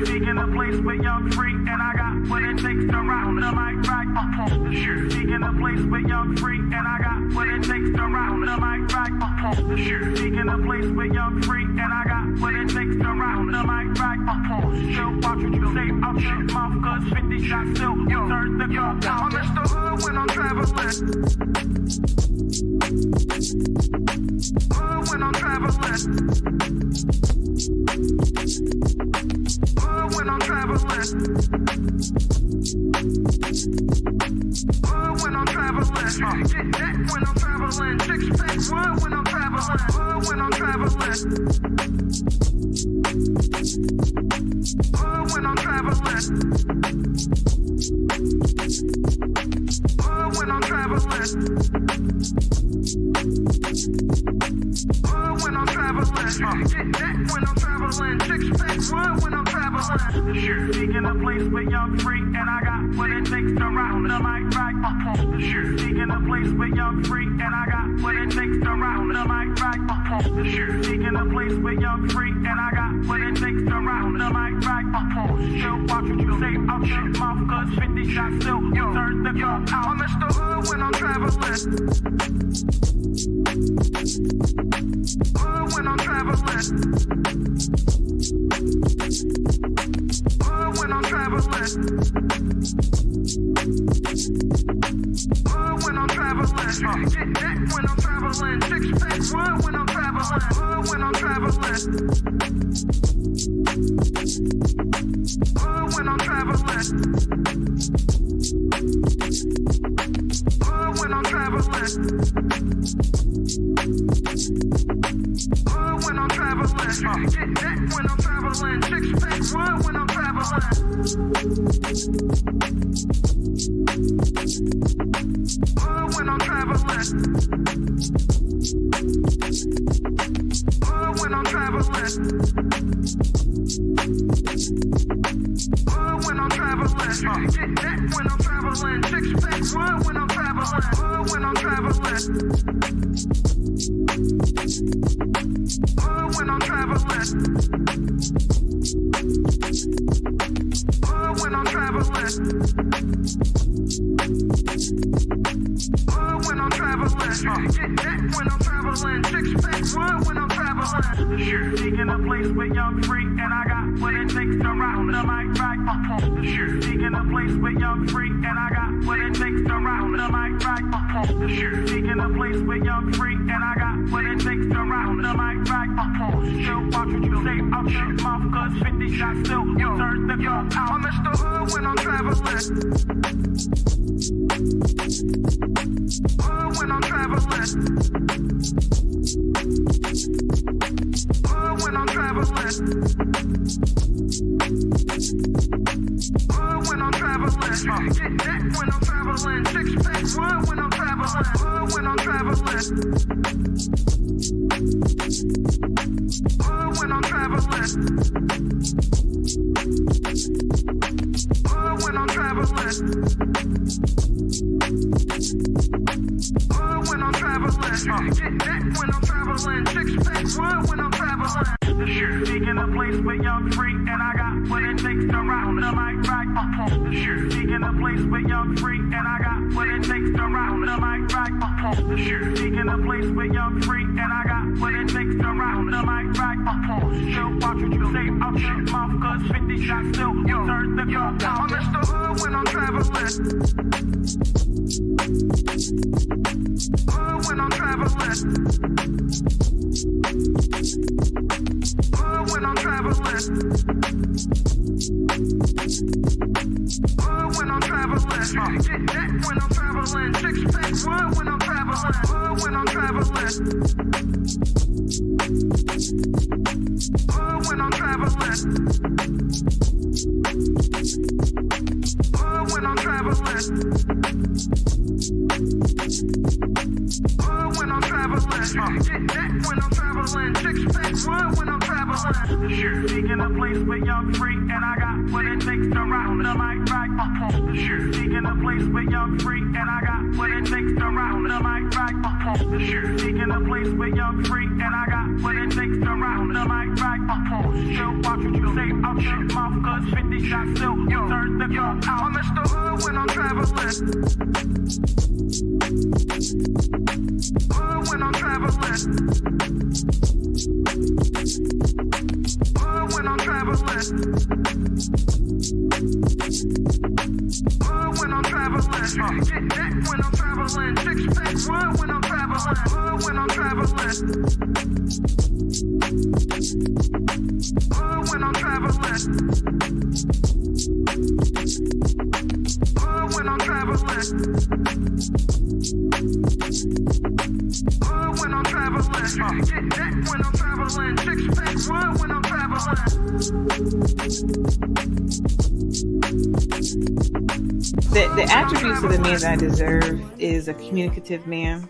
Seeking a place where young free, and I got what it takes to round the mic right up on the shoot. Seeking a place where young free, and I got what it takes to round the mic right up on the shoot. Seeking a place where young free, and I got what it takes to round the mic right up on the shoot. Watch what you say out your mouth, cause 50 shots still turn the gun down. I'm Mr. Hood when I'm traveling. Hood when I'm traveling. Hood when I'm traveling. Hood when I'm traveling. Get that when I'm traveling. Six pack wood when I'm traveling. Hood when I'm traveling. Hood when I'm traveling. Hood when I'm traveling. Hood when I'm traveling. Get that when I'm traveling. Six pack wood when I'm traveling. Sure. Seeking a place where young free, and I got what it takes to round the mic right up on the shoot. Seeking a place where young free, and I got what it takes to round the mic right up on the shoot. Seeking a place where young free, and I got what it takes to round the mic right up on the shoot. Watch what you say out your mouth, cause 50 shots still turn the gun out. I'm Mr. Hood when I'm traveling. Hood when I'm traveling. Hood when I'm traveling. Hood when I'm traveling. Get that when I'm traveling. Six pack wood when I'm traveling. Hood when I'm traveling. Hood when I'm traveling. Hood when I'm traveling. Hood when I'm traveling. Get that when I'm traveling. Six pack wood when I'm traveling. Hood when I'm traveling. Hood when I'm traveling. Hood when I'm traveling. Get that when I'm traveling. Six pack wood when I'm traveling. Hood when I'm traveling. Hood when I'm traveling. Hood when I'm traveling. Hood when I'm traveling. Get that when I'm traveling. Six pack wood when I'm traveling. Sure. Seeking a place where young free, and I got what it takes to round the mic right up on the shoot. Seeking a place where young free, and I got what it takes to round the mic right up on the shoot. Seeking a place where young free, and I got what it takes to round the mic right up on the shoot. Watch what you say out your mouth, cause 50 shots still turn the gun out. I'm Mr. Hood when I'm traveling. Hood when I'm traveling. Hood when I'm traveling. Hood when I'm traveling. Get that when I'm traveling. Six pack wood when I'm traveling. Hood when I'm traveling. Hood when I'm traveling. Hood when I'm traveling. Hood when I'm traveling. Get that when I'm traveling. Six pack wood when I'm traveling. Sure. Seeking a place where young free, and I got what it takes to round the mic right up on the shoot. Seeking a place where young free, and I got what it takes to round the mic right up on the shoot. Seeking a place where young free, and I got what it takes to round the mic right up on the shoot. Watch what you say out your mouth, cause 50 shots still turn the gun down. I'm Mr. Hood when I'm traveling. Hood when I'm traveling. Hood when I'm traveling. Hood when I'm traveling. Get that when I'm traveling. Six pack wood when I'm traveling. Hood when I'm traveling. Hood when I'm traveling. Hood when I'm traveling. Hood when I'm traveling. Get that when I'm traveling. Six pack wood when I'm traveling. Sure. Seeking a place where young free, and I got what it takes to round the mic right up on the shoot. Seeking a place where young free, and I got what it takes to round the mic right up on the shoot. Seeking a place where young free, and I got what it takes to round the mic right up on the shoot. Watch what you say out your mouth, cause 50 shots still, turn the car out. I'm Mr. Hood when I'm traveling. Hood when I'm traveling. Hood when I'm traveling. Hood when I'm traveling. Get that when I'm traveling. Six pack one when I'm traveling. Hood when I'm traveling. Hood when I'm traveling. Hood when I'm traveling. Hood when I'm traveling. Get that when I'm traveling. Six pack one when I'm traveling. The attributes of the man that I deserve is a communicative man,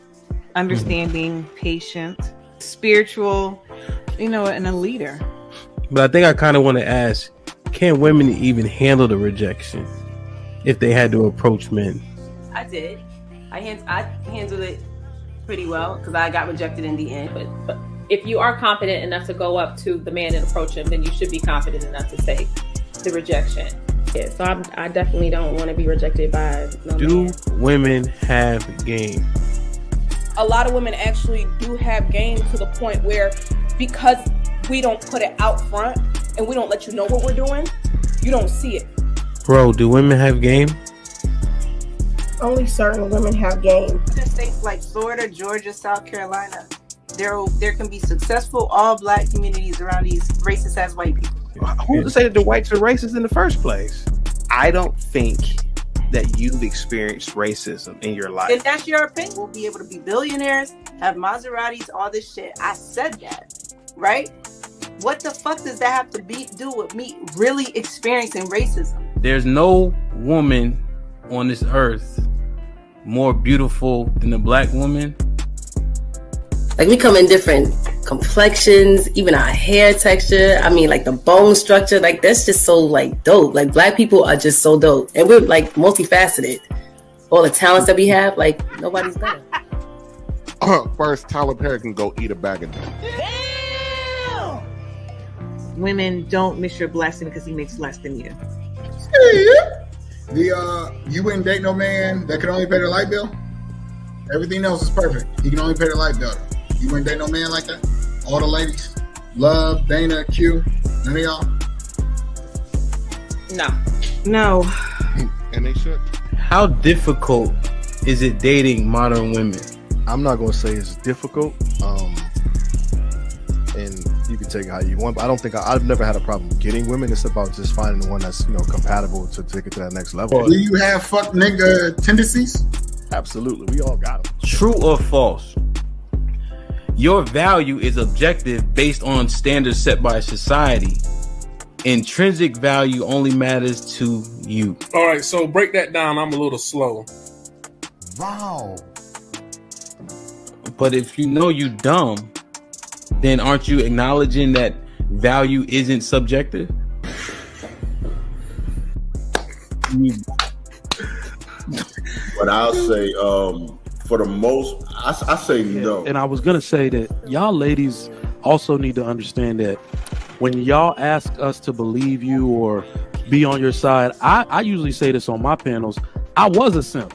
understanding, patient, spiritual, and a leader. But I think I kind of want to ask, can women even handle the rejection if they had to approach men? I did. I handled it pretty well because I got rejected in the end. But if you are confident enough to go up to the man and approach him, then you should be confident enough to say the rejection. Yeah, so I definitely don't want to be rejected by no Do man. women have game? A lot of women actually do have game to the point where, because we don't put it out front and we don't let you know what we're doing, you don't see it. Bro, do women have game? Only certain women have game. In states like Florida, Georgia, South Carolina, there can be successful all black communities around these racist ass white people. Who's to say that the whites are racist in the first place? I don't think that you've experienced racism in your life. If that's your opinion, we'll be able to be billionaires, have Maseratis, all this shit. I said that, right? What the fuck does that have to do with me really experiencing racism? There's no woman on this earth more beautiful than a black woman. Like, we come in different complexions, even our hair texture. I mean, like the bone structure, like that's just so like dope. Like, black people are just so dope, and we're like multifaceted. All the talents that we have, like nobody's better. First, Tyler Perry can go eat a bag of them. Women, don't miss your blessing because he makes less than you. You wouldn't date no man that could only pay the light bill? Everything else is perfect. He can only pay the light bill. You wouldn't date no man like that? All the ladies? Love, Dana, Q, none of y'all? No. And they should. How difficult is it dating modern women? I'm not going to say it's difficult. And you can take it how you want. But I don't think I've never had a problem getting women. It's about just finding the one that's compatible to take it to that next level. Do you have fuck nigga tendencies? Absolutely, we all got them. True or false? Your value is objective based on standards set by society. Intrinsic value only matters to you. All right, so break that down. I'm a little slow. Wow. But if you know you dumb, then aren't you acknowledging that value isn't subjective? But I'll say, for the most, I say no. And I was gonna say that y'all ladies also need to understand that when y'all ask us to believe you or be on your side, I usually say this on my panels. I was a simp.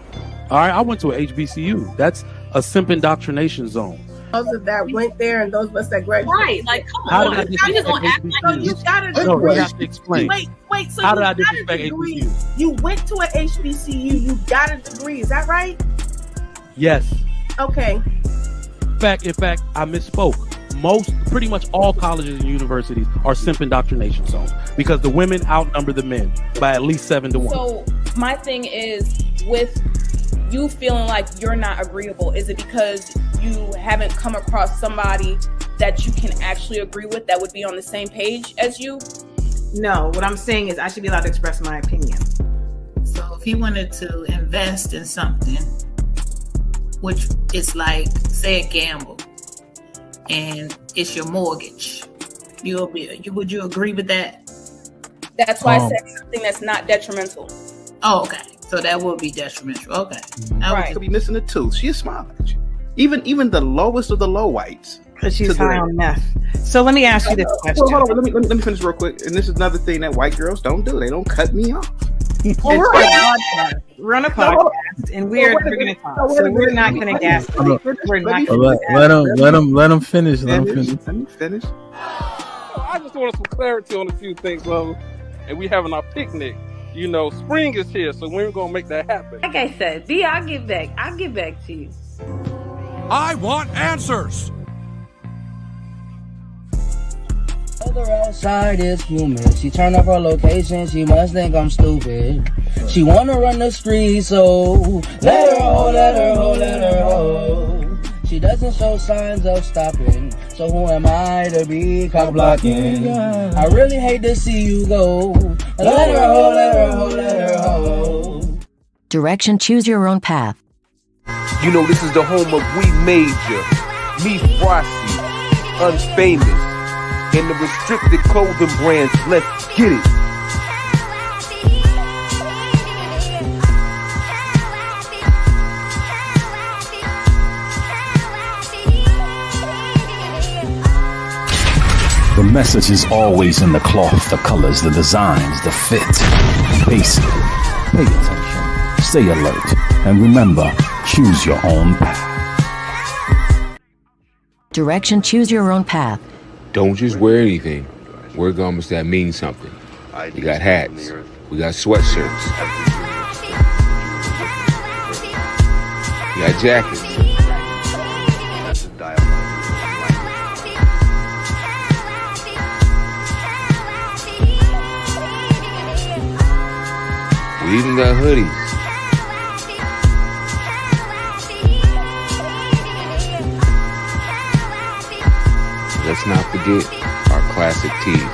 All right, I went to a HBCU. That's a simp indoctrination zone. Those that went there and those of us that graduated. Right, like, come How on. did I disrespect HBCUs? You gotta No, you have to explain. Wait. So how you did I got a disrespect degree. HBCUs? You went to a HBCU. You got a degree. Is that right? Yes. Okay. In fact, I misspoke. Pretty much all colleges and universities are simp indoctrination zones because the women outnumber the men by at least 7-1. So my thing is, with you feeling like you're not agreeable, is it because you haven't come across somebody that you can actually agree with that would be on the same page as you? No, what I'm saying is I should be allowed to express my opinion. So if he wanted to invest in something, which is like, say, a gamble, and it's your mortgage, would you agree with that? That's why I said something that's not detrimental. Oh, okay. So that would be detrimental. Okay. Right. Could be missing a tooth. She's smiling at you. Even the lowest of the low whites Because she's high on meth. So let me ask you this question. Well, hold on. Let me finish real quick. And this is another thing that white girls don't do. They don't cut me off. We're on a podcast, and we're going to talk. So we're not going to gas. We're not. Let him finish. Let me finish. I just wanted some clarity on a few things, and we having our picnic. You know, spring is here, so we're gonna make that happen. Like I said, B, I'll get back to you. I want answers. Other outside is human. She turn up her location. She must think I'm stupid. She wanna run the street, so let her ho, let her ho, let her ho. She doesn't show signs of stopping. So who am I to be cock blocking? I really hate to see you go. Let her ho, let her ho, let her ho. Direction, choose your own path. You know, this is the home of We Major, Me Frosty, Unfamous, and the restricted clothing brands. Let's get it. The message is always in the cloth, the colors, the designs, the fit. Basic. Pay attention. Stay alert. And remember, choose your own path. Direction, choose your own path. Don't just wear anything. Wear garments that mean something. We got hats. We got sweatshirts. We got jackets. We even got hoodies. Let's not forget our classic tees.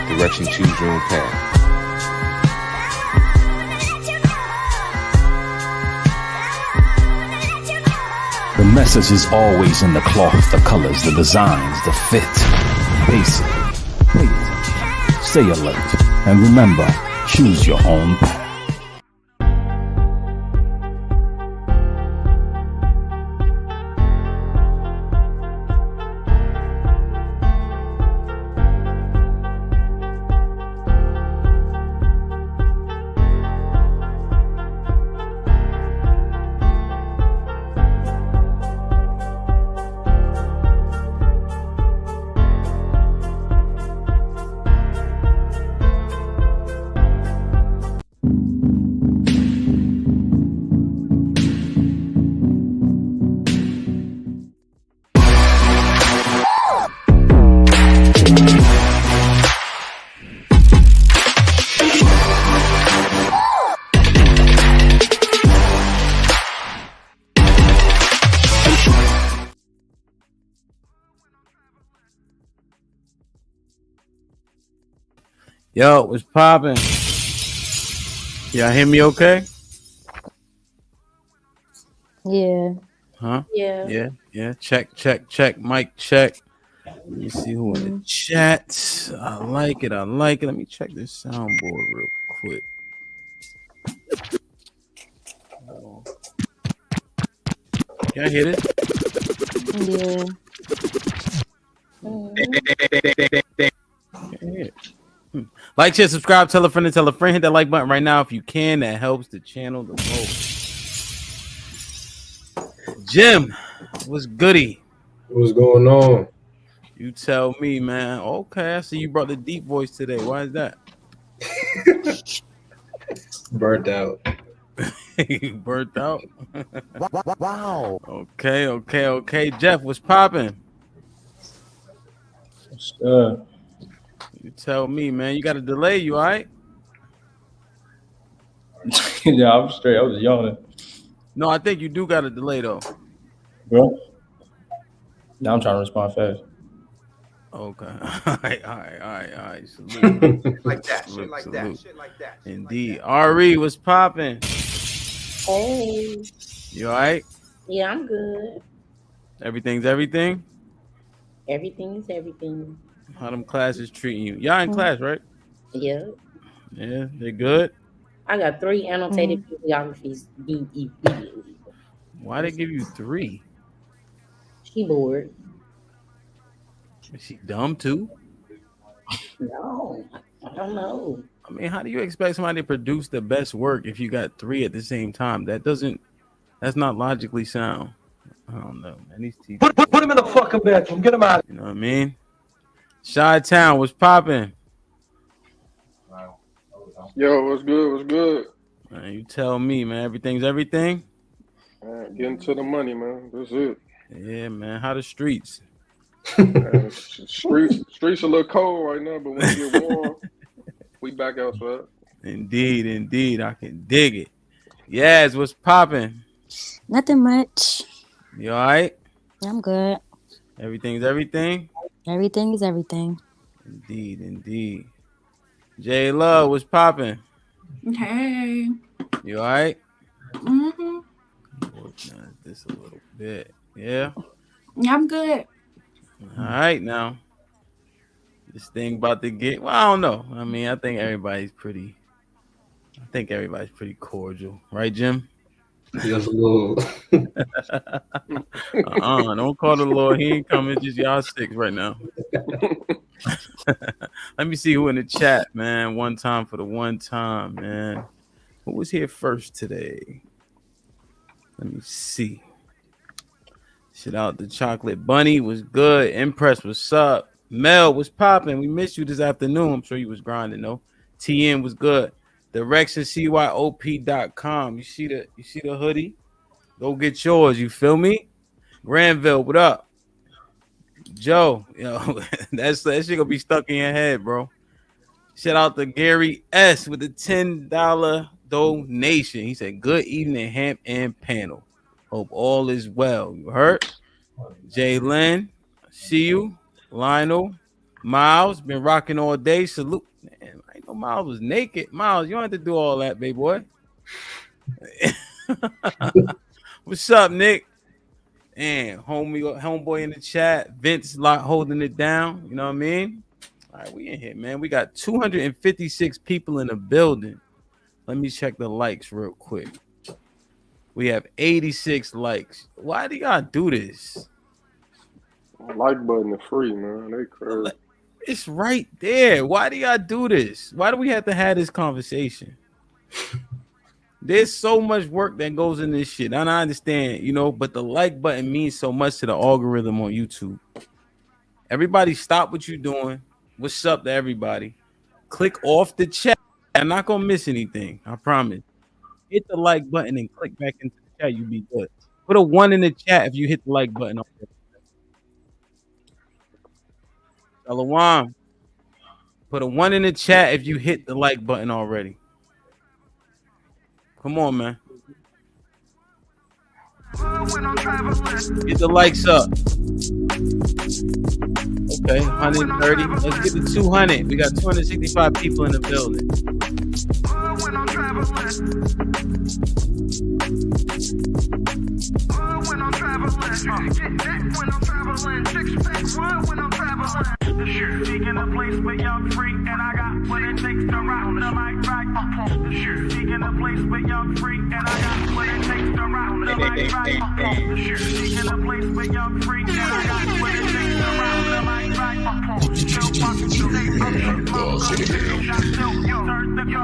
Direction, choose your own path. The message is always in the cloth, the colors, the designs, the fit. Basic. Pay attention. Stay alert. And remember, choose your own path. Yo, what's poppin'? Y'all hear me okay? Yeah. Huh? Yeah. Yeah. Check. Mic check. Let me see who in the chat. I like it. Let me check this soundboard real quick. Y'all hear this? Yeah. Like, share, subscribe, tell a friend, and tell a friend. Hit that like button right now if you can. That helps the channel the most. Jim, what's goody? What's going on? You tell me, man. Okay, I see you brought the deep voice today. Why is that? Burnt out. You burnt out? Wow. Okay. Jeff, what's popping? What's good? You tell me, man. You got a delay, you all right? Yeah, I'm straight. I was yawning. No, I think you do got a delay, though. Bro? Now I'm trying to respond fast. Okay. All right. Salute. Like that. Shit like that. Indeed. Ari, what's popping? Hey. You all right? Yeah, I'm good. Everything's everything? Everything is everything. How them classes treating you? Y'all in class, right? Yeah. Yeah, they good? I got 3 annotated bibliographies due immediately. Why they give you 3? Keyboard. Is she dumb too? No, I don't know. I mean, how do you expect somebody to produce the best work if you got 3 at the same time? That's not logically sound. I don't know, man. These teachers, Put him in the fucking bedroom. Get him out. you know what I mean? Chi-Town, what's popping? Yo, what's good? What's good? Man, you tell me, man. Everything's everything. Getting to the money, man. That's it. Yeah, man. How the streets? Man, streets a little cold right now, but when it get warm, we back outside. Indeed. I can dig it. Yes, what's popping? Nothing much. You all right? I'm good. Everything's everything? Everything is everything. Indeed. J Love, what's popping? Hey. You all right? Mm-hmm. Organize this a little bit. Yeah? Yeah, I'm good. All right, now. This thing about to get, well, I don't know. I mean, I think everybody's pretty cordial. Right, Jim? Yes, Lord. Don't call the Lord. He ain't coming. Just y'all 6 right now. Let me see who in the chat, man. One time for the one time, man. Who was here first today? Let me see. Shout out to Chocolate Bunny. Was good. Impress, what's up? Mel, was popping. We missed you this afternoon. I'm sure you was grinding, though. TN was good. DirectionCYOP.com. You see the hoodie? Go get yours. You feel me? Granville, what up? Joe, yo, that shit gonna be stuck in your head, bro. Shout out to Gary S with the $10 donation. He said, "Good evening, Hamp and panel. Hope all is well." You heard? Jalen, see you. Lionel, Miles, been rocking all day. Salute. Man, I know Miles was naked. Miles, you don't have to do all that, baby boy. What's up, Nick? And homeboy in the chat. Vince holding it down. You know what I mean? All right, we in here, man. We got 256 people in the building. Let me check the likes real quick. We have 86 likes. Why do y'all do this? Like button is free, man. They crazy. It's right there. Why do y'all do this? Why do we have to have this conversation? There's so much work that goes in this shit. And I understand, but the like button means so much to the algorithm on YouTube. Everybody stop what you're doing. What's up to everybody? Click off the chat. I'm not going to miss anything. I promise. Hit the like button and click back into the chat. You'll be good. Put a 1 in the chat if you hit the like button. Shalom. Put a 1 in the chat if you hit the like button already. Come on, man. Get the likes up. Okay, 130. Let's get to 200. We got 265 people in the building. Speaking a place where young free, and I got what it takes to rock the mic right. Speaking a place where young free, and I got what it takes to rock the mic right. Speaking a place where young free, and I got what it takes to rock the mic right. Still fucking stay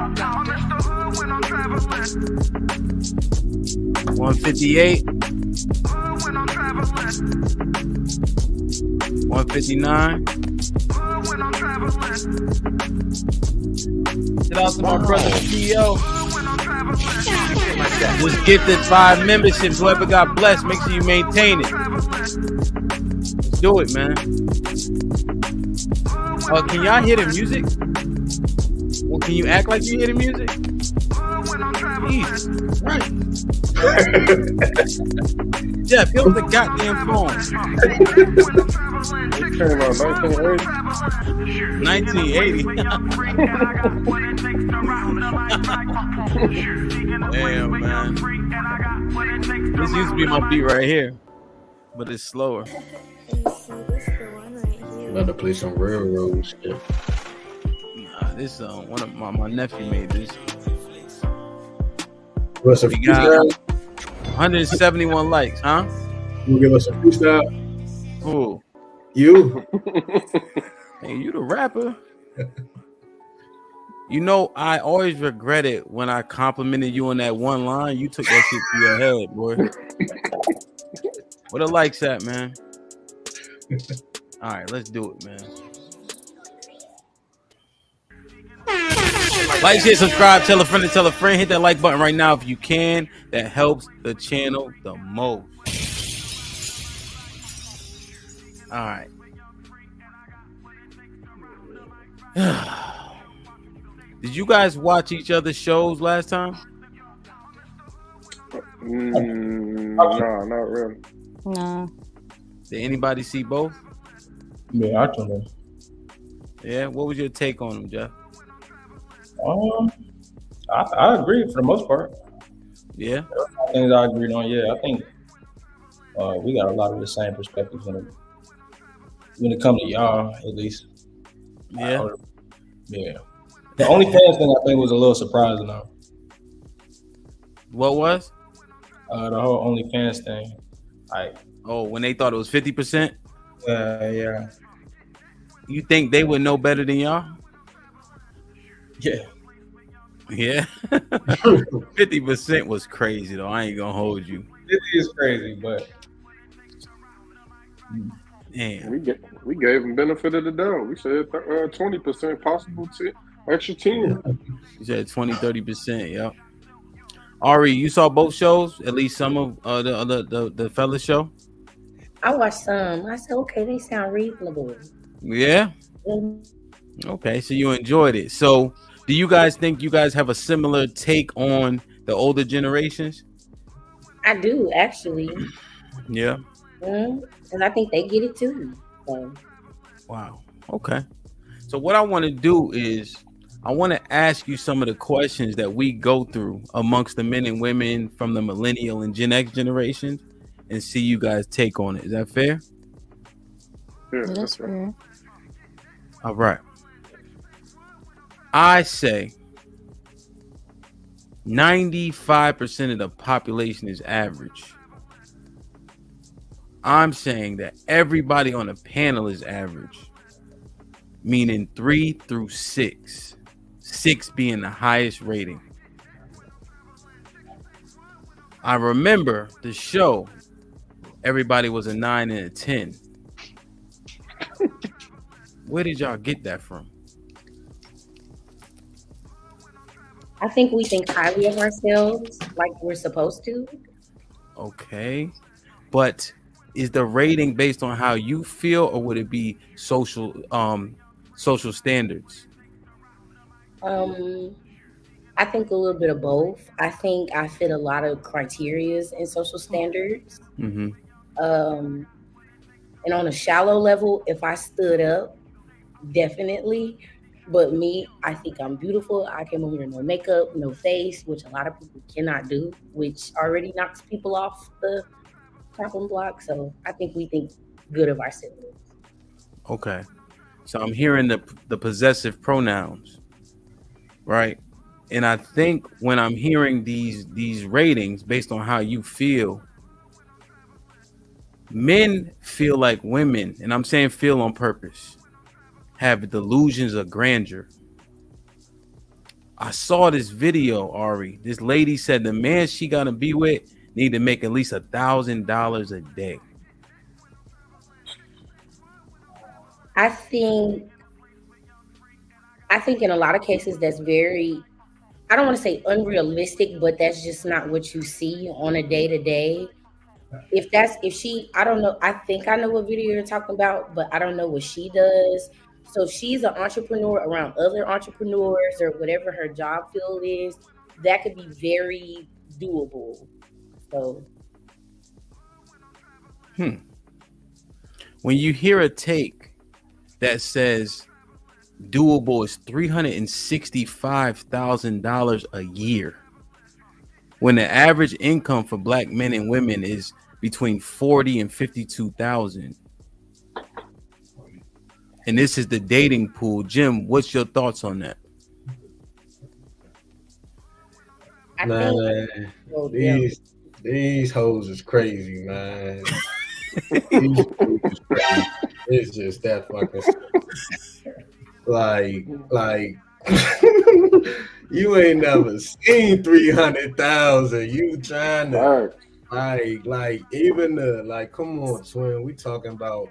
I'm Mr. Hood when I'm traveling. 158. When I'm traveling. 159. When I'm traveling. Shout out to my brother CEO. Was gifted 5 memberships. Whoever got blessed, make sure you maintain it. Let's do it, man. Can y'all hear the music? Well, can you act like you hear the music? Jesus Christ. Jeff, get off the goddamn phone. It came out 1980. 1980. Damn, man. This used to be my beat right here, but it's slower. About to play some railroad shit. Nah, this one of my nephew made this. What's We got 171 likes, huh? You give us a freestyle? Who? You? Hey, you the rapper. You know, I always regret it when I complimented you on that one line. You took that shit to your head, boy. Where the likes at, man? All right, let's do it, man. Like, share, subscribe, tell a friend to tell a friend. Hit that like button right now if you can. That helps the channel the most. All right. Did you guys watch each other's shows last time? Nah, not really. No. Did anybody see both? Yeah, I can. Yeah. What was your take on them, Jeff? I agree for the most part. Yeah. Things I agreed on. Yeah, I think we got a lot of the same perspectives when it comes to y'all, at least. Yeah. Yeah. The only fans thing I think was a little surprising though. What was? The whole OnlyFans thing. When they thought it was 50%? Yeah. You think they would know better than y'all? Yeah. Yeah. 50% was crazy though. I ain't gonna hold you. It is crazy, but damn. We gave them benefit of the doubt. We said 20% possible to extra 10. You said 20-30%. Yep. Ari, you saw both shows? At least some of the fella show? I watched some. I said, okay, they sound reasonable. Yeah. Okay, so you enjoyed it. So, do you guys think you guys have a similar take on the older generations? I do, actually. Yeah. And I think they get it too. So. Wow. Okay. So what I want to do is I want to ask you some of the questions that we go through amongst the men and women from the millennial and Gen X generations and see you guys take on it. Is that fair? Yeah, that's fair. All right. I say 95% of the population is average. I'm saying that everybody on the panel is average, meaning 3 through 6, 6 being the highest rating. I remember the show, everybody was a 9 and a 10. Where did y'all get that from? I think we think highly of ourselves like we're supposed to. Okay. But is the rating based on how you feel, or would it be social standards? I think a little bit of both. I think I fit a lot of criterias and social standards. Mm-hmm. And on a shallow level, if I stood up, definitely. But me, I think I'm beautiful. I came over here no makeup, no face, which a lot of people cannot do, which already knocks people off the chopping block. So I think we think good of ourselves. Okay. So I'm hearing the possessive pronouns, right? And I think when I'm hearing these ratings based on how you feel, men feel like women, and I'm saying feel on purpose, have delusions of grandeur. I saw this video, Ari. This lady said the man she gotta be with need to make at least $1,000 a day. I think in a lot of cases that's very, I don't want to say unrealistic, but that's just not what you see on a day-to-day. I don't know, I think I know what video you're talking about, but I don't know what she does. So she's an entrepreneur around other entrepreneurs or whatever her job field is. That could be very doable. So. When you hear a take that says doable is $365,000 a year, when the average income for Black men and women is between 40 and 52,000. And this is the dating pool. Jim, what's your thoughts on that? These hoes is crazy, man. These hoes is crazy. It's just that fucking simple. Like you ain't never seen 300,000. You trying to even come on, twin. We talking about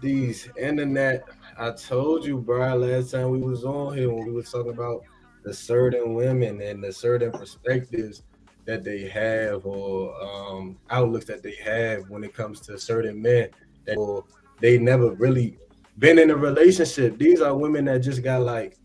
these internet. I told you, bro, last time we was on here when we was talking about the certain women and the certain perspectives that they have or outlooks that they have when it comes to certain men that or they never really been in a relationship. These are women that just got like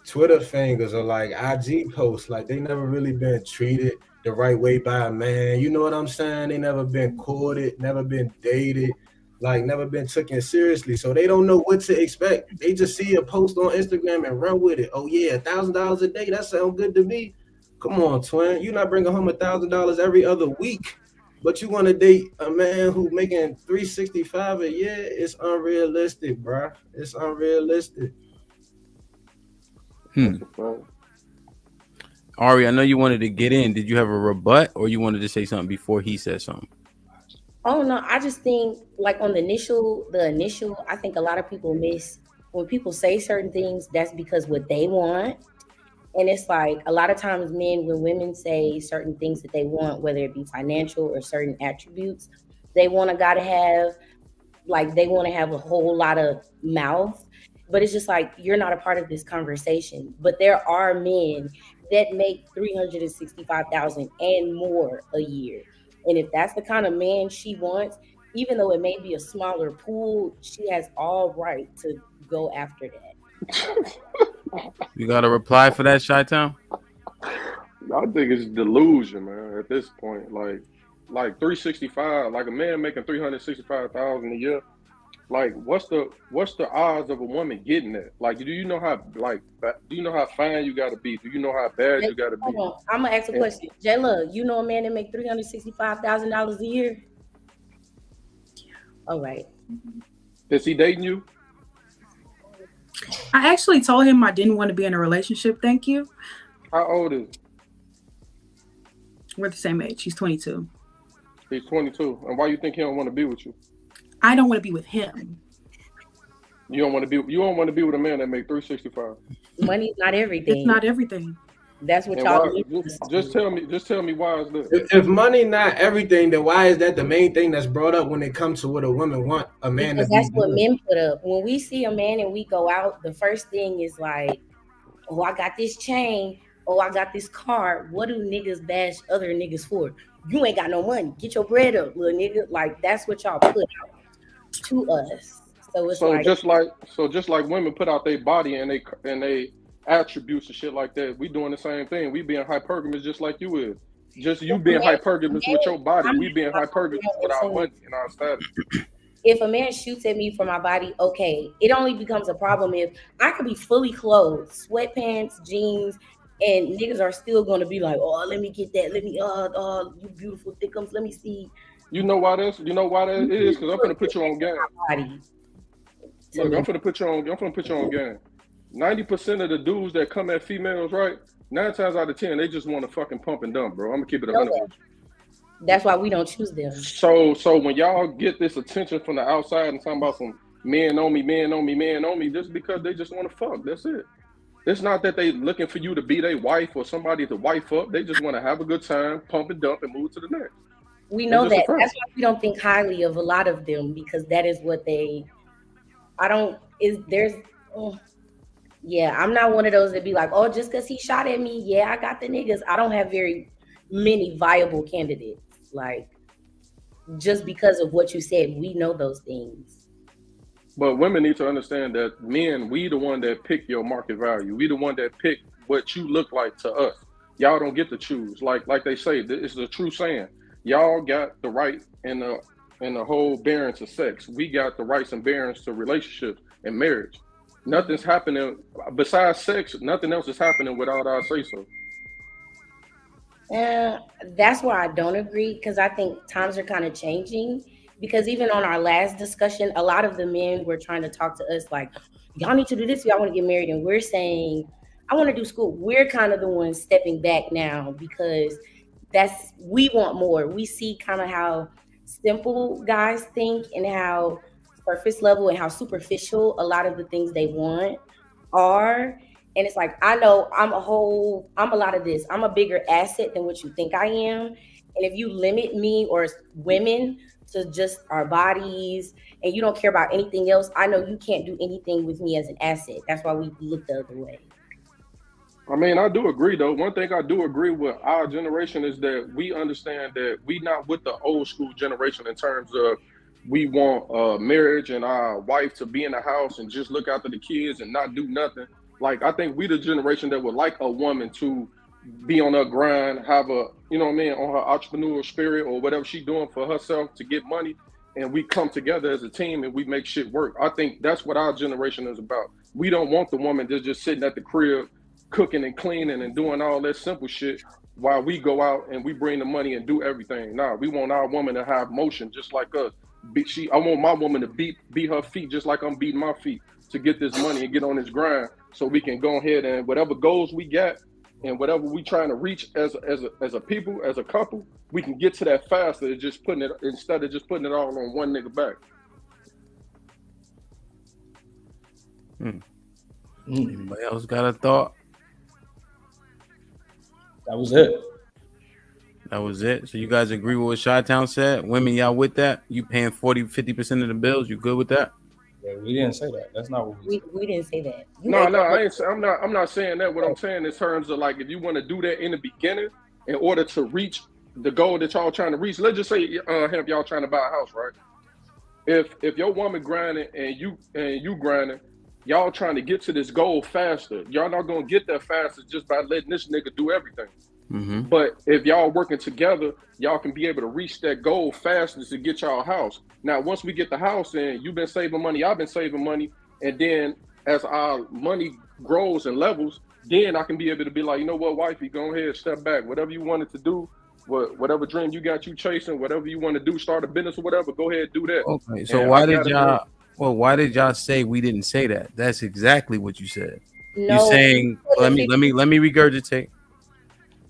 Twitter fingers or like IG posts. Like they never really been treated the right way by a man. You know what I'm saying? They never been courted, never been dated, like never been taken seriously. So they don't know what to expect. They just see a post on Instagram and run with it. Oh yeah, $1,000 a day. That sounds good to me. Come on, twin. You're not bringing home $1,000 every other week. But you want to date a man who making $365 a year? It's unrealistic, bro. It's unrealistic. Ari, I know you wanted to get in. Did you have a rebut or you wanted to say something before he said something? Oh no, I just think like on the initial, I think a lot of people miss when people say certain things, that's because what they want. And it's like a lot of times when women say certain things that they want, whether it be financial or certain attributes, they want a guy to have they want to have a whole lot of mouth. But it's just like you're not a part of this conversation. But there are men that make 365,000 and more a year. And if that's the kind of man she wants, even though it may be a smaller pool, she has all right to go after that. You got a reply for that, Chi-Town? I think it's delusion, man. At this point, like 365, like a man making 365,000 a year. Like, what's the odds of a woman getting that? Like, do you know how fine you got to be? Do you know how bad you got to be? Hold on. I'm gonna ask a question. Jayla, you know a man that make $365,000 a year? All right. Is he dating you? I actually told him I didn't want to be in a relationship. Thank you. How old is he? We're the same age. He's 22. He's 22. And why you think he don't want to be with you? I don't want to be with him. You don't want to be with a man that make 365. Money's not everything. It's not everything. That's what y'all just tell me why is this? If money not everything, then why is that the main thing that's brought up when it comes to what a woman want a man because to be? That's what men put up. When we see a man and we go out, the first thing is like, oh, I got this chain. Oh, I got this car. What do niggas bash other niggas for? You ain't got no money. Get your bread up, little nigga. Like that's what y'all put out to us. So it's just like women put out their body and they attributes and shit like that. We doing the same thing. We being hypergamous just like you is. Just you being hypergamous with your body. We being hypergamous with our money and our status. If a man shoots at me for my body, okay, it only becomes a problem if I could be fully clothed, sweatpants, jeans, and niggas are still gonna be like, oh, let me get that. Let me, you beautiful thickums. Let me see. You know why that is? Because I'm gonna put you on game. Look, I'm gonna put you on game. 90% of the dudes that come at females, right? 9 times out of 10, they just want to fucking pump and dump, bro. I'm gonna keep it 100 with you. That's why we don't choose them. So when y'all get this attention from the outside and talking about some men on me, just because they just want to fuck. That's it. It's not that they looking for you to be their wife or somebody to wife up. They just want to have a good time, pump and dump, and move to the next. We know that. That's why we don't think highly of a lot of them because that is what they. I'm not one of those that be like, oh, just because he shot at me, yeah, I got the niggas. I don't have very many viable candidates. Like, just because of what you said, we know those things. But women need to understand that men, we the one that pick your market value. We the one that pick what you look like to us. Y'all don't get to choose. Like they say, it's the true saying. Y'all got the right and the whole bearings of sex. We got the rights and bearings to relationships and marriage. Nothing's happening besides sex. Nothing else is happening without our say so. That's why I don't agree because I think times are kind of changing. Because even on our last discussion, a lot of the men were trying to talk to us like, y'all need to do this. Y'all want to get married. And we're saying, I want to do school. We're kind of the ones stepping back now because we want more. We see kind of how simple guys think and how surface level and how superficial a lot of the things they want are. And it's like, I know I'm a lot of this. I'm a bigger asset than what you think I am. And if you limit me or women to just our bodies and you don't care about anything else, I know you can't do anything with me as an asset. That's why we look the other way. I mean, I do agree though. One thing I do agree with our generation is that we understand that we not with the old school generation in terms of we want marriage and our wife to be in the house and just look after the kids and not do nothing. Like, I think we the generation that would like a woman to be on her grind, have a, you know what I mean, on her entrepreneurial spirit or whatever she doing for herself to get money. And we come together as a team and we make shit work. I think that's what our generation is about. We don't want the woman that's just sitting at the crib cooking and cleaning and doing all that simple shit while we go out and we bring the money and do everything. Nah, we want our woman to have motion just like us. I want my woman to beat her feet just like I'm beating my feet to get this money and get on this grind so we can go ahead and whatever goals we got and whatever we trying to reach as a people, as a couple, we can get to that faster just putting it instead of just putting it all on one nigga back. Anybody else got a thought? That was it. That was it. So you guys agree with what Chi-Town said? Women, y'all with that? You paying 40-50% of the bills? You good with that? Yeah, we didn't say that. That's not what we said. We didn't say that. No, I'm not saying that. What I'm saying in terms of like if you want to do that in the beginning in order to reach the goal that y'all trying to reach. Let's just say have y'all trying to buy a house, right? If your woman grinding and you grinding, y'all trying to get to this goal faster. Y'all not gonna get there faster just by letting this nigga do everything. Mm-hmm. But if y'all working together, y'all can be able to reach that goal faster to get y'all a house. Now, once we get the house in, you've been saving money, I've been saving money, and then as our money grows and levels, then I can be able to be like, you know what, wifey, go ahead, step back. Whatever you wanted to do, whatever dream you got you chasing, whatever you want to do, start a business or whatever, go ahead, do that. Okay, so And why did y'all say we didn't say that? That's exactly what you said. No, You're saying, let me regurgitate.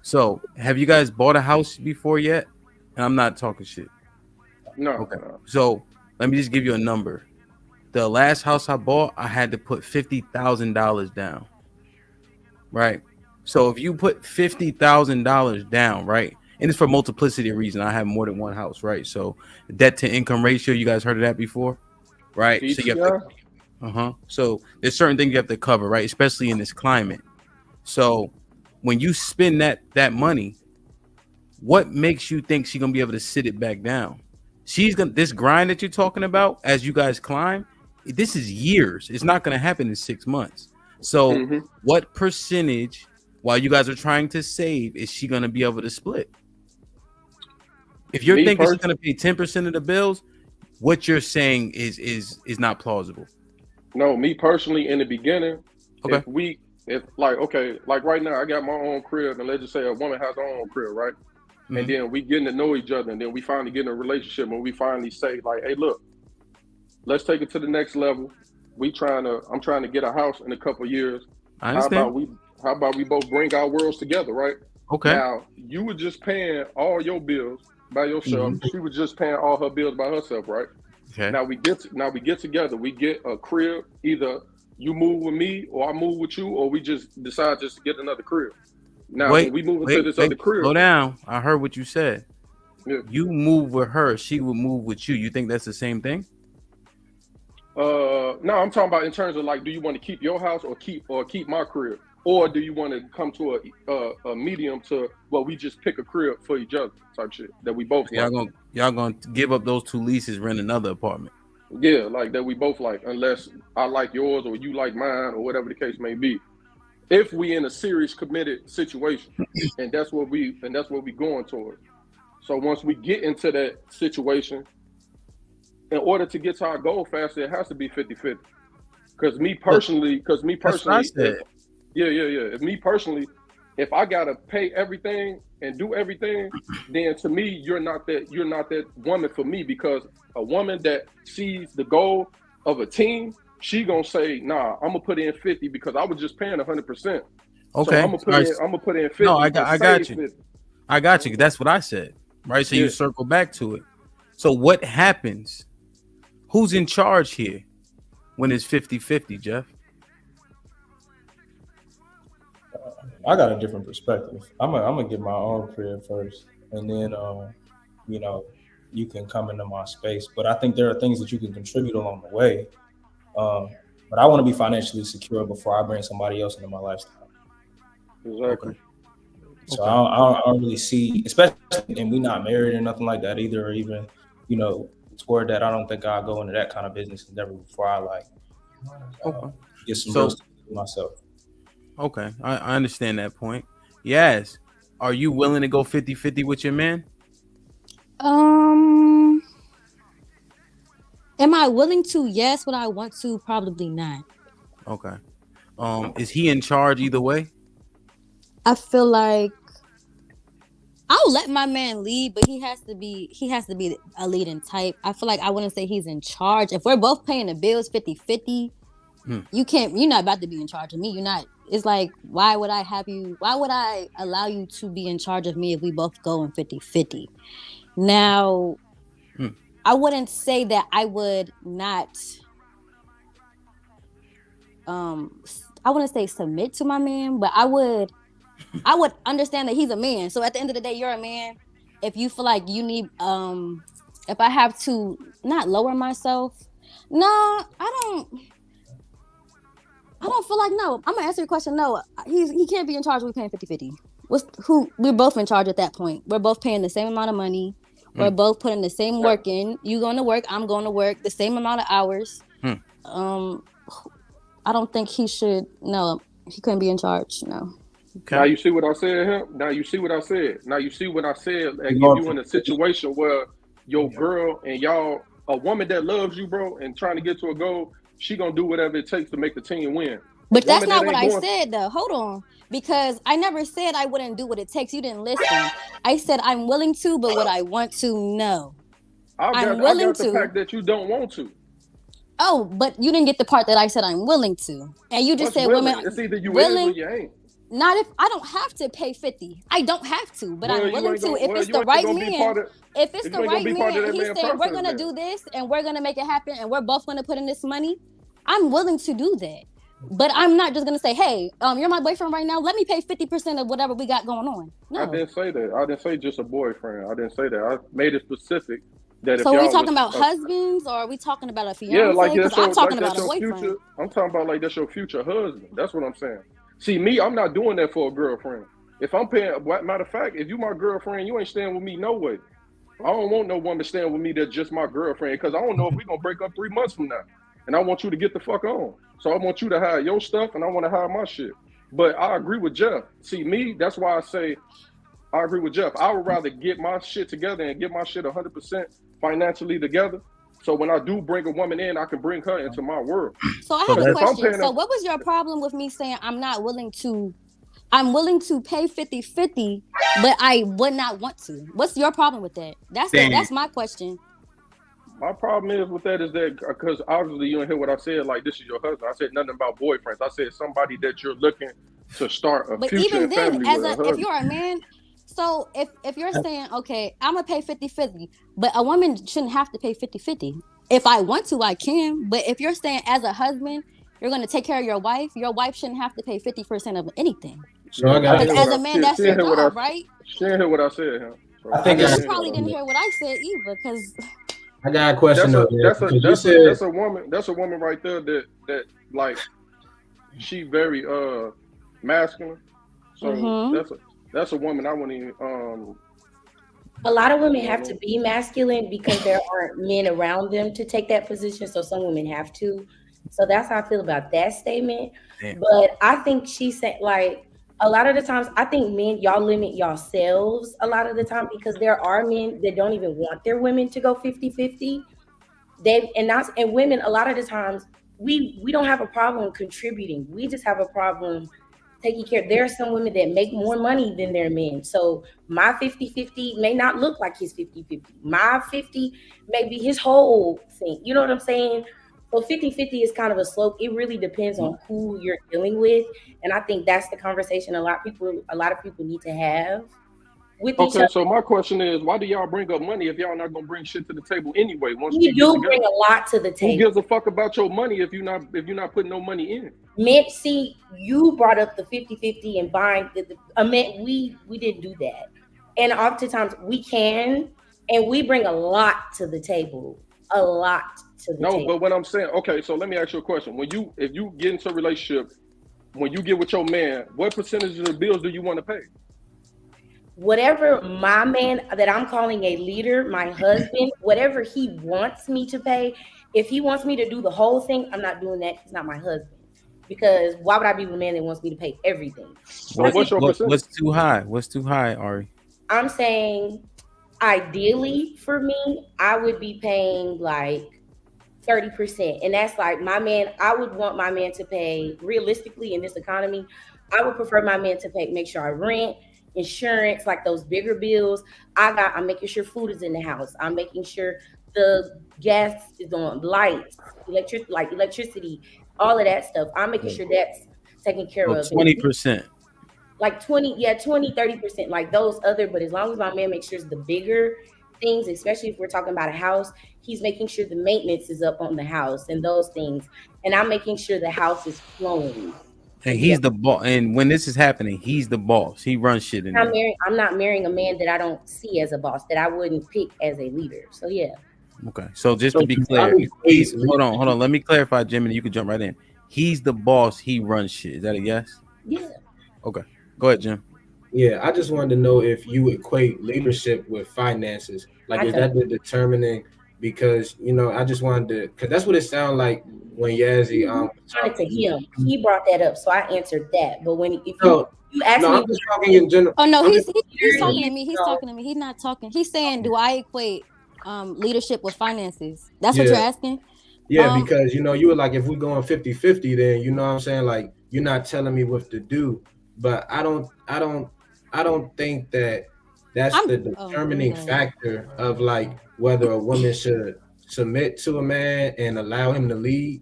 So, have you guys bought a house before yet? And I'm not talking shit. No. Okay. So, let me just give you a number. The last house I bought, I had to put $50,000 down. Right? So, if you put $50,000 down, right? And it's for multiplicity of reasons. I have more than one house, right? So, debt to income ratio, you guys heard of that before? Right? So, you have to, So, there's certain things you have to cover, right? Especially in this climate. So, when you spend that money, what makes you think she's gonna be able to sit it back down? This grind that you're talking about as you guys climb, this is years. It's not gonna happen in 6 months. So what percentage, while you guys are trying to save, is she gonna be able to split? If you're thinking she's gonna pay 10% of the bills, what you're saying is not plausible. No, me personally, in the beginning, okay. If like right now, I got my own crib, and let's just say a woman has her own crib, right? Mm-hmm. And then we getting to know each other, and then we finally get in a relationship, and we finally say like, hey, look, let's take it to the next level. I'm trying to get a house in a couple of years. I understand. How about we both bring our worlds together, right? Okay. Now you were just paying all your bills by yourself. Mm-hmm. She was just paying all her bills by herself, right? Okay. Now we get together. We get a crib. Either you move with me, or I move with you, or we just decide just to get another crib. Now when we move into this other crib. Slow down. I heard what you said. Yeah. You move with her, she would move with you. You think that's the same thing? No, I'm talking about in terms of like, do you want to keep your house or keep my crib, or do you want to come to a medium to we just pick a crib for each other type shit that we both like. Y'all gonna give up those 2 leases, rent another apartment. Yeah, like that we both like, unless I like yours or you like mine or whatever the case may be. If we in a serious committed situation, and that's what we going toward. So once we get into that situation, in order to get to our goal faster, it has to be 50-50. Because me personally, if I gotta pay everything and do everything, then to me, you're not that woman for me, because a woman that sees the goal of a team, she gonna say, nah, I'm gonna put in 50 because I was just paying 100%. Okay. So I'm gonna put in 50. No, I got you. 50. I got you. That's what I said, right? So you circle back to it. So what happens? Who's in charge here when it's 50-50, Jeff? I got a different perspective. I'm gonna get my own crib first, and then you know, you can come into my space. But I think there are things that you can contribute along the way. But I want to be financially secure before I bring somebody else into my lifestyle. Exactly. So I don't really see, especially, and we not married or nothing like that either, or even, you know, toward that. I don't think I'll go into that kind of business endeavor before I get some real stuff for myself. Okay, I understand that point. Yes. Are you willing to go 50-50 with your man? Am I willing to? Yes. Would I want to? Probably not. Okay. Is he in charge either way? I feel like I'll let my man lead, but he has to be a leading type. I feel like I wouldn't say he's in charge. If we're both paying the bills 50-50, you're not about to be in charge of me. You're not. It's like, why would I allow you to be in charge of me if we both go in 50-50? Now, I wouldn't say that I would not I wouldn't say submit to my man, but I would understand that he's a man. So at the end of the day, you're a man. If you feel like you need if I have to not lower myself, no, I don't feel like, no. I'm gonna answer your question. No, he can't be in charge. We're paying 50-50. We're both in charge at that point. We're both paying the same amount of money. We're both putting the same work in. You going to work, I'm going to work, the same amount of hours. I don't think he should. No, he couldn't be in charge. No. Okay. Now you see what I said, huh? Now you see what I said. Now you see what I said. If you in a situation where your girl and y'all, a woman that loves you, bro, and trying to get to a goal, she gonna do whatever it takes to make the team win. But that's not what I said, though. Hold on. Because I never said I wouldn't do what it takes. You didn't listen. I said I'm willing to, but would I want to? No. I'm willing to. The fact that you don't want to. Oh, but you didn't get the part that I said I'm willing to. And you just said women. It's either you willing or you ain't. Not if I don't have to pay 50. I don't have to, but I'm willing to if it's the right man. If it's the right man, and he's saying we're gonna do this and we're gonna make it happen and we're both gonna put in this money, I'm willing to do that. But I'm not just gonna say, hey, you're my boyfriend right now. Let me pay 50% of whatever we got going on. No. I didn't say that. I didn't say just a boyfriend. I didn't say that. I made it specific. That so are we talking about husbands or are we talking about a fiance? Yeah, like I'm talking about a boyfriend. Future, I'm talking about like that's your future husband. That's what I'm saying. See, me, I'm not doing that for a girlfriend. If I'm paying, matter of fact, if you my girlfriend, you ain't staying with me no way. I don't want no woman staying with me that's just my girlfriend because I don't know if we're gonna break up 3 months from now. And I want you to get the fuck on. So I want you to hide your stuff and I want to hide my shit. But I agree with Jeff. See, me, that's why I say I agree with Jeff. I would rather get my shit together and get my shit 100% financially together. So when I do bring a woman in, I can bring her into my world. So I have a question. So what was your problem with me saying I'm willing to pay 50-50, but I would not want to? What's your problem with that? That's my question. My problem is with that is that because obviously you don't hear what I said, like this is your husband. I said nothing about boyfriends. I said somebody that you're looking to start a future and family with. If you're a man, so if you're saying, okay, I'm gonna pay 50-50, but a woman shouldn't have to pay 50-50. If I want to, I can. But if you're saying as a husband, you're gonna take care of your wife shouldn't have to pay 50% of anything. So I got as a man, that's your job, right? She didn't hear what I said, huh? So I think you probably didn't hear what I said either, because I got a question. That's a woman. That's a woman right there that like she very masculine. So that's a woman I wouldn't even. A lot of women have to be masculine because there aren't men around them to take that position. So some women have to. So that's how I feel about that statement. Damn. But I think she said, like, a lot of the times, I think men, y'all limit yourselves a lot of the time because there are men that don't even want their women to go 50-50. And women, a lot of the times, we don't have a problem contributing. We just have a problem taking care. There are some women that make more money than their men. So my 50-50 may not look like his 50-50. My 50 may be his whole thing. You know what I'm saying? So 50-50 is kind of a slope. It really depends on who you're dealing with. And I think that's the conversation a lot of people need to have. with each Okay, other. so my question is, why do y'all bring up money if y'all not gonna bring shit to the table anyway? Once We we get do together, bring a lot to the who table. gives a fuck about your money if you're not putting no money in? Men, see, you brought up the 50-50 and buying we didn't do that. And oftentimes we can, and we bring a lot to the table. A lot to the No, table. but what I'm saying, okay, so let me ask you a question. If you get into a relationship, when you get with your man, what percentage of the bills do you want to pay? Whatever my man that I'm calling a leader, my husband, whatever he wants me to pay, if he wants me to do the whole thing, I'm not doing that. He's not my husband. Because why would I be with a man that wants me to pay everything? So what's your percentage? What's too high? What's too high, Ari? I'm saying ideally for me, I would be paying like 30%. And that's like my man, I would want my man to pay realistically in this economy. I would prefer my man to make sure I rent, insurance, like those bigger bills. I'm making sure food is in the house. I'm making sure the gas is on, lights, electricity, all of that stuff. I'm making sure that's taken care of. 20%. Like 30%, like those other, but as long as my man makes sure it's the bigger things, especially if we're talking about a house, he's making sure the maintenance is up on the house and those things. And I'm making sure the house is flowing. And he's the boss. And when this is happening, he's the boss. He runs shit in there. I'm not marrying a man that I don't see as a boss, that I wouldn't pick as a leader. So yeah. Okay. So just to be clear, hold on. Let me clarify, Jim, and you can jump right in. He's the boss. He runs shit. Is that a yes? Yeah. Okay. Go ahead, Jim. Yeah, I just wanted to know if you equate leadership with finances. Like, is that the determining? Because I just wanted to, because that's what it sounded like when Yazzie to him. He brought that up, so I answered that. But if you ask me, I'm just talking in general. Oh no, he's talking to me. He's talking to me. He's not talking. He's saying, do I equate leadership with finances? That's what you're asking. Yeah, because you were like, if we're going 50-50, then you know what I'm saying, like, you're not telling me what to do. But I don't think that that's the determining factor of like whether a woman should submit to a man and allow him to lead.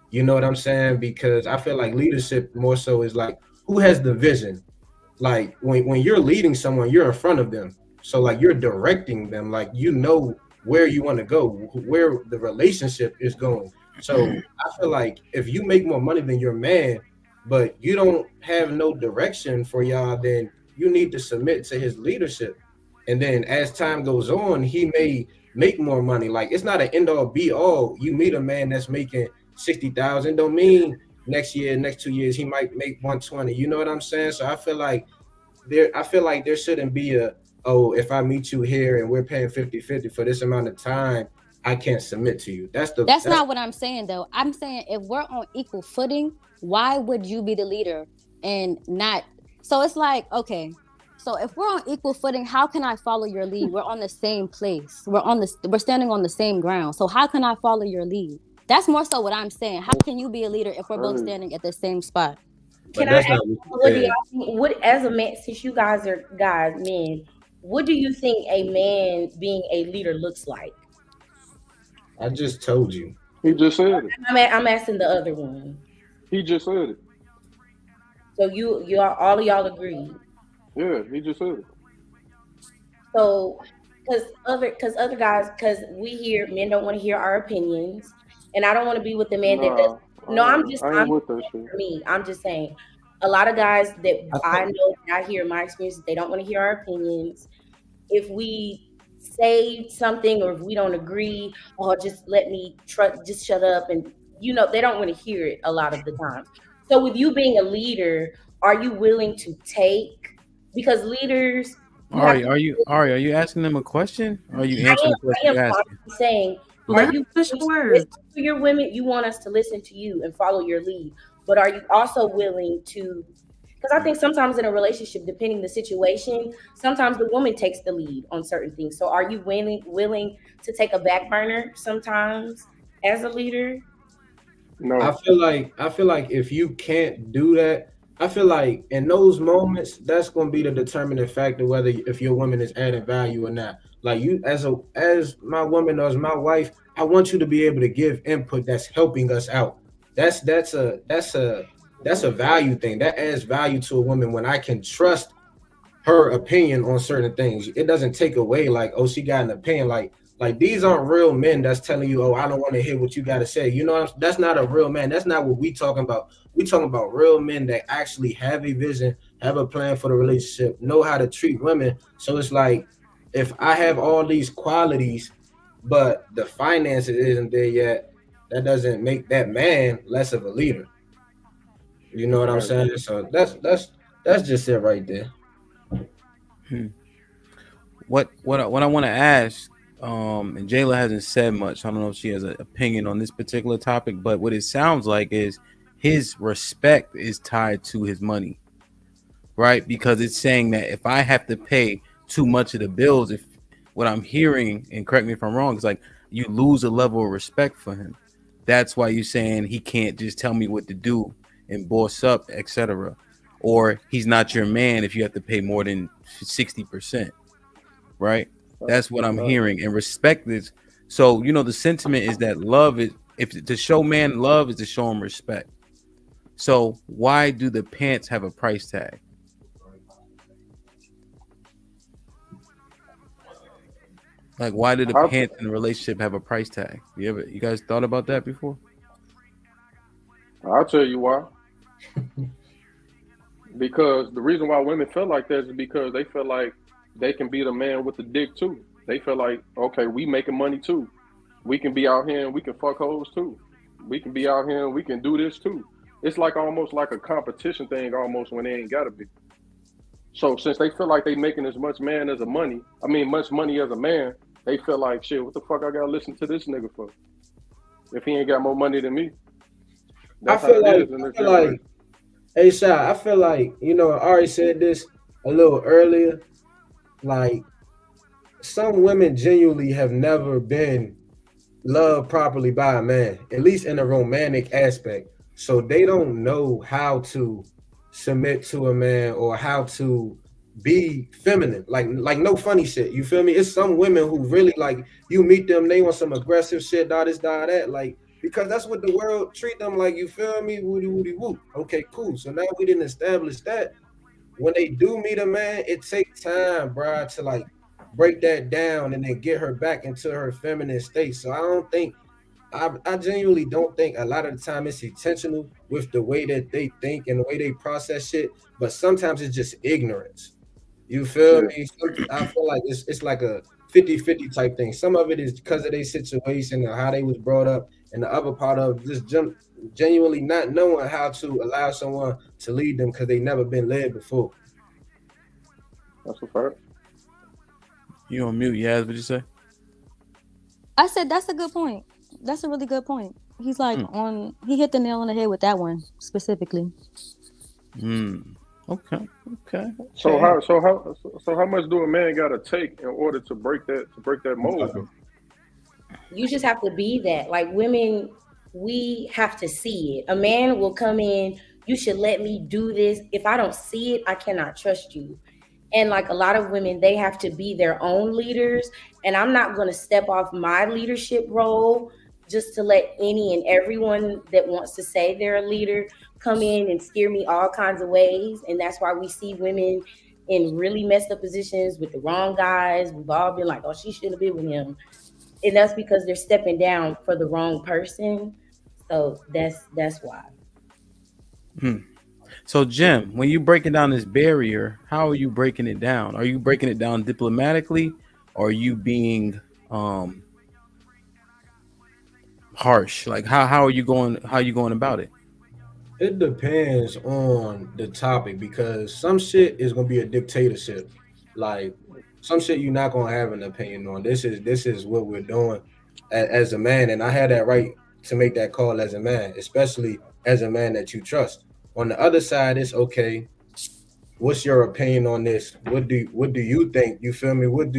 You know what I'm saying? Because I feel like leadership more so is like, who has the vision? Like when you're leading someone, you're in front of them. So like you're directing them, like where you want to go, where the relationship is going. So I feel like if you make more money than your man, but you don't have no direction for y'all, then you need to submit to his leadership. And then as time goes on, he may make more money. Like, it's not an end all be all. You meet a man that's making 60,000, don't mean next 2 years he might make 120. You know what I'm saying? So I feel like there shouldn't be if I meet you here and we're paying 50-50 for this amount of time, I can't submit to you. That's not what I'm saying though. I'm saying if we're on equal footing, why would you be the leader and not? So it's like, okay, so if we're on equal footing, how can I follow your lead? We're on the same place. We're standing on the same ground. So how can I follow your lead? That's more so what I'm saying. How can you be a leader if we're both standing at the same spot? Can I ask what as a man, since you guys are men, what do you think a man being a leader looks like? I just told you. He just said it. I'm asking the other one. He just said it. So you all of y'all agree? Yeah, he just said it. So, because other guys, because we hear men don't want to hear our opinions, and I don't want to be with the man that does. No, I'm just saying, a lot of guys that I know that I hear in my experience, they don't want to hear our opinions. If we say something or if we don't agree, just let me just shut up, and they don't want to hear it a lot of the times. So with you being a leader, are you willing to take? Because leaders, Ari, are you asking them a question? Or are you answering the question you're asking? I'm saying, are you listen to your women? You want us to listen to you and follow your lead, but are you also willing to? Because I think sometimes in a relationship, depending the situation, sometimes the woman takes the lead on certain things. So are you willing to take a back burner sometimes as a leader? No. I feel like if you can't do that, I feel like in those moments, that's going to be the determining factor whether if your woman is adding value or not. Like you, as my woman or as my wife, I want you to be able to give input that's helping us out. That's a value thing that adds value to a woman when I can trust her opinion on certain things. It doesn't take away like, oh, she got an opinion. Like these aren't real men that's telling you, oh, I don't want to hear what you got to say. You know, that's not a real man. That's not what we talking about. We talking about real men that actually have a vision, have a plan for the relationship, know how to treat women. So it's like, if I have all these qualities, but the finances isn't there yet, that doesn't make that man less of a leader. You know what I'm saying? So that's just it right there. What I want to ask, and Jayla hasn't said much. I don't know if she has an opinion on this particular topic, but what it sounds like is his respect is tied to his money, right? Because it's saying that if I have to pay too much of the bills, if what I'm hearing, and correct me if I'm wrong, is like you lose a level of respect for him. That's why you're saying he can't just tell me what to do and boss up, etc. Or he's not your man if you have to pay more than 60%. Right? That's what I'm hearing. And respect is, so you know, the sentiment is that love is, if to show man love is to show him respect. So why do the pants have a price tag? Like, why did the pants in a relationship have a price tag? You guys thought about that before? I'll tell you why. Because the reason why women feel like that is because they feel like they can be the man with the dick too. They feel like, okay, we making money too. We can be out here and we can fuck hoes too. We can be out here and we can do this too. It's like almost like a competition thing almost when they ain't gotta be. So since they feel like they making as much money as a man, they feel like, shit, what the fuck I gotta listen to this nigga for? If he ain't got more money than me. That's I feel like, hey, Shy, I feel like, you know, I already said this a little earlier. Like, some women genuinely have never been loved properly by a man, at least in a romantic aspect. So they don't know how to submit to a man or how to be feminine. Like no funny shit. You feel me? It's some women who really, like, you meet them, they want some aggressive shit, this, that. Like, because that's what the world treat them like. You feel me? Woody woody woo. Okay, cool. So now we didn't establish that. When they do meet a man, it takes time, bro, to like break that down and then get her back into her feminine state. So I genuinely don't think a lot of the time it's intentional with the way that they think and the way they process shit, but sometimes it's just ignorance. You feel me? I feel like it's like a 50-50 type thing. Some of it is because of their situation or how they was brought up, and the other part of just genuinely not knowing how to allow someone to lead them because they never been led before. That's a fact. You on mute, Yaz? What'd you say? I said that's a good point. That's a really good point. He's like he hit the nail on the head with that one specifically. Okay. So how much do a man gotta take in order to break that mold? You just have to be that. Like, women, we have to see it. A man will come in, you should let me do this. If I don't see it, I cannot trust you. And like a lot of women, they have to be their own leaders. And I'm not going to step off my leadership role just to let any and everyone that wants to say they're a leader come in and steer me all kinds of ways. And that's why we see women in really messed up positions with the wrong guys. We've all been like, oh, she should have been with him. And that's because they're stepping down for the wrong person. So that's why. So Jim, when you breaking down this barrier, how are you breaking it down? Are you breaking it down diplomatically, or are you being harsh? Like how are you going about it? It depends on the topic, because some shit is gonna be a dictatorship. Like, some shit you're not gonna have an opinion on. This is what we're doing as a man, and I had that right to make that call as a man, especially as a man that you trust. On the other side, it's okay. What's your opinion on this? What do you think? You feel me? What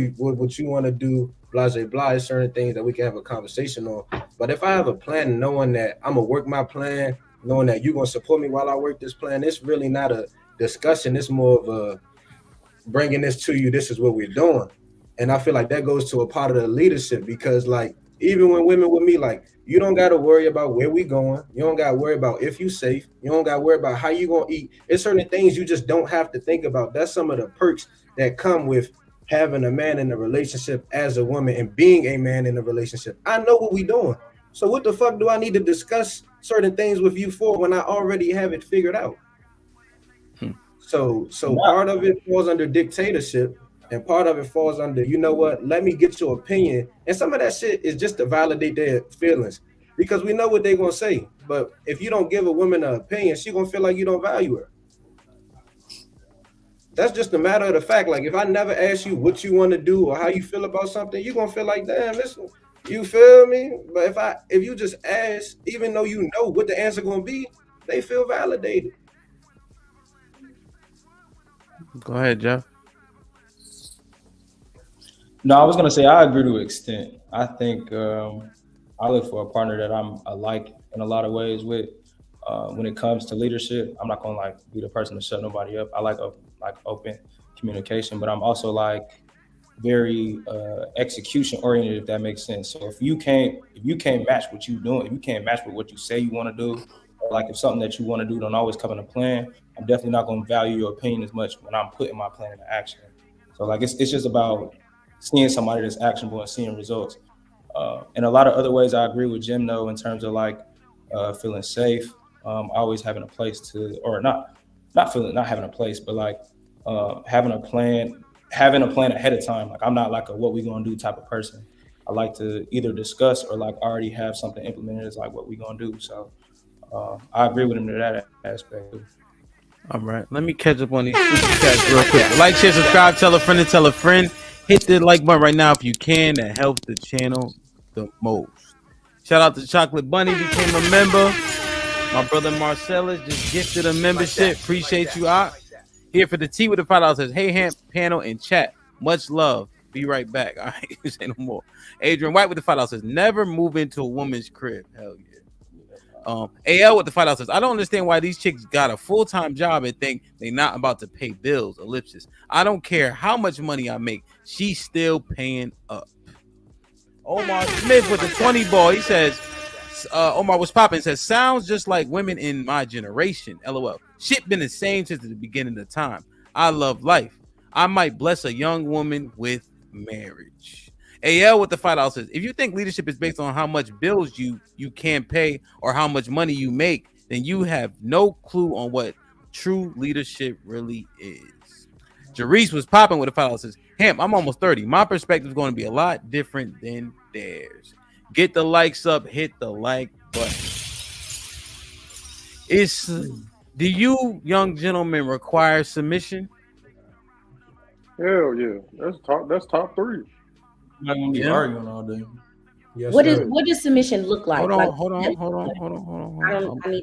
you want to do? Blah blah blah. There's certain things that we can have a conversation on. But if I have a plan, knowing that I'm gonna work my plan, knowing that you're gonna support me while I work this plan, it's really not a discussion. It's more of a bringing this to you. This is what we're doing, and I feel like that goes to a part of the leadership, because like Even when women with me, like, you don't got to worry about where we going. You don't got to worry about if you safe. You don't got to worry about how you gonna eat. It's certain things you just don't have to think about. That's some of the perks that come with having a man in a relationship as a woman and being a man in a relationship. I know what we doing. So what the fuck do I need to discuss certain things with you for when I already have it figured out? So part of it falls under dictatorship, and part of it falls under, you know what, let me get your opinion. And some of that shit is just to validate their feelings, because we know what they're gonna say. But if you don't give a woman an opinion, she gonna feel like you don't value her. That's just a matter of the fact. Like, if I never ask you what you want to do or how you feel about something, you're gonna feel like, damn, this, you feel me? But if you just ask, even though you know what the answer gonna be, they feel validated. Go ahead, Jeff. No, I was gonna say I agree to an extent. I think I look for a partner that I'm alike in a lot of ways with. When it comes to leadership, I'm not gonna like be the person to shut nobody up. I like open communication, but I'm also like very execution oriented, if that makes sense. So if you can't match what you doing, if you can't match with what you say you want to do, or like if something that you want to do don't always come in a plan, I'm definitely not going to value your opinion as much when I'm putting my plan into action. So like it's just about seeing somebody that's actionable and seeing results. In a lot of other ways, I agree with Jim though, in terms of like feeling safe, always having a place to, or not having a place, but like having a plan ahead of time. Like I'm not like a what we gonna do type of person. I like to either discuss or like already have something implemented as like what we gonna do. So I agree with him to that aspect. All right, let me catch up on these super chats real quick. Like, share, subscribe, tell a friend and tell a friend. Hit the like button right now if you can. That helps the channel the most. Shout out to Chocolate Bunny, became a member. My brother Marcellus just gifted a membership. Appreciate you, out. Here for the tea with the $5 says, hey, Hamp, panel, and chat. Much love. Be right back. All right, say no more. Adrian White with the $5 says, never move into a woman's crib. Hell yeah. AL with the $5 says, I don't understand why these chicks got a full-time job and think they not about to pay bills. Ellipsis. I don't care how much money I make. She's still paying up. Omar Smith with the 20 ball. He says, Omar was popping. Says, sounds just like women in my generation. LOL. Shit been the same since the beginning of time. I love life. I might bless a young woman with marriage. AL with the $5 says, if you think leadership is based on how much bills you can pay or how much money you make, then you have no clue on what true leadership really is. Jarice was popping with the $5 says, Hamp, I'm almost 30. My perspective is going to be a lot different than theirs. Get the likes up, hit the like button. Do you young gentlemen require submission? Hell yeah, that's top three. I'm not gonna be arguing all day. Yes, what does submission look like? Hold on.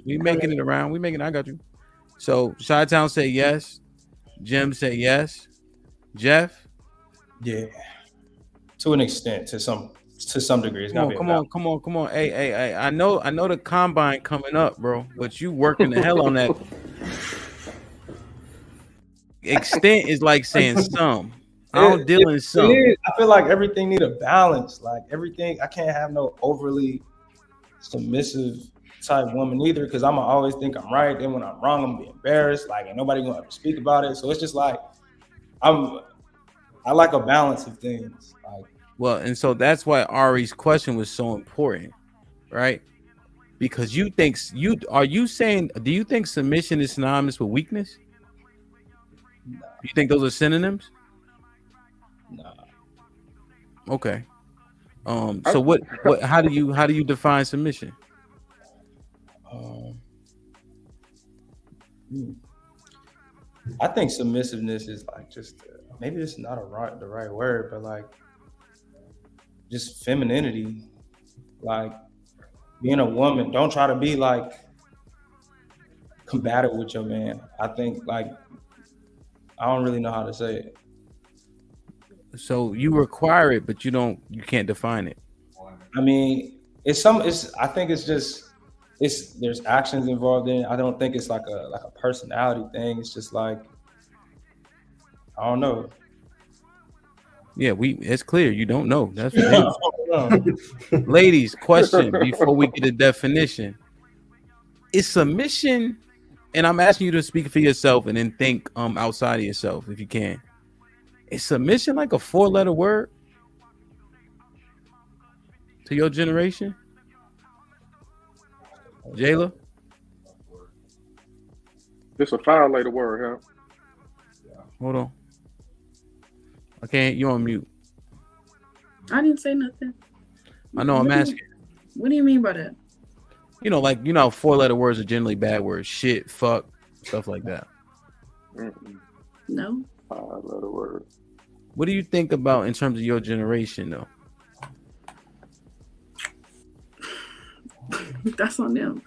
We making it around. I got you. So Chi-Town say yes. Jim say yes. Jeff? Yeah. To an extent, to some degree. It's Come on. Hey. I know the combine coming up, bro, but you working the hell on that. Extent is like saying some. I don't deal in some. I feel like everything need a balance. Like everything, I can't have no overly submissive type woman either, because I'm always think I'm right. Then when I'm wrong, I'm gonna be embarrassed. Like ain't nobody gonna ever speak about it. So it's just like I like a balance of things. Like, well, and so that's why Ari's question was so important, right? Because do you think submission is synonymous with weakness? Nah. You think those are synonyms? Nah. Okay. So what how do you define submission? I think submissiveness is like just maybe it's not the right word, but like just femininity. Like being a woman, don't try to be like combative with your man. I think like I don't really know how to say it. So you require it, but you can't define it. I mean, I think there's actions involved in it. I don't think it's like a personality thing. It's just like, I don't know. Yeah, it's clear you don't know. That's for damn sure. Ladies, question before we get a definition. Is submission, and I'm asking you to speak for yourself and then think outside of yourself if you can. Is submission like a 4-letter word to your generation? Jayla? It's a 5-letter word, huh? Hold on. I can't. You're on mute. I didn't say nothing. I know. I'm asking. What do you mean by that? You know, like, you know, 4-letter words are generally bad words. Shit, fuck, stuff like that. No. 5-letter word. What do you think about in terms of your generation, though? That's on them.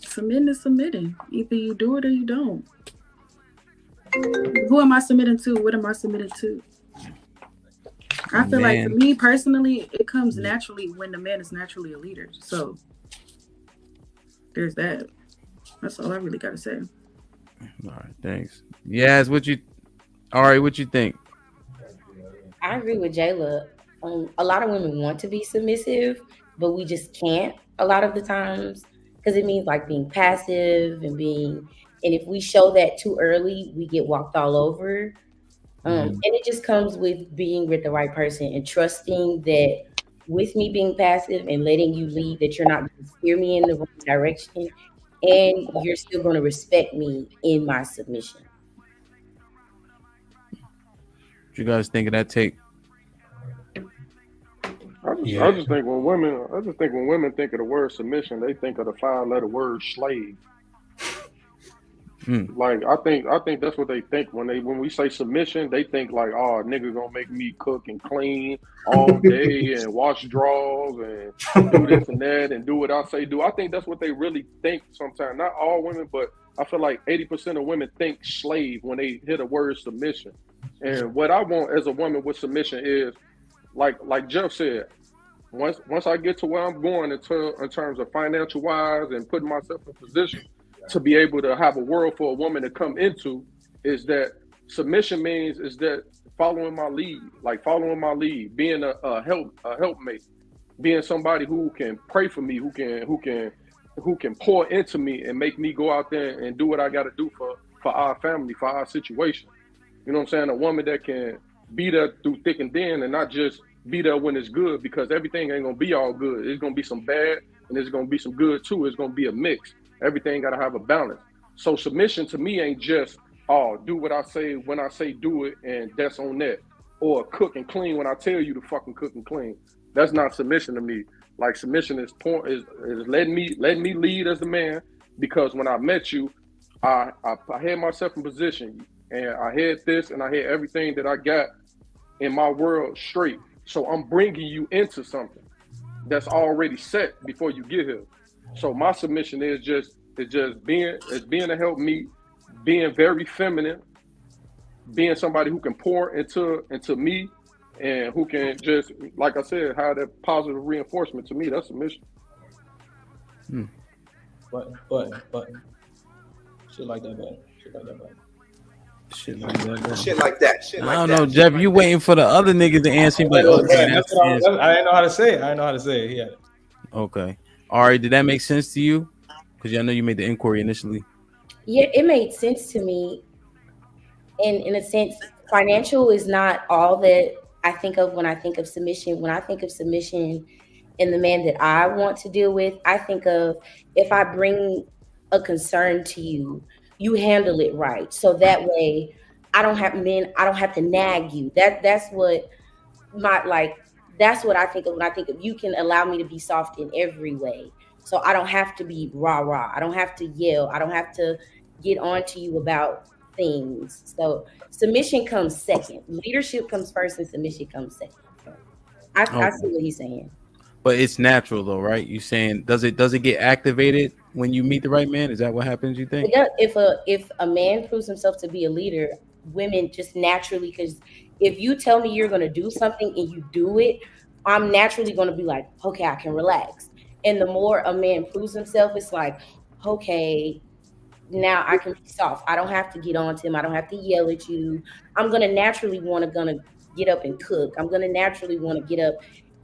Submitting is submitting. Either you do it or you don't. Who am I submitting to? What am I submitting to? I feel like, for me personally, it comes naturally when the man is naturally a leader. So there's that. That's all I really got to say. All right, thanks. Yes, all right, what you think? I agree with Jayla. A lot of women want to be submissive, but we just can't a lot of the times because it means like being passive and if we show that too early, we get walked all over. And it just comes with being with the right person and trusting that with me being passive and letting you lead, that you're not going to steer me in the wrong direction and you're still going to respect me in my submission. What you guys think of that take? I just think when women think of the word submission, they think of the 5-letter word slave. Like I think that's what they think when we say submission. They think like, oh, nigga gonna make me cook and clean all day and wash drawers and do this and that and do what I say do. I think that's what they really think sometimes. Not all women, but I feel like 80% of women think slave when they hear the word submission. And what I want as a woman with submission is, like Jeff said, once I get to where I'm going in terms of financial wise and putting myself in position to be able to have a world for a woman to come into, is that submission means is that following my lead, being a helpmate, being somebody who can pray for me, who can pour into me and make me go out there and do what I got to do for our family, for our situation. You know what I'm saying? A woman that can be there through thick and thin and not just be there when it's good, because everything ain't gonna be all good. It's gonna be some bad and there's gonna be some good too. It's gonna be a mix. Everything got to have a balance. So submission to me ain't just, oh, do what I say when I say do it and that's on that. Or cook and clean when I tell you to fucking cook and clean. That's not submission to me. Like submission is letting me lead as the man, because when I met you, I had myself in position and I had this and I had everything that I got in my world straight. So I'm bringing you into something that's already set before you get here. So my submission is just being a help me, being very feminine, being somebody who can pour into me and who can just, like I said, have that positive reinforcement. To me, that's submission. But shit like that, man. Shit like that. Shit like that. I don't know, Jeff. You waiting for the other niggas to answer? Like, okay, I didn't know how to say it. Yeah. Okay. All right. Did that make sense to you? Because I know you made the inquiry initially. Yeah, it made sense to me. And in a sense, financial is not all that I think of when I think of submission. When I think of submission and the man that I want to deal with, I think of, if I bring a concern to you, you handle it right. So that way I don't have to nag you. That's what I think of when I think of, you can allow me to be soft in every way. So I don't have to be rah. I don't have to yell. I don't have to get on to you about things. So submission comes second. Leadership comes first and submission comes second. So I see what he's saying. But it's natural though, right? You saying does it get activated when you meet the right man? Is that what happens, you think? If a man proves himself to be a leader, women just naturally, because if you tell me you're going to do something and you do it, I'm naturally going to be like, okay, I can relax. And the more a man proves himself, it's like, okay, now I can be soft. I don't have to get on to him. I don't have to yell at you. I'm gonna naturally gonna get up and cook. I'm gonna naturally want to get up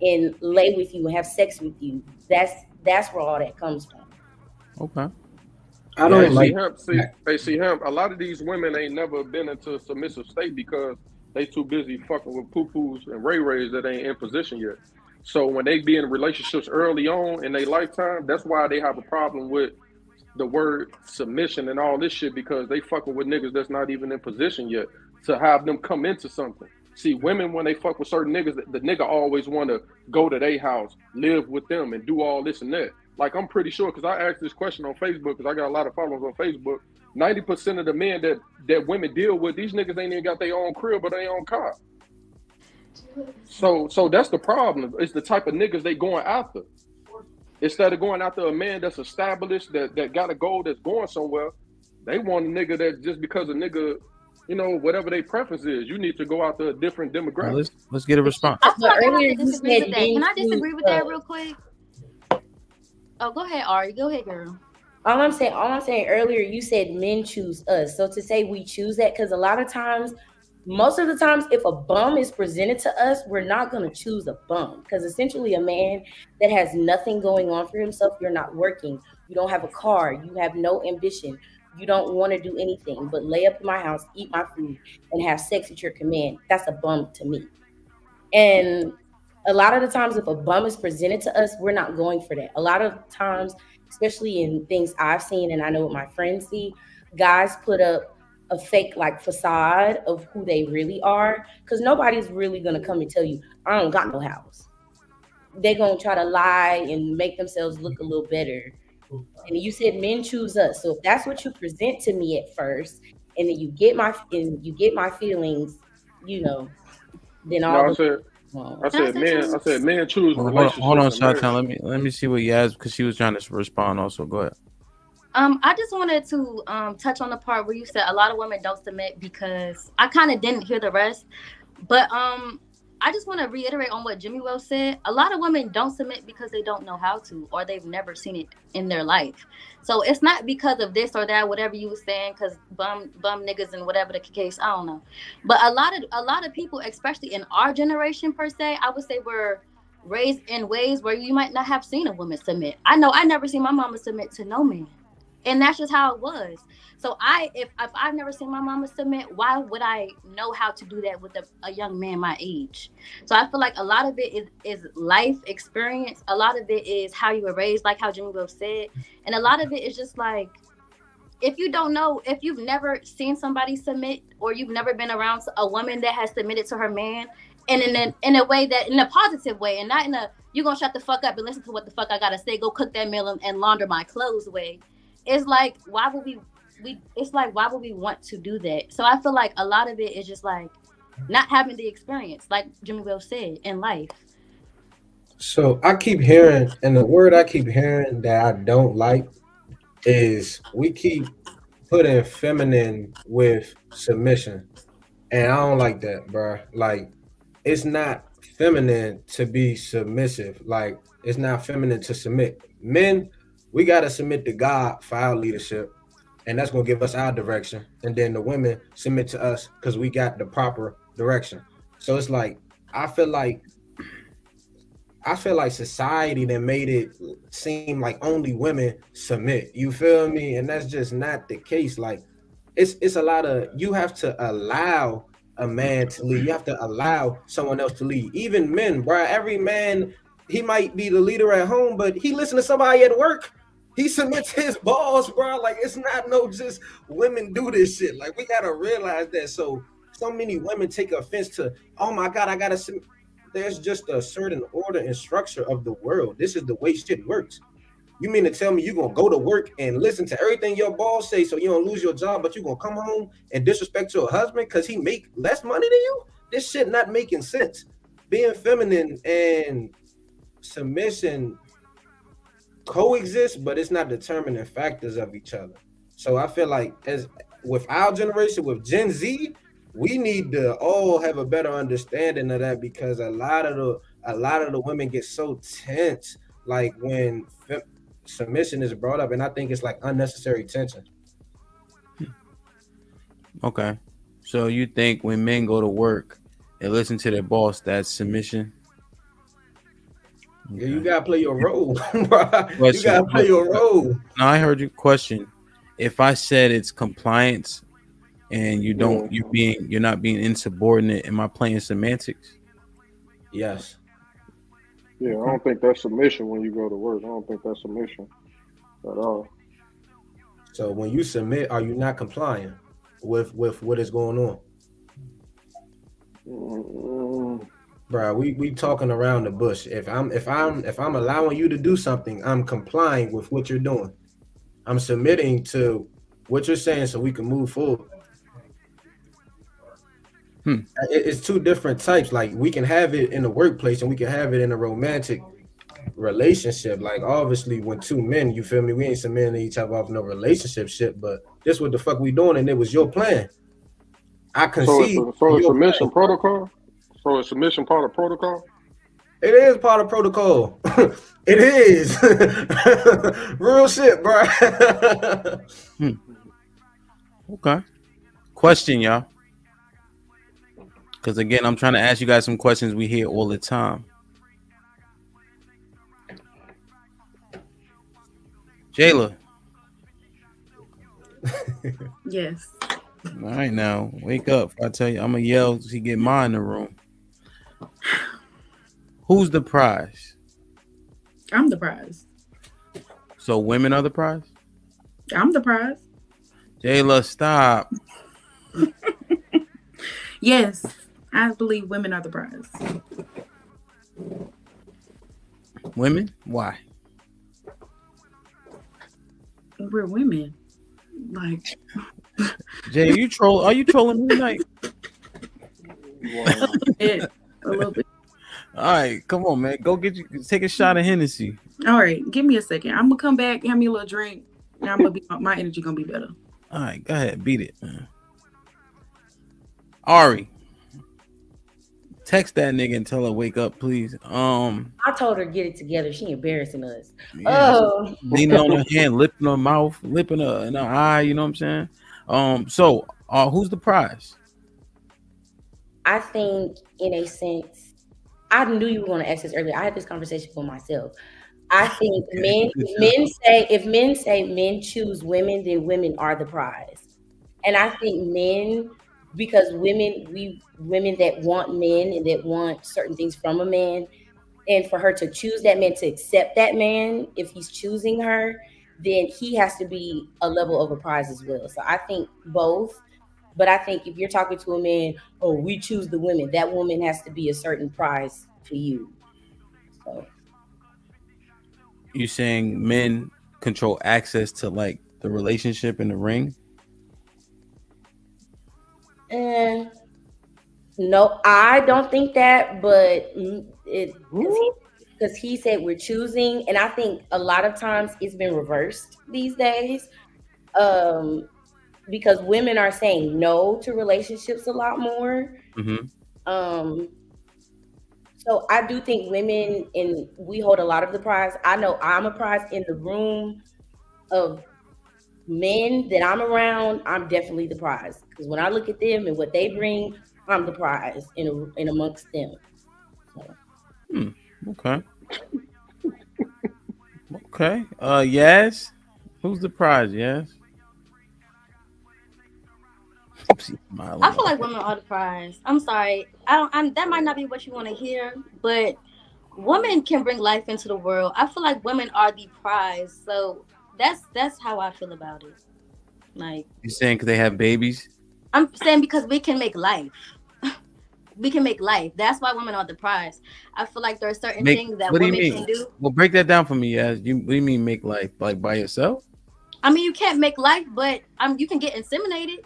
and lay with you and have sex with you. That's where all that comes from. Okay. I Hey, don't see like him. See him. A lot of these women ain't never been into a submissive state because they too busy fucking with poo poos and ray rays that ain't in position yet. So when they be in relationships early on in their lifetime, that's why they have a problem with the word submission and all this shit because they fucking with niggas that's not even in position yet to have them come into something. See, women when they fuck with certain niggas, the nigga always want to go to their house, live with them, and do all this and that. Like I'm pretty sure because I asked this question on Facebook because I got a lot of followers on Facebook. 90% of the men that women deal with, these niggas ain't even got their own crib or their own car. So that's the problem. It's the type of niggas they going after. Instead of going after a man that's established, that got a goal that's going somewhere, they want a nigga that just because a nigga, whatever their preference is, you need to go after a different Well, demographic. let's get a response. I But have earlier to you disagree said with that. Can I men choose disagree with that us. real quick? Oh, go ahead, Ari. Go ahead, girl. All I'm saying earlier, you said men choose us. So to say we choose that, because a lot of times, most of the times, if a bum is presented to us, we're not gonna choose a bum. Because essentially a man that has nothing going on for himself, you're not working, you don't have a car, you have no ambition, you don't want to do anything but lay up in my house, eat my food, and have sex at your command. That's a bum to me. And a lot of the times, if a bum is presented to us, we're not going for that. A lot of times, especially in things I've seen and I know what my friends see, guys put up a fake like facade of who they really are because nobody's really gonna come and tell you, I don't got no house. They're gonna try to lie and make themselves look a little better. And you said men choose us. So if that's what you present to me at first, and then you get my feelings, you know, then No, all I the said, I Can I said say men. I something? said men choose Hold relationships on, and marriage. Shatan. Let me see what Yaz because she was trying to respond. Also, go ahead. I just wanted to touch on the part where you said a lot of women don't submit because I kind of didn't hear the rest, but I just want to reiterate on what Jimmy Will said. A lot of women don't submit because they don't know how to or they've never seen it in their life. So it's not because of this or that, whatever you were saying, because bum niggas and whatever the case. I don't know, but a lot of people, especially in our generation per se, I would say we're raised in ways where you might not have seen a woman submit. I know I never seen my mama submit to no man. And that's just how it was. So if I've never seen my mama submit, why would I know how to do that with a young man my age? So I feel like a lot of it is life experience. A lot of it is how you were raised, like how Jimmy Will said. And a lot of it is just like, if you don't know, if you've never seen somebody submit or you've never been around a woman that has submitted to her man and in a way that in a positive way and not in a you gonna shut the fuck up and listen to what the fuck I gotta say, go cook that meal and launder my clothes way. It's like why would why would we want to do that? So I feel like a lot of it is just like not having the experience, like Jimmy Will said, in life. So I keep hearing, and the word I keep hearing that I don't like is we keep putting feminine with submission, and I don't like that, bro. Like, it's not feminine to be submissive. Like, it's not feminine to submit. Men, we gotta submit to God for our leadership, and that's gonna give us our direction. And then the women submit to us because we got the proper direction. So it's like I feel like I feel like society that made it seem like only women submit. You feel me? And that's just not the case. Like it's a lot of you have to allow a man to lead. You have to allow someone else to lead. Even men, bro. Every man, he might be the leader at home, but he listen to somebody at work. He submits to his boss, bro. Like it's not no just women do this shit. Like we gotta realize that. So many women take offense to, oh my God, I gotta submit. There's just a certain order and structure of the world. This is the way shit works. You mean to tell me you're gonna go to work and listen to everything your boss say so you don't lose your job, but you're gonna come home and disrespect your husband because he make less money than you? This shit not making sense. Being feminine and submission coexist, but it's not determining factors of each other. So I feel like as with our generation, with Gen Z, we need to all have a better understanding of that because a lot of the women get so tense like when submission is brought up, and I think it's like unnecessary tension. Okay. So you think when men go to work and listen to their boss, that's submission? Yeah, you gotta play your role, bro. You Question. gotta play your role. No, I heard your question. If I said it's compliance and Yeah. you're not being insubordinate, am I playing semantics? Yes. Yeah, I don't think that's submission when you go to work. I don't think that's submission at all. So when you submit, are you not complying with what is going on? Bro, we talking around the bush. If I'm allowing you to do something, I'm complying with what you're doing. I'm submitting to what you're saying so we can move forward. It's two different types. Like we can have it in the workplace and we can have it in a romantic relationship. Like obviously when two men, you feel me, we ain't submitting to each other off no relationship shit, but this what the fuck we doing and it was your plan. I concede So it's your submission plan. protocol. So is submission part of protocol? It is part of protocol. It is. Real shit, bro. Okay. Question, y'all. Because again, I'm trying to ask you guys some questions we hear all the time. Jayla. Yes. All right, now wake up. I tell you, I'm gonna yell to get mine in the room. Who's the prize? I'm the prize. So women are the prize? I'm the prize. Jayla, stop. Yes, I believe women are the prize. Women? Why? We're women. Like Jay, are you trolling me tonight? a little bit. All right, come on, man. Go take a shot of Hennessy. All right, give me a second. I'm gonna come back, have me a little drink, and I'm gonna be my energy gonna be better. All right, go ahead, beat it, man. Ari, text that nigga and tell her wake up, please. I told her get it together. She embarrassing us. Yeah, leaning on her hand, lip in her mouth, lip in her eye. You know what I'm saying? So who's the prize? I think, in a sense, I knew you were going to ask this earlier. I had this conversation with myself. I think if men say men choose women, then women are the prize. And I think men, because women that want men and that want certain things from a man, and for her to choose that man, to accept that man, if he's choosing her, then he has to be a level of a prize as well. So I think both. But I think if you're talking to a man, oh, we choose the women, that woman has to be a certain prize for you. So You saying men control access to like the relationship in the ring? No, I don't think that, but because he said we're choosing, and I think a lot of times it's been reversed these days. Because women are saying no to relationships a lot more. So I do think women, and we hold a lot of the prize. I know I'm a prize in the room of men that I'm around. I'm definitely the prize, because when I look at them and what they bring, I'm the prize in amongst them. So. Okay. Okay. Yes. Who's the prize? Yes. I feel like women are the prize. I'm sorry. That might not be what you want to hear, but women can bring life into the world. I feel like women are the prize. So that's how I feel about it. Like, You saying because they have babies? I'm saying because we can make life. We can make life. That's why women are the prize. I feel like there are certain things that women can do. Well, break that down for me. Yes. What do you mean make life like by yourself? I mean, you can't make life, but you can get inseminated.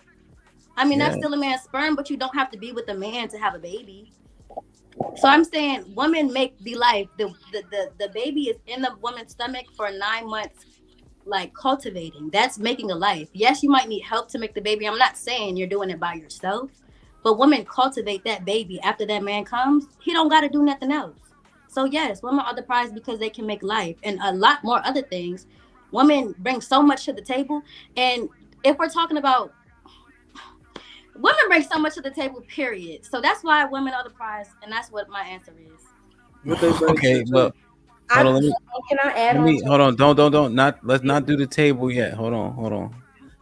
I mean, that's still a man's sperm, but you don't have to be with a man to have a baby. So I'm saying women make the life. The baby is in the woman's stomach for 9 months, like cultivating. That's making a life. Yes, you might need help to make the baby. I'm not saying you're doing it by yourself, but women cultivate that baby. After that man comes, he don't got to do nothing else. So yes, women are the prize because they can make life and a lot more other things. Women bring so much to the table. And if we're talking about women bring so much to the table, period. So that's why women are the prize, and that's what my answer is. Okay, well, hold on. Can I add Let on me to hold on. Don't. Let's not do the table yet. Hold on.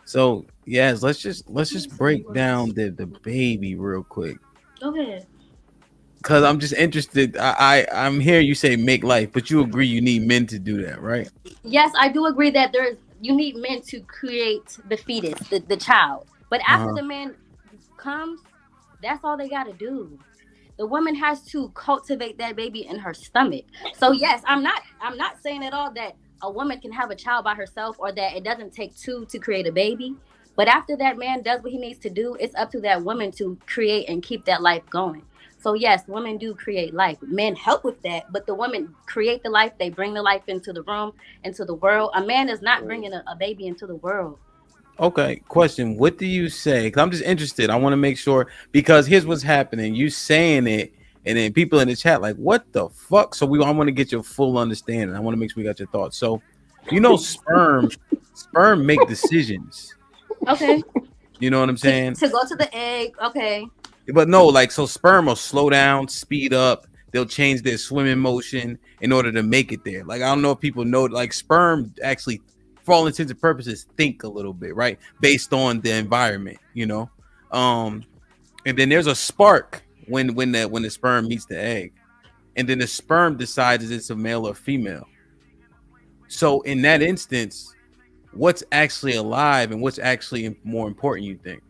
So yes, let's just break down the baby real quick. Go ahead. Cause I'm just interested. I'm hearing you say make life, but you agree you need men to do that, right? Yes, I do agree that you need men to create the fetus, the child. But after the man comes, that's all they got to do. The woman has to cultivate that baby in her stomach. So yes, I'm not saying at all that a woman can have a child by herself or that it doesn't take two to create a baby. But after that man does what he needs to do, it's up to that woman to create and keep that life going. So yes, women do create life. Men help with that, but the women create the life. They bring the life into the room, into the world. A man is not bringing a baby into the world. Okay, question. What do you say? Because I'm just interested. I want to make sure, because here's what's happening. You saying it, and then people in the chat like, what the fuck? So I want to get your full understanding. I want to make sure we got your thoughts. So, sperm make decisions. Okay. You know what I'm saying? To go to the egg. Okay. But no, like, so sperm will slow down, speed up. They'll change their swimming motion in order to make it there. Like, I don't know if people know, like, sperm actually, for all intents and purposes, think a little bit, right? Based on the environment, and then there's a spark when the sperm meets the egg, and then the sperm decides if it's a male or female. So in that instance, what's actually alive and what's actually more important, you think?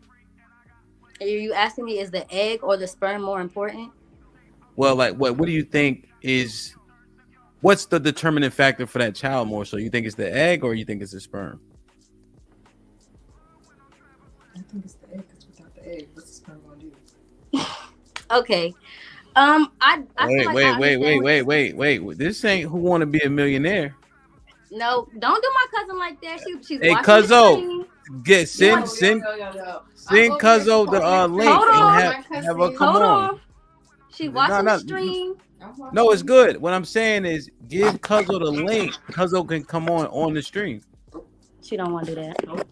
Are you asking me, is the egg or the sperm more important? Well, like, what do you think is, what's the determining factor for that child more so? You think it's the egg or you think it's the sperm? I think it's the egg, because without the egg, what's the sperm gonna do? Okay. I Wait. This ain't Who Want to Be a Millionaire. No, don't do my cousin like that. She's Hey, watching the Cuzzo, stream. send Cuzzo the link and have her come on. She watching the stream. No, it's good. What I'm saying is, give Cuzzo the link. Cuzzo can come on the stream. She don't want to do that. Nope.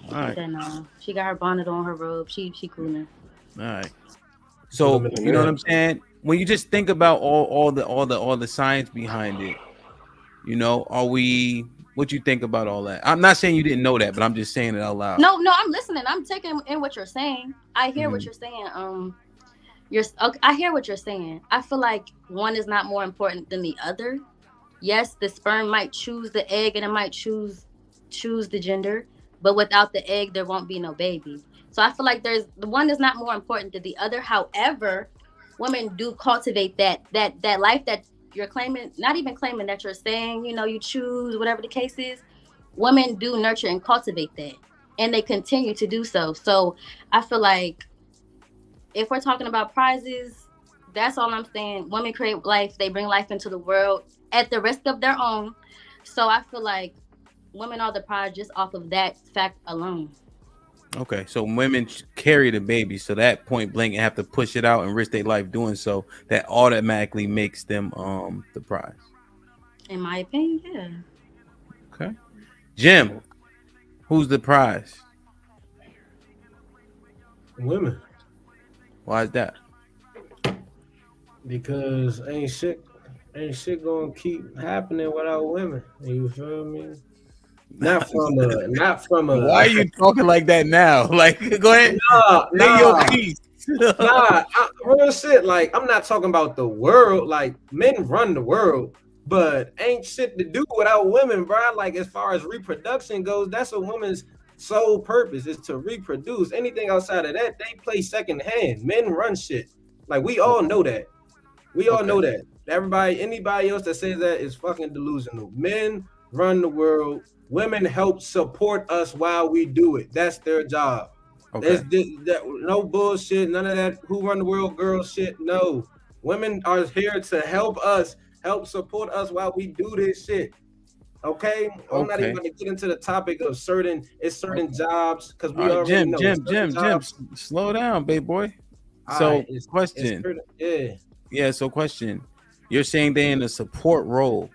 All right. No. She got her bonnet on, her robe. She cool now. All right. So you know what I'm saying? When you just think about all the science behind it, what you think about all that? I'm not saying you didn't know that, but I'm just saying it out loud. No, I'm listening. I'm taking in what you're saying. I hear what you're saying. I hear what you're saying. I feel like one is not more important than the other. Yes, the sperm might choose the egg and it might choose the gender, but without the egg, there won't be no baby. So I feel like the one is not more important than the other. However, women do cultivate that life that you're claiming, not even claiming, that you're saying, you choose, whatever the case is. Women do nurture and cultivate that, and they continue to do so. So I feel like if we're talking about prizes, that's all I'm saying. Women create life. They bring life into the world at the risk of their own. So I feel like women are the prize just off of that fact alone. Okay, so women carry the baby, so that point blank and have to push it out and risk their life doing so, that automatically makes them the prize. In my opinion, yeah. Okay. Jim, who's the prize? Women. Why is that? Because ain't shit gonna keep happening without women. You feel me? Not from a. Why are you talking like that now? Like, go ahead. Say your piece. Real shit. Like, I'm not talking about the world. Like, men run the world, but ain't shit to do without women, bro. Like, as far as reproduction goes, that's a woman's sole purpose, is to reproduce. Anything outside of that, they play second hand. Men run shit. Like, we all know that. We all know that. Anybody else that says that is fucking delusional. Men run the world. Women help support us while we do it. That's their job. Okay. There's no bullshit, none of that who run the world girl shit. No. Women are here to help support us while we do this shit. Okay? I'm not even going to get into the topic of certain jobs, because we already know. Jim, slow down, babe boy. So, question. So question. You're saying they're in a support role.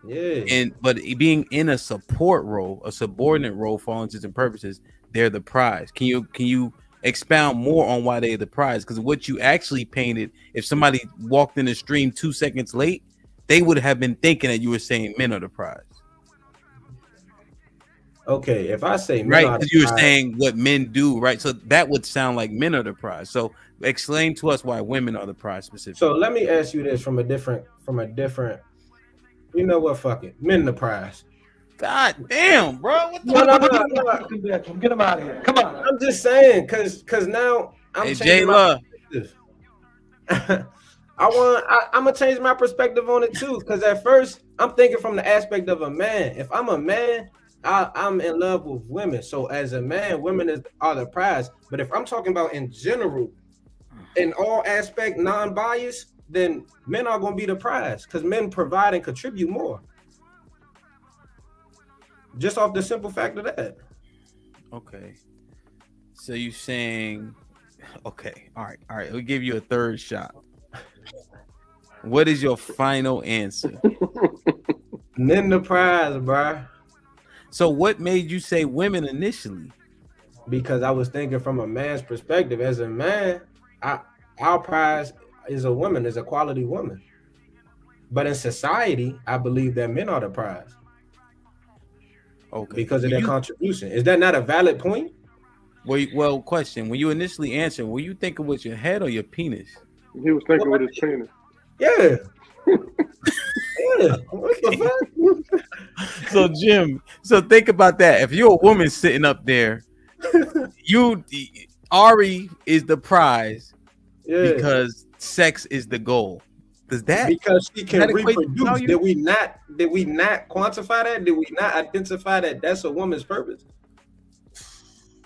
Yeah. But being in a support role, a subordinate role for all intents and purposes, they're the prize. Can you expound more on why they're the prize? Because what you actually painted, if somebody walked in the stream 2 seconds late, they would have been thinking that you were saying men are the prize. Okay, if I say men Right, are the because you were prize, saying what men do, right? So that would sound like men are the prize. So explain to us why women are the prize specifically. so let me ask you this from a different. You know what? Fuck it, men the prize. God damn, bro! What the No. Get him out of here. Come on. I'm just saying, cause now I'm Hey, changing my Jayla. perspective. I'm gonna change my perspective on it too. Cause at first I'm thinking from the aspect of a man. If I'm a man, I'm in love with women. So as a man, women are the prize. But if I'm talking about in general, in all aspect, non-biased, then men are gonna be the prize. Cause men provide and contribute more. Just off the simple fact of that. Okay. So you saying, okay, all right. We'll give you a third shot. What is your final answer? Men the prize, bruh. So what made you say women initially? Because I was thinking from a man's perspective. As a man, our prize is a woman, is a quality woman. But in society, I believe that men are the prize. Okay. Because of their contribution. Is that not a valid point? Well, question. When you initially answered, were you thinking with your head or your penis? He was thinking with his penis. Yeah. Yeah. What the fuck? So Jim, so think about that. If you're a woman sitting up there, Ari is the prize because sex is the goal. Does that because she can reproduce? You? Did we not quantify that? Did we not identify that that's a woman's purpose?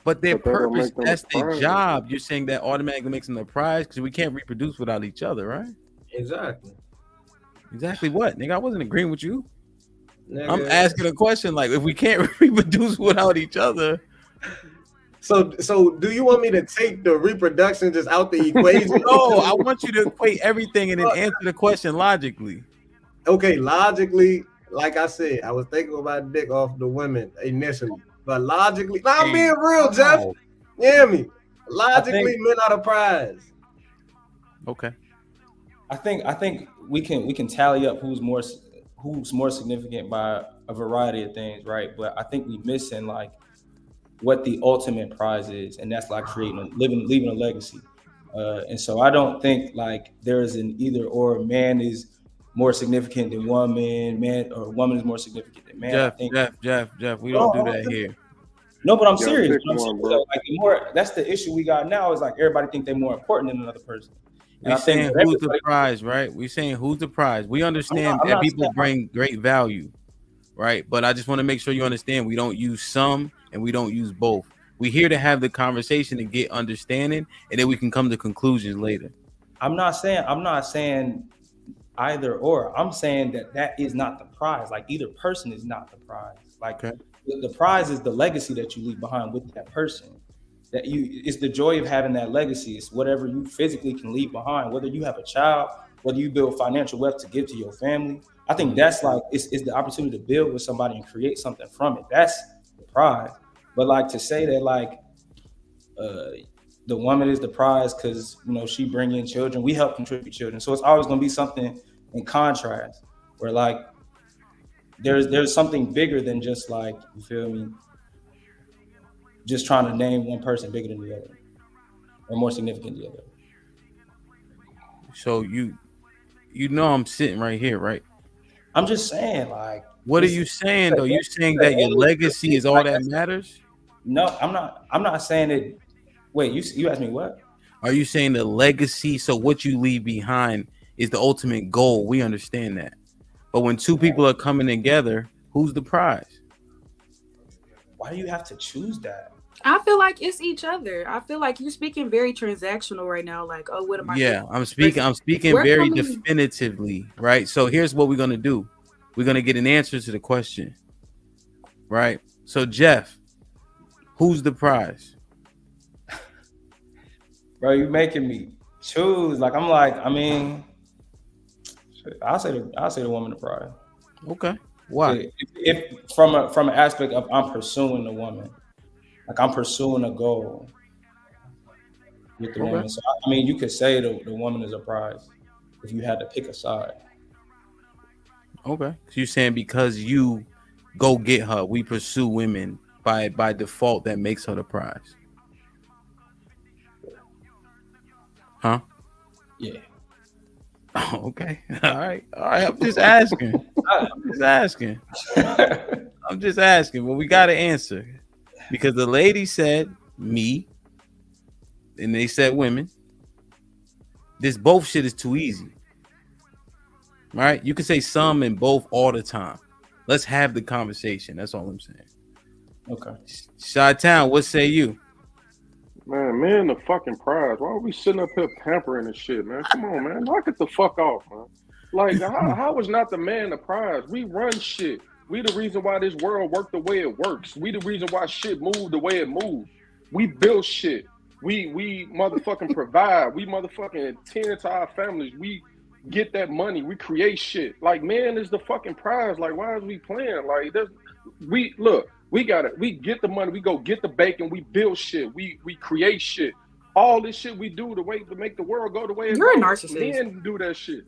But their purpose, that's their job. You're saying that automatically makes them the prize because we can't reproduce without each other, right? Exactly. Exactly what? Nigga, I wasn't agreeing with you. Nigga. I'm asking a question like, if we can't reproduce without each other. So do you want me to take the reproduction just out the equation? No, I want you to equate everything and then answer the question logically. Okay, logically, like I said, I was thinking about dick off the women initially. But logically, I'm being real, Jeff. You hear me? Logically, men are the prize. Okay. I think we can tally up who's more significant by a variety of things, right? But I think we missing like what the ultimate prize is, and that's like leaving a legacy. And so I don't think like there is an either or. Man is more significant than woman, or woman is more significant than man. Jeff, we don't do that here. No, but I'm serious. Like that's the issue we got now is like everybody think they're more important than another person. We're saying who's the prize, right? We're saying who's the prize. We understand that people bring great value, right? But I just want to make sure you understand we don't use some and we don't use both. We're here to have the conversation and get understanding, and then we can come to conclusions later. I'm not saying either or. I'm saying that is not the prize. Like either person is not the prize. Like the prize is the legacy that you leave behind with that person. It's the joy of having that legacy. It's whatever you physically can leave behind, whether you have a child, whether you build financial wealth to give to your family. I think that's like it's the opportunity to build with somebody and create something from it. That's the prize. But like to say that like the woman is the prize because she bring in children, we help contribute children. So it's always gonna be something in contrast where like there's something bigger than just like, you feel me, just trying to name one person bigger than the other or more significant than the other. So you I'm sitting right here, right? I'm just saying, like, what are you saying though? You're saying that your legacy is all that matters? No, I'm not saying it. Wait, you asked me what? Are you saying the legacy? So what you leave behind is the ultimate goal. We understand that. But when two people are coming together, who's the prize? Why do you have to choose that? I feel like it's each other. I feel like you're speaking very transactional right now. Like, oh, what am I? Yeah, I'm speaking very definitively, right? So here's what we're gonna do. We're gonna get an answer to the question, right? So Jeff, who's the prize? Bro, you making me choose. Like I mean, I'll say the woman the prize. Okay. Why? If from an aspect of I'm pursuing the woman. Like I'm pursuing a goal with the Okay. woman. So I mean, you could say the woman is a prize if you had to pick a side. Okay. So you're saying because you go get her, we pursue women by default, that makes her the prize. Huh? Yeah. Oh, okay. All right. I'm just asking. I'm just asking. Well, we got to answer because the lady said me, and they said women. This both shit is too easy. All right. You can say some and both all the time. Let's have the conversation. That's all I'm saying. Okay. Chi-Town, what say you? Man, men the fucking prize. Why are we sitting up here pampering and shit, man? Come on, man. Knock it the fuck off, man. Like, how is not the man the prize? We run shit. We the reason why this world works the way it works. We the reason why shit move the way it moves. We build shit. We motherfucking provide. We motherfucking tend to our families. We get that money. We create shit. Like, man is the fucking prize. Like, why is we playing? Like, we get the money, we go get the bacon, we build shit, we create shit. All this shit we do the way to make the world go the way it You're a goes. narcissist. Men do that shit.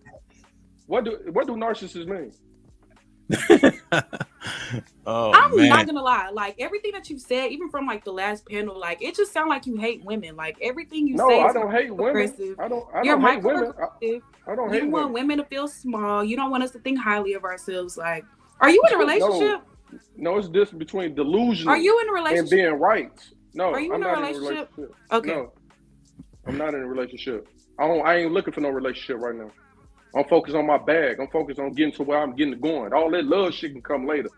What do narcissists mean? I'm not gonna lie, like everything that you said, even from like the last panel, like it just sounds like you hate women. Like everything you say. I don't hate women. I don't hate women. I don't hate women. You want women. women to feel small. You don't want us to think highly of ourselves. Like, are you in a relationship? No, it's different between delusional. Are you in a relationship? And being right. No, are you I'm in a not relationship? in a relationship. Okay. No, I'm not in a relationship. I ain't looking for no relationship right now. I'm focused on my bag. I'm focused on getting to where I'm getting going. All that love shit can come later.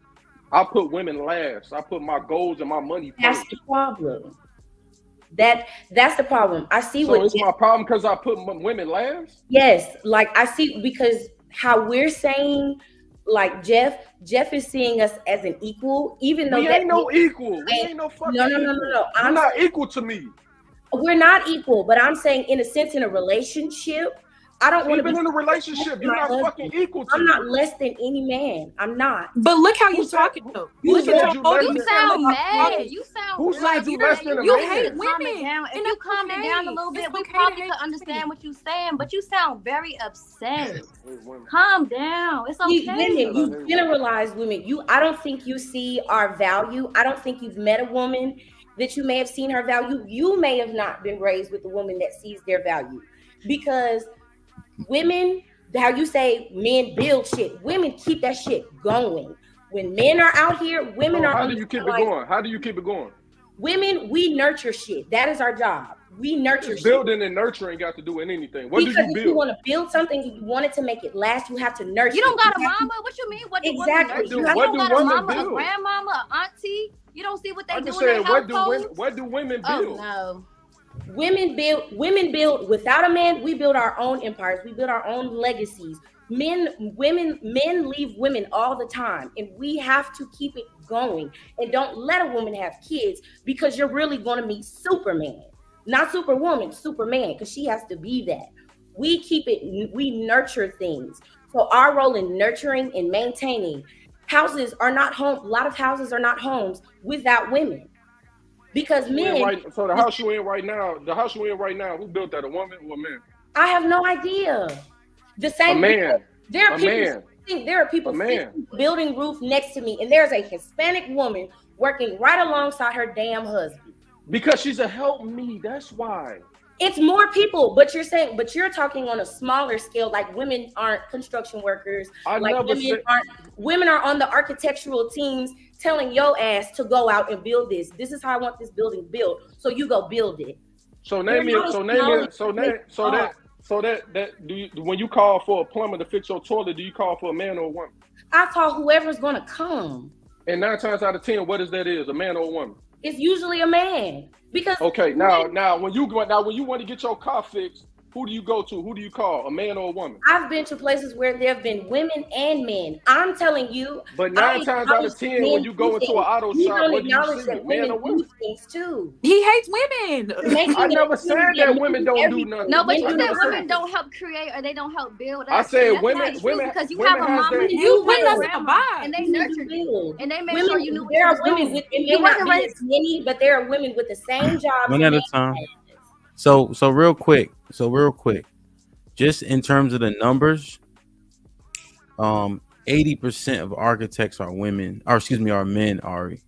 I put women last. I put my goals and my money first. That's the problem. That's the problem. I see so what it's my problem because I put women last? Yes, like I see, because how we're saying, like Jeff is seeing us as an equal, even though we ain't no equal. We ain't no fucking no. You're not equal to me. We're not equal, but I'm saying in a sense, in a relationship, I don't want to be in a relationship. You're not fucking equal to I'm me. not less than any man. I'm not. But look how you talking though. You sound mad. You sound who said you less than a you man? hate women. If you calm it down a little bit, we probably could understand what you're saying. But you sound very upset. Calm down. It's okay. Women, you generalize women. I don't think you see our value. I don't think you've met a woman that you may have seen her value. You may have not been raised with a woman that sees their value, because women, how you say men build shit, women keep that shit going. When men are out here, women are. How do you keep it going? How do you keep it going? Women, we nurture shit. That is our job. We nurture shit. Building and nurturing got to do with anything. What because do you if build? you want to build something, you want it to make it last, you have to nurture. You don't got a mama? What you mean? What do exactly. women nurture? You don't got a mama, a grandmama, a auntie? You don't see what they do in their households? What do women build? Oh, no. Women build without a man. We build our own empires. We build our own legacies. Men leave women all the time, and we have to keep it going. And don't let a woman have kids, because you're really going to meet Superman, not Superwoman, Superman, because she has to be that. We keep it. We nurture things. So our role in nurturing and maintaining houses are not home. A lot of houses are not homes without women. Because men. So the house you in right now, who built that? A woman or a man? I have no idea. The same. A man. There are people building roof next to me, and there's a Hispanic woman working right alongside her damn husband. Because she's a help me. That's why. It's more people, but you're talking on a smaller scale. Like women aren't construction workers. Women are on the architectural teams telling your ass to go out and build this. This is how I want this building built. So you go build it. So when you call for a plumber to fix your toilet, do you call for a man or a woman? I call whoever's gonna come. And 9 times out of 10, what is, a man or a woman? It's usually a man. Because okay, now when you want to get your car fixed, Who do you go to? Who do you call? A man or a woman? I've been to places where there have been women and men. I'm telling you, But I 9 times out acknowledge of that 10, when men you do go into an things. auto You shop, don't what do you acknowledge see? that Man women or do women? things too. He hates women. You're making I it never assume said that men women do don't do everything. nothing. No, but Men you I do said never said women everything. that. don't help create or they don't help build. I That's said that's women. not true Women. because you have Women a has mama their. and You you putting had a us in a grandma and box. they Women do nurtured you build. and they made sure you Women, knew what there you are was women doing. with, it You may not wasn't be as raised. many, but there are women with the same jobs One a at man a time. has. So real quick. Just in terms of the numbers, 80% of architects are women, or excuse me, are men, Ari.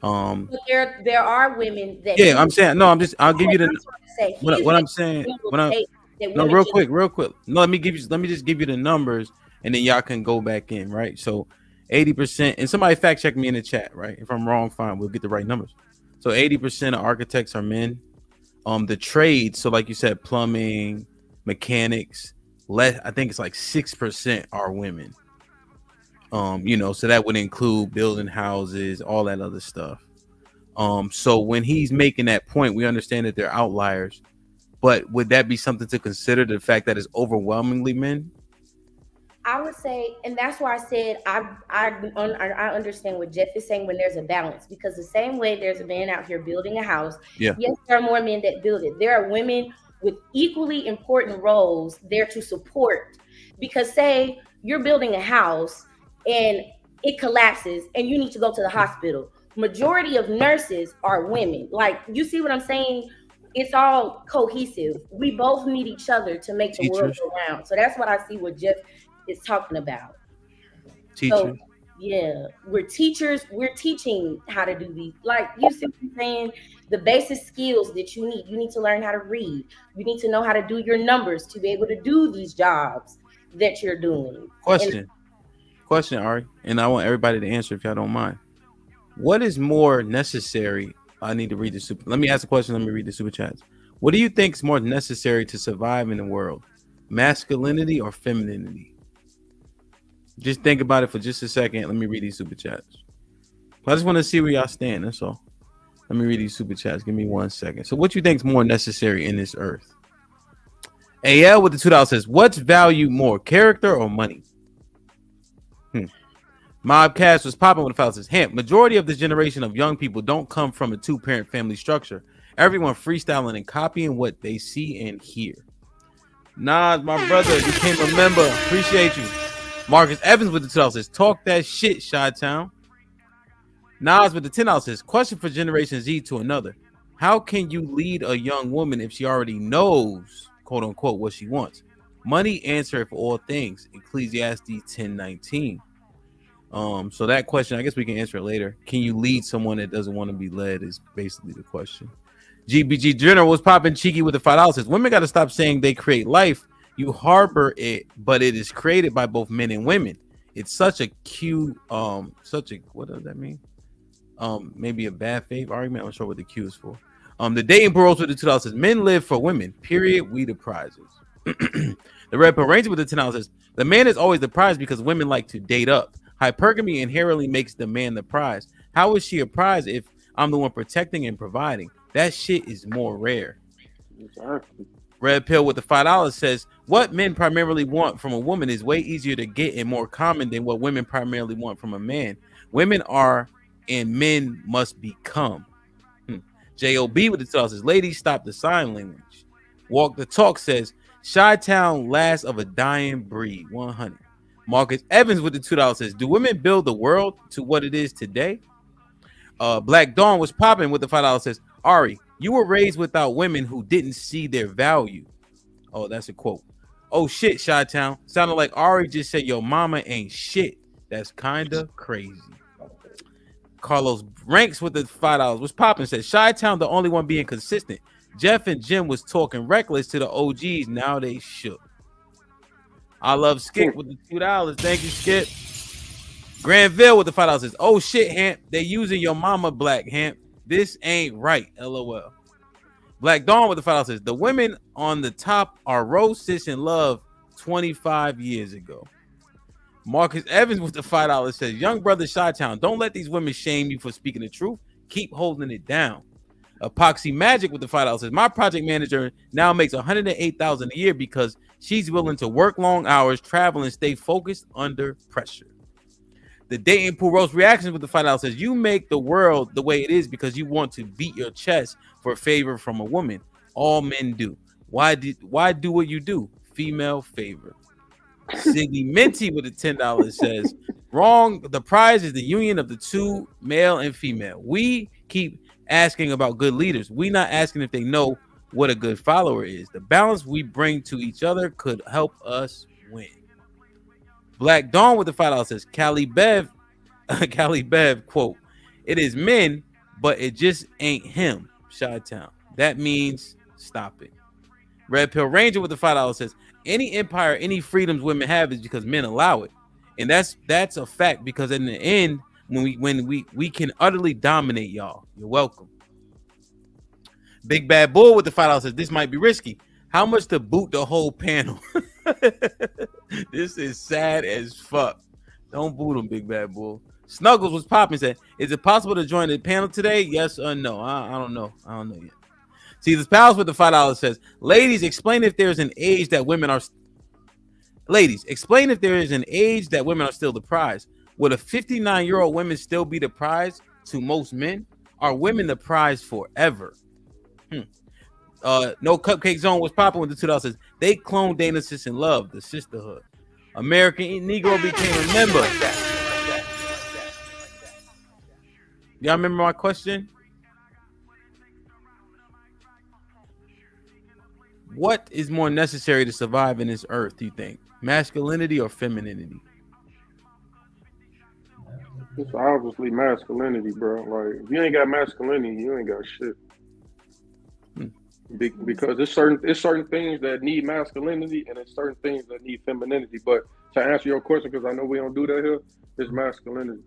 But there are women that Yeah, do. I'm saying no. I'll give you What the I'm trying to say, what, he's what I'm making saying. general What I statements that no, women just. real quick. No, let me just give you the numbers, and then y'all can go back in, right? So, 80%, and somebody fact check me in the chat, right? If I'm wrong, fine, we'll get the right numbers. So, 80% of architects are men. The trades, so like you said, plumbing, mechanics, I think it's like 6% are women. So that would include building houses, all that other stuff. So when he's making that point, we understand that they're outliers, but would that be something to consider? The fact that it's overwhelmingly men? I would say, and that's why I said I understand what Jeff is saying when there's a balance, because the same way there's a man out here building a house, Yeah. yes, there are more men that build it. There are women with equally important roles there to support. Because say you're building a house and it collapses and you need to go to the hospital. Majority of nurses are women. Like, you see what I'm saying? It's all cohesive. We both need each other to make the world Teachers. go round. So that's what I see what Jeff is talking about. Teachers. So yeah, we're teachers. We're teaching how to do these. Like, you see what I'm saying? The basic skills that you need. You need to learn how to read. You need to know how to do your numbers to be able to do these jobs that you're doing. And Question, Ari, and I want everybody to answer if y'all don't mind. What is more necessary? I need to read the super. Let me ask a question. Let me read the super chats. What do you think is more necessary to survive in the world? Masculinity or femininity? Just think about it for just a second. Let me read these super chats. I just want to see where y'all stand. That's all. Let me read these super chats. Give me 1 second. So, what you think is more necessary in this earth? AL with the $2 says, "What's value more, character or money?" Mobcast was popping with the says, "HAMP. Majority of this generation of young people don't come from a 2-parent family structure. Everyone freestyling and copying what they see and hear." Nas, my brother, became a member. Appreciate you. Marcus Evans with the $2 says, "Talk that shit, Chi-Town." Nas with the $10 says, "Question for Generation Z to another. How can you lead a young woman if she already knows, quote unquote, what she wants? Money answer for all things. Ecclesiastes 10:19. So that question, I guess we can answer it later. Can you lead someone that doesn't want to be led is basically the question. GBG Jenner was popping cheeky with the $5 says, "Women got to stop saying they create life. You harbor it, but it is created by both men and women. It's such a cute, what does that mean? Maybe a bad faith argument. I'm not sure what the Q is for. The dating pearls with the $2 says, "Men live for women, period. We the prizes." The Red Pill Ranger with the $10 says, "The man is always the prize because women like to date up. Hypergamy inherently makes the man the prize. How is she a prize if I'm the one protecting and providing? That shit is more rare." Exactly. Red Pill with the $5 says, "What men primarily want from a woman is way easier to get and more common than what women primarily want from a man. Women are and men must become." JOB with the $2 says, "Ladies, stop the sign language." Walk the Talk says, "Chi-Town last of a dying breed." 100. Marcus Evans with the $2 says, "Do women build the world to what it is today?" Black Dawn was popping with the $5 says, "Ari, you were raised without women who didn't see their value." Oh, that's a quote. "Oh shit, Chi-Town. Sounded like Ari just said your mama ain't shit. That's kinda crazy." Carlos Ranks with the $5 was popping says, "Chi-Town the only one being consistent. Jeff and Jim was talking reckless to the OGs. Now they shook." I love Skip with the $2. Thank you, Skip. Granville with the $5 says, "Oh shit, Hamp. They using your mama black, Hamp. This ain't right. LOL." Black Dawn with the $5 says, "The women on the top are Rose, Sis, and Love 25 years ago." Marcus Evans with the $5 says, "Young brother Chi-Town, don't let these women shame you for speaking the truth. Keep holding it down." Epoxy Magic with the $5 says, my project manager now makes $108,000 a year because she's willing to work long hours, travel, and stay focused under pressure. The Dating Pool Roast Reactions with the $5 says, you make the world the way it is because you want to beat your chest for a favor from a woman. All men do. Why do what you do? Female favor. Siggy Minty with the $10 says, wrong. The prize is the union of the two, male and female. We keep asking about good leaders. We not asking if they know what a good follower is. The balance we bring to each other could help us win. Black Dawn with the $5 says, Cali Bev, quote, it is men, but it just ain't him. Chi-Town. That means stop it. Red Pill Ranger with the $5 says, any empire, any freedoms women have is because men allow it. And that's a fact, because in the end, when we can utterly dominate y'all. You're welcome. Big Bad Bull with the $5 says, this might be risky. How much to boot the whole panel? This is sad as fuck. Don't boot him, Big Bad Bull. Snuggles was popping, said, is it possible to join the panel today? Yes or no? I don't know. I don't know yet. See, this Palace with the $5 says, ladies, explain if there's an age that women are still the prize. Would a 59-year-old woman still be the prize to most men? Are women the prize forever? No Cupcake Zone was popping with the $2 says, they cloned Dana Sis in Love, the sisterhood. American Negro became a member. Y'all remember my question? What is more necessary to survive in this earth, do you think? Masculinity or femininity? It's obviously masculinity, bro. Like, if you ain't got masculinity, you ain't got shit. Because it's certain things that need masculinity, and it's certain things that need femininity. But to answer your question, because I know we don't do that here, it's masculinity.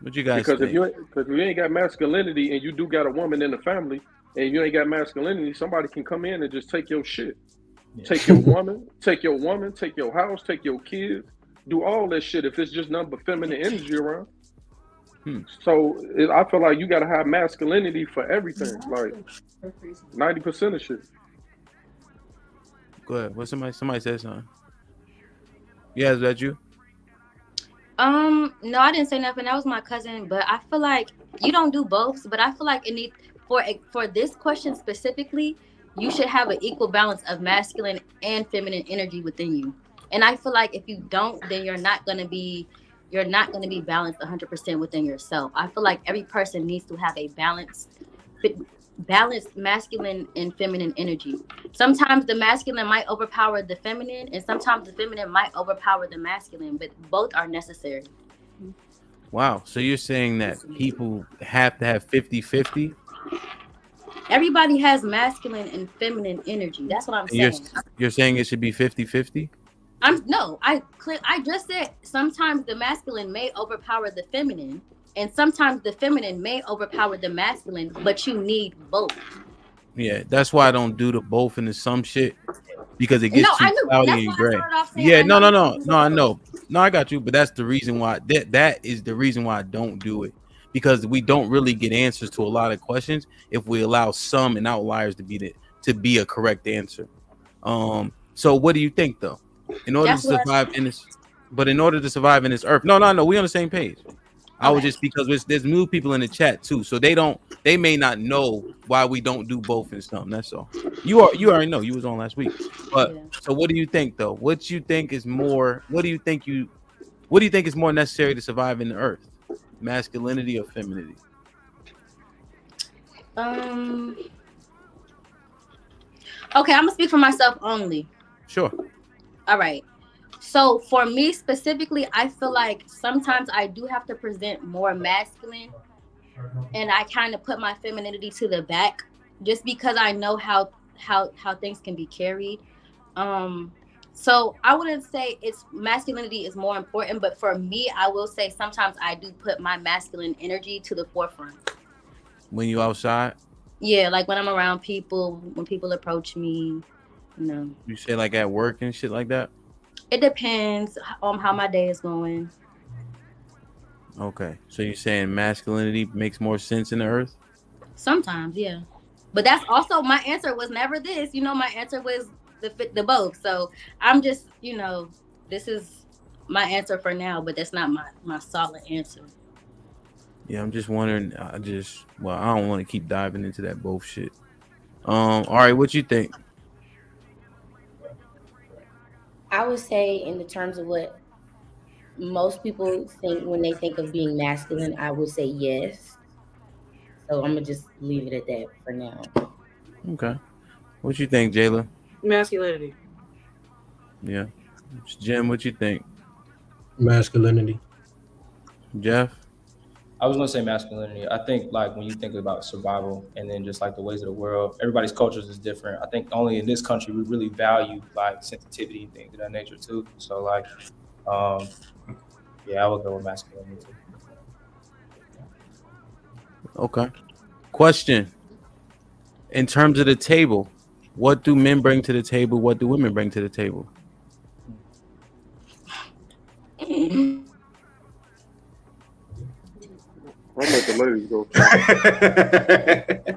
What you guys because think? If you ain't got masculinity and you do got a woman in the family and you ain't got masculinity, somebody can come in and just take your shit. Yeah. Take your woman, take your house, take your kids, do all that shit if it's just nothing but feminine energy around. So I feel like you got to have masculinity for everything, like 90% of shit. Go ahead. What somebody said something. Yeah, is that you? No, I didn't say nothing. That was my cousin. But I feel like you don't do both. But I feel like for this question specifically, you should have an equal balance of masculine and feminine energy within you. And I feel like if you don't, then you're not gonna be balanced 100% within yourself. I feel like every person needs to have a balanced masculine and feminine energy. Sometimes the masculine might overpower the feminine, and sometimes the feminine might overpower the masculine, but both are necessary. Wow. So you're saying that people have to have 50-50? Everybody has masculine and feminine energy. That's what I'm saying. You're saying it should be 50-50? I just said sometimes the masculine may overpower the feminine, and sometimes the feminine may overpower the masculine, but you need both. Yeah, that's why I don't do the both into some shit, because it gets too cloudy and gray. Yeah, no, I know. No, I got you, but that's the reason why that is the reason why I don't do it, because we don't really get answers to a lot of questions if we allow some and outliers to be a correct answer. So what do you think though? In order to survive in this earth. No, we on the same page. I was just, because there's new people in the chat too, so they may not know why we don't do both and something. That's all. You already know, you was on last week. But so what do you think though? What do you think is more necessary to survive in the earth? Masculinity or femininity? Okay, I'm gonna speak for myself only. Sure. All right. So for me specifically, I feel like sometimes I do have to present more masculine, and I kind of put my femininity to the back, just because I know how things can be carried. So I wouldn't say it's masculinity is more important, but for me, I will say sometimes I do put my masculine energy to the forefront. When you outside? Yeah, like when I'm around people, when people approach me, You say like at work and shit like that? It depends on how my day is going. Okay, so you're saying masculinity makes more sense in the earth? Sometimes, yeah. But that's also my answer was never this. My answer was the both. So I'm just, this is my answer for now, but that's not my solid answer. Yeah, I'm just wondering. I don't want to keep diving into that both shit. All right, what you think? I would say in the terms of what most people think when they think of being masculine, I would say yes. So I'm gonna just leave it at that for now. Okay, what you think, Jayla? Masculinity. Yeah, Jim, what you think? Masculinity. Jeff? I was gonna say masculinity. I think like when you think about survival and then just like the ways of the world, everybody's cultures is different. I think only in this country we really value like sensitivity and things of that nature too. So like, yeah, I would go with masculinity too. Okay. Question. In terms of the table, what do men bring to the table? What do women bring to the table? I'll let the ladies go.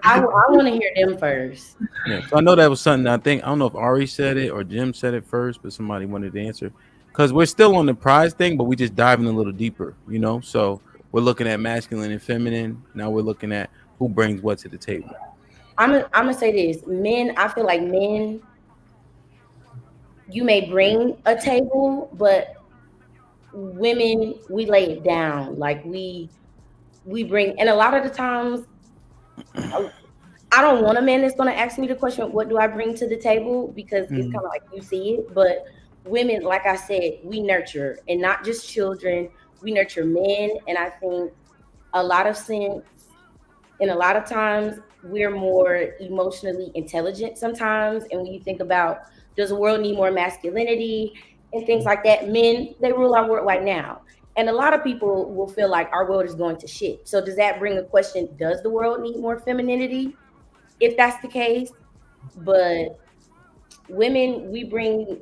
I want to hear them first. Yeah, so I know that was something. I don't know if Ari said it or Jim said it first, but somebody wanted to answer because we're still on the prize thing, but we just diving a little deeper, So we're looking at masculine and feminine. Now we're looking at who brings what to the table. I'm gonna say this: men. I feel like men. You may bring a table, but women, we lay it down. Like we bring, and a lot of the times, I don't want a man that's going to ask me the question, what do I bring to the table? Because it's kind of like you see it. But women, like I said, we nurture, and not just children. We nurture men. And I think a lot of sense, and a lot of times we're more emotionally intelligent sometimes. And when you think about, does the world need more masculinity and things like that? Men, they rule our world right now. And a lot of people will feel like our world is going to shit. So does that bring a question, does the world need more femininity? If that's the case, but women, we bring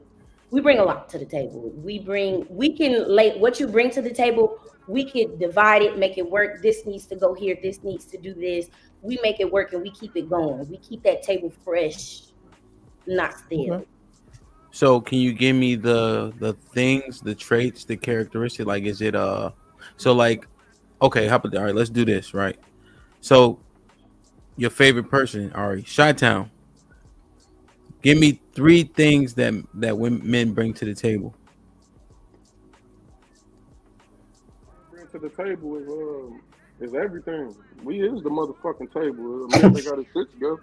a lot to the table. We can lay what you bring to the table. We can divide it, make it work. This needs to go here. This needs to do this. We make it work and we keep it going. We keep that table fresh, not stale. Okay. So can you give me the things, the traits, the characteristics? Like, is it so like, okay, how about all right, let's do this, right? So your favorite person, Ari, Chi-Town. Give me 3 things that men bring to the table. Bring to the table is everything. We is the motherfucking table. A man that got his shit together.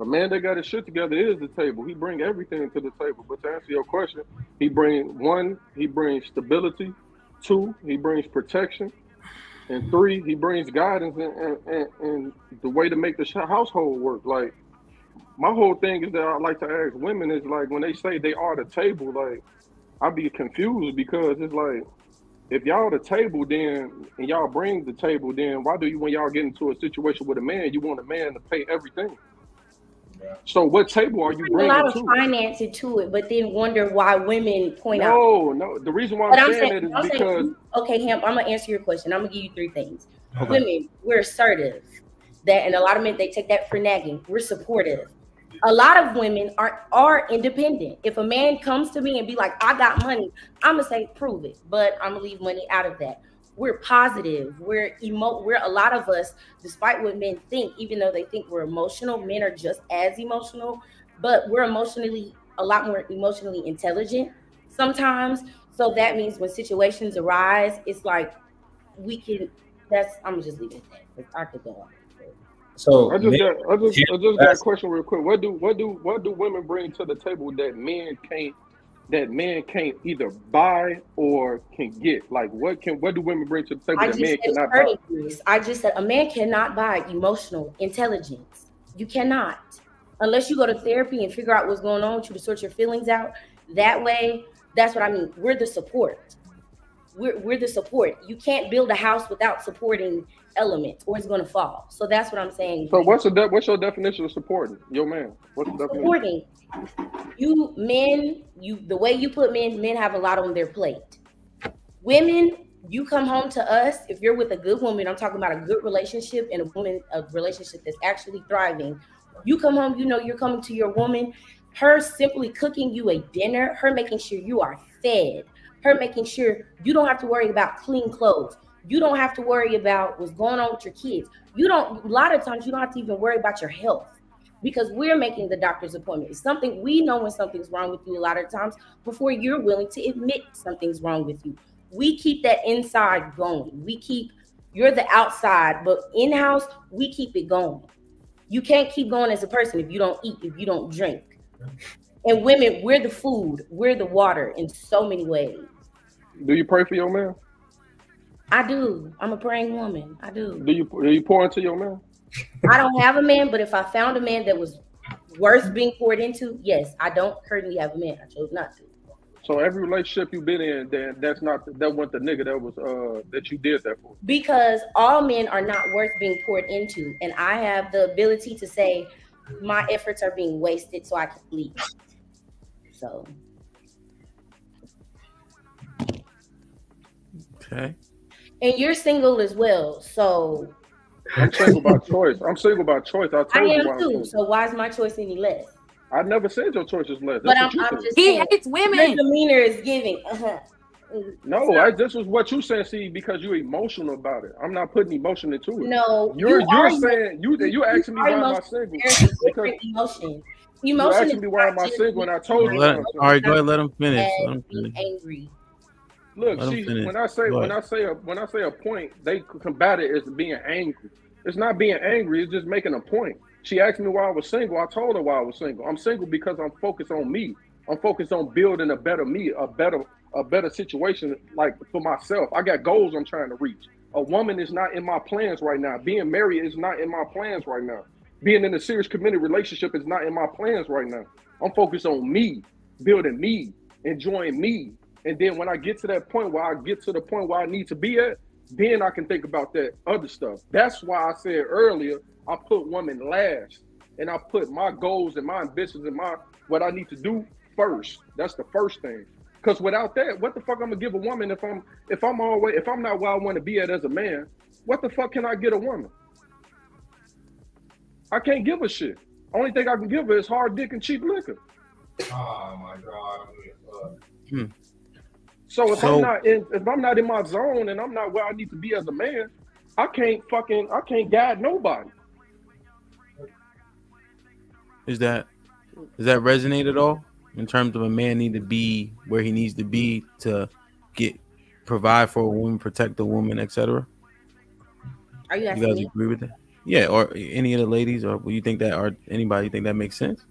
A man that got his shit together is the table. He bring everything to the table. But to answer your question, he brings stability. 2, he brings protection. And 3, he brings guidance and the way to make the household work. Like, my whole thing is that I like to ask women is like, when they say they are the table, like, I be confused because it's like, if y'all the table, then, and y'all bring the table, then why do you, when y'all get into a situation with a man, you want a man to pay everything? So what table are you bringing to? A lot of finance into it, but then wonder why women point out. No. The reason why I'm saying that is because. Okay, Hamp, I'm gonna answer your question. I'm gonna give you 3 things. Okay. Women, we're assertive. That, and a lot of men, they take that for nagging. We're supportive. A lot of women are independent. If a man comes to me and be like, I got money, I'm gonna say, prove it. But I'm gonna leave money out of that. We're positive. We're a lot of us, despite what men think, even though they think we're emotional, men are just as emotional, but we're a lot more emotionally intelligent sometimes. So that means when situations arise, it's like I'm gonna just leave it at that. I could go on. So I just got a question real quick. What do women bring to the table that men can't either buy or can get? Like, what do women bring to the table that men cannot buy? I just said a man cannot buy emotional intelligence. You cannot, unless you go to therapy and figure out what's going on with you to sort your feelings out. That way, that's what I mean. We're the support. We're the support. You can't build a house without supporting elements, or it's going to fall. So that's what I'm saying. So what's your definition of supporting your man? What's the definition? Supporting the way you put men have a lot on their plate. Women, You come home to us, if you're with a good woman, I'm talking about a good relationship and a relationship that's actually thriving. You come home, you know you're coming to your woman, her simply cooking you a dinner, her making sure you are fed, her making sure you don't have to worry about clean clothes. You don't have to worry about what's going on with your kids. You don't, a lot of times you don't have to even worry about your health because we're making the doctor's appointment. It's something we know when something's wrong with you a lot of times before you're willing to admit something's wrong with you. We keep that inside going. We keep, you're the outside, but in-house, we keep it going. You can't keep going as a person if you don't eat, if you don't drink. And women, we're the food, we're the water in so many ways. Do you pray for your man? I do. I'm a praying woman. I do. Do you pour into your man? I don't have a man, but if I found a man that was worth being poured into, yes. I don't currently have a man. I chose not to. So every relationship you've been in, that wasn't the nigga that was that you did that for. Because all men are not worth being poured into, and I have the ability to say my efforts are being wasted, so I can leave. So. Okay. And you're single as well, so. I'm single by choice. I'm single by choice. I am too. So why is my choice any less? I never said your choice is less. But That's I'm what you just said. saying, hates women. Your demeanor is giving. No, this was what you saying. See, because you're emotional about it. I'm not putting emotion into it. No, you're saying you asking me why am I single? Because emotion. You're asking me why am I single, and I told you. All right, go ahead. Let him finish. Let him finish. Angry. Look, when I say a point, they combat it as being angry. It's not being angry. It's just making a point. She asked me why I was single. I told her why I was single. I'm single because I'm focused on me. I'm focused on building a better me, a better situation, like for myself. I got goals I'm trying to reach. A woman is not in my plans right now. Being married is not in my plans right now. Being in a serious committed relationship is not in my plans right now. I'm focused on me, building me, enjoying me. And then when I get to that point where I need to be at, then I can think about that other stuff. That's why I said earlier, I put women last, and I put my goals and my ambitions and what I need to do first. That's the first thing. Because without that, what the fuck I'm gonna give a woman if I'm not where I want to be at as a man? What the fuck can I get a woman? I can't give a shit. Only thing I can give her is hard dick and cheap liquor. Oh my god. So if I'm not in my zone and I'm not where I need to be as a man, I can't guide nobody. Does that resonate at all in terms of a man need to be where he needs to be to provide for a woman, protect a woman, etc.? Are you asking guys me? agree with that? Yeah, or any of the ladies, or will you think that, or anybody think that makes sense?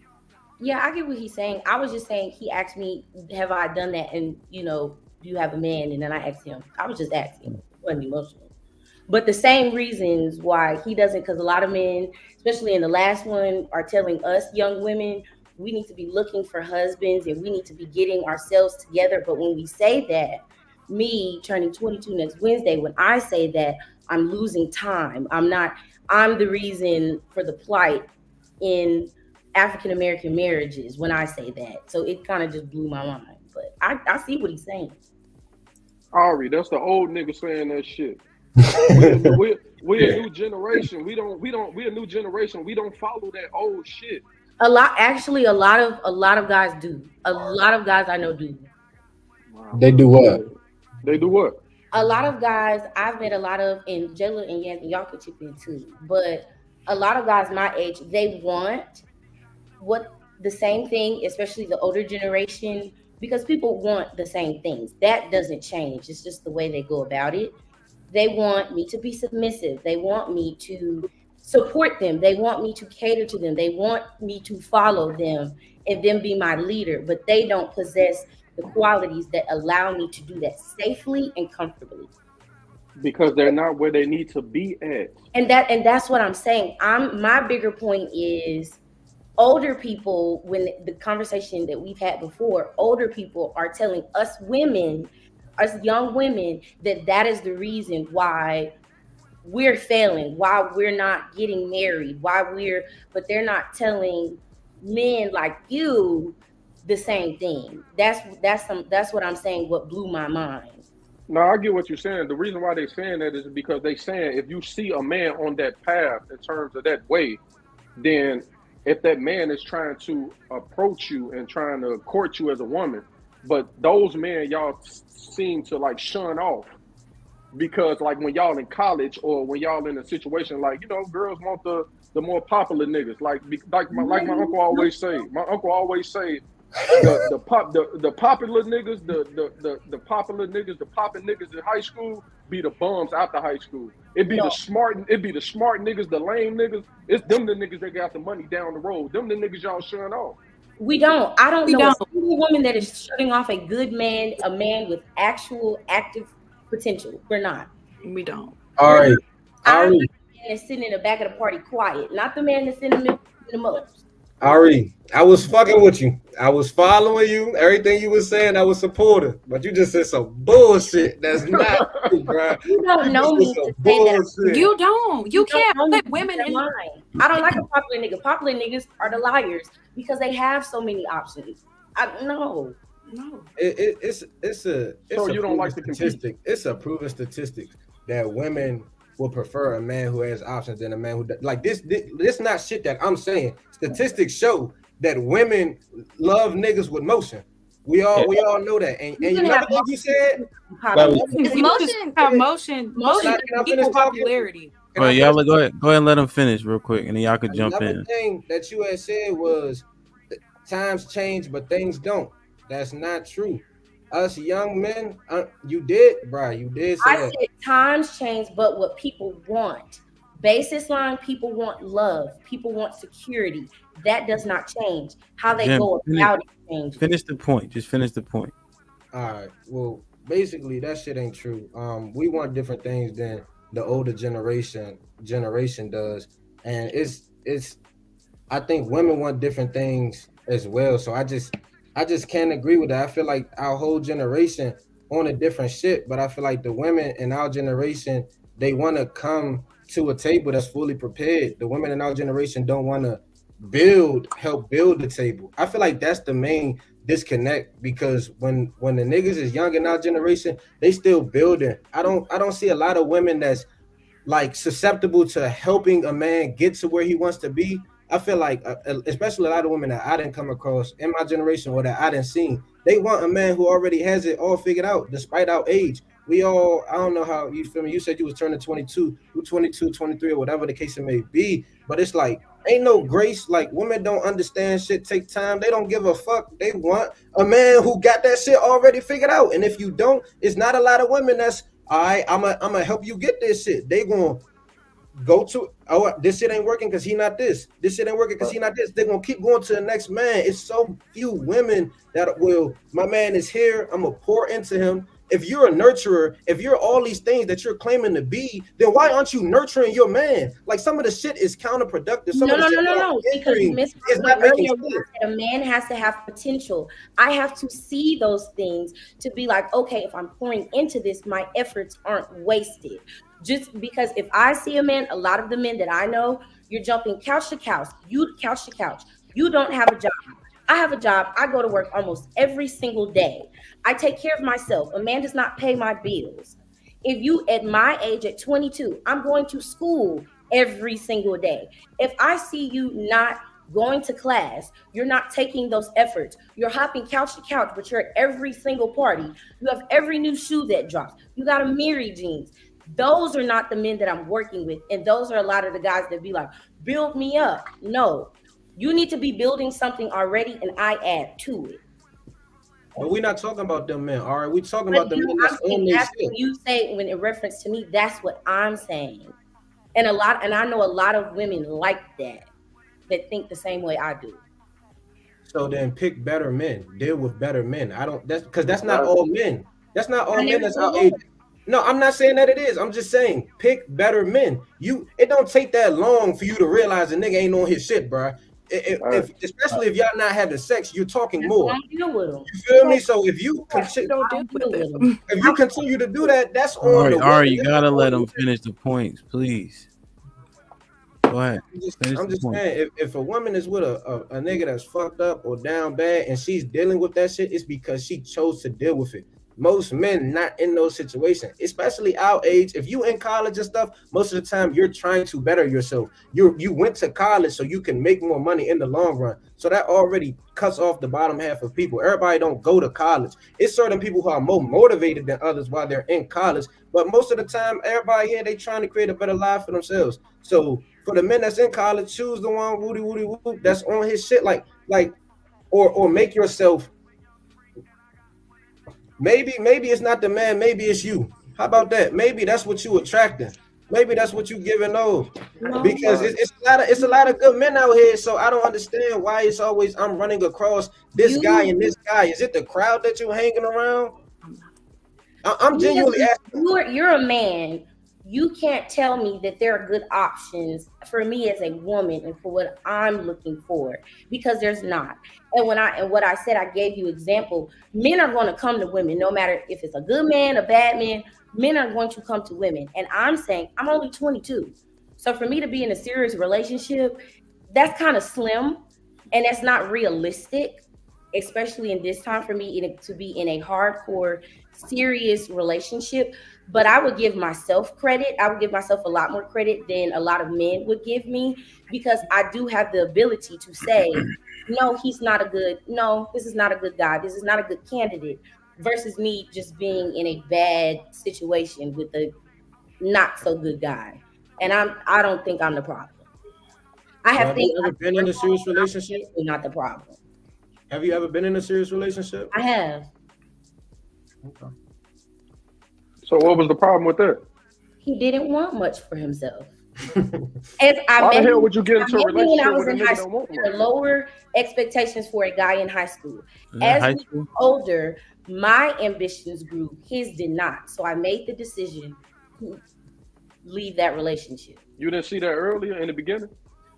Yeah, I get what he's saying. I was just saying, he asked me, have I done that? And, do you have a man? And then I asked him. I was just asking. It wasn't emotional. But the same reasons why he doesn't, because a lot of men, especially in the last one, are telling us young women, we need to be looking for husbands and we need to be getting ourselves together. But when we say that, me turning 22 next Wednesday, when I say that, I'm losing time. I'm the reason for the plight in African-American marriages when I say that. So it kind of just blew my mind. But I see what he's saying. Ari, that's the old nigga saying that shit. We're a new generation. We a new generation. We don't follow that old shit. A lot of guys do. A lot of guys I know do. Wow. They do what? They do what? A lot of guys, I've met a lot of, and Jayla and Yancy, y'all could chip in too, but a lot of guys my age, they want the same thing, especially the older generation, because people want the same things. That doesn't change. It's just the way they go about it. They want me to be submissive. They want me to support them. They want me to cater to them. They want me to follow them and them be my leader, but they don't possess the qualities that allow me to do that safely and comfortably. Because they're not where they need to be at. And that's what I'm saying. My bigger point is older people, when the conversation that we've had before, older people are telling us women, us young women, that is the reason why we're failing, why we're not getting married, but they're not telling men like you the same thing. That's what I'm saying, what blew my mind. No, I get what you're saying. The reason why they're saying that is because they saying if you see a man on that path in terms of that way, then if that man is trying to approach you and trying to court you as a woman, but those men y'all seem to like shun off because like when y'all in college or when y'all in a situation like girls want the more popular niggas like my uncle always say. My uncle always say the popular niggas, the popular niggas, the popping niggas in high school be the bums after high school. It be the smart niggas, the lame niggas. It's them the niggas that got the money down the road. Them the niggas y'all shun off. We don't. I don't We know a don't. single woman that is shutting off a good man, a man with actual active potential. We're not. We don't. All right. I'm Ari, the man that's sitting in the back of the party quiet, not the man that's in the middle of the most. Ari, I was fucking with you. I was following you. Everything you were saying, I was supportive. But you just said some bullshit. That's not true, bro. You don't know me to say that. You don't. You can't don't know put me women to in. line. I don't like a popular nigga. Popular niggas are the liars because they have so many options. No. It's a So you don't like to statistic. It's a proven statistic that women will prefer a man who has options than a man who does. Like this not shit that I'm saying. Statistics show that women love niggas with motion. We all know that. And you another thing you said, Motion equal popularity. All right, y'all go ahead and let them finish real quick, and then y'all could jump another in. thing that you had said was times change, but things don't. That's not true. Us young men, you did say I that. said times change, but what people want. Basis line, people want love. People want security. That does not change. How they Jim, go about it changes. Finish the point. Just finish the point. All right. Well, basically, that shit ain't true. We want different things than the older generation does, and it's. I think women want different things as well. So I just can't agree with that. I feel like our whole generation on a different shit, but I feel like the women in our generation, they want to come to a table that's fully prepared. The women in our generation don't want to help build the table. I feel like that's the main disconnect, because when the niggas is young in our generation, they still building. I don't see a lot of women that's like susceptible to helping a man get to where he wants to be. I feel like, especially a lot of women that I didn't come across in my generation or that I didn't see, they want a man who already has it all figured out, despite our age. I don't know how you feel me. You said you was turning 22, you 22, 23, or whatever the case it may be. But it's like, ain't no grace. Like, women don't understand shit take time. They don't give a fuck. They want a man who got that shit already figured out. And if you don't, it's not a lot of women that's, all right, I'm gonna help you get this shit. They gonna go to, oh, this shit ain't working because he not this. This shit ain't working because he not this. They're gonna keep going to the next man. It's so few women that will, my man is here, I'm gonna pour into him. If you're a nurturer, if you're all these things that you're claiming to be, then why aren't you nurturing your man? Like, some of the shit is counterproductive. Some of the shit Because is not making sense. a man has to have potential. I have to see those things to be like, okay, if I'm pouring into this, my efforts aren't wasted. Just because if I see a man, a lot of the men that I know, you're jumping couch to couch. You couch to couch. You don't have a job. I have a job. I go to work almost every single day. I take care of myself. A man does not pay my bills. If you, at my age, at 22, I'm going to school every single day. If I see you not going to class, you're not taking those efforts. You're hopping couch to couch, but you're at every single party. You have every new shoe that drops. You got a Miri jeans. Those are not the men that I'm working with. And those are a lot of the guys that be like, build me up. No, you need to be building something already, and I add to it. But we're not talking about them men, all right? We're talking about the men that's on this That's shit. what you say when in reference to me. That's what I'm saying. And I know a lot of women like that think the same way I do. So then pick better men, deal with better men. That's not all men. That's not all men that's out age. No, I'm not saying that it is. I'm just saying pick better men. It don't take that long for you to realize a nigga ain't on his shit, bro. Especially if y'all not having sex, you're talking more. Deal with them. You feel me? So if you continue to do that, that's on the All right, you gotta let them finish the points, please. Go ahead. I'm just saying, if a woman is with a nigga that's fucked up or down bad and she's dealing with that shit, it's because she chose to deal with it. most men not in those situations, especially our age. If you in college and stuff, most of the time you're trying to better yourself. You went to college so you can make more money in the long run. So that already cuts off the bottom half of people. Everybody don't go to college. It's certain people who are more motivated than others while they're in college. But most of the time, everybody here, they trying to create a better life for themselves. So for the men that's in college, choose the one woody woody woo that's on his shit, like or make yourself. Maybe it's not the man, maybe it's you. How about that? Maybe that's what you attracting. Maybe that's what you giving those. Because it's a lot of good men out here. So I don't understand why it's always I'm running across this guy and this guy. Is it the crowd that you're hanging around? I'm genuinely asking. You're a man. You can't tell me that there are good options for me as a woman and for what I'm looking for, because there's not. And what I said, I gave you example. Men are going to come to women, no matter if it's a good man, a bad man. Men are going to come to women. And I'm saying I'm only 22. So for me to be in a serious relationship, that's kind of slim and that's not realistic, especially in this time for me to be in a hardcore, serious relationship. But I would give myself credit. I would give myself a lot more credit than a lot of men would give me, because I do have the ability to say, no, this is not a good guy. This is not a good candidate, versus me just being in a bad situation with a not so good guy. And I don't think I'm the problem. Have you ever been in a serious relationship? Not the problem. Have you ever been in a serious relationship? I have. Okay. So what was the problem with that? He didn't want much for himself. Why the hell would you get into a relationship when I was with a in nigga high that school? want There are much? lower expectations for a guy in high school. High As we school? grew older, my ambitions grew. His did not. So I made the decision to leave that relationship. You didn't see that earlier in the beginning?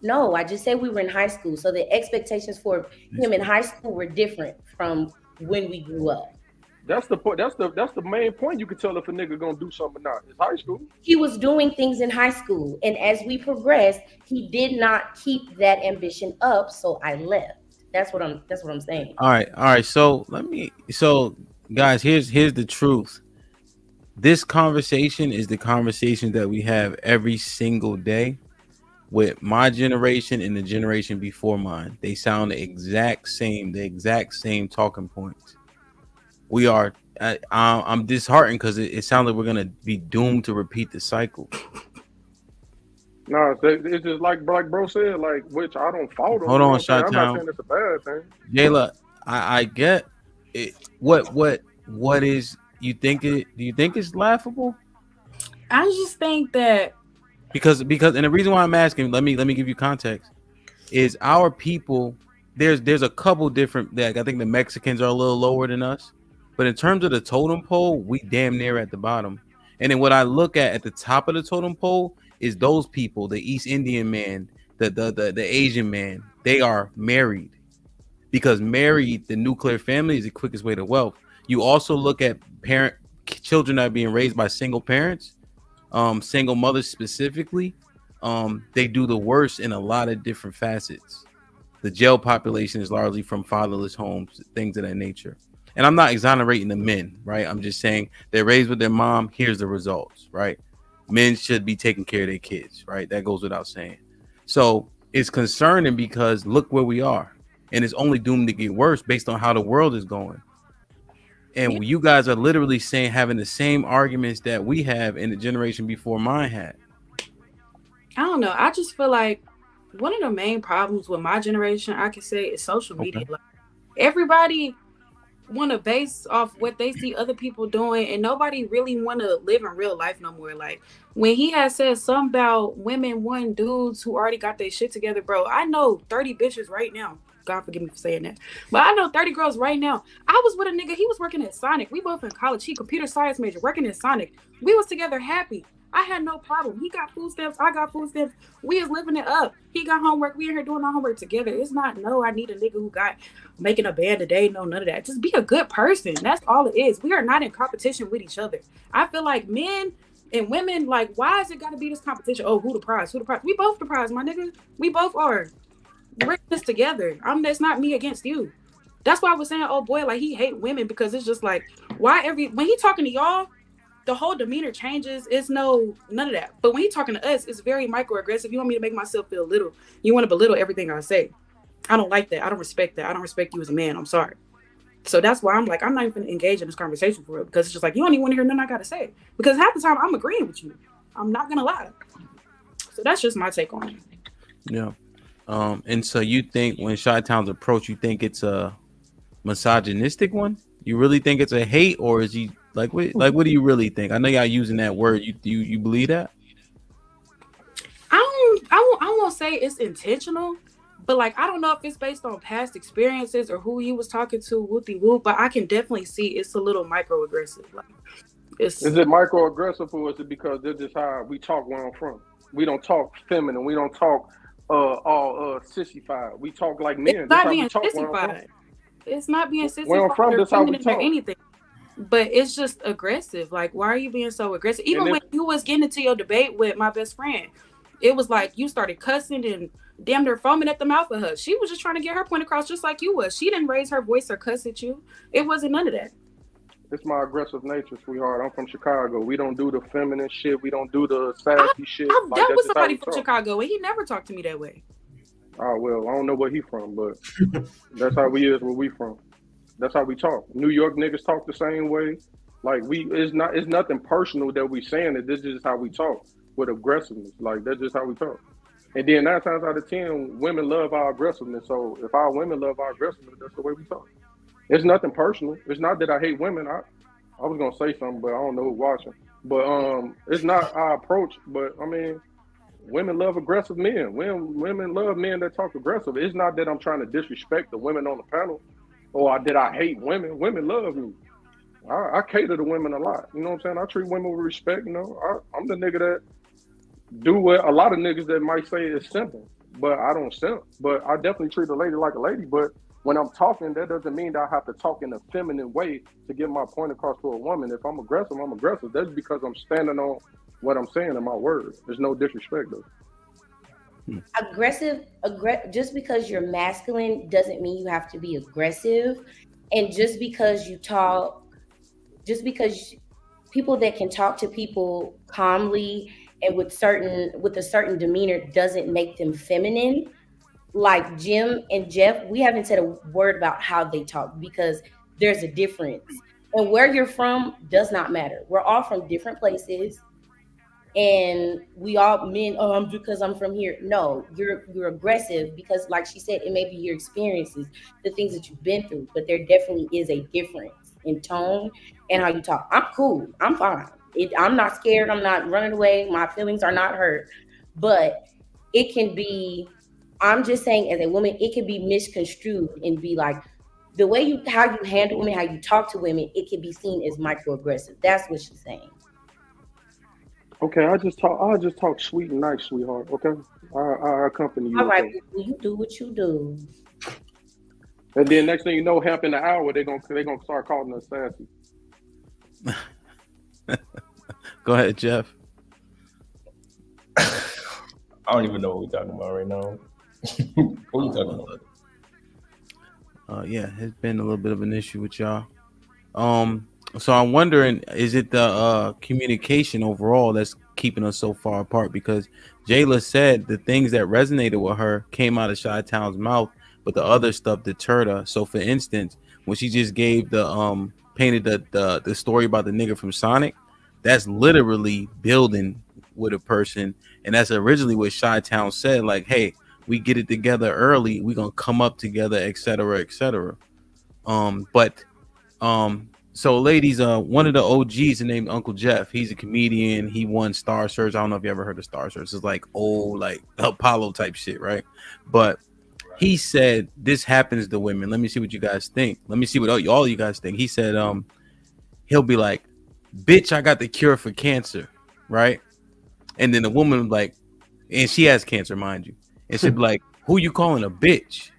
No, I just said we were in high school. So the expectations for him in high school were different from when we grew up. That's the point. That's the main point. You can tell if a nigga gonna do something or not. It's high school. He was doing things in high school, and as we progressed, he did not keep that ambition up. So I left. That's what I'm saying. All right. So guys, here's the truth. This conversation is the conversation that we have every single day with my generation and the generation before mine. They sound the exact same talking points. We are. I'm disheartened because it sounds like we're gonna be doomed to repeat the cycle. No, it's just like bro said, like, which I don't fault him. Hold on, I'm not Shot-Town. saying it's a bad thing. Jayla, I get it. What is you think it? Do you think it's laughable? I just think that Because and the reason why I'm asking, let me give you context, is our people. There's a couple different. Like, I think the Mexicans are a little lower than us. But in terms of the totem pole, we damn near at the bottom. And then what I look at the top of the totem pole is those people, the East Indian man, the Asian man. They are married, because married, the nuclear family is the quickest way to wealth. You also look at children that are being raised by single parents, single mothers specifically. They do the worst in a lot of different facets. The jail population is largely from fatherless homes, things of that nature. And I'm not exonerating the men, right? I'm just saying they're raised with their mom. Here's the results, right? Men should be taking care of their kids, right? That goes without saying. So it's concerning because look where we are. And it's only doomed to get worse based on how the world is going. And you guys are literally having the same arguments that we have in the generation before mine had. I don't know. I just feel like one of the main problems with my generation, I can say, is social media. Okay. Like, everybody want to base off what they see other people doing, and nobody really want to live in real life no more. Like, when he had said something about women wanting dudes who already got their shit together, bro, I know 30 bitches right now. God forgive me for saying that, but I know 30 girls right now. I was with a nigga, he was working at Sonic. We both in college. He computer science major, working at Sonic. We was together happy. I had no problem. He got food stamps. I got food stamps. We was living it up. He got homework. We in here doing our homework together. It's not, no, I need a nigga who got making a band today. No, none of that. Just be a good person. That's all it is. We are not in competition with each other. I feel like men and women, like, why is it got to be this competition? Oh, who the prize? Who the prize? We both the prize, my nigga. We both are. We're in this together. That's not me against you. That's why I was saying, oh boy, like he hate women because it's just like why when he talking to y'all, the whole demeanor changes. It's none of that. But when he talking to us, it's very microaggressive. You want me to make myself feel little. You want to belittle everything I say. I don't like that. I don't respect that. I don't respect you as a man. I'm sorry. So that's why I'm like, I'm not even gonna engage in this conversation for real because it's just like you don't even want to hear nothing I gotta say. Because half the time I'm agreeing with you. I'm not gonna lie. So that's just my take on it. Yeah. And so you think when Chi-Town's approach, you think it's a misogynistic one? You really think it's a hate, or is he like what do you really think? I know y'all using that word. You believe that? I won't say it's intentional, but like I don't know if it's based on past experiences or who he was talking to, whoopty whoop. But I can definitely see it's a little microaggressive. Like Is it microaggressive, or is it because this is how we talk where I'm from? We don't talk feminine. We don't talk all sissified. We talk like men. It's not being sissified. It's not being sissified where I'm from, or that's how we feminine or talk. anything. But it's just aggressive. Like, why are you being so aggressive? Even when you was getting into your debate with my best friend, it was like you started cussing and damn near foaming at the mouth of her. She was just trying to get her point across just like you was. She didn't raise her voice or cuss at you. It wasn't none of that. It's my aggressive nature, sweetheart. I'm from Chicago. We don't do the feminine shit. We don't do the sassy shit. I've like, dealt with somebody from Chicago, and he never talked to me that way. Oh, well, I don't know where he from, but that's how we is where we from. That's how we talk. New York niggas talk the same way. Like it's nothing personal that we saying it. This is just how we talk with aggressiveness. Like that's just how we talk. And then 9 times out of 10, women love our aggressiveness. So if our women love our aggressiveness, that's the way we talk. It's nothing personal. It's not that I hate women. I was gonna say something, but I don't know who's watching. But it's not our approach. But I mean, women love aggressive men. Women love men that talk aggressive. It's not that I'm trying to disrespect the women on the panel, or that I hate women. Women love me. I cater to women a lot. You know what I'm saying? I treat women with respect. You know, I'm the nigga that do what a lot of niggas that might say is simple, but I don't simp. But I definitely treat a lady like a lady. But when I'm talking, that doesn't mean that I have to talk in a feminine way to get my point across to a woman. If I'm aggressive, I'm aggressive. That's because I'm standing on what I'm saying in my words. There's no disrespect though. Just because you're masculine doesn't mean you have to be aggressive. And just because people that can talk to people calmly and with a certain demeanor doesn't make them feminine. Like Jim and Jeff, we haven't said a word about how they talk because there's a difference. And where you're from does not matter. We're all from different places. And we all men, because I'm from here. No, you're aggressive because, like she said, it may be your experiences, the things that you've been through, but there definitely is a difference in tone and how you talk. I'm cool. I'm fine. I'm not scared. I'm not running away. My feelings are not hurt. But it can be, I'm just saying as a woman, it can be misconstrued and be like, the way how you handle women, how you talk to women, it can be seen as microaggressive. That's what she's saying. Okay, I'll just talk sweet and nice, sweetheart. Okay, I accompany you. All right, you do what you do. And then next thing you know, HAMP in the hour, they're gonna start calling us sassy. Go ahead, Jeff. I don't even know what we're talking about right now. What are you talking about? Yeah, it's been a little bit of an issue with y'all. So I'm wondering, is it the communication overall that's keeping us so far apart? Because Jayla said the things that resonated with her came out of Chi-Town's mouth, but the other stuff deterred her. So for instance, when she just gave the painted the story about the nigga from Sonic, that's literally building with a person, and that's originally what Chi-Town said, like, hey, we get it together early, we gonna come up together, etc., etc. So ladies, one of the OGs named Uncle Jeff, he's a comedian. He won Star Search. I don't know if you ever heard of Star Search. It's like old, like Apollo type shit, right? But he said this happens to women. Let me see what you guys think. Let me see what all you guys think. He said he'll be like, bitch, I got the cure for cancer, right? And then the woman like, and she has cancer, mind you, and she'd be like, who you calling a bitch?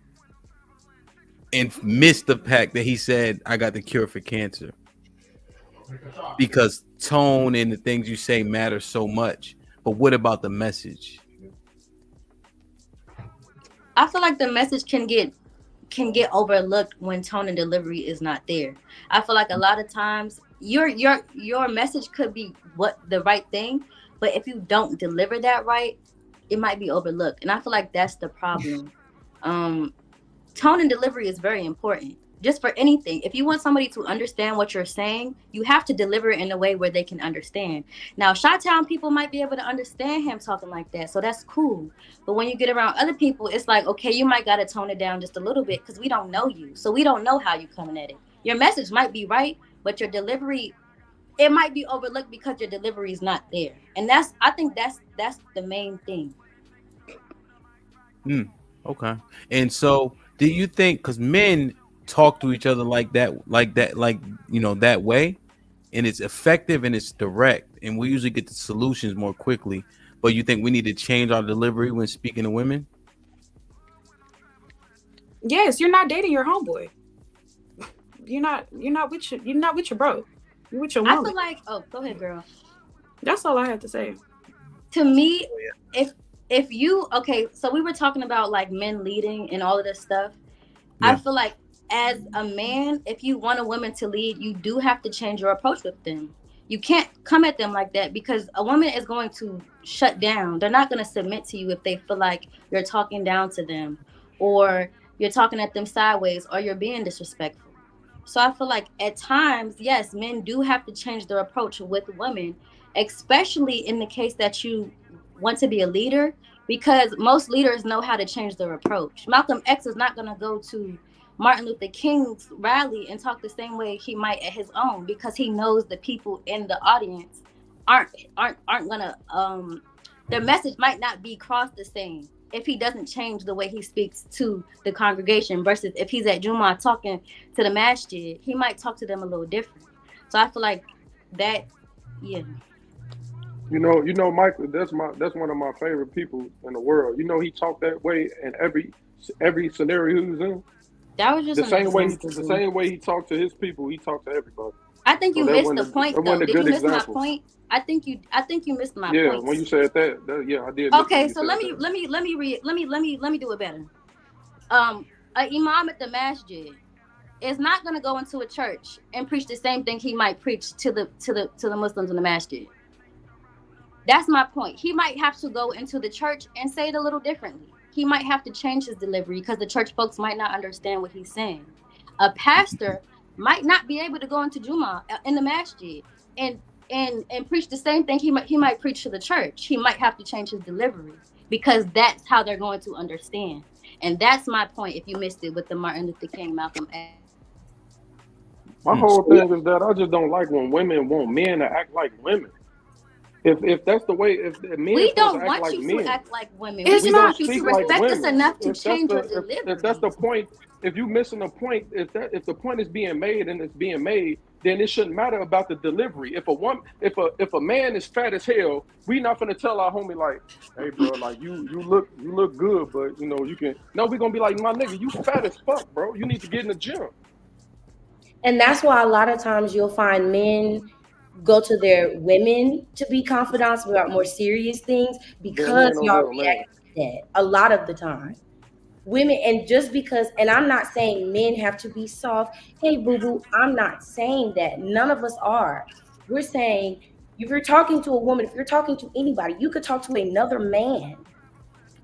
And missed the fact that he said, I got the cure for cancer. Because tone and the things you say matter so much. But what about the message? I feel like the message can get can get overlooked when tone and delivery is not there. I feel like a lot of times your message could be what the right thing, but if you don't deliver that right, it might be overlooked. And I feel like that's the problem. Tone and delivery is very important. Just for anything, if you want somebody to understand what you're saying, you have to deliver it in a way where they can understand. Now, Chi-Town people might be able to understand him talking like that, so that's cool. But when you get around other people, it's like, okay, you might gotta tone it down just a little bit because we don't know you, so we don't know how you coming at it. Your message might be right, but your delivery, it might be overlooked because your delivery is not there, and I think that's the main thing. Okay. And so, do you think because men talk to each other like that, that way, and it's effective and it's direct, and we usually get the solutions more quickly, but you think we need to change our delivery when speaking to women? Yes, you're not dating your homeboy. You're not with your bro. You're with your woman. I feel like, oh, go ahead, girl. That's all I have to say. To me, if you, okay, so we were talking about like men leading and all of this stuff. Yeah. I feel like as a man, if you want a woman to lead, you do have to change your approach with them. You can't come at them like that because a woman is going to shut down. They're not going to submit to you if they feel like you're talking down to them or you're talking at them sideways or you're being disrespectful. So I feel like at times, yes, men do have to change their approach with women, especially in the case that you want to be a leader, because most leaders know how to change their approach. Malcolm X is not going to go to Martin Luther King's rally and talk the same way he might at his own, because he knows the people in the audience aren't gonna their message might not be crossed the same if he doesn't change the way he speaks to the congregation versus if he's at Juma talking to the masjid, he might talk to them a little different. So I feel like that, yeah. You know, Michael, that's one of my favorite people in the world. You know, he talked that way in every scenario he was in. That was just the same way he talked to his people. He talked to everybody. I think you missed the point, though. Did you miss my point? I think you missed my point. Yeah, when you said that, yeah, I did. Okay, so let me do it better. An imam at the masjid is not going to go into a church and preach the same thing he might preach to the Muslims in the masjid. That's my point. He might have to go into the church and say it a little differently. He might have to change his delivery because the church folks might not understand what he's saying. A pastor might not be able to go into Juma in the masjid and preach the same thing he might preach to the church. He might have to change his delivery because that's how they're going to understand. And that's my point. If you missed it with the Martin Luther King, Malcolm X. My whole thing is that I just don't like when women want men to act like women. If that's the way, if men we don't want like you to act like women. We want you to like respect us women. enough to change your delivery. If that's the point, if you're missing the point, if the point is being made and it's being made, then it shouldn't matter about the delivery. If a man is fat as hell, we not gonna tell our homie like, hey bro, like you look good, but you know you can. No, we gonna be like, my nigga, you fat as fuck, bro. You need to get in the gym. And that's why a lot of times you'll find men go to their women to be confidants about more serious things because y'all react to that a lot of the time. Women, and just because, and I'm not saying men have to be soft. Hey, boo-boo, I'm not saying that. None of us are. We're saying if you're talking to a woman, if you're talking to anybody, you could talk to another man.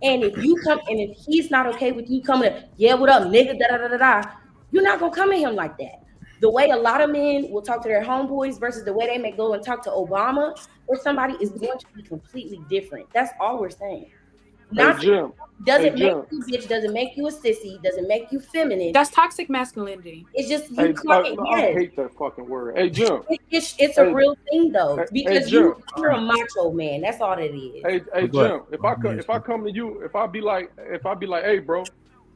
And if you come, and if he's not okay with you coming to, yeah, what up, nigga, da-da-da-da-da, you're not going to come at him like that. The way a lot of men will talk to their homeboys versus the way they may go and talk to Obama or somebody is going to be completely different. That's all we're saying. Not doesn't make you bitch, doesn't make you a sissy, doesn't make you feminine. That's toxic masculinity. It's just you I hate that fucking word. Hey Jim. It's a real thing though. Because you're a macho man. That's all it is. Hey Jim, if I come to you, if I be like, hey bro,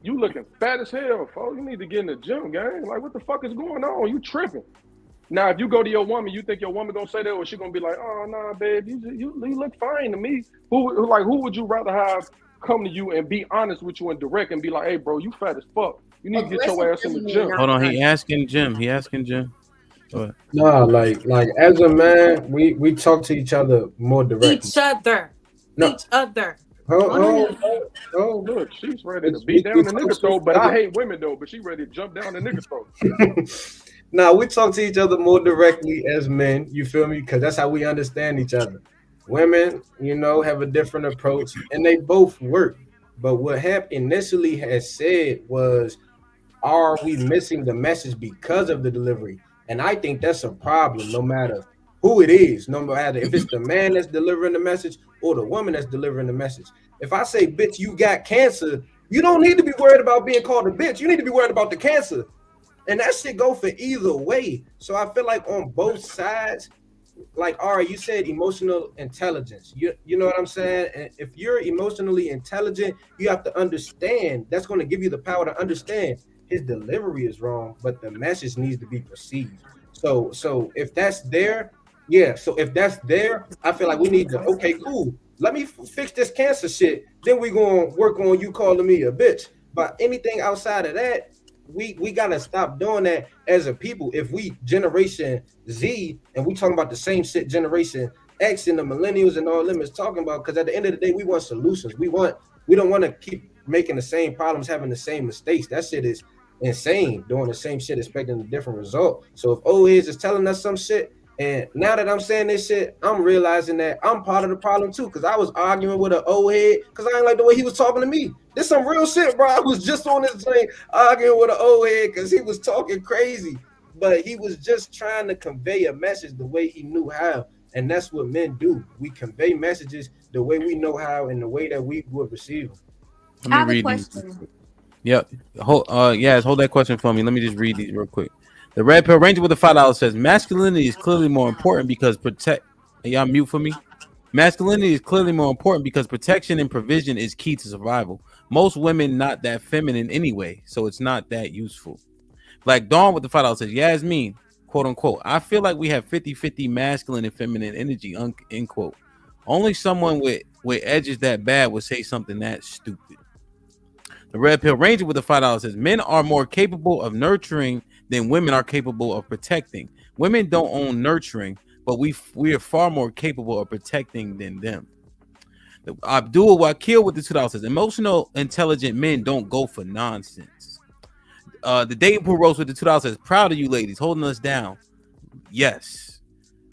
you looking fat as hell, folks. You need to get in the gym, gang. Like, what the fuck is going on? You tripping. Now, if you go to your woman, you think your woman gonna say that, or she gonna be like, oh, nah, babe, you look fine to me. Who would you rather have come to you and be honest with you and direct and be like, hey, bro, you fat as fuck. You need to get your ass in the gym. Hold on, he asking Jim. No, like as a man, we talk to each other more directly. Each other. Look, she's ready to We beat down the talk nigga to throat, each but I other. hate women though. But she ready to jump down the nigga throat. Now we talk to each other more directly as men. You feel me? Because that's how we understand each other. Women, have a different approach, and they both work. But what Hemp initially has said was, are we missing the message because of the delivery? And I think that's a problem, no matter who it is, no matter if it's the man that's delivering the message or the woman that's delivering the message. If I say, bitch, you got cancer, you don't need to be worried about being called a bitch. You need to be worried about the cancer. And that shit go for either way. So I feel like on both sides, like all right, you said emotional intelligence. You know what I'm saying? And if you're emotionally intelligent, you have to understand that's going to give you the power to understand his delivery is wrong, but the message needs to be perceived. So if that's there, yeah. So if that's there, I feel like we need to, okay, cool. Let me fix this cancer shit. Then we gonna work on you calling me a bitch. But anything outside of that, we gotta stop doing that as a people. If we generation Z and we talking about the same shit generation X and the millennials and all them is talking about, because at the end of the day, we want solutions. We don't want to keep making the same problems, having the same mistakes. That shit is insane, doing the same shit, expecting a different result. So if old heads is telling us some shit, and now that I'm saying this shit, I'm realizing that I'm part of the problem too. Cause I was arguing with an old head because I didn't like the way he was talking to me. This some real shit, bro. I was just on this thing arguing with an old head because he was talking crazy, but he was just trying to convey a message the way he knew how. And that's what men do. We convey messages the way we know how and the way that we would receive them. Let me read these. Yep. Hold that question for me. Let me just read these real quick. The Red Pill Ranger with the $5 says masculinity is clearly more important because y'all mute for me. Masculinity is clearly more important because protection and provision is key to survival. Most women not that feminine anyway, so it's not that useful. Black Dawn with the $5 says Yasmin, quote unquote, I feel like we have 50-50 masculine and feminine energy, end quote. Only someone with edges that bad would say something that stupid. The Red Pill Ranger with the $5 says men are more capable of nurturing than women are capable of protecting. Women don't own nurturing, but we are far more capable of protecting than them. The Abdul Wakil with the $2 says emotional intelligent men don't go for nonsense. The Dating Pool Rose with the $2 says proud of you ladies holding us down. Yes.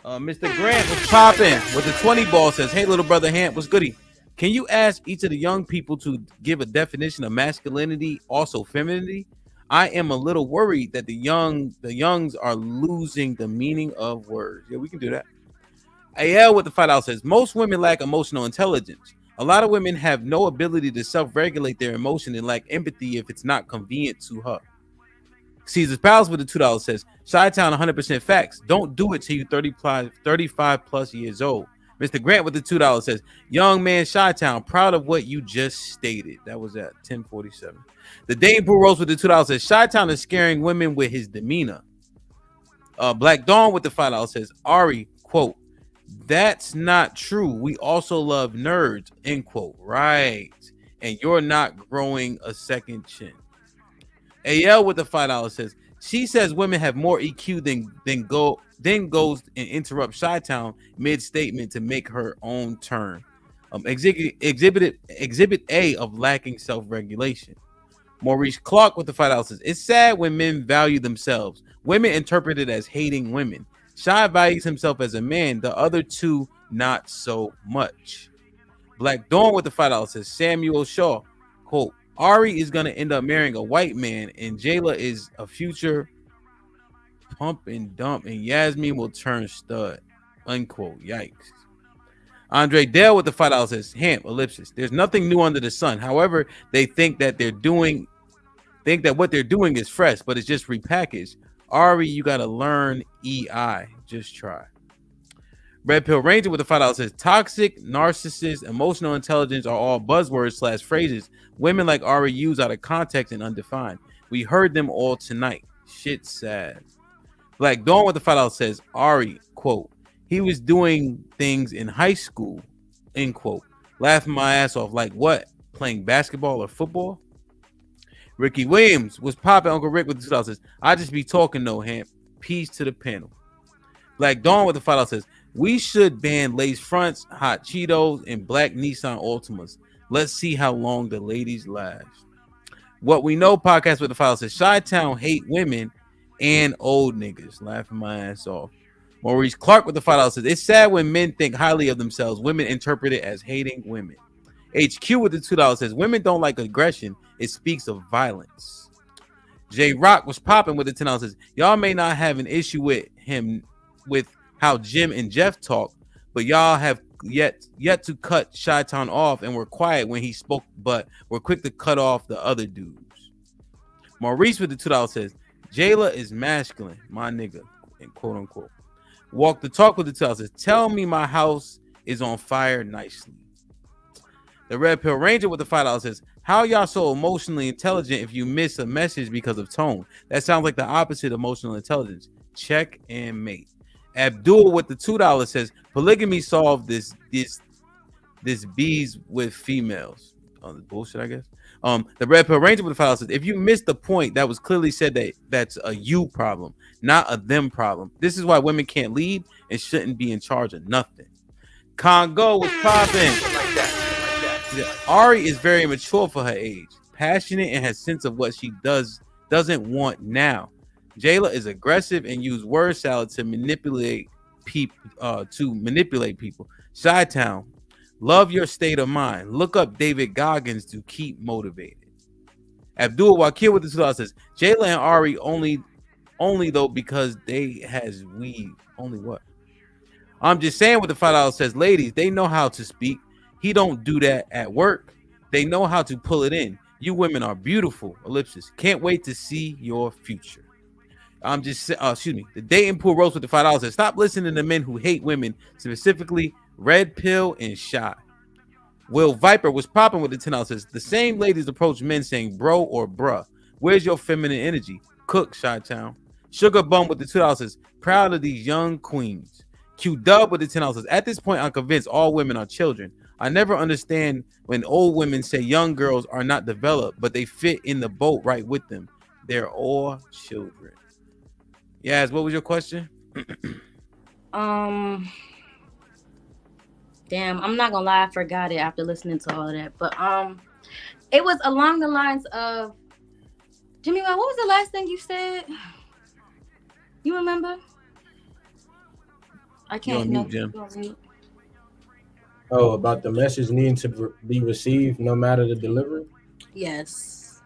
Mr. Grant was popping with the 20 ball says, hey little brother Hamp, what's goody? Can you ask each of the young people to give a definition of masculinity, also femininity? I am a little worried that the youngs are losing the meaning of words. Yeah, we can do that. AL with the $5 says most women lack emotional intelligence. A lot of women have no ability to self-regulate their emotion and lack empathy if it's not convenient to her. Caesar's Palace with the $2 says Chi-Town 100% facts. Don't do it till you 35 plus years old. Mr. Grant with the $2 says, young man Chi-Town, proud of what you just stated. That was at 10:47. The Dane Pool Rose with the $2 says, Chi-Town is scaring women with his demeanor. Black Dawn with the $5 says, Ari, quote, that's not true. We also love nerds, end quote. Right. And you're not growing a second chin. AL with the $5 says, she says women have more EQ then goes and interrupts Chi-Town mid-statement to make her own turn. Exhibit A of lacking self-regulation. Maurice Clark with the $5 says, it's sad when men value themselves. Women interpret it as hating women. Shy values himself as a man. The other two, not so much. Black Dawn with the $5 says, Samuel Shaw, quote, Ari is going to end up marrying a white man and Jayla is a future pump and dump and Yasmin will turn stud, unquote. Yikes. Andre Dale with the $5 says, Hamp, ellipsis. There's nothing new under the sun. However, they think that what they're doing is fresh, but it's just repackaged. Ari, you got to learn EI. Just try. Red Pill Ranger with the $5 says, toxic, narcissist, emotional intelligence are all buzzwords / phrases women like Ari use out of context and undefined. We heard them all tonight. Shit sad. Black Dawn with the $5 says, Ari, quote, he was doing things in high school, end quote. Laughing my ass off. Like what? Playing basketball or football? Ricky Williams was popping. Uncle Rick with the $2 says, I just be talking no Hamp. Peace to the panel. Black Dawn with the $5 says, We should ban lace fronts, hot Cheetos, and black Nissan Altimas. Let's see how long the ladies last. What we know podcast with the file says Chi-Town hate women and old niggas. Laughing my ass off. Maurice Clark with the $5 says it's sad when men think highly of themselves. Women interpret it as hating women. HQ with the $2 says women don't like aggression. It speaks of violence. J Rock was popping with the $10 says y'all may not have an issue with him with how Jim and Jeff talk, but y'all have yet to cut Chi-Town off and were quiet when he spoke, but were quick to cut off the other dudes. Maurice with the $2 says Jayla is masculine, my nigga, and quote unquote. Walk the talk with the $2 says tell me my house is on fire nicely. The Red Pill Ranger with the $5 says how y'all so emotionally intelligent if you miss a message because of tone? That sounds like the opposite of emotional intelligence. Check and mate. Abdul with the $2 says polygamy solved this bees with females. Oh, the bullshit, I guess. The Red Pill Ranger with the $5 says if you missed the point, that was clearly said that's a you problem, not a them problem. This is why women can't lead and shouldn't be in charge of nothing. Congo was popping. Ari is very mature for her age, passionate, and has sense of what she doesn't want now. Jayla is aggressive and use word salad to manipulate people. Chi-Town, love your state of mind. Look up David Goggins to keep motivated. Abdul Wakil with the $2 says Jayla and Ari only though because they has weave. Only what? I'm just saying what the $5 says, ladies, they know how to speak. He don't do that at work. They know how to pull it in. You women are beautiful. Ellipsis. Can't wait to see your future. I'm just the dating pool roast with the $5 says stop listening to men who hate women, specifically Red Pill and Shy. Will Viper was popping with the $10 says the same ladies approach men saying bro or bruh. Where's your feminine energy? Cook, Chi-Town. Sugar Bum with the $2 says proud of these young queens. Q Dub with the $10 says at this point I'm convinced all women are children. I never understand when old women say young girls are not developed, but they fit in the boat right with them. They're all children. Yaz, what was your question? Damn, I'm not gonna lie, I forgot it after listening to all of that. But it was along the lines of Jimmy, what was the last thing you said? You remember? I can't know. Jim. Oh, about the message needing to be received no matter the delivery? Yes.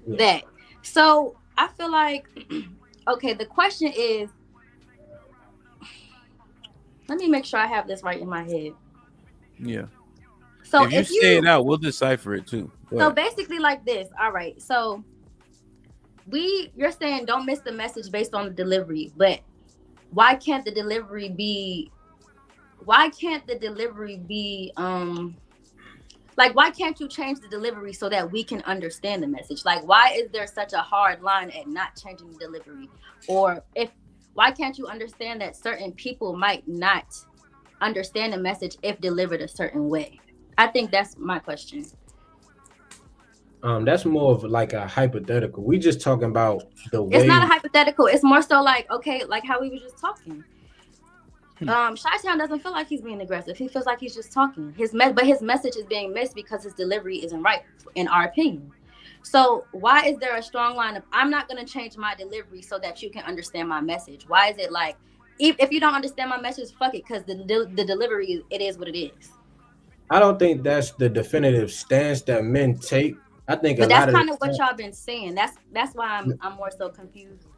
Yeah. That. So I feel like, okay, the question is, let me make sure I have this right in my head. Yeah. So if you say it out, we'll decipher it too. So basically like this. All right. So you're saying don't miss the message based on the delivery, but why can't the delivery be like why can't you change the delivery so that we can understand the message? Like why is there such a hard line at not changing the delivery? Or why can't you understand that certain people might not understand the message if delivered a certain way? I think that's my question. That's more of like a hypothetical. We just talking about the way. It's not a hypothetical. It's more so like, okay, like how we were just talking. Chi-Town doesn't feel like he's being aggressive. He feels like he's just talking. But his message is being missed because his delivery isn't right, in our opinion. So why is there a strong line of I'm not going to change my delivery so that you can understand my message? Why is it like if you don't understand my message, fuck it, because the delivery it is what it is. I don't think that's the definitive stance that men take. I think but that's kind of what y'all been saying. That's why I'm more so confused.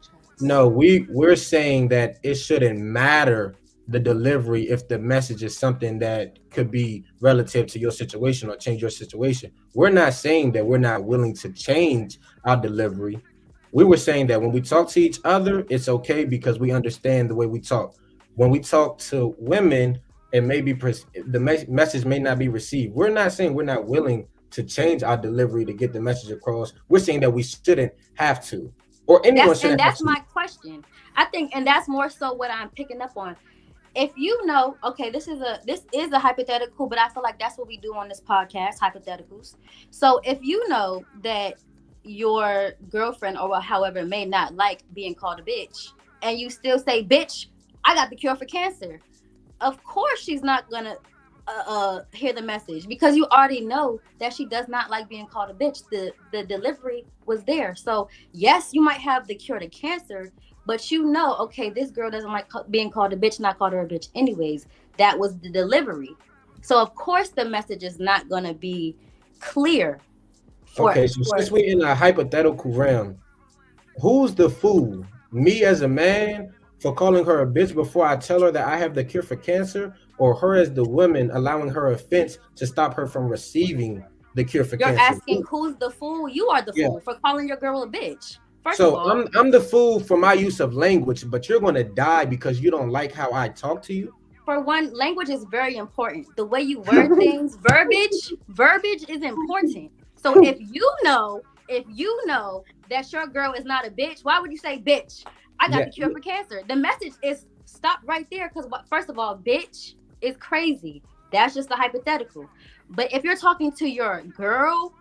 No, we're saying that it shouldn't matter the delivery if the message is something that could be relative to your situation or change your situation. We're not saying that we're not willing to change our delivery. We were saying that when we talk to each other, it's okay because we understand the way we talk. When we talk to women, it may be the message may not be received. We're not saying we're not willing to change our delivery to get the message across. We're saying that we shouldn't have to, or anyone shouldn't. And that's my question. I think, and that's more so what I'm picking up on. If you know, okay, this is a hypothetical, but I feel like that's what we do on this podcast, hypotheticals. So if you know that your girlfriend or however may not like being called a bitch, and you still say, bitch, I got the cure for cancer. of course she's not gonna hear the message, because you already know that she does not like being called a bitch. The delivery was there. So yes, you might have the cure to cancer, but you know, okay, this girl doesn't like being called a bitch, and I called her a bitch anyways. That was the delivery. So of course the message is not gonna be clear. Okay, so since we're in a hypothetical realm, who's the fool? Me as a man for calling her a bitch before I tell her that I have the cure for cancer, or her as the woman allowing her offense to stop her from receiving the cure for You're cancer? asking who's the fool? You are the fool for calling your girl a bitch. First So of all, I'm the fool for my use of language, but you're gonna die because you don't like how I talk to you. for one, language is very important. The way you word things, verbiage is important. So if you know that your girl is not a bitch, why would you say, bitch, I got the cure for cancer? The message is stop right there, because first of all, bitch is crazy. That's just a hypothetical. But if you're talking to your girl,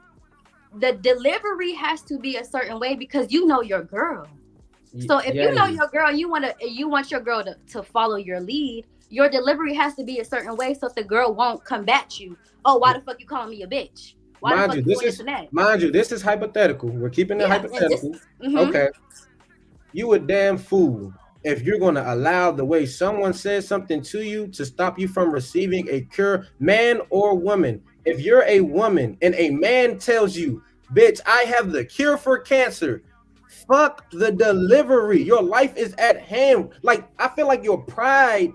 the delivery has to be a certain way, because you know your girl. So if you know your girl and you want your girl to follow your lead, your delivery has to be a certain way, so if the girl won't combat you, oh, why the fuck you calling me a bitch? Why Mind you, this is hypothetical. We're keeping it hypothetical. Okay. You a damn fool if you're going to allow the way someone says something to you to stop you from receiving a cure, man or woman. If you're a woman and a man tells you, bitch, I have the cure for cancer, fuck the delivery. Your life is at hand. Like, I feel like your pride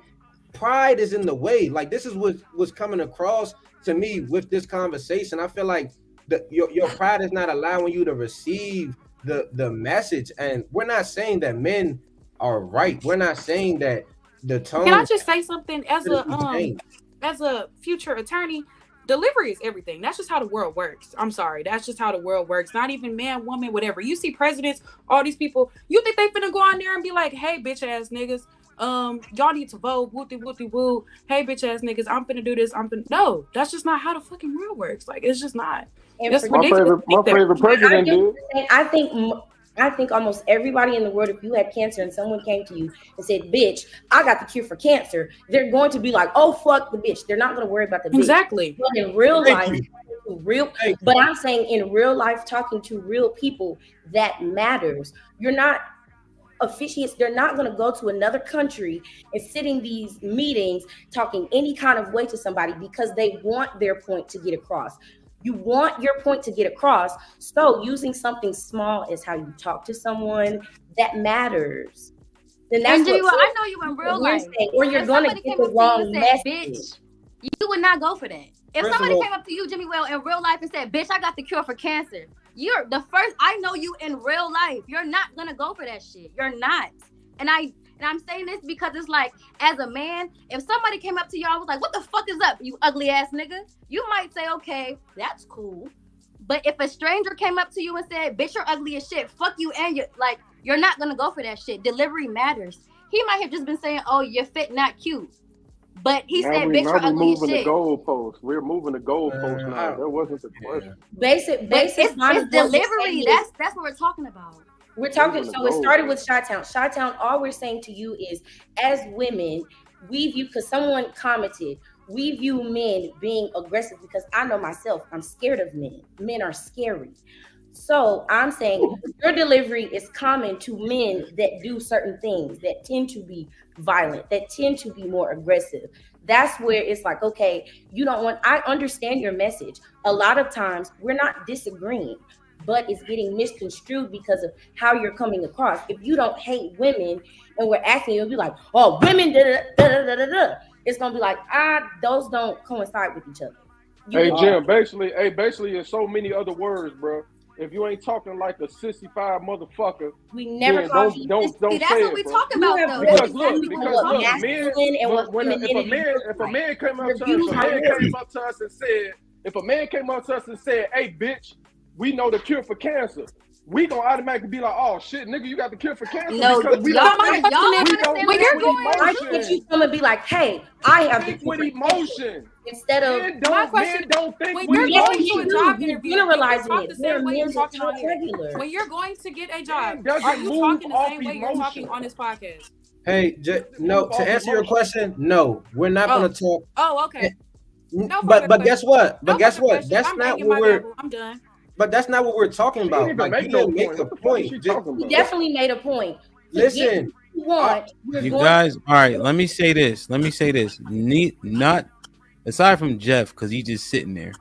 is in the way. Like, this is what was coming across to me with this conversation. I feel like your pride is not allowing you to receive the message. And we're not saying that men are right. We're not saying that the tone. Can I just say something as a future attorney? Delivery is everything. That's just how the world works. I'm sorry. That's just how the world works. Not even man, woman, whatever. You see presidents, all these people, you think they finna go on there and be like, hey, bitch ass niggas, y'all need to vote, wooty woo. Hey, bitch ass niggas, I'm finna do this. No, that's just not how the fucking world works. Like, it's just not. That's ridiculous. My favorite president did. I think almost everybody in the world, if you had cancer and someone came to you and said, bitch, I got the cure for cancer, they're going to be like, oh, fuck the bitch. They're not going to worry about the bitch. Exactly. But in real life, but I'm saying in real life, talking to real people, that matters. You're not officiants. They're not going to go to another country and sit in these meetings talking any kind of way to somebody because they want their point to get across. You want your point to get across. So using something small as how you talk to someone, that matters. Then that's what I know you in real life. Or you're going to get the wrong message. Bitch, you would not go for that. If somebody came up to you, Jimmy Well, in real life and said, bitch, I got the cure for cancer, you're the first. I know you in real life. You're not going to go for that shit. You're not. And I'm saying this because it's like, as a man, if somebody came up to y'all and was like, what the fuck is up, you ugly ass nigga? You might say, okay, that's cool. But if a stranger came up to you and said, bitch, you're ugly as shit, fuck you, and you're not gonna go for that shit. Delivery matters. He might have just been saying, oh, you're fit, not cute. But he said, bitch, you're ugly as shit. We're moving the goalposts now. That wasn't the question. Basic it's delivery. That's what we're talking about. We're talking, so it started with Chi-Town. Chi-Town, all we're saying to you is, as women, we view, because someone commented, we view men being aggressive because I know myself, I'm scared of men. Men are scary. So I'm saying your delivery is common to men that do certain things, that tend to be violent, that tend to be more aggressive. That's where it's like, okay, I understand your message. A lot of times we're not disagreeing, but it's getting misconstrued because of how you're coming across. If you don't hate women and we're asking you, it'll be like, oh, women, da-da-da-da-da-da. It's going to be like, those don't coincide with each other. Jim, basically, in so many other words, bro, if you ain't talking like a sissified motherfucker, we never call you. Don't See, that's say what we bro. talk about, though. Because look, men, if a man came up to us and said, hey, bitch, we know the cure for cancer. we gonna automatically be like, oh shit, nigga, you got the cure for cancer No, because we y'all don't wanna- think, y'all wanna we say don't what think you're with going- I think you come and be like, hey, I have the think with cure for cancer. emotion. Instead of Men don't think when with you're going to a emotion. job you're interview, do you generalizing talk it. the There are same way men you're that talking talk on here? regular. When you're going to get a job, doesn't are you move talking the off same way you're talking emotion. on this podcast? Hey, no. To answer your question, no, we're not Oh. gonna talk. Oh, okay. No But further guess what? But No guess further what? questions. That's I'm not banging what my we're. gavel. I'm done. But that's not what we're talking She didn't about. even Like make you no didn't make point. a What the fuck is point. she Just- talking He about? definitely made a point. To Listen, get what you want, you're You going guys, all right. Let me say this. Not aside from Jeff, because he's just sitting there.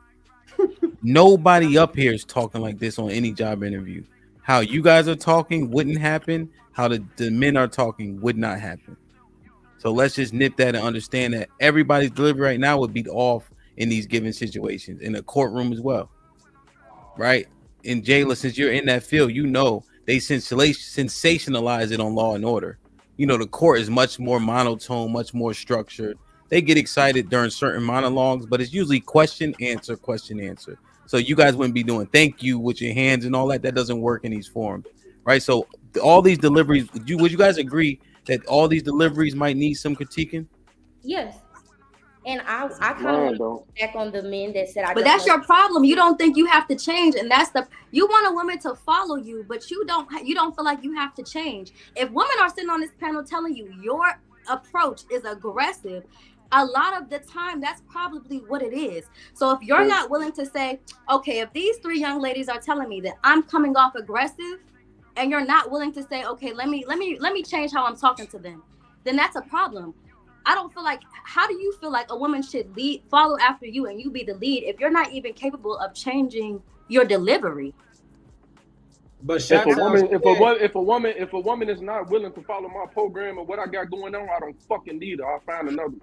Nobody up here is talking like this on any job interview. How you guys are talking wouldn't happen. How the men are talking would not happen. So let's just nip that and understand that everybody's delivery right now would be off in these given situations, in a courtroom as well. Right? And Jayla, since you're in that field, you know they sensationalize it on Law and Order. You know, the court is much more monotone, much more structured. They get excited during certain monologues, but it's usually question, answer, question, answer. So you guys wouldn't be doing thank you with your hands and all that. That doesn't work in these forums, right? So all these deliveries, would you guys agree that all these deliveries might need some critiquing? yes. And I kind of want to go back on the men that said I But don't that's know. your problem. You don't think you have to change, and that's you want a woman to follow you, but you don't feel like you have to change. If women are sitting on this panel telling you your approach is aggressive, a lot of the time that's probably what it is. So if you're not willing to say, okay, if these three young ladies are telling me that I'm coming off aggressive, and you're not willing to say, okay, let me change how I'm talking to them, then that's a problem. I don't feel like, how do you feel like a woman should follow after you and you be the lead if you're not even capable of changing your delivery? But if a woman is not willing to follow my program or what I got going on, I don't fucking need her. I'll find another.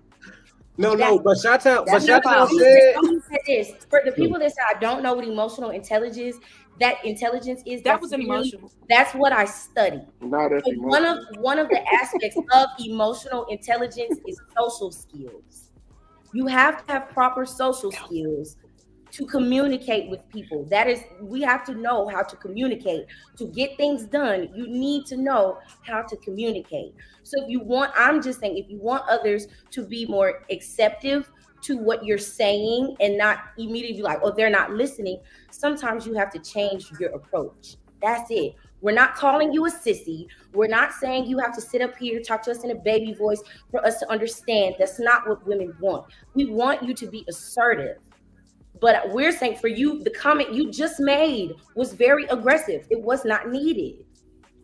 No, but Shatan said. I'm gonna say this for the people that say I don't know what emotional intelligence. That intelligence is. That was an emotional. That's what I study. Not as So one of the aspects of emotional intelligence is social skills. You have to have proper social skills to communicate with people. That is, we have to know how to communicate. To get things done, you need to know how to communicate. So I'm just saying, if you want others to be more acceptive to what you're saying and not immediately be like, oh, they're not listening, sometimes you have to change your approach. That's it. We're not calling you a sissy. We're not saying you have to sit up here, talk to us in a baby voice for us to understand. That's not what women want. We want you to be assertive. But we're saying for you, the comment you just made was very aggressive. It was not needed.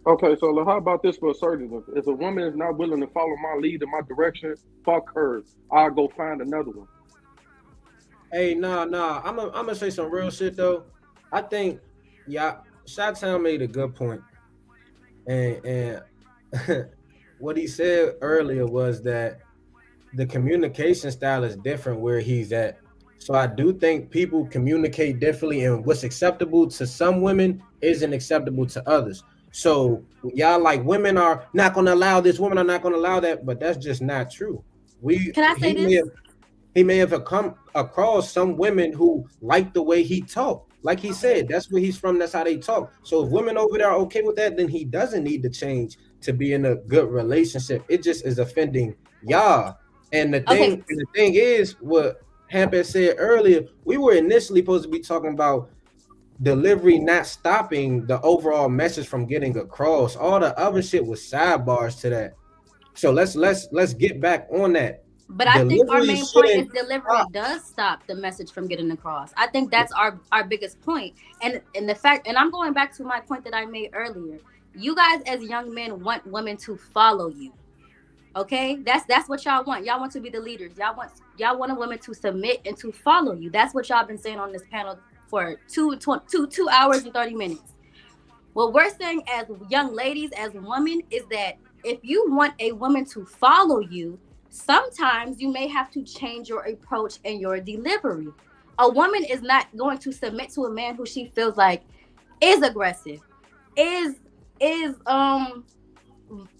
Okay, so how about this for assertiveness? If a woman is not willing to follow my lead in my direction, fuck her. I'll go find another one. Hey, nah. I'm gonna say some real shit though. I think, Shot-Town made a good point. And what he said earlier was that the communication style is different where he's at. So I do think people communicate differently, and what's acceptable to some women isn't acceptable to others. So y'all like women are not going to allow this, women are not going to allow that, but that's just not true. Can I say this? He may have come across some women who like the way he talked. Like he said, that's where he's from. That's how they talk. So if women over there are okay with that, then he doesn't need to change to be in a good relationship. It just is offending y'all. And the thing is, what Hamp said earlier, we were initially supposed to be talking about delivery not stopping the overall message from getting across. All the other shit was sidebars to that. So let's get back on that. But I think our main point is delivery does stop the message from getting across. I think that's our biggest point. And the fact, and I'm going back to my point that I made earlier. You guys as young men want women to follow you. Okay? That's what y'all want. Y'all want to be the leaders. Y'all want a woman to submit and to follow you. That's what y'all been saying on this panel for 2 hours and 30 minutes. What we're saying as young ladies, as women, is that if you want a woman to follow you, sometimes you may have to change your approach and your delivery. A woman is not going to submit to a man who she feels like is aggressive, is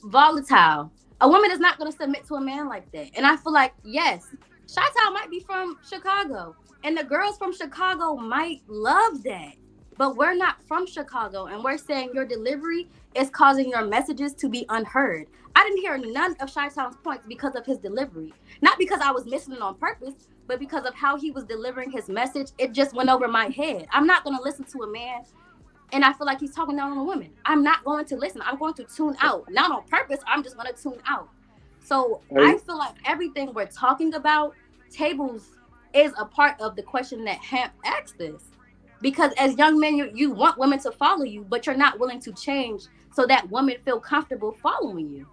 volatile. A woman is not going to submit to a man like that. And I feel like, yes, Chi-Town might be from Chicago, and the girls from Chicago might love that. but we're not from Chicago, and we're saying your delivery is causing your messages to be unheard. I didn't hear none of Chi-Town's points because of his delivery. Not because I was missing it on purpose, but because of how he was delivering his message. It just went over my head. I'm not going to listen to a man and I feel like he's talking down on a woman. I'm not going to listen. I'm going to tune out. Not on purpose. I'm just going to tune out. So I feel like everything we're talking about, tables, is a part of the question that HAMP asked us. Because as young men, you want women to follow you, but you're not willing to change so that women feel comfortable following you.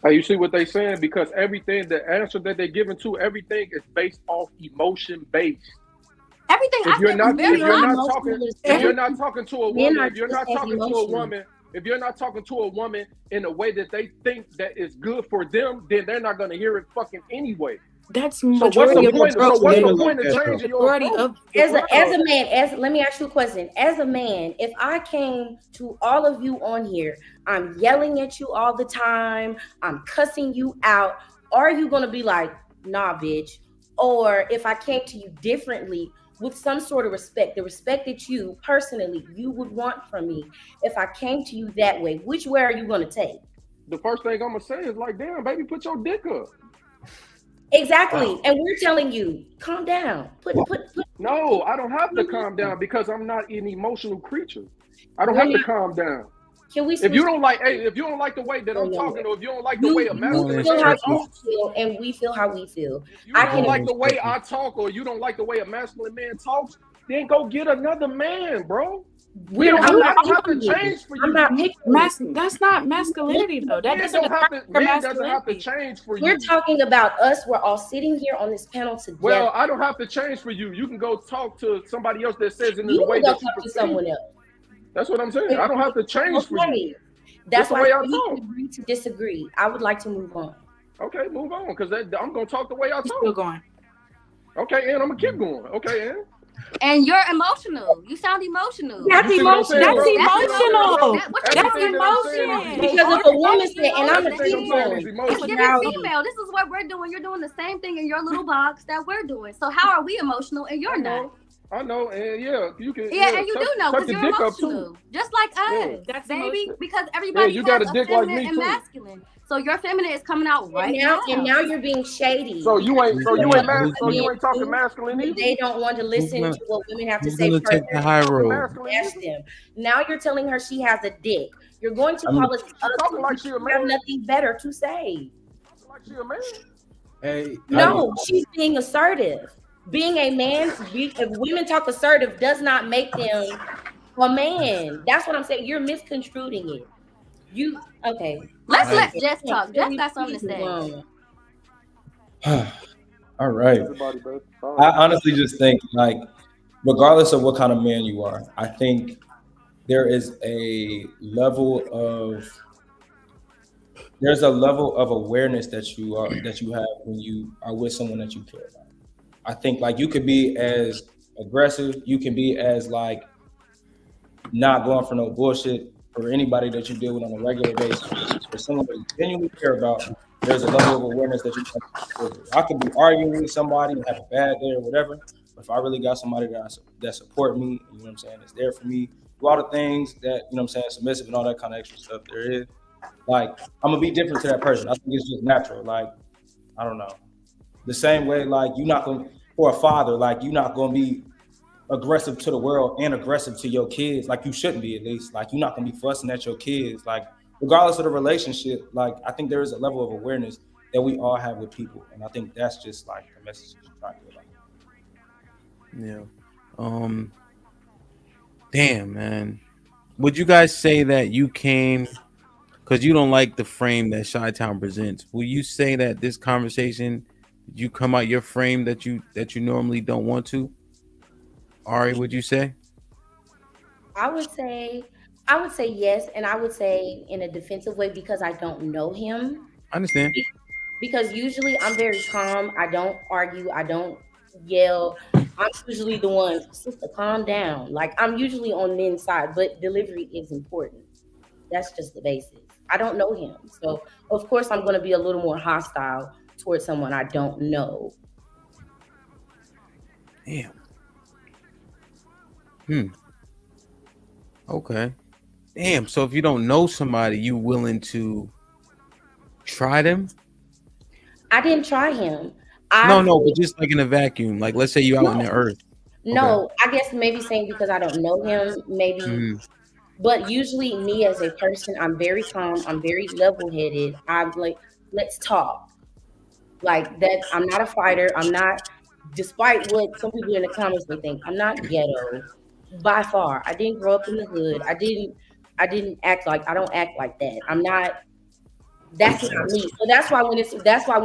You see what they're saying? Because everything, the answer that they're giving to everything is based off emotion based. Everything if you're not talking to a woman, if you're not talking to a woman in a way that they think that is good for them, then they're not going to hear it fucking anyway. That's majority of the So what's the point of changing your approach? Let me ask you a question. As a man, if I came to all of you on here, I'm yelling at you all the time, I'm cussing you out, are you going to be like, nah, bitch? Or if I came to you differently with some sort of respect, the respect that you personally, you would want from me, if I came to you that way, which way are you going to take? The first thing I'm going to say is like, damn, baby, put your dick up. Exactly. Wow. And we're telling you, calm down. No, I don't have to calm down because I'm not an emotional creature. I don't have to calm down. Can we? If you don't like the way that I'm talking, or if you don't like the way a masculine feel man how talks, you feel, and we feel how we feel. If you don't like the way I talk, or you don't like the way a masculine man talks, then go get another man, bro. I don't have to change for you. I'm not picking. That's not masculinity, though. That doesn't have to change for you. We're talking about us. We're all sitting here on this panel together. Well, I don't have to change for you. You can go talk to somebody else that says it in the way that you talk to someone else. That's what I'm saying. I don't have to change for you. That's why we can agree to disagree. I would like to move on. Okay, move on, because I'm going to talk the way I talk. Still going. Okay, and I'm going to keep going. Okay, and? And you're emotional. You sound emotional. That's emotional. That's emotional. That's emotional. Because if a woman said, and I'm a female, this is what we're doing. You're doing the same thing in your little box that we're doing. So how are we emotional and you're not? I know, and you can. Yeah, and you do know because you're emotional, just like us. That's baby. Because everybody you has got a dick feminine like me and too. Masculine. So your feminine is coming out right now. And now you're being shady. So you ain't talking masculine either? They don't want to listen to what women have to say. Take the high road. Ask them. Now you're telling her she has a dick. You're going to call us talking like she a man. Have nothing better to say. Like she a man. Hey, no, she's being assertive. Being a man, if women talk assertive does not make them a man. That's what I'm saying. You're misconstruing it. Okay. Let's let Jess talk. Jess got something to say. All right. I honestly just think, like, regardless of what kind of man you are, I think there is a level of awareness that you have when you are with someone that you care about. I think like you could be as aggressive, you can be as like not going for no bullshit for anybody that you deal with on a regular basis. For someone that you genuinely care about, there's a level of awareness that you can. I could be arguing with somebody and have a bad day or whatever, but if I really got somebody that support me, you know what I'm saying, is there for me, do all the things that, you know what I'm saying, submissive and all that kind of extra stuff there is, like I'm gonna be different to that person. I think it's just natural. Like, I don't know. The same way, like you're not gonna, for a father, like you're not gonna be aggressive to the world and aggressive to your kids, like you shouldn't be, at least. Like you're not gonna be fussing at your kids, like regardless of the relationship. Like I think there is a level of awareness that we all have with people, and I think that's just like the message you're trying to get out. Yeah. Damn, man. Would you guys say that you came because you don't like the frame that Chi-Town presents? Will you say that this conversation, you come out your frame that you normally don't want to? Ari, would you say? I would say yes, and I would say in a defensive way because I don't know him. I understand. Because usually I'm very calm. I don't argue. I don't yell. I'm usually the one, sister, calm down. Like I'm usually on men's side, but delivery is important. That's just the basics. I don't know him. So of course I'm going to be a little more hostile towards someone I don't know. Damn. Okay. Damn. So if you don't know somebody, you willing to try them? I didn't try him. No, but just like in a vacuum. Like let's say you out in No, the earth. Okay. no. I guess maybe saying because I don't know him, maybe. Mhm. But usually, me as a person, I'm very calm. I'm very level-headed. I'm like, let's talk. Like that. I'm not a fighter. I'm not. Despite what some people in the comments may think, I'm not ghetto. By far, I didn't grow up in the hood. I didn't. I didn't act like. I don't act like that. I'm not. That's not me. So that's why when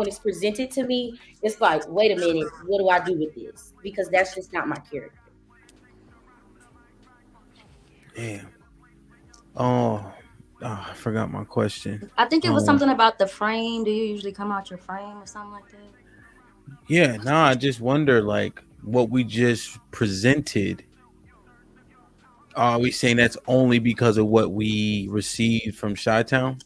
it's presented to me, it's like, wait a minute, what do I do with this? Because that's just not my character. Damn. Oh, I forgot my question. I think it was something about the frame. Do you usually come out your frame or something like that? Yeah, I just wonder, like, what we just presented. Are we saying that's only because of what we received from Chi-Town?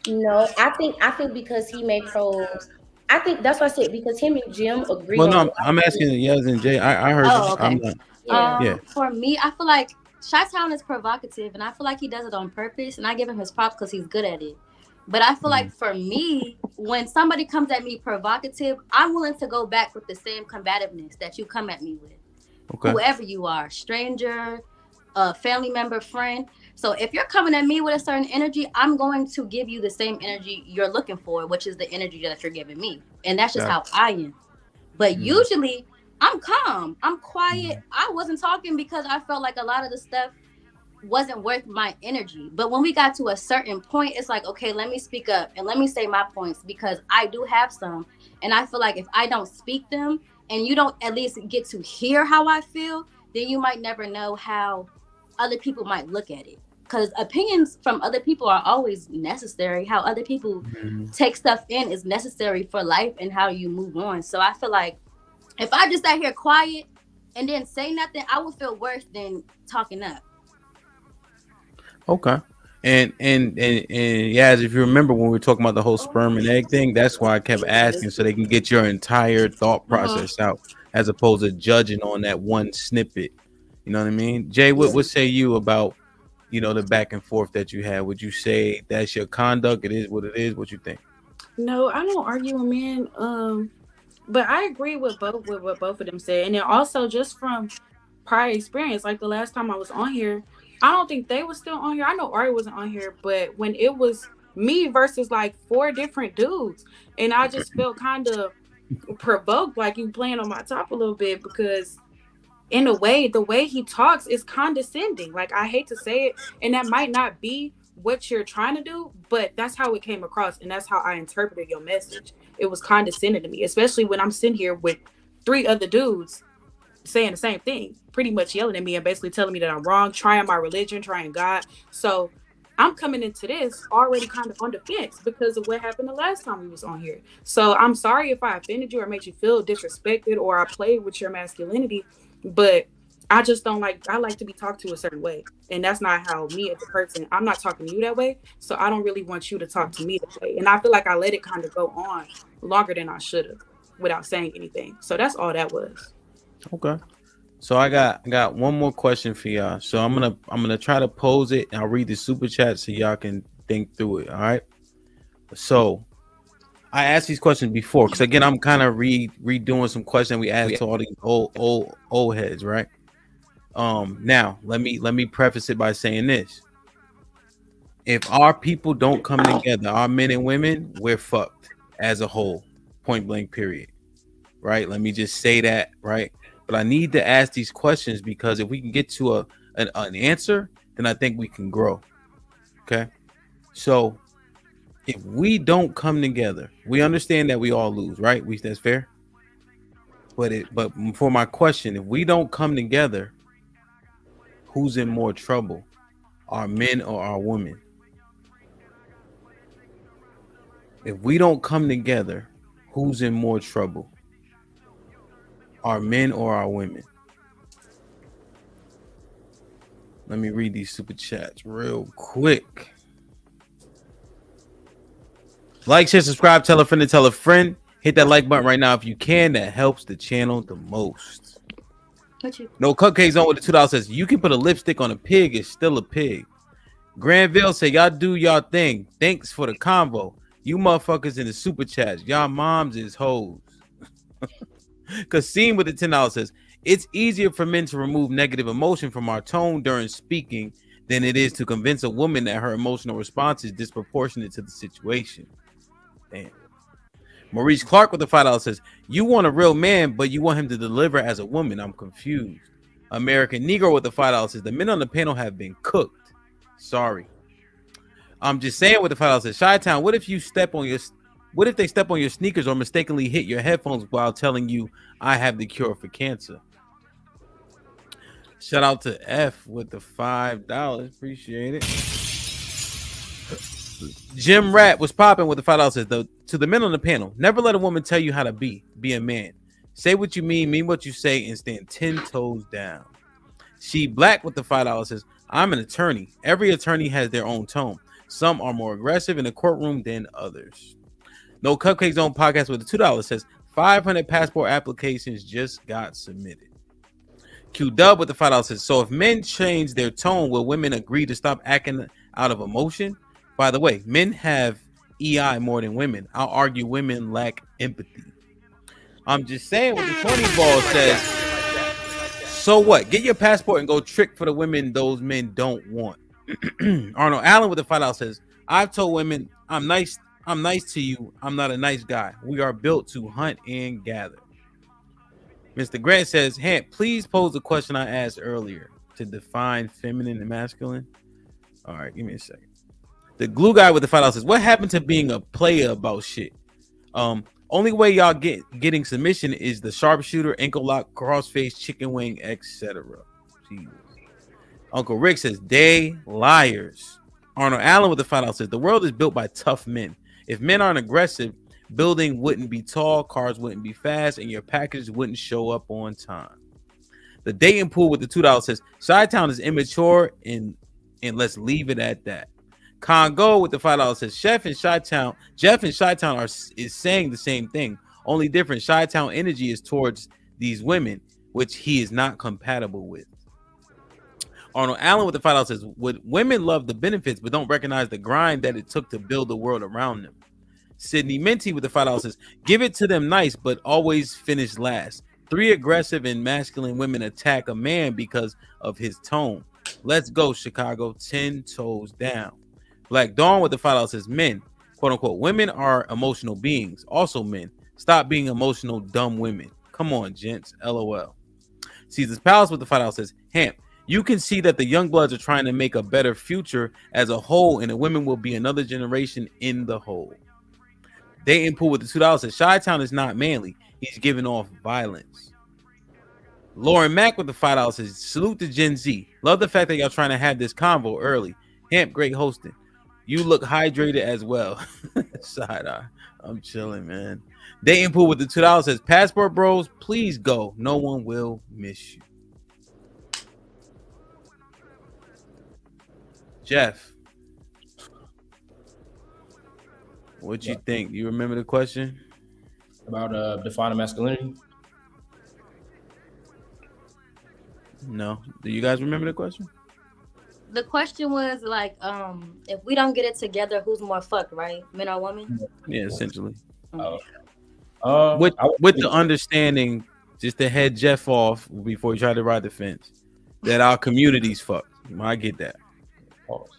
No, I think because he made probes. I think that's what I said, because him and Jim agree Well, on a no, lot I'm of asking things. Yaz and Jay. I heard you. Oh, I'm okay. not. Yeah. For me, I feel like Chi-Town is provocative, and I feel like he does it on purpose, and I give him his props because he's good at it. But I feel like for me, when somebody comes at me provocative, I'm willing to go back with the same combativeness that you come at me with. Okay. Whoever you are, stranger, a family member, friend. So if you're coming at me with a certain energy, I'm going to give you the same energy you're looking for, which is the energy that you're giving me. And that's just how I am. But usually I'm calm, I'm quiet. I wasn't talking because I felt like a lot of the stuff wasn't worth my energy. But when we got to a certain point, it's like, okay, let me speak up and let me say my points, because I do have some. And I feel like if I don't speak them and you don't at least get to hear how I feel, then you might never know how other people might look at it. Because opinions from other people are always necessary. How other people take stuff in is necessary for life and how you move on. So I feel like if I just sat here quiet and didn't say nothing, I would feel worse than talking up. Okay. And Yaz, if you remember when we were talking about the whole sperm and egg thing, that's why I kept asking, so they can get your entire thought process out, as opposed to judging on that one snippet. You know what I mean? Jay, what say you about, the back and forth that you had? Would you say that's your conduct? It is what it is. What you think? No, I don't argue with men. But I agree with what both of them said. And then also just from prior experience, like the last time I was on here, I don't think they were still on here. I know Ari wasn't on here, but when it was me versus like 4 different dudes, and I just felt kind of provoked, like you playing on my top a little bit, because in a way, the way he talks is condescending. Like, I hate to say it, and that might not be what you're trying to do, but that's how it came across, and that's how I interpreted your message. It was condescending to me, especially when I'm sitting here with 3 other dudes saying the same thing, pretty much yelling at me and basically telling me that I'm wrong, trying my religion, trying God. So I'm coming into this already kind of on the fence because of what happened the last time we was on here. So I'm sorry if I offended you or made you feel disrespected or I played with your masculinity, but I just don't like, I like to be talked to a certain way. And that's not how me as a person, I'm not talking to you that way. So I don't really want you to talk to me that way. And I feel like I let it kind of go on longer than I should have without saying anything. So that's all that was. Okay. So I got one more question for y'all. So I'm gonna try to pose it, and I'll read the super chat so y'all can think through it. All right. So I asked these questions before, because again, I'm kind of redoing some questions we asked to all these old heads, right? Now let me preface it by saying this: if our people don't come together, our men and women, we're fucked as a whole, point blank, period. Right? Let me just say that, right? But I need to ask these questions because if we can get to an answer, then I think we can grow. Okay. So if we don't come together, we understand that we all lose, right? That's fair. But for my question, if we don't come together, who's in more trouble? Our men or our women? If we don't come together, who's in more trouble? Our men or our women? Let me read these super chats real quick. Like, share, subscribe, tell a friend to tell a friend. Hit that like button right now if you can. That helps the channel the most. No Cupcakes on with the $2 says you can put a lipstick on a pig, it's still a pig. Granville said y'all do y'all thing. Thanks for the convo. You motherfuckers in the super chats, y'all moms is hoes. Kasim with the $10 says it's easier for men to remove negative emotion from our tone during speaking than it is to convince a woman that her emotional response is disproportionate to the situation. Damn. Maurice Clark with the $5 says you want a real man, but you want him to deliver as a woman. I'm confused. American Negro with the $5 says the men on the panel have been cooked. Sorry. I'm just saying with the $5 says Chi-Town, what if they step on your sneakers or mistakenly hit your headphones while telling you I have the cure for cancer? Shout out to F with the $5. Appreciate it. Jim Rat was popping with the $5 says to the men on the panel, never let a woman tell you how to be a man. Say what you mean what you say, and stand 10 toes down. She Black with the $5 says, I'm an attorney. Every attorney has their own tone. Some are more aggressive in the courtroom than others. No Cupcakes Zone podcast with the $2 says 500 passport applications just got submitted. Q Dub with the $5 says, so if men change their tone, will women agree to stop acting out of emotion? By the way, men have EI more than women. I'll argue women lack empathy. I'm just saying what the 20 ball says. So what? Get your passport and go trick for the women those men don't want. Arnold Allen with the $5 says, I've told women I'm nice to you. I'm not a nice guy. We are built to hunt and gather. Mr. Grant says, Hamp, please pose the question I asked earlier to define feminine and masculine. All right, give me a second. The glue guy with the $5 says, what happened to being a player about shit? Only way y'all getting submission is the sharpshooter, ankle lock, crossface, chicken wing, etc. Uncle Rick says, they liars. Arnold Allen with the $5 says, the world is built by tough men. If men aren't aggressive, building wouldn't be tall, cars wouldn't be fast, and your packages wouldn't show up on time. The dating pool with the $2 says, Chi-Town is immature, and let's leave it at that. Congo with the $5 says, Jeff and Chi-Town is saying the same thing. Only different. Chi-Town energy is towards these women, which he is not compatible with. Arnold Allen with the $5 says, would women love the benefits but don't recognize the grind that it took to build the world around them? Sydney Minty with the $5 says, give it to them nice, but always finish last. 3 aggressive and masculine women attack a man because of his tone. Let's go, Chicago. 10 toes down. Black Dawn with the $5 says, men, quote unquote, women are emotional beings. Also men. Stop being emotional, dumb women. Come on, gents. LOL. Caesar's Palace with the $5 says, Hamp, you can see that the young bloods are trying to make a better future as a whole, and the women will be another generation in the whole. Dayton Pool with the $2 says, Chi-Town is not manly. He's giving off violence. Lauren Mack with the $5 says, salute to Gen Z. Love the fact that y'all trying to have this convo early. Hamp, great hosting. You look hydrated as well. Side eye. I'm chilling, man. Dayton Pool with the $2 says, passport bros, please go. No one will miss you. Jeff, what you think? You remember the question? About defining masculinity? No. Do you guys remember the question? The question was like, if we don't get it together, who's more fucked, right? Men or women? Yeah, essentially. With With the understanding, just to head Jeff off before he tried to ride the fence, that our community's fucked. I get that.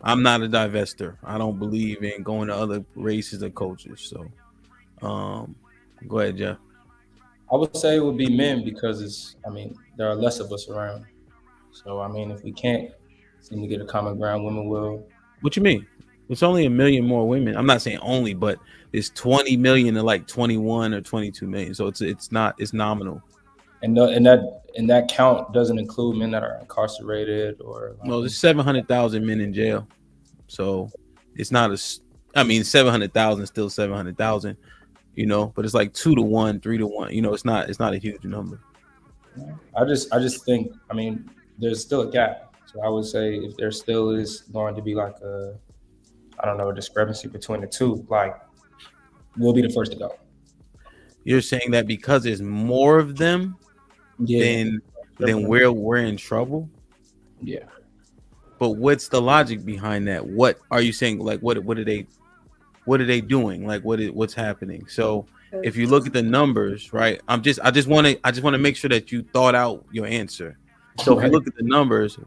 I'm not a divester. I don't believe in going to other races or cultures. So, go ahead, Jeff. I would say it would be men because there are less of us around. So, if we can't seem to get a common ground, women will. What you mean? It's only 1 million more women. I'm not saying only, but it's 20 million to like 21 or 22 million. So it's nominal. And that count doesn't include men that are incarcerated or. No, there's 700,000 men in jail. So it's not 700,000 still 700,000, but it's like 2 to 1, 3 to 1. It's not a huge number. I just think, there's still a gap. So I would say if there still is going to be like a discrepancy between the two, like we'll be the first to go. You're saying that because there's more of them, then then we're in trouble. Yeah. But what's the logic behind that? What are you saying? Like, what are they doing? Like, what's happening? So if you look at the numbers, right? I just want to make sure that you thought out your answer. So if you look at the numbers,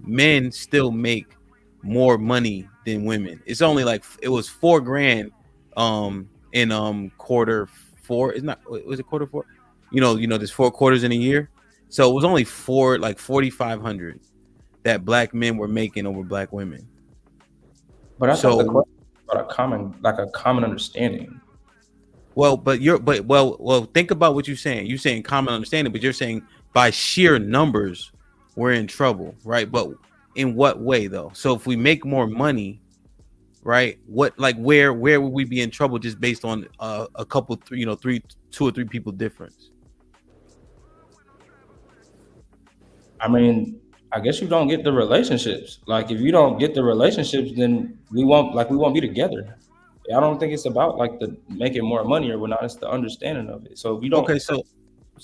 men still make more money than women. It's only like it was $4,000 in quarter four. It's not, was it quarter four? There's 4 quarters in a year. So it was only 4,500 that black men were making over black women. But I thought the question was about a common understanding. Well, think about what you're saying. You're saying common understanding, but you're saying by sheer numbers, we're in trouble, right? But in what way though? So if we make more money, right? Where would we be in trouble just based on a couple, 2 or 3 people difference? I mean, I guess you don't get the relationships. Like if you don't get the relationships, then we won't be together. I don't think it's about like the making more money or whatnot. It's the understanding of it. So if you don't, okay, so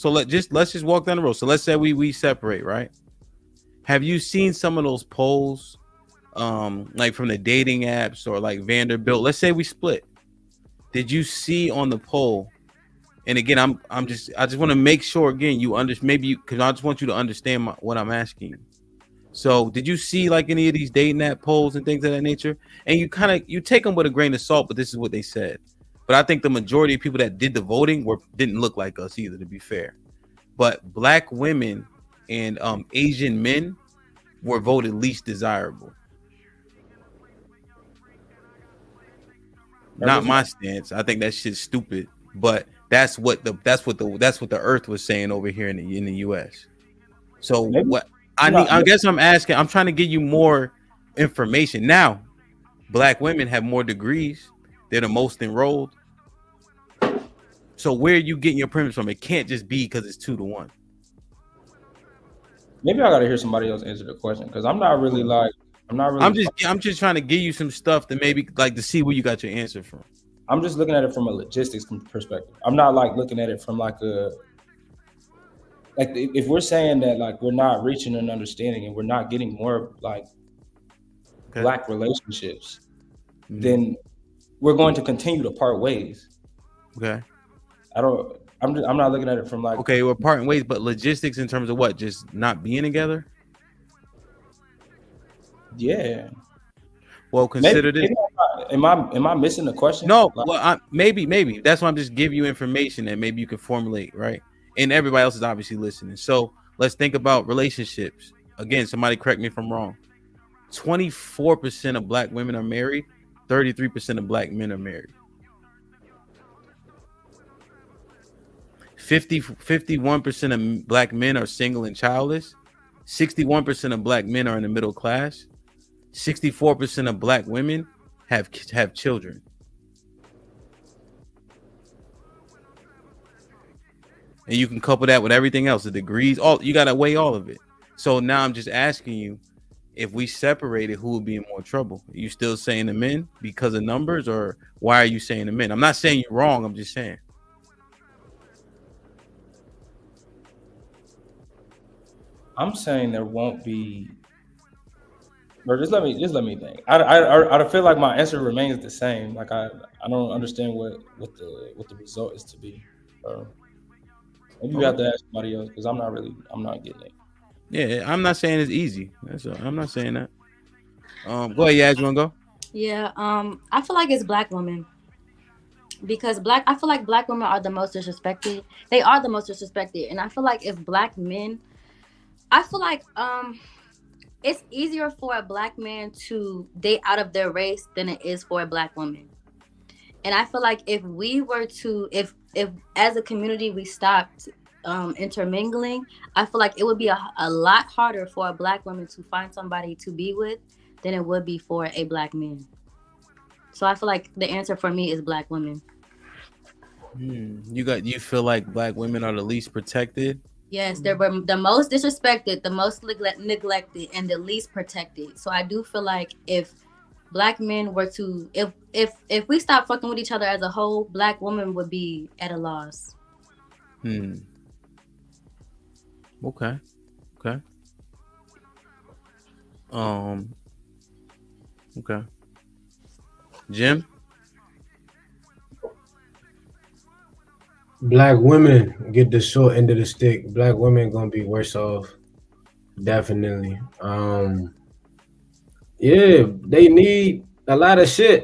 let's just walk down the road. So let's say we separate, right? Have you seen some of those polls, like from the dating apps or like Vanderbilt? Let's say we split. Did you see on the poll? And again, I just want to make sure again you understand, because I just want you to understand what I'm asking you. So did you see like any of these dating app polls and things of that nature? And you take them with a grain of salt, but this is what they said. But I think the majority of people that did the voting didn't look like us either, to be fair. But black women and Asian men were voted least desirable. Not my stance. I think that shit's stupid. But that's what the earth was saying over here in the US. So what I guess I'm asking, I'm trying to give you more information. Now, black women have more degrees. They're the most enrolled. So where are you getting your premise from? It can't just be because it's 2-1. Maybe I gotta hear somebody else answer the question because I'm just trying to give you some stuff to maybe like to see where you got your answer from. I'm just looking at it from a logistics perspective. I'm not like looking at it from like if we're saying that like we're not reaching an understanding and we're not getting more like black relationships, then we're going to continue to part ways. Okay. I'm not looking at it from like, okay, we're parting ways, but logistics in terms of what? Just not being together? Yeah. Well, consider this. Am I missing the question? No, well, maybe. That's why I'm just giving you information that maybe you can formulate, right? And everybody else is obviously listening. So let's think about relationships. Again, somebody correct me if I'm wrong. 24% of black women are married. 33% of black men are married. 51% of black men are single and childless. 61% of black men are in the middle class. 64% of black women have children. And you can couple that with everything else, the degrees, you got to weigh all of it. So now I'm just asking you, if we separated, who would be in more trouble? Are you still saying the men because of numbers, or why are you saying the men? I'm not saying you're wrong. I'm just saying. I'm saying there won't be. Bro, just let me think. I feel like my answer remains the same. Like I don't understand what the result is to be. Maybe you have to ask somebody else because I'm not getting it. Yeah, I'm not saying it's easy. I'm not saying that. Go ahead, Yaz, you wanna go? Yeah, I feel like it's black women. Because I feel like black women are the most disrespected. They are the most disrespected. And I feel like if black men, I feel like it's easier for a black man to date out of their race than it is for a black woman. And I feel like if we were to, if as a community we stopped intermingling, I feel like it would be a lot harder for a black woman to find somebody to be with than it would be for a black man. So I feel like the answer for me is black women. You feel like black women are the least protected? Yes, they were the most disrespected, the most neglected, and the least protected. So I do feel like if black men were to, if we stop fucking with each other as a whole, black women would be at a loss. Okay. Okay. Um. Okay. Jim. Black women get the short end of the stick. Black women gonna be worse off, definitely. Yeah, they need a lot of shit.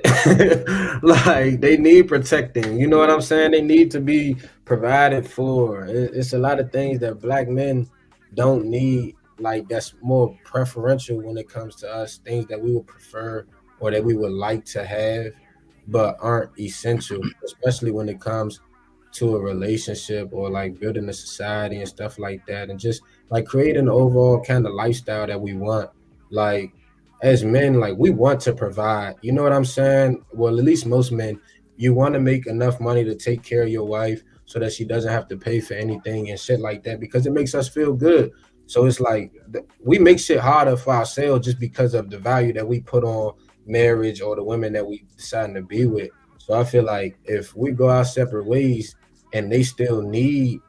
Like they need protecting. You know what I'm saying? They need to be provided for. It's a lot of things that black men don't need. Like that's more preferential when it comes to us. Things that we would prefer or that we would like to have, but aren't essential. Especially when it comes to a relationship or like building a society and stuff like that, and just like creating the overall kind of lifestyle that we want. Like as men, like we want to provide. You know what I'm saying? Well, at least most men, you want to make enough money to take care of your wife so that she doesn't have to pay for anything and shit like that because it makes us feel good. So it's like we make shit harder for ourselves just because of the value that we put on marriage or the women that we decide to be with. So I feel like if we go our separate ways and they still need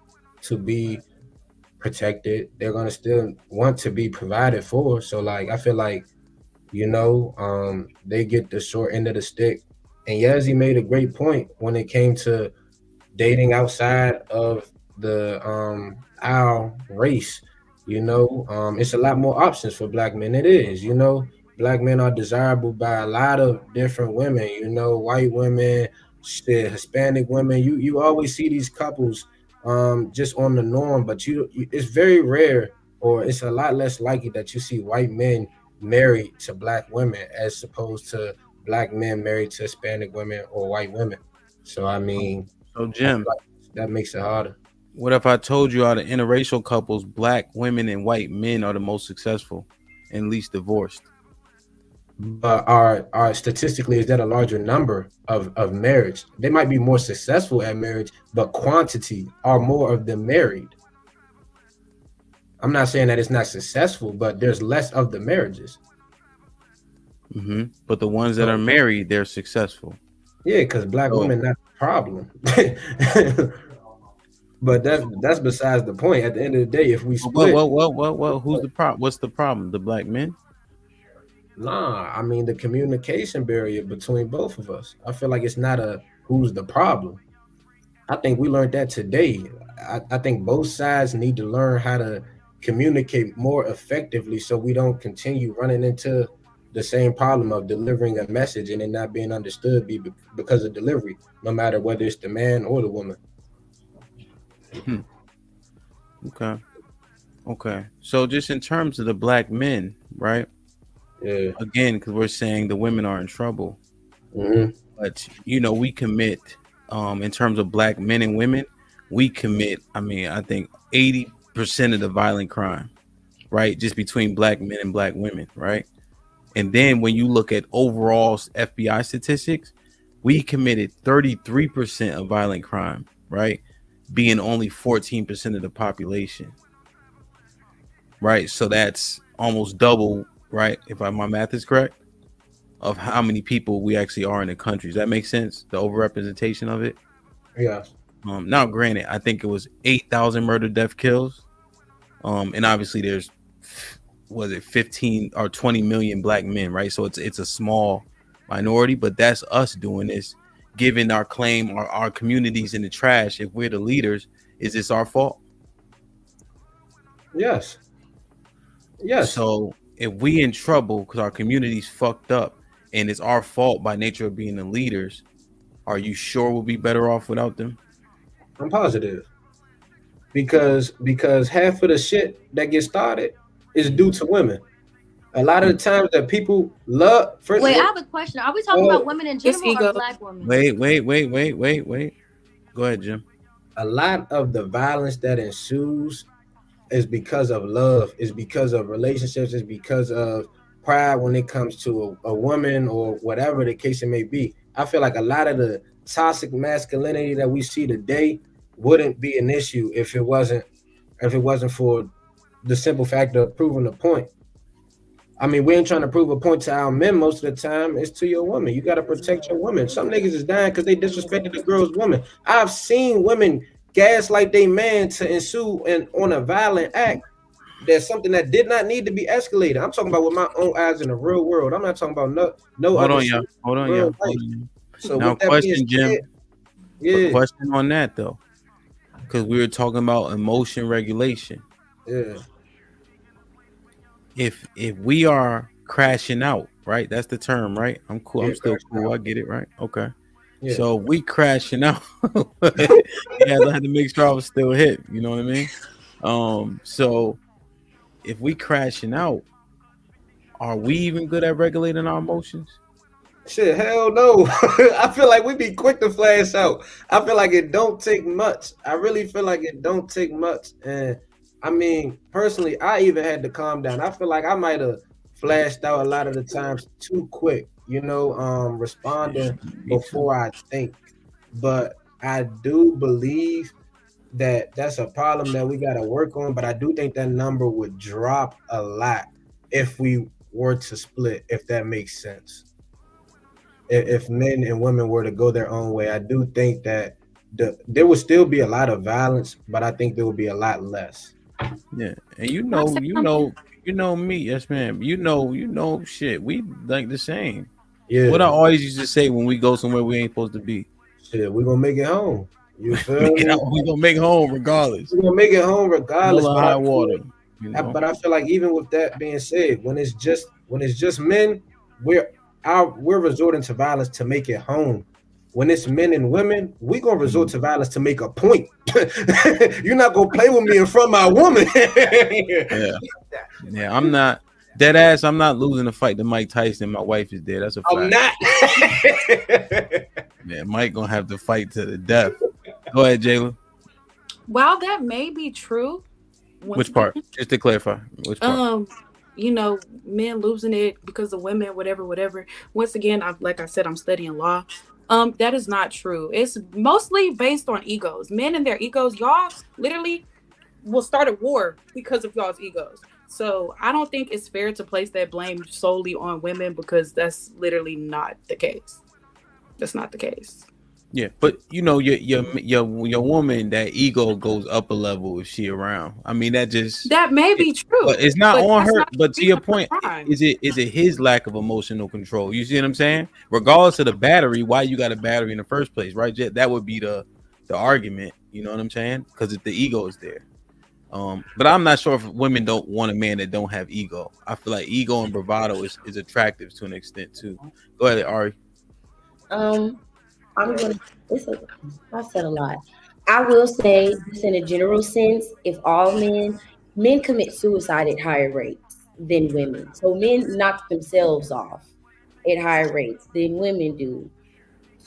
to be protected, they're gonna still want to be provided for. So like I feel like they get the short end of the stick. And Yazzie made a great point when it came to dating outside of the our race. It's a lot more options for black men. It is. Black men are desirable by a lot of different women. White women, shit, Hispanic women. You always see these couples just on the norm, but it's very rare, or it's a lot less likely that you see white men married to black women as opposed to black men married to Hispanic women or white women. So I mean, So I feel Jim, like that makes it harder. what if I told you out of interracial couples, black women and white men are the most successful and least divorced? But are statistically, is that a larger number of marriage? They might be more successful at marriage, but quantity are more of them married. I'm not saying that it's not successful, but there's less of the marriages. But the ones that are married, they're successful. Yeah, because black women not the problem. But that's besides the point. At the end of the day, if we split, who's the problem? What's the problem? The black men? Nah, I mean the communication barrier between both of us. I feel like it's not a who's the problem. I think we learned that today. I think both sides need to learn how to communicate more effectively so we don't continue running into the same problem of delivering a message and it not being understood because of delivery, no matter whether it's the man or the woman. Okay. So just in terms of the black men, right? Yeah. Again, because we're saying the women are in trouble. But we commit in terms of black men and women, we commit, I think 80% of the violent crime, right? Just between black men and black women, right? And then when you look at overall FBI statistics, we committed 33% of violent crime, right? Being only 14% of the population, right? So that's almost double, right? If my math is correct, of how many people we actually are in the country. Does that make sense? The overrepresentation of it? Yeah. Now, granted, I think it was 8,000 murder death kills. And obviously there's, 15 or 20 million black men, right? So it's a small minority, but that's us doing this, giving our claim, our communities in the trash. If we're the leaders, is this our fault? Yes. So if we in trouble because our community's fucked up and it's our fault by nature of being the leaders, are you sure we'll be better off without them? I'm positive. Because half of the shit that gets started is due to women. A lot of the times that people love. Wait, I have a question. Are we talking about women in general or black women? Wait. Go ahead, Jim. A lot of the violence that ensues is because of love, is because of relationships, is because of pride when it comes to a woman or whatever the case it may be. I feel like a lot of the toxic masculinity that we see today wouldn't be an issue if it wasn't for the simple fact of proving a point. I mean, we ain't trying to prove a point to our men most of the time. It's to your woman. You got to protect your woman. Some niggas is dying because they disrespected the girl's woman. I've seen women gaslight they man to ensue and on a violent act. That's something that did not need to be escalated. I'm talking about with my own eyes in the real world. I'm not talking about no Hold other on, shit y'all. Hold in on, real y'all. Hold life. on. So Now, with that being question, Jim. said, yeah, Question on that though, because we were talking about emotion regulation. yeah, If we are crashing out, right? That's the term, right? I'm cool. yeah, I'm still crashing cool. out. I get it, right? Okay. Yeah, So we crashing out. Yeah, I had to make sure I was still hit. You know what I mean? So if we crashing out, are we even good at regulating our emotions? shit, hell no. I feel like we be quick to flash out. I feel like it don't take much. I really feel like it don't take much. And I mean, personally, I even had to calm down. I feel like I might have flashed out a lot of the times too quick, responding Me too. before I think. But I do believe that that's a problem that we got to work on. But I do think that number would drop a lot if we were to split, if that makes sense. If men and women were to go their own way, I do think that there would still be a lot of violence, but I think there would be a lot less. Yeah, and Can I say something? you know me, yes, ma'am. You know, shit. We like the same. What I Yeah, always used to say when we go somewhere we ain't supposed to be. shit, we're gonna make it home. You feel Make it me? out. We gonna make home regardless. We're gonna make it home regardless. Hell or But I high feel water. like, You know. but I feel like even with that being said, when it's just men, we're resorting to violence to make it home. When it's men and women, we gonna resort to violence to make a point. You're not gonna play with me in front of my woman. Yeah, yeah. I'm not dead ass. I'm not losing the fight to Mike Tyson. My wife is there. That's a I'm fact. not. Yeah, Mike gonna have to fight to the death. Go ahead, Jayla. While that may be true, Which part? Just to clarify, which part? Men losing it because of women, whatever. Once again, like I said, I'm studying law. That is not true. It's mostly based on egos. Men and their egos, y'all literally will start a war because of y'all's egos. So I don't think it's fair to place that blame solely on women because that's literally not the case. That's not the case. Yeah, but your woman, that ego goes up a level if she around. I mean, That may be true, but it's not but on that's her. not the But to reason your for point, crime. is it his lack of emotional control? You see what I'm saying? Regardless of the battery, why you got a battery in the first place, right? Jet? That would be the argument. You know what I'm saying? Because if the ego is there. But I'm not sure if women don't want a man that don't have ego. I feel like ego and bravado is attractive to an extent too. Go ahead, Ari. I'm gonna. I said a lot. I will say, just in a general sense, if all men commit suicide at higher rates than women. So men knock themselves off at higher rates than women do.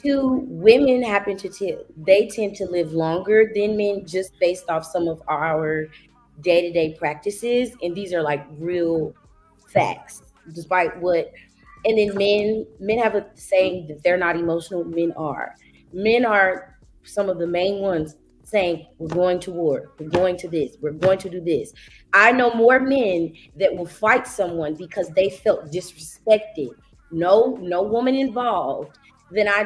Two, women they tend to live longer than men just based off some of our day-to-day practices, and these are like real facts. Despite what, and then men have a saying that they're not emotional. Men are some of the main ones saying we're going to war, we're going to this, we're going to do this. I know more men that will fight someone because they felt disrespected. No woman involved than I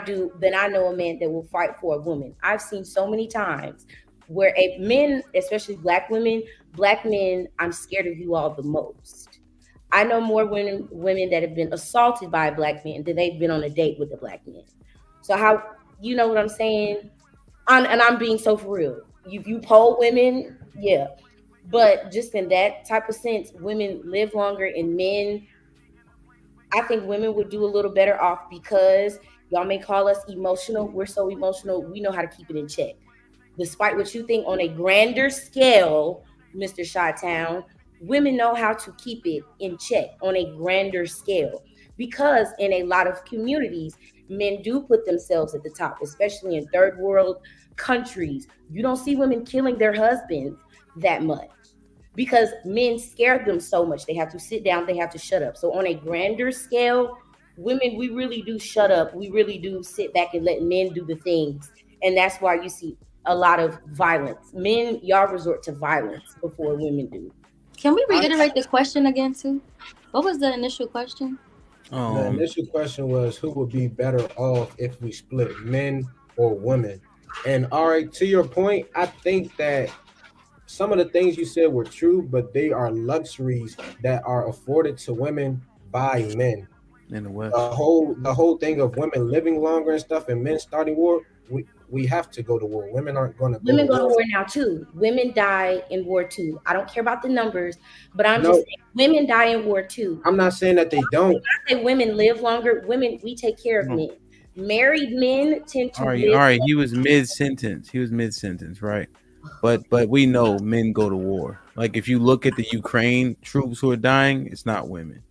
know a man that will fight for a woman. I've seen so many times where a men, especially black men, I'm scared of you all the most. I know more women that have been assaulted by a black man than they've been on a date with a black man. So how, you know what I'm saying? And I'm being so for real. You poll women, yeah. But just in that type of sense, women live longer, and men, I think women would do a little better off because y'all may call us emotional. We're so emotional, we know how to keep it in check. Despite what you think on a grander scale, Mr. Chi-Town, women know how to keep it in check on a grander scale because in a lot of communities, men do put themselves at the top, especially in third world countries. You don't see women killing their husbands that much because men scare them so much. They have to sit down, they have to shut up. So on a grander scale, women, we really do shut up. We really do sit back and let men do the things. And that's why you see a lot of violence. Men, y'all resort to violence before women do. Can we reiterate the question again, too? What was the initial question? The initial question was who would be better off if we split, men or women? And all right, to your point, I think that some of the things you said were true, but they are luxuries that are afforded to women by men. In the The West. whole thing of women living longer and stuff and men starting war, we have to go to war. Women aren't going to go to Women go to war. war now too. Women die in war too. I don't care about the numbers, but I'm just No, saying women die in war too. I'm not saying that they don't. I say women live longer. Women, we take care of men. Married men tend to All right, live. He was mid sentence. Right? But we know men go to war. Like if you look at the Ukraine troops who are dying, it's not women,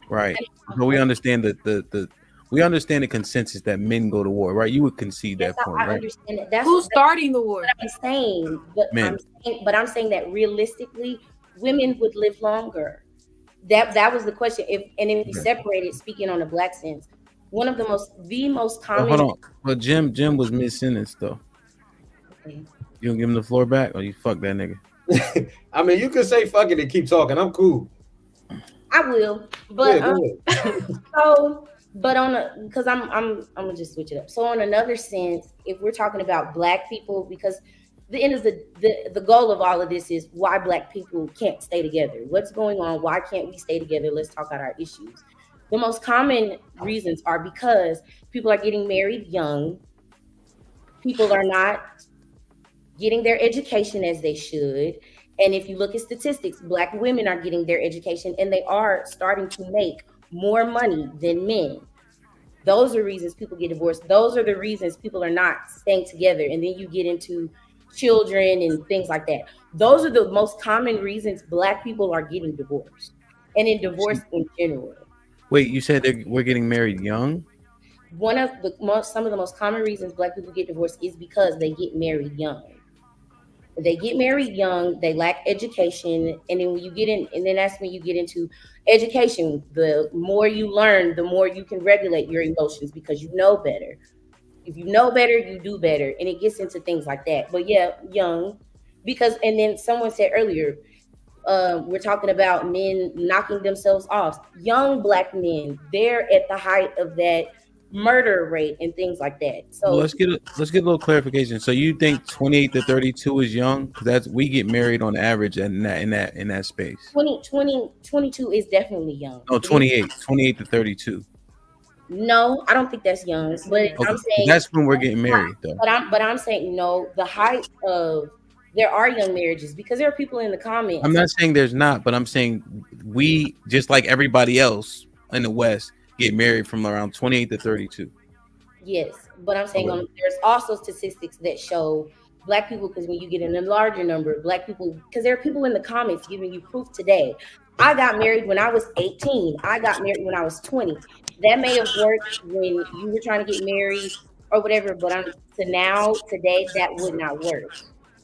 right? So we understand we understand the consensus that men go to war, right? You would concede Yes, that point, I right? understand that. That's Who's starting the war? what I'm saying. But Men. I'm saying that realistically, women would live longer. That was the question. If we separate it, speaking on a black sense, one of the most Well, common. hold on. But Jim was mid sentence though. Okay. You gonna give him the floor back, or you fuck that nigga? I mean, you can say fuck it and keep talking. I'm cool. I will, but Yeah, go ahead. but because I'm gonna just switch it up. So on another sense, if we're talking about black people, because the end of the goal of all of this is why black people can't stay together. What's going on? Why can't we stay together? Let's talk about our issues. The most common reasons are because people are getting married young. People are not getting their education as they should. And if you look at statistics, black women are getting their education and they are starting to make more money than men. Those are reasons people get divorced. Those are the reasons people are not staying together. And then you get into children and things like that. Those are the most common reasons black people are getting divorced and in divorce in general. Wait, you said we're getting married young? Some of the most common reasons black people get divorced is because they get married young. They get married young, they lack education, and then when you get in, and then that's when you get into education. The more you learn, the more you can regulate your emotions because you know better. If you know better, you do better, and it gets into things like that. But yeah, young, because and then someone said earlier, we're talking about men knocking themselves off. Young black men, they're at the height of that murder rate and things like that. So Let's get a little clarification. So you think 28 to 32 is young? Because that's we get married on average in that space. 22 is definitely young. No, 28 to 32. No, I don't think that's young. But Okay. I'm saying That's when we're getting married, though. But I'm saying no. The height of there are young marriages because there are people in the comments. I'm not saying there's not, but I'm saying we just like everybody else in the West get married from around 28 to 32. Yes, but I'm saying there's also statistics that show black people, because when you get in a larger number of black people, because there are people in the comments giving you proof today. I got married when I was 18. I got married when I was 20. That may have worked when you were trying to get married or whatever, but today, that would not work.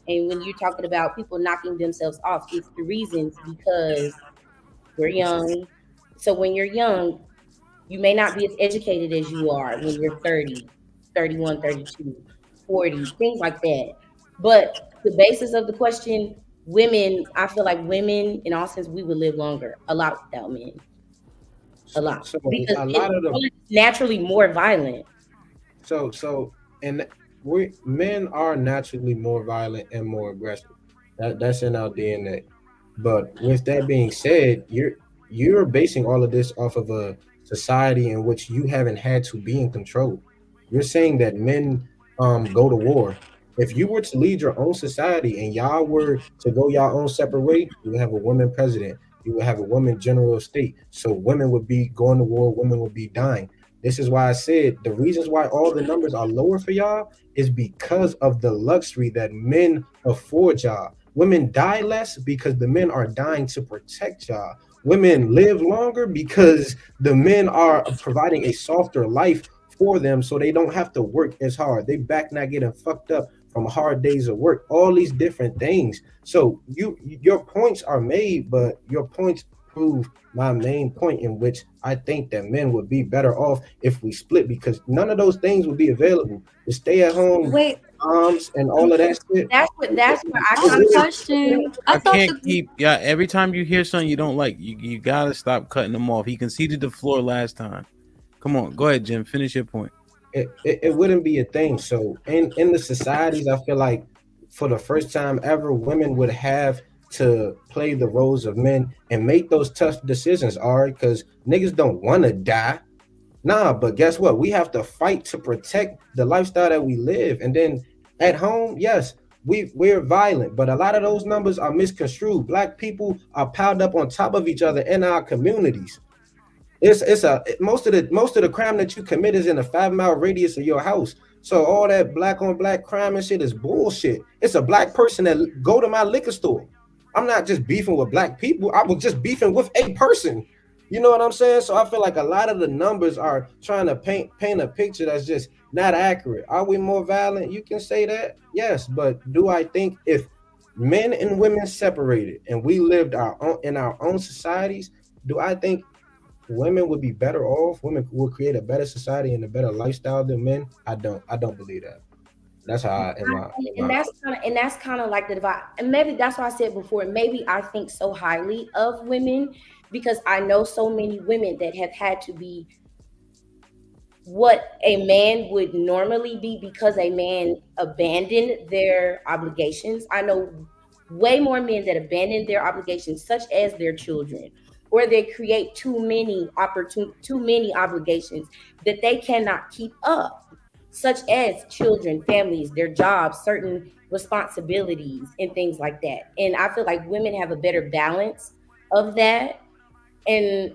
And when you're talking about people knocking themselves off, it's the reasons because we're young. So when you're young, you may not be as educated as you are when you're 30, 31, 32, 40, things like that. But the basis of the question, women, I feel like women, in all sense, we would live longer, a lot without men. A lot. So Because a lot of them it's naturally more violent. And men are naturally more violent and more aggressive. That's in our DNA. But with that being said, you're basing all of this off of a society in which you haven't had to be in control. You're saying that men go to war. If you were to lead your own society and y'all were to go y'all own separate way, you would have a woman president. You would have a woman general of state. So women would be going to war. Women would be dying. This is why I said the reasons why all the numbers are lower for y'all is because of the luxury that men afford y'all. Women die less because the men are dying to protect y'all. Women live longer because the men are providing a softer life for them so they don't have to work as hard. They back not getting fucked up from hard days of work, all these different things. So your points are made, but your points prove my main point, in which I think that men would be better off if we split, because none of those things would be available. The stay at home moms and all of that shit. That's where I have a question. I can't keep every time you hear something you don't like, you gotta stop cutting them off. He conceded the floor last time. Come on, go ahead, Jim. Finish your point. it wouldn't be a thing. So in the societies, I feel like for the first time ever, women would have to play the roles of men and make those tough decisions, all right? Because niggas don't want to die. Nah, but guess what? We have to fight to protect the lifestyle that we live. And then at home, yes, we're violent, but a lot of those numbers are misconstrued. Black people are piled up on top of each other in our communities. It's a most of the crime that you commit is in a 5 mile radius of your house. So all that black on black crime and shit is bullshit. It's a black person that go to my liquor store. I'm not just beefing with black people. I was just beefing with a person. You know what I'm saying? So I feel like a lot of the numbers are trying to paint a picture that's just not accurate. Are we more violent? You can say that, yes, but do I think if men and women separated and we lived in our own societies, do I think women would be better off? Women will create a better society and a better lifestyle than men? I don't believe that. That's how I in my and that's kind of like the divide. And maybe that's why I said before, maybe I think so highly of women because I know so many women that have had to be what a man would normally be because a man abandoned their obligations. I know way more men that abandon their obligations, such as their children, or they create too many obligations that they cannot keep up, such as children, families, their jobs, certain responsibilities, and things like that. And I feel like women have a better balance of that. And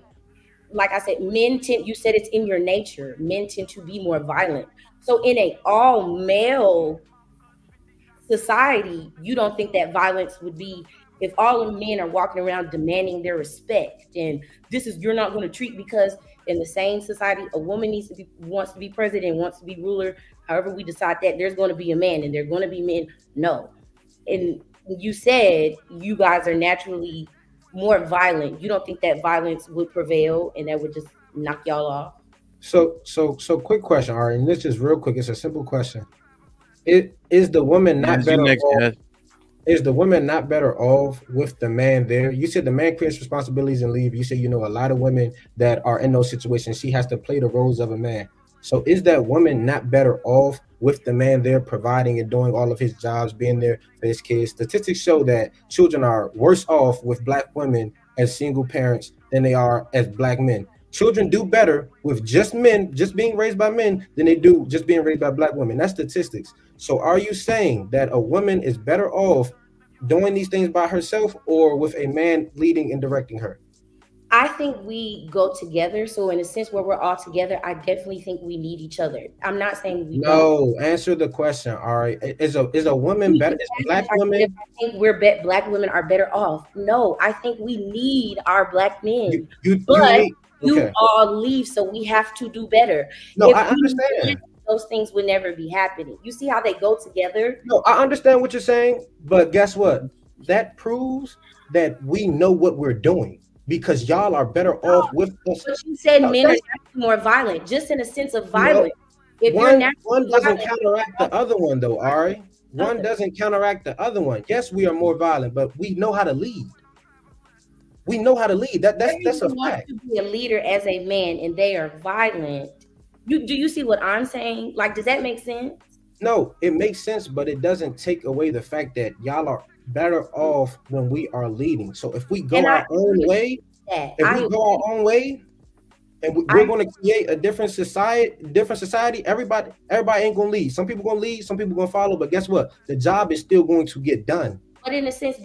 like I said, men tend, you said it's in your nature, men tend to be more violent. So in a all male society, you don't think that violence would be if all of men are walking around demanding their respect and this is you're not going to treat because in the same society a woman wants to be president, wants to be ruler, however we decide that there's going to be a man and there're going to be men. No. And you said you guys are naturally more violent. You don't think that violence would prevail and that would just knock y'all off? So quick question, all right, and this is real quick. It's a simple question. Is the woman not better off? Is the woman not better off with the man there? You said the man creates responsibilities and leave. You said, a lot of women that are in those situations, she has to play the roles of a man. So is that woman not better off with the man there providing and doing all of his jobs, being there for his kids? Statistics show that children are worse off with black women as single parents than they are as black men. Children do better with just men, just being raised by men, than they do just being raised by black women. That's statistics. So are you saying that a woman is better off doing these things by herself or with a man leading and directing her? I think we go together. So in a sense where we're all together, I definitely think we need each other. I'm not saying we don't. Answer the question. All right. Is a woman better? Is black women? I think black women are better off. No, I think we need our black men. You all leave, so we have to do better. No, I understand. Those things would never be happening. You see how they go together? No, I understand what you're saying, but guess what? That proves that we know what we're doing because y'all are better off with us. But you said men are more violent, just in a sense of violence. If one doesn't counteract the other one, though, Ari. One doesn't counteract the other one. Yes, we are more violent, but we know how to lead. We know how to lead. That's a fact. To be a leader as a man, and they are violent. Do you see what I'm saying? Like, does that make sense? No, it makes sense, but it doesn't take away the fact that y'all are better off when we are leading. So if we go our own way, and we're going to create a different society, everybody ain't going to lead. Some people going to lead, some people going to follow, but guess what? The job is still going to get done. But in a sense,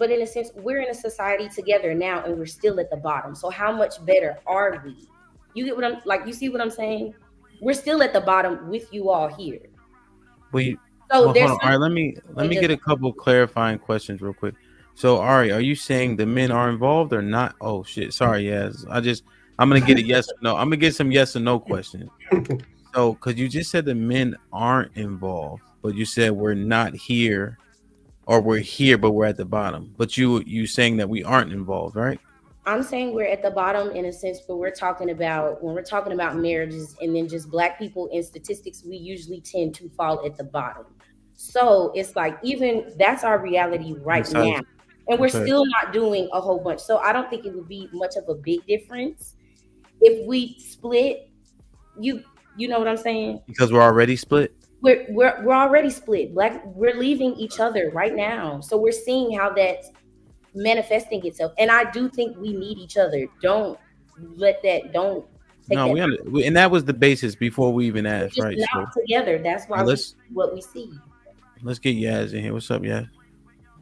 we're in a society together now, and we're still at the bottom. So how much better are we? You get what I'm like? You see what I'm saying? We're still at the bottom with you all here. Hold on. All right, let me get a couple clarifying questions real quick. So, Ari, are you saying the men are involved or not? Oh shit, sorry. Yes, I'm gonna get a yes or no. I'm gonna get some yes or no questions. So, because you just said the men aren't involved, but you said we're not here, or we're here but we're at the bottom. But you saying that we aren't involved, right? I'm saying we're at the bottom in a sense, but when we're talking about marriages and then just black people in statistics, we usually tend to fall at the bottom. So it's like, even that's our reality right now. And we're still not doing a whole bunch. So I don't think it would be much of a big difference if we split. You know what I'm saying? Because we're already split. We're already split. We're leaving each other right now. So we're seeing how that's manifesting itself. And I do think we need each other. Don't take No, that. and that was the basis before we even We're asked, just right? So not together. That's why we see what we see. let's get Yaz in here. What's up, Yaz?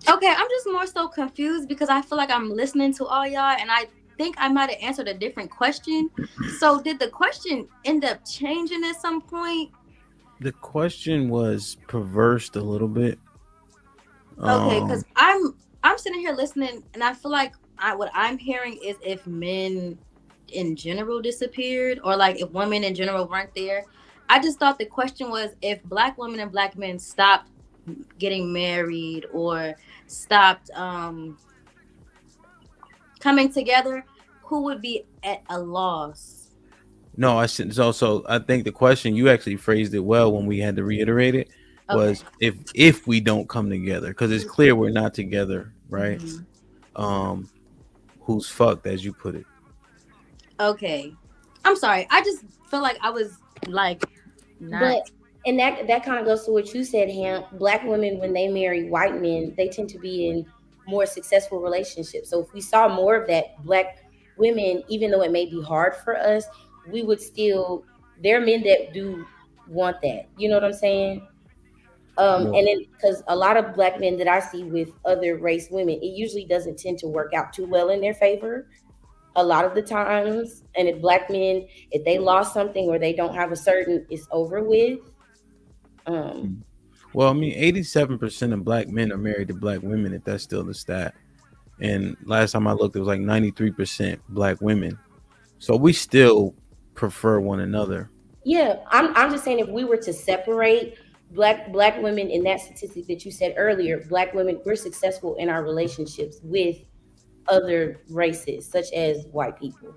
Okay, I'm just more so confused because I feel like I'm listening to all y'all, and I think I might have answered a different question. So did the question end up changing at some point? The question was perversed a little bit. Okay, because I'm sitting here listening, and I feel like what I'm hearing is if men in general disappeared, or like if women in general weren't there. I just thought the question was if Black women and Black men stopped getting married or stopped coming together, who would be at a loss? No, I shouldn't. So I think the question, you actually phrased it well when we had to reiterate it, was if we don't come together, because it's clear we're not together, right? Mm-hmm. Who's fucked, as you put it. Okay, I'm sorry. I just feel like I was like not. But and that kind of goes to what you said, Hamp. Black women, when they marry white men, they tend to be in more successful relationships. So if we saw more of that, Black women, even though it may be hard for us, we would still. There are men that do want that. You know what I'm saying? And then because a lot of Black men that I see with other race women, it usually doesn't tend to work out too well in their favor. A lot of the times, and if Black men, if they lost something or they don't have a certain, it's over with. Well, I mean, 87% of Black men are married to Black women, if that's still the stat. And last time I looked, it was like 93% Black women. So we still prefer one another. Yeah, I'm just saying if we were to separate Black women in that statistic that you said earlier, Black women, we're successful in our relationships with other races, such as white people.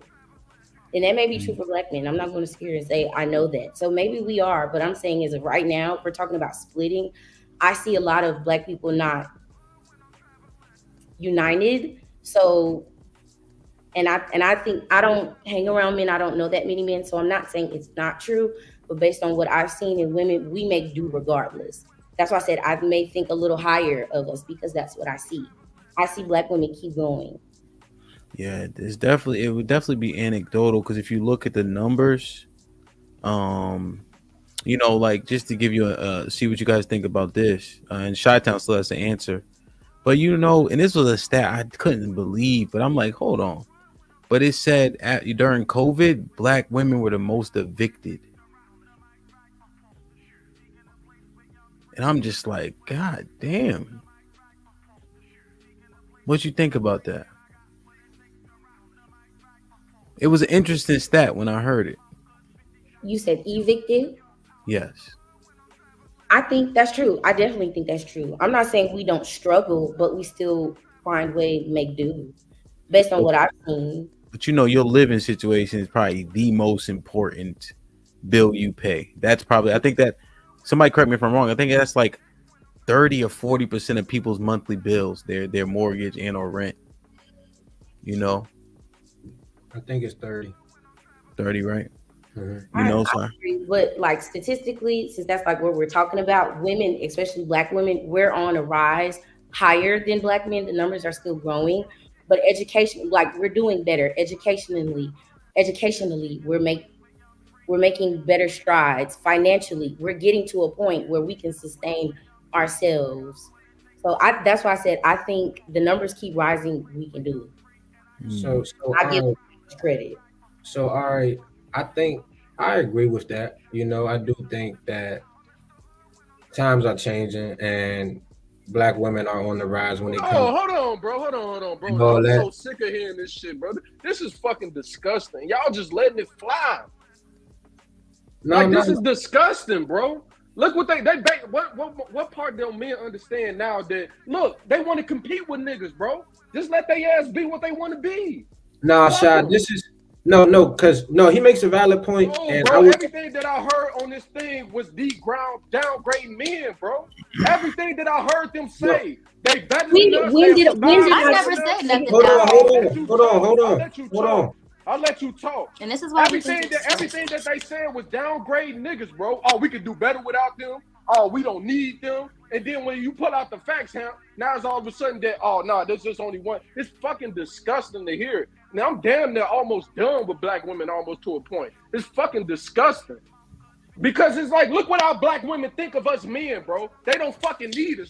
And that may be true for Black men. I'm not going to sit here and say I know that. So maybe we are, but I'm saying as of right now, if we're talking about splitting, I see a lot of Black people not united. So, and I think I don't hang around men. I don't know that many men. So I'm not saying it's not true, but based on what I've seen in women, we make do regardless. That's why I said I may think a little higher of us because that's what I see. I see Black women keep going. Yeah, it would definitely be anecdotal because if you look at the numbers, you know, like just to give you see what you guys think about this, and Chi-Town still has to answer, but you know, and this was a stat I couldn't believe, but I'm like, hold on, but it said during COVID, Black women were the most evicted, and I'm just like, God damn, what you think about that? It was an interesting stat when I heard it. You said evicted? Yes. I think that's true. I definitely think that's true. I'm not saying we don't struggle, but we still find way to make do based on what I've seen. But you know, your living situation is probably the most important bill you pay. That's probably, I think that, somebody correct me if I'm wrong, I think that's like 30 or 40% of people's monthly bills, their mortgage and or rent. You know? I think it's 30. 30, right? Mm-hmm. You know, I agree, but like statistically, since that's like what we're talking about, women, especially Black women, we're on a rise higher than Black men. The numbers are still growing, but education, like we're doing better educationally. We're making better strides financially. We're getting to a point where we can sustain ourselves. So that's why I said I think the numbers keep rising. We can do it. So I give credit. So all right, I think I agree with that. You know, I do think that times are changing and Black women are on the rise when it comes. Oh, hold on, bro. I'm so sick of hearing this shit, brother. This is fucking disgusting. Y'all just letting it fly. This is disgusting, bro. Look what they what part don't men understand now that look, they want to compete with niggas, bro. Just let their ass be what they want to be. Nah, Shy, this is because he makes a valid point. Oh, and bro, everything that I heard on this thing was downgrading men, bro. Everything that I heard them say, they better than us. I never said nothing. Hold on. I'll let you talk. And this is why everything that they said was downgrade niggas, bro. Oh, we could do better without them. Oh, we don't need them. And then when you pull out the facts, now it's all of a sudden that, oh, no, there's just only one. It's fucking disgusting to hear it. Now, I'm damn near almost done with black women almost to a point. It's fucking disgusting. Because it's like, look what our black women think of us men, bro. They don't fucking need us.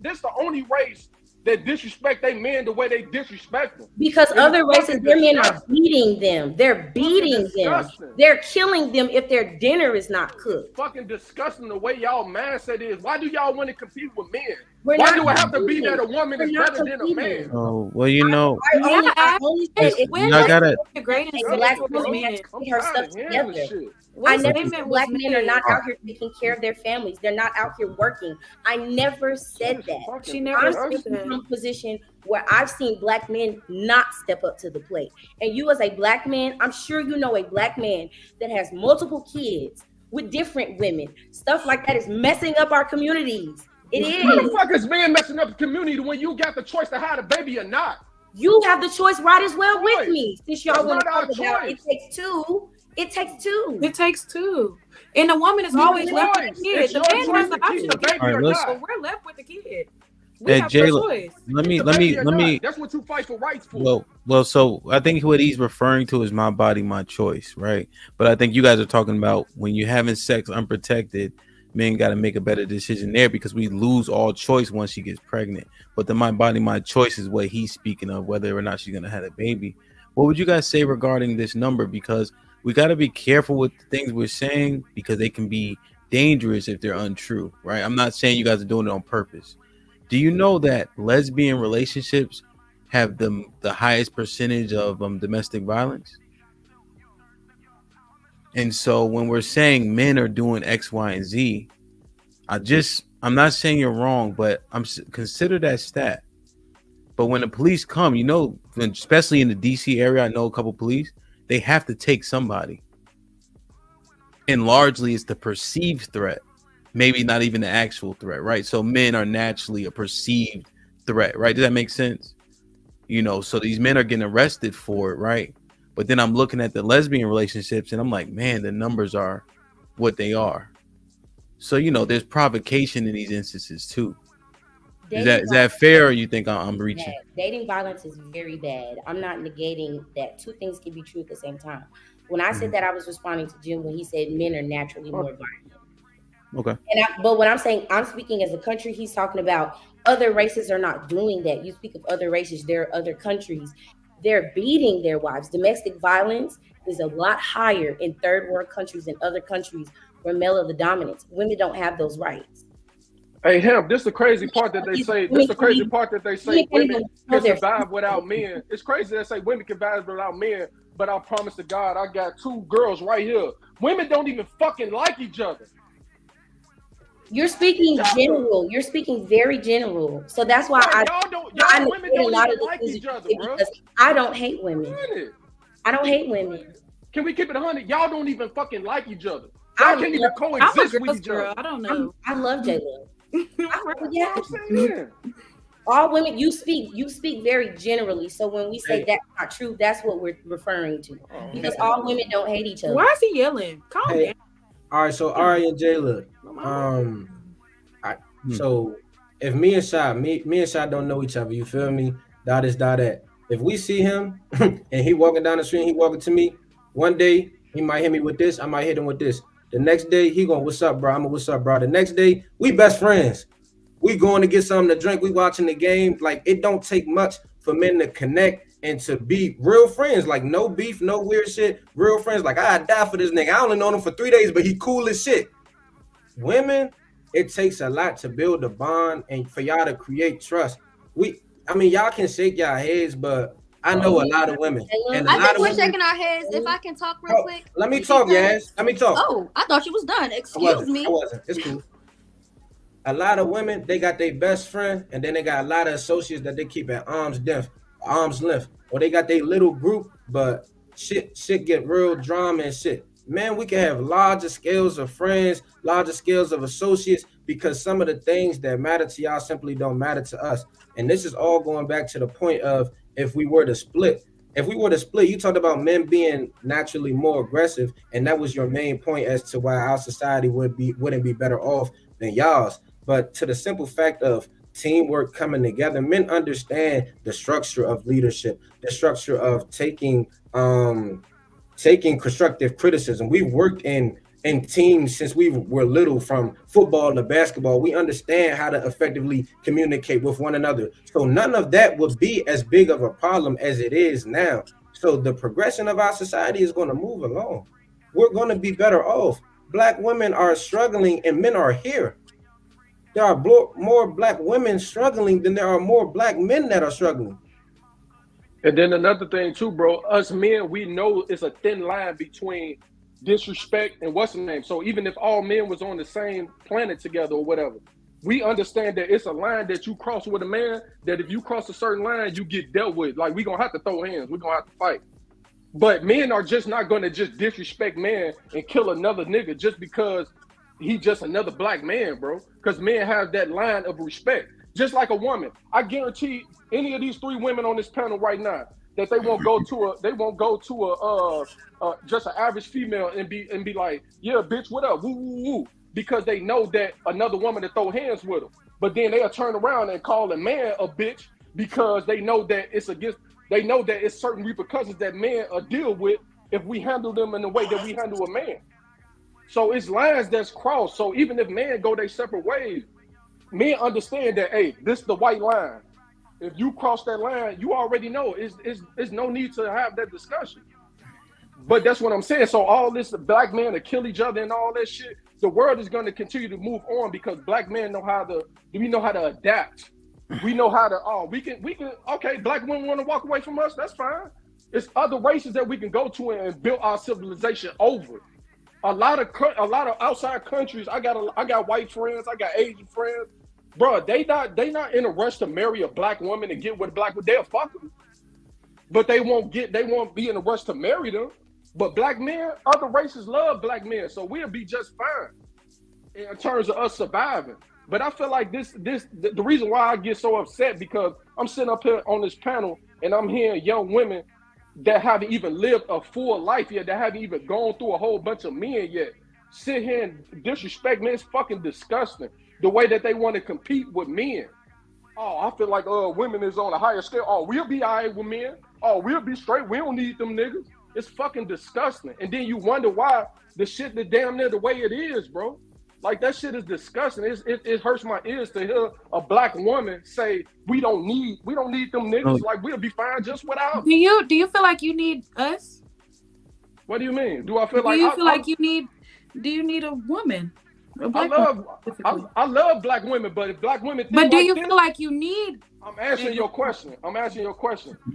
This the only race that disrespect they men the way they disrespect them. Because other races, their men are beating them. They're beating them. They're killing them if their dinner is not cooked. It's fucking disgusting the way y'all mindset is. Why do y'all want to compete with men? Why do it have to be that a woman is better than a man? Oh, well, you know. I only said if I gotta. a black woman has to get her stuff together. I never said black men are not out here taking care of their families. They're not out here working. I never said that. She never I'm said speaking that. from a position where I've seen black men not step up to the plate. And you as a black man, I'm sure you know a black man that has multiple kids with different women. Stuff like that is messing up our communities. It is. How the fuck is man messing up the community when you got the choice to have a baby or not? You have the choice right as well with me. Since y'all That's want to not our talk about choice. it takes two. It takes two. It takes two. And the woman is always left with the kid. It's The your man choice has the to keep option the to get baby or Alright, not. but we're left with the kid. We Hey, have no Jayla, choice. let me. That's what you fight for rights for. Well, so I think what he's referring to is my body, my choice, right? But I think you guys are talking about when you're having sex unprotected, men got to make a better decision there because we lose all choice once she gets pregnant. But the my body, my choice is what he's speaking of, whether or not she's gonna have a baby. What would you guys say regarding this number? Because we got to be careful with the things we're saying because they can be dangerous if they're untrue, right? I'm not saying you guys are doing it on purpose. Do you know that lesbian relationships have the highest percentage of domestic violence? And so when we're saying men are doing X, Y, and Z, I'm not saying you're wrong, but consider that stat. But when the police come, you know, especially in the DC area, I know a couple police, they have to take somebody. And largely it's the perceived threat, maybe not even the actual threat, right? So men are naturally a perceived threat, right? Does that make sense? You know, so these men are getting arrested for it, right? But then I'm looking at the lesbian relationships and I'm like, man, the numbers are what they are. So, you know, there's provocation in these instances too. Is that fair, or you think I'm reaching? Dating violence is very bad. I'm not negating that. Two things can be true at the same time. When I said that, I was responding to Jim when he said men are naturally more violent. Okay. But when I'm saying I'm speaking as a country, he's talking about other races are not doing that. You speak of other races, there are other countries. They're beating their wives. Domestic violence is a lot higher in third world countries and other countries where male are the dominant. Women don't have those rights. Hey, Hemp, this is the crazy part that they say. This is the crazy part that they say women can survive without men. It's crazy that say women can survive without men, but I promise to God, I got two girls right here. Women don't even fucking like each other. You're speaking general. You're speaking very general. So that's why women don't even like each other, bro. Because I don't hate women. I don't hate women. Can we keep it 100? Y'all don't even fucking like each other. Y'all can't even coexist with each other. I don't know. I love J-Lo. All women, you speak very generally. So when we say that's not true, that's what we're referring to. Because all women don't hate each other. Why is he yelling? Calm down. All right, so Ari and Jayla, so if me and Shy don't know each other, you feel me? That. If we see him and he walking down the street, and he walking to me, one day he might hit me with this, I might hit him with this. The next day he going, what's up, bro? I'm a what's up, bro. The next day we best friends. We going to get something to drink. We watching the game. Like, it don't take much for men to connect and to be real friends. Like, no beef, no weird shit. Real friends. Like, I'd die for this nigga. I only known him for 3 days, but he cool as shit. Women, it takes a lot to build a bond and for y'all to create trust. Y'all can shake y'all heads, but I know a lot of women. And I think we're shaking our heads. If I can talk real quick. Let me talk, Yaz. Let me talk. Oh, I thought you was done. Excuse me. I wasn't. It's cool. A lot of women, they got their best friend, and then they got a lot of associates that they keep at arm's length, or they got their little group, but shit get real drama and shit. Man, we can have larger scales of friends, larger scales of associates, because some of the things that matter to y'all simply don't matter to us. And this is all going back to the point of if we were to split, if we were to split, you talked about men being naturally more aggressive, and that was your main point as to why our society wouldn't be better off than y'all's. But to the simple fact of teamwork coming together, men understand the structure of leadership, the structure of taking constructive criticism. We've worked in teams since we were little, from football to basketball. We understand how to effectively communicate with one another. So none of that would be as big of a problem as it is now. So the progression of our society is going to move along. We're going to be better off. Black women are struggling and men are here. There are more black women struggling than there are more black men that are struggling. And then another thing too, bro, us men, we know it's a thin line between disrespect and what's the name. So even if all men was on the same planet together or whatever, we understand that it's a line that you cross with a man, that if you cross a certain line, you get dealt with. Like, we gonna have to throw hands, we're gonna have to fight. But men are just not gonna just disrespect man and kill another nigga just because he just another black man, bro. Because men have that line of respect. Just like a woman. I guarantee any of these three women on this panel right now that they won't go to just an average female and be like, yeah, bitch, what up? Woo, woo, woo. Because they know that another woman to throw hands with them. But then they'll turn around and call a man a bitch because they know that it's certain repercussions that men deal with if we handle them in the way that we handle a man. So it's lines that's crossed. So even if men go their separate ways, men understand that, hey, this is the white line. If you cross that line, you already know it's no need to have that discussion. But that's what I'm saying. So all this black men to kill each other and all that shit, the world is going to continue to move on because black men know how to adapt. We know how to, we can, okay, black women want to walk away from us, that's fine. It's other races that we can go to and build our civilization over. A lot of outside countries, I got white friends, I got Asian friends, bro. They not in a rush to marry a black woman and get with a black woman. They'll fuck them, but they won't be in a rush to marry them. But black men, other races love black men, so we'll be just fine in terms of us surviving. But I feel like the reason why I get so upset because I'm sitting up here on this panel and I'm hearing young women that haven't even lived a full life yet, that haven't even gone through a whole bunch of men yet, sit here and disrespect men. It's fucking disgusting. The way that they want to compete with men. Oh, I feel like women is on a higher scale. Oh, we'll be all right with men. Oh, we'll be straight. We don't need them niggas. It's fucking disgusting. And then you wonder why the shit is damn near the way it is, bro. Like, that shit is disgusting. It hurts my ears to hear a black woman say we don't need them niggas. Like, we'll be fine just without. Do you feel like you need us? What do you mean? Do I feel like? Do you feel like you need? Do you need a woman? I love black women, but if black women, but do you feel like you need? I'm answering your question.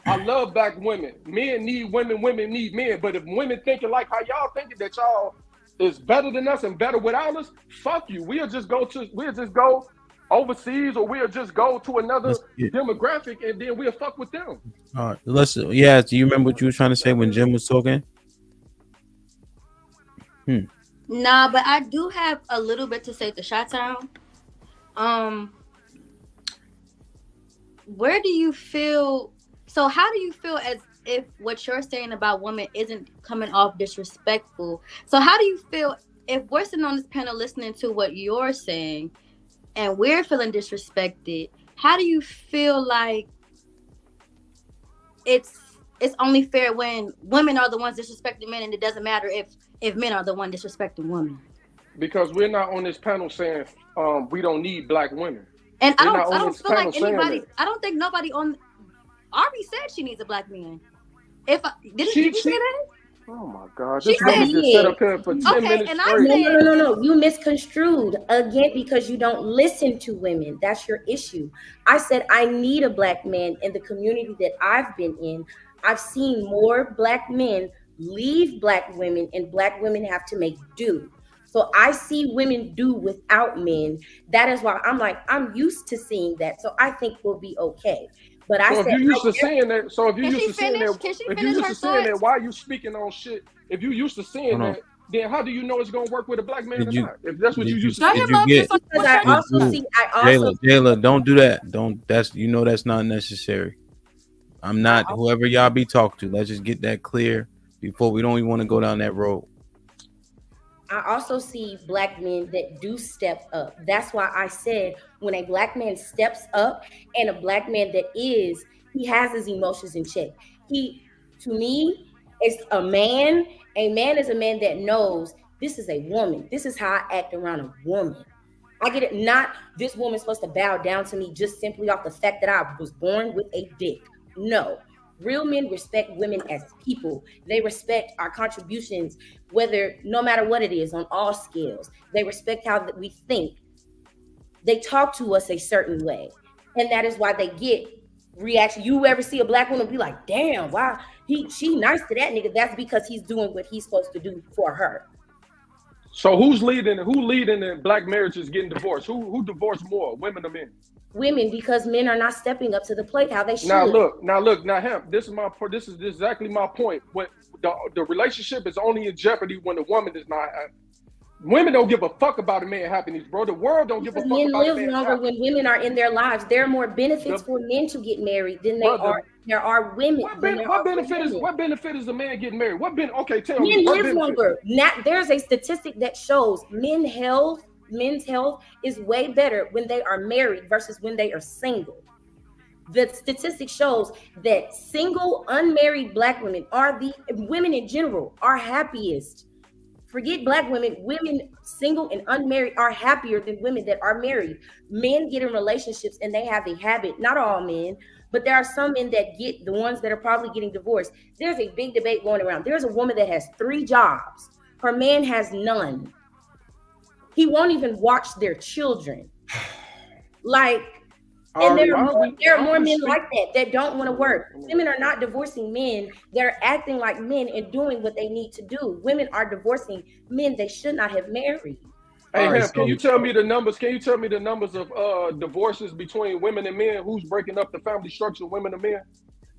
I love black women. Men need women. Women need men. But if women thinking like how y'all thinking that y'all is better than us and better without us, fuck you. We'll just go overseas, or we'll just go to another demographic, and then we'll fuck with them. All right, listen. Yeah, do you remember what you were trying to say when Jim was talking? Nah, but I do have a little bit to say to Chi-Town. Where do you feel? So how do you feel as if what you're saying about women isn't coming off disrespectful? So how do you feel if we're sitting on this panel listening to what you're saying and we're feeling disrespected? How do you feel like it's only fair when women are the ones disrespecting men, and it doesn't matter if men are the one disrespecting women? Because we're not on this panel saying we don't need black women. And I don't feel like anybody. I don't think nobody on. Ari said she needs a black man. Did she say that? Oh my God! This lady just sat up here for 10 minutes straight. No. You misconstrued again because you don't listen to women. That's your issue. I said I need a black man in the community that I've been in. I've seen more black men leave black women, and black women have to make do. So I see women do without men. That is why I'm used to seeing that. So I think we'll be okay. But if you're used to saying that, why are you speaking on shit? If you're used to saying that, then how do you know it's gonna work with a black man or not? If that's what you used to say. Jayla, don't do that. That's not necessary. I'm not whoever y'all be talking to. Let's just get that clear before we don't even want to go down that road. I also see black men that do step up. That's why I said when a black man steps up and a black man that he has his emotions in check. To me, it's a man. A man is a man that knows this is a woman. This is how I act around a woman. I get it. Not this woman's supposed to bow down to me just simply off the fact that I was born with a dick. No. Real men respect women as people. They respect our contributions, no matter what it is, on all scales. They respect how we think. They talk to us a certain way. And that is why they get reaction. You ever see a black woman be like, damn, wow, she nice to that nigga. That's because he's doing what he's supposed to do for her. So who's leading in black marriages getting divorced? Who divorced more, women or men? Women, because men are not stepping up to the plate how they should. Now HAMP, this is exactly my point. When the relationship is only in jeopardy when the woman is not happy. Women don't give a fuck about a man's happiness, bro. The world don't give a fuck about a man's happiness. Men live longer when women are in their lives. There are more benefits for men to get married than there are women. What benefit is a man getting married? Okay, tell me. Men live longer. There's a statistic that shows men's health is way better when they are married versus when they are single. The statistic shows that single, unmarried black women women in general are happiest. Forget black women. Women single and unmarried are happier than women that are married. Men get in relationships and they have a habit. Not all men, but there are some men that get the ones that are probably getting divorced. There's a big debate going around. There's a woman that has 3 jobs. Her man has none. He won't even watch their children. And there are more men like that don't want to work. Women are not divorcing men. They're acting like men and doing what they need to do. Women are divorcing men they should not have married. Hey, HAMP, can you tell me the numbers? Can you tell me the numbers of divorces between women and men? Who's breaking up the family structure, women and men?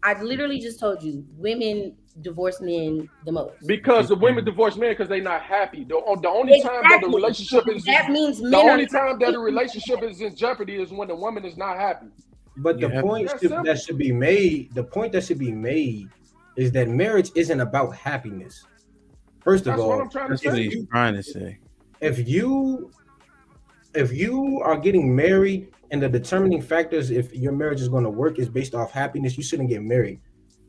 I literally just told you, women divorce men the most. Because the women divorce men because they're not happy. The only time that the relationship is the relationship is in jeopardy is when the woman is not happy. But the point that should be made is that marriage isn't about happiness. First of all, that's what he's trying to say. If you are getting married and the determining factors if your marriage is going to work is based off happiness, you shouldn't get married.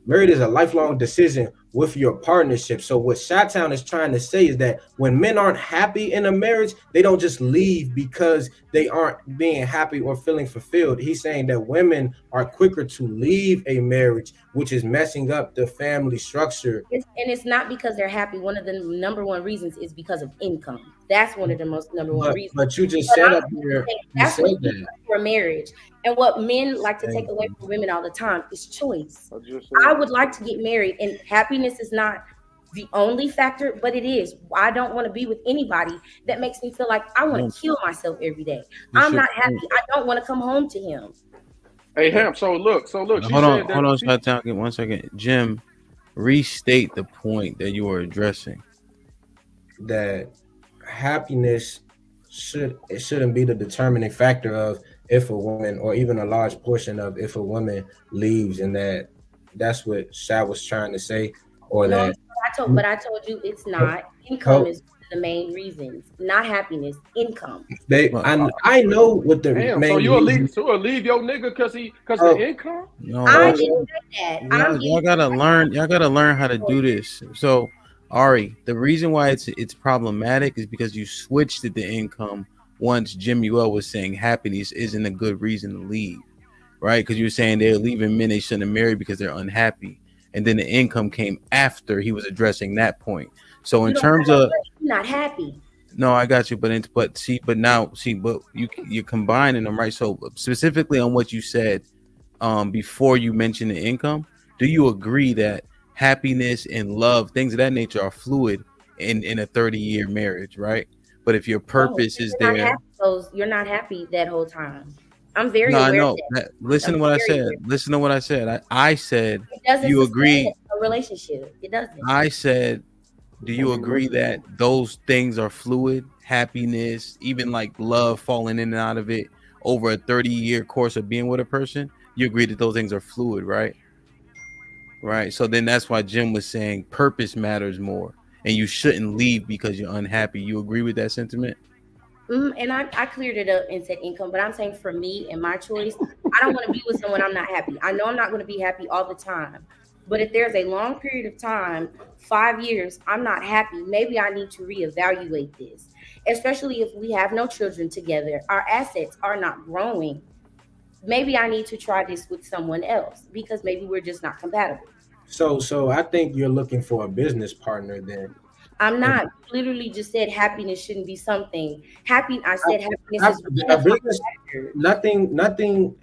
Married is a lifelong decision with your partnership. So what Chi-Town is trying to say is that when men aren't happy in a marriage, they don't just leave because they aren't being happy or feeling fulfilled. He's saying that women are quicker to leave a marriage, which is messing up the family structure. And it's not because they're happy. One of the number one reasons is because of income. That's one of the most number one reasons. But you just said up here, that's what that for marriage. And what men like to take away from women all the time is choice. I would like to get married, and happiness is not the only factor, but it is. I don't want to be with anybody that makes me feel like I want to kill myself every day. I'm not happy. I don't want to come home to him. Hey, HAMP, so look. Hold on, Chi-Town, 1 second. Jim, restate the point that you were addressing. That happiness shouldn't be the determining factor of if a woman, or even a large portion of if a woman leaves, and that's what Sha was trying to say, or no, that. I told you it's not. Income is the main reasons, not happiness. Income. I know what the main. So you'll leave your nigga because the income? No, I didn't say that. Y'all gotta learn how to do this. So Ari, the reason why it's problematic is because you switched to the income once Jimmy Well was saying happiness isn't a good reason to leave, right? Because you were saying they're leaving men they shouldn't have married because they're unhappy, and then the income came after he was addressing that point. So in terms of not happy. No, I got you, but you're combining them, right? So specifically on what you said before you mentioned the income, do you agree that happiness and love, things of that nature, are fluid in a 30-year marriage, right? But if your purpose is there, you're not happy that whole time. I'm very aware. I know. Of that. Listen to what I said. Listen to what I said. I said, do you agree? A relationship. It doesn't. I said, do you agree that those things are fluid? Happiness, even like love, falling in and out of it over a 30-year course of being with a person. You agree that those things are fluid, right? Right. So then that's why Jim was saying purpose matters more, and you shouldn't leave because you're unhappy. You agree with that sentiment? And I cleared it up and said income, but I'm saying for me and my choice, I don't want to be with someone I'm not happy. I know I'm not going to be happy all the time, but if there's a long period of time, 5 years, I'm not happy, maybe I need to reevaluate this, especially if we have no children together, our assets are not growing. Maybe I need to try this with someone else because maybe we're just not compatible. So I think you're looking for a business partner then. I'm not. Literally just said happiness shouldn't be something. I said happiness is one A of my business, factors. nothing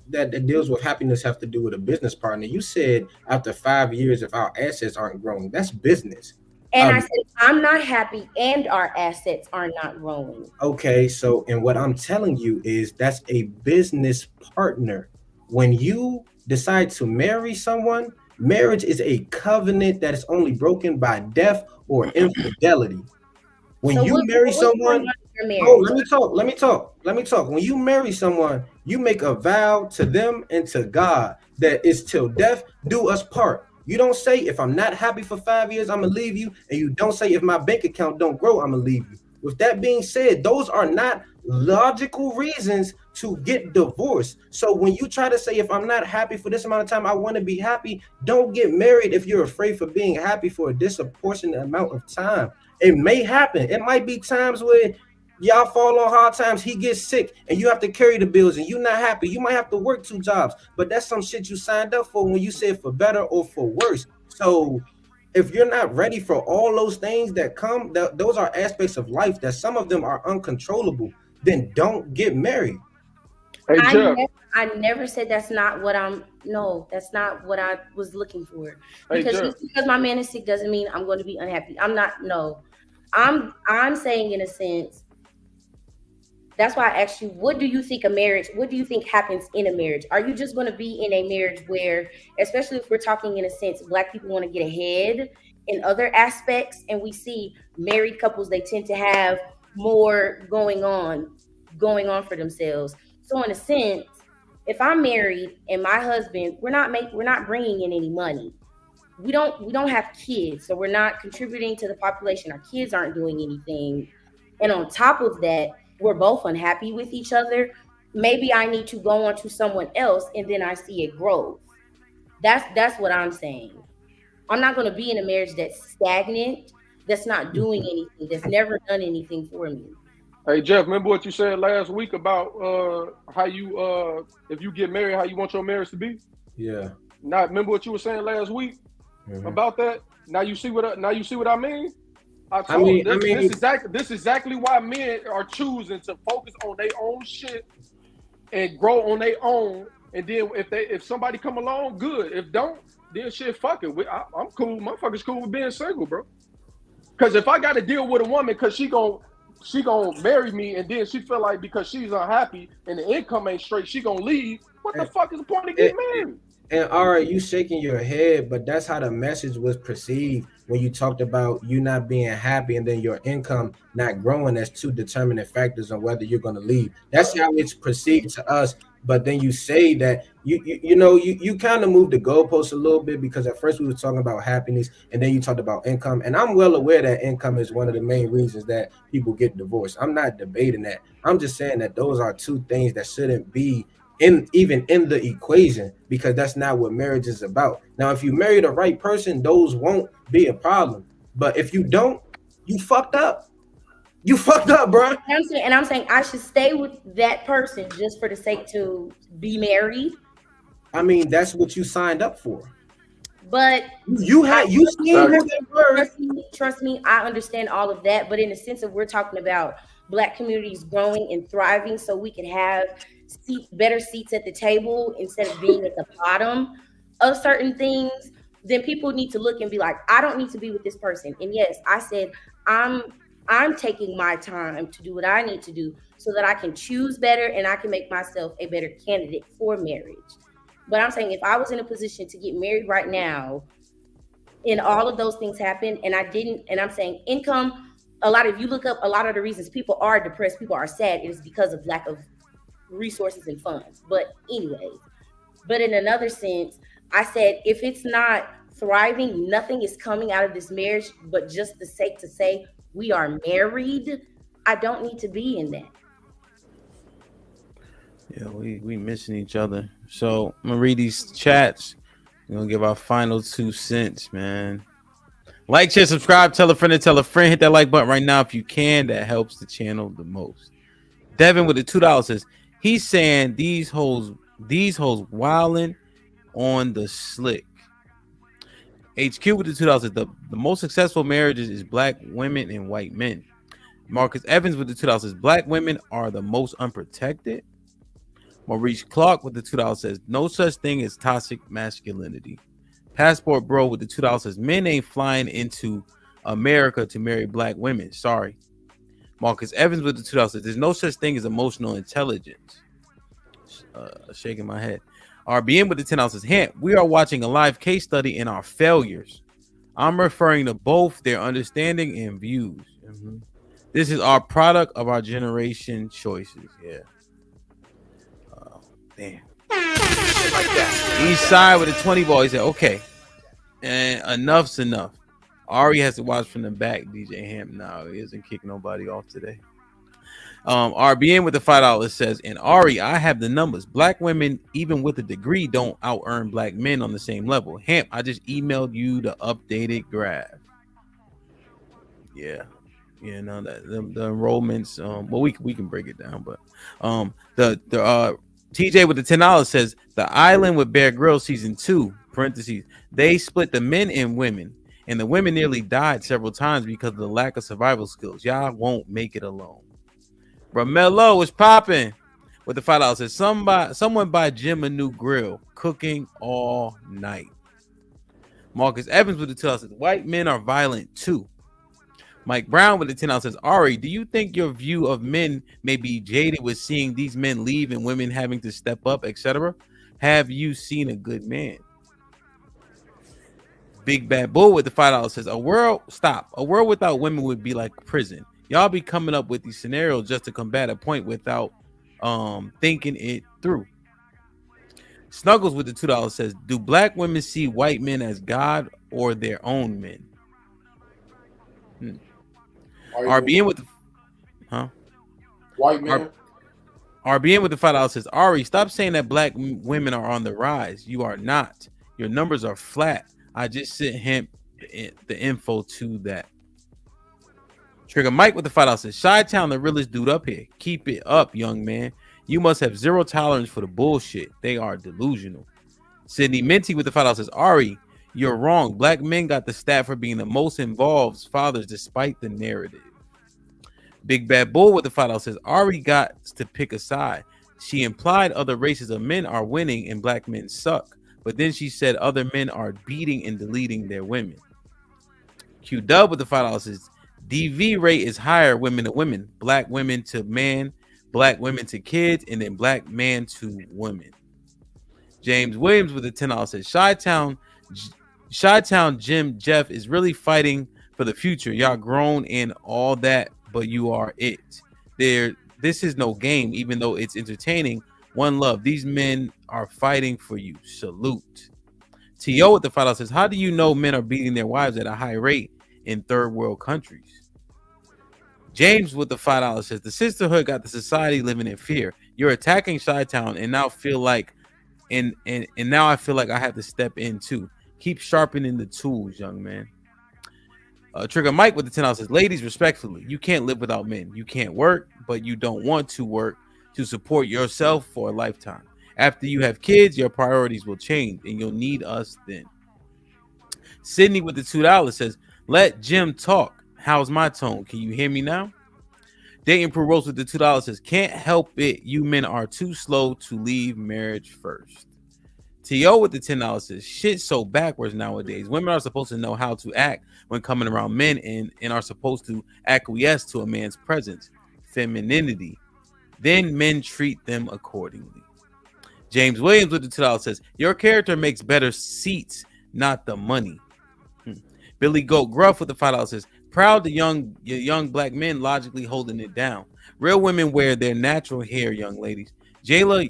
that deals with happiness have to do with a business partner. You said after 5 years, if our assets aren't growing, that's business. And I said I'm not happy and our assets are not growing. Okay, so and what I'm telling you is that's a business partner. When you decide to marry someone, marriage is a covenant that is only broken by death or infidelity. When So you marry what's going someone, on in your oh, marriage? let me talk. When you marry someone, you make a vow to them and to God that it's till death do us part. You don't say if I'm not happy for 5 years, I'm gonna leave you, and you don't say if my bank account don't grow, I'm gonna leave you. With that being said, those are not logical reasons to get divorced. So when you try to say if I'm not happy for this amount of time, I want to be happy, don't get married if you're afraid for being happy for a disproportionate amount of time. It may happen. It might be times where y'all fall on hard times. He gets sick and you have to carry the bills and you're not happy. You might have to work 2 jobs, but that's some shit you signed up for when you said for better or for worse. So if you're not ready for all those things that come, those are aspects of life that some of them are uncontrollable, then don't get married. Hey Jeff. I never said that's not what that's not what I was looking for. Hey, Because Jeff. just because my man is sick doesn't mean I'm going to be unhappy. I'm not, no. I'm saying in a sense, that's why I asked you, what do you think what do you think happens in a marriage? Are you just going to be in a marriage where, especially if we're talking in a sense, Black people want to get ahead in other aspects, and we see married couples, they tend to have more going on for themselves. So in a sense, if I'm married and my husband, we're not bringing in any money. We don't have kids, so we're not contributing to the population. Our kids aren't doing anything. And on top of that, we're both unhappy with each other. Maybe I need to go on to someone else and then I see it grow. That's what I'm saying. I'm not going to be in a marriage that's stagnant, that's not doing anything, that's never done anything for me. Hey Jeff, remember what you said last week about how you if you get married, how you want your marriage to be? Yeah. Now remember what you were saying last week about that? Now you see what I mean? This is exactly why men are choosing to focus on their own shit and grow on their own. And then if somebody come along, good. If don't, then shit, fuck it. I'm cool. Motherfuckers cool with being single, bro. Because if I got to deal with a woman because she gonna marry me and then she feel like because she's unhappy and the income ain't straight, she gonna leave. What the fuck is the point of getting married? And all right, you shaking your head, but that's how the message was perceived when you talked about you not being happy and then your income not growing as two determining factors on whether you're going to leave. That's how it's perceived to us. But then you say that you kind of moved the goalposts a little bit, because at first we were talking about happiness and then you talked about income. And I'm well aware that income is one of the main reasons that people get divorced. I'm not debating that. I'm just saying that those are two things that shouldn't be even in the equation, because that's not what marriage is about. Now, if you marry the right person, those won't be a problem. But if you don't, you fucked up. You fucked up, bro. And I'm saying I should stay with that person just for the sake to be married. I mean, that's what you signed up for. But trust me, I understand all of that. But in the sense of we're talking about Black communities growing and thriving, so we can have better seats at the table instead of being at the bottom of certain things, then people need to look and be like, I don't need to be with this person. And yes, I said I'm taking my time to do what I need to do so that I can choose better and I can make myself a better candidate for marriage. But I'm saying if I was in a position to get married right now and all of those things happen and I didn't, and I'm saying income, if you look up a lot of the reasons people are depressed, people are sad, it is because of lack of resources and funds. But anyways, but in another sense, I said, if it's not thriving, nothing is coming out of this marriage, but just the sake to say we are married, I don't need to be in that. Yeah, we missing each other. So I'm gonna read these chats. We're gonna give our final 2 cents, man. Like, share, subscribe, tell a friend to tell a friend. Hit that like button right now if you can. That helps the channel the most. Devin with the $2 says he's saying these hoes wilding on the slick. HQ with the $2 says the most successful marriages is black women and white men. Marcus Evans with the $2 says black women are the most unprotected. Maurice Clark with the $2 says no such thing as toxic masculinity. Passport Bro with the $2 says men ain't flying into America to marry black women. Sorry. Marcus Evans with the $2 says there's no such thing as emotional intelligence. Shaking my head. RBN with the $10 says HAMP, we are watching a live case study in our failures. I'm referring to both their understanding and views. This is our product of our generation choices. Yeah. Damn. East side with a 20 ball. He said, okay. And enough's enough. Ari has to watch from the back. DJ Hamp. No, he isn't kicking nobody off today. RBN with the $5 says, and Ari, I have the numbers. Black women, even with a degree, don't out earn black men on the same level. Hamp, I just emailed you the updated graph. Yeah. You know that the enrollments. Well, we can break it down, but the TJ with the $10 says the Island with Bear Grylls season 2 (parentheses) they split the men and women, and the women nearly died several times because of the lack of survival skills. Y'all won't make it alone. Romello is popping with the $5 says someone buy Jim a new grill, cooking all night. Marcus Evans with the $2 says white men are violent too. Mike Brown with the $10 says, Ari, do you think your view of men may be jaded with seeing these men leave and women having to step up, etc.? Have you seen a good man? Big Bad Bull with the $5 says, a world without women would be like prison. Y'all be coming up with these scenarios just to combat a point without thinking it through. Snuggles with the $2 says, do black women see white men as God or their own men? RBN with the white man. RBN with the $5 says, Ari, stop saying that black women are on the rise. You are not. Your numbers are flat. I just sent him the info to that. Trigger Mike with the $5 says, Chi-Town, the realest dude up here. Keep it up, young man. You must have zero tolerance for the bullshit. They are delusional. Sydney Minty with the $5 says, Ari, you're wrong. Black men got the stat for being the most involved fathers despite the narrative. Big Bad Bull with the $5 says, Ari got to pick a side. She implied other races of men are winning and black men suck. But then she said other men are beating and deleting their women. Q Dub with the $5 says, DV rate is higher women to women. Black women to man, black women to kids, and then black man to women. James Williams with the $10 says, Chi-Town Jim Jeff is really fighting for the future. Y'all grown and all that, but you are it. This is no game, even though it's entertaining. One love. These men are fighting for you. Salute. T.O. with the $5 says, how do you know men are beating their wives at a high rate in third world countries? James with the $5 says, the sisterhood got the society living in fear. You're attacking Chi-Town and now feel like and now I feel like I have to step in too. Keep sharpening the tools, young man. Trigger Mike with the $10 says, ladies, respectfully, you can't live without men. You can't work, but you don't want to work to support yourself for a lifetime. After you have kids, your priorities will change and you'll need us then. Sydney with the $2 says, let Jim talk. How's my tone? Can you hear me now? Dayton Pro Rose with the $2 says, can't help it. You men are too slow to leave marriage first. T.O. with the $10 says, shit so backwards nowadays. Women are supposed to know how to act when coming around men and are supposed to acquiesce to a man's presence, femininity. Then men treat them accordingly. James Williams with the $2 says, your character makes better seats, not the money. Billy Goat Gruff with the $5 says, proud the young black men logically holding it down. Real women wear their natural hair, young ladies. Jayla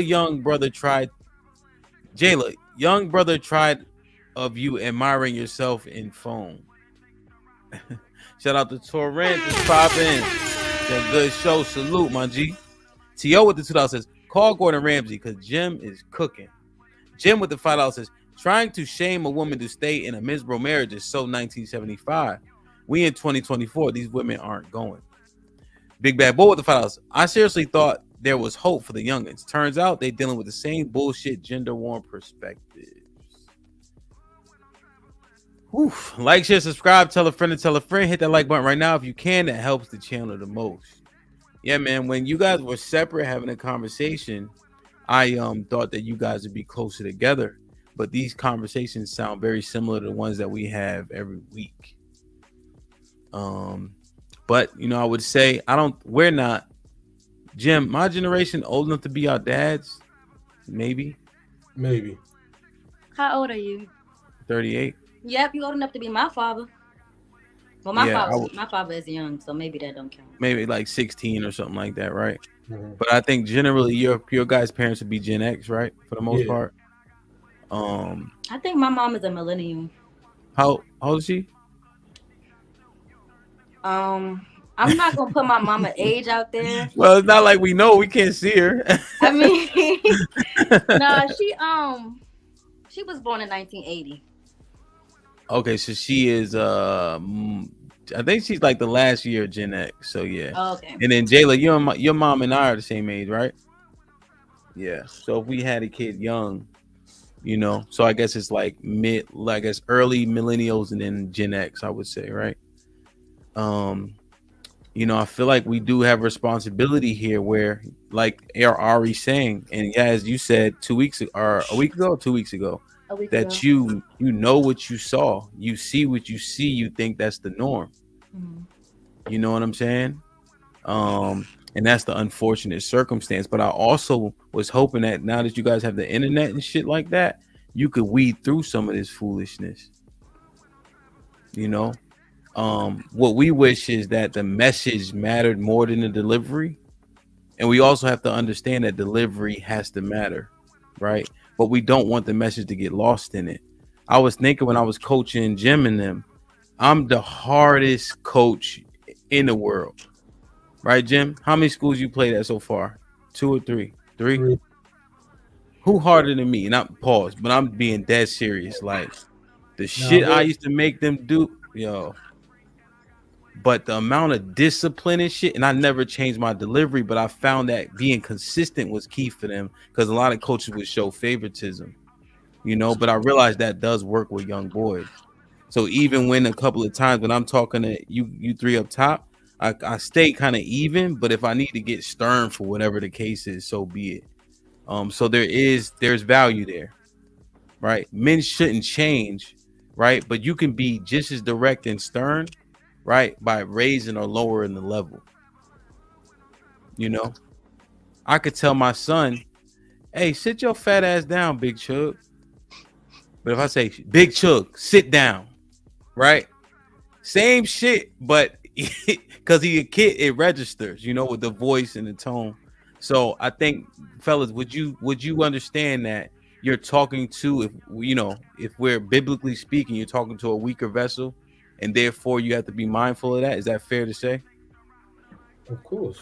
young brother tried Jayla, young brother tried of you admiring yourself in phone. Shout out to Torrent, just pop in. That good show. Salute, my G. T.O. with the $2 says, call Gordon Ramsay because Jim is cooking. Jim with the $5 says, trying to shame a woman to stay in a miserable marriage is so 1975. We in 2024, these women aren't going. Big Bad Boy with the $5. I seriously thought there was hope for the youngins. Turns out they dealing with the same bullshit gender war perspectives. Oof. Like, share, subscribe, tell a friend and tell a friend. Hit that like button right now if you can. That helps the channel the most. Yeah, man. When you guys were separate having a conversation, I thought that you guys would be closer together. But these conversations sound very similar to the ones that we have every week. But you know, I would say we're not, Jim, my generation old enough to be our dads. Maybe. How old are you? 38. Yep, you old enough to be my father. Well, my father is young, so maybe that don't count. Maybe like 16 or something like that, right? But I think generally your guys' parents would be Gen X, right? For the most part. I think my mom is a millennial. How old is she? I'm not gonna put my mama age out there. Well, it's not like we know, we can't see her. I mean, no, she was born in 1980. Okay, so she is I think she's like the last year of Gen X. So yeah. Oh, okay. And then Jayla, your mom and I are the same age, right? Yeah. So if we had a kid young, you know, so I guess it's like early millennials and then Gen X, I would say, right? You know, I feel like we do have responsibility here where, like Ari saying, and yeah, as you said 2 weeks or a week ago, 2 weeks ago, that you know what you saw, you see what you see, you think that's the norm. You know what I'm saying? And that's the unfortunate circumstance. But I also was hoping that now that you guys have the internet and shit like that, you could weed through some of this foolishness. You know? What we wish is that the message mattered more than the delivery. And we also have to understand that delivery has to matter, right? But we don't want the message to get lost in it. I was thinking when I was coaching Jim and them, I'm the hardest coach in the world. Right, Jim? How many schools you played at so far? 2 or 3? 3? Who harder than me? Not pause, but I'm being dead serious. Like the shit I used to make them do, yo. But the amount of discipline and shit, and I never changed my delivery, but I found that being consistent was key for them because a lot of coaches would show favoritism, you know, but I realized that does work with young boys. So even when a couple of times when I'm talking to you three up top, I stay kind of even, but if I need to get stern for whatever the case is, so be it. So there's value there, right? Men shouldn't change, right? But you can be just as direct and stern, right, by raising or lowering the level. You know, I could tell my son, hey, sit your fat ass down, Big Chug. But if I say, Big Chug, sit down, right? Same shit, but because he a kid, it registers, you know, with the voice and the tone. So I think, fellas, would you understand that you're talking to, if we're biblically speaking, you're talking to a weaker vessel, and therefore you have to be mindful of that? Is that fair to say? Of course.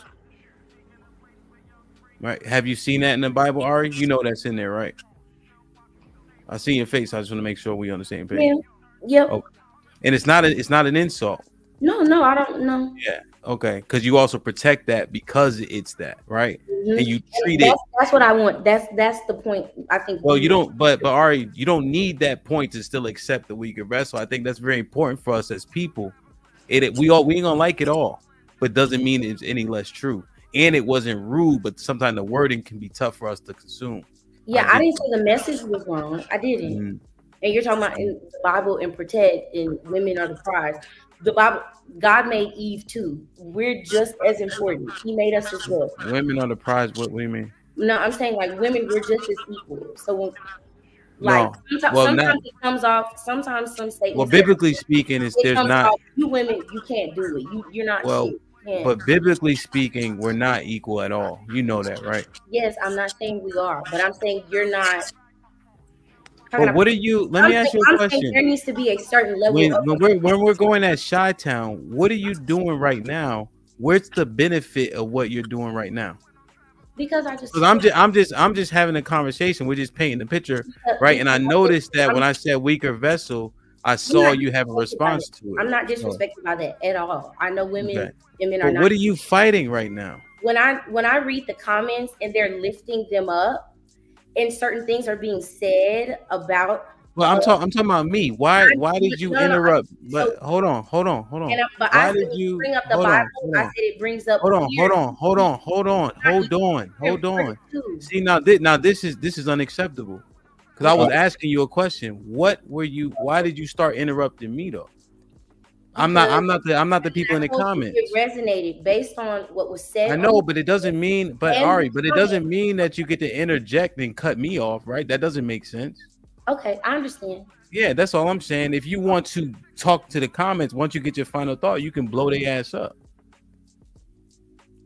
Right. Have you seen that in the Bible, Ari? You know that's in there, right? I see your face. I just want to make sure we're on the same page. Yeah. Yep. Okay. And it's not an insult. No, I don't know. Yeah. Okay. Because you also protect that because it's that, right? Mm-hmm. And you treat it. That's what I want. That's the point. I think. Well, you don't. But Ari, you don't need that point to still accept the weaker vessel. I think that's very important for us as people. We ain't gonna like it all, but doesn't mean it's any less true. And it wasn't rude, but sometimes the wording can be tough for us to consume. Yeah, I didn't say the message was wrong. I didn't. Mm-hmm. And you're talking about in the Bible and protect and women are the prize. The Bible, God made Eve too. We're just as important. He made us as well. Women are the prize. What do you mean? No, I'm saying like women, we're just as equal. So when, sometimes it comes off. Sometimes some statements. Well, biblically speaking, there's not. Off, you women, you can't do it. You're not. Well, shit. but biblically speaking, we're not equal at all. You know that, right? Yes, I'm not saying we are, but I'm saying you're not. Talking But what about, are you? Let me ask you a I'm saying there question. needs to be a certain level When of we're going at Chi-Town, what are you doing right now? Where's the benefit of what you're doing right now? because I just Because I'm just having a conversation. We're just painting the picture, right? And I because noticed that I'm, when I said weaker vessel, I I'm saw not you have a disrespected by that. response to it. I'm not So, disrespected by that at all. I know okay. women are But not. what are you fighting right now? When I read the comments and they're lifting them up, and certain things are being said about Well, us. I'm talking about me. Why did you No, no, interrupt? so But hold on. but I Why said did when you you bring up the Bible, hold I on. said it brings up Hold on, fear. hold on. Too. See now, this is unacceptable. Because I was Okay. asking you a question. Why did you start interrupting me though? Because I'm not the people in I the told you it comments. resonated based on what was said I on know, but it doesn't mean, but and the Ari, but it comment. doesn't mean that you get to interject and cut me off, right? That doesn't make sense. Okay, I understand. Yeah, that's all I'm saying. If you want to talk to the comments, once you get your final thought, you can blow their ass up.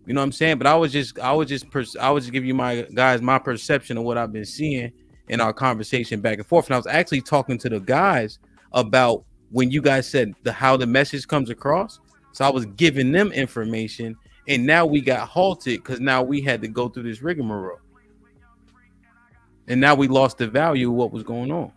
You know what I'm saying? But I was just giving you my perception of what I've been seeing in our conversation back and forth. And I was actually talking to the guys about when you guys said how the message comes across. So I was giving them information, and now we got halted because now we had to go through this rigmarole, and now we lost the value of what was going on.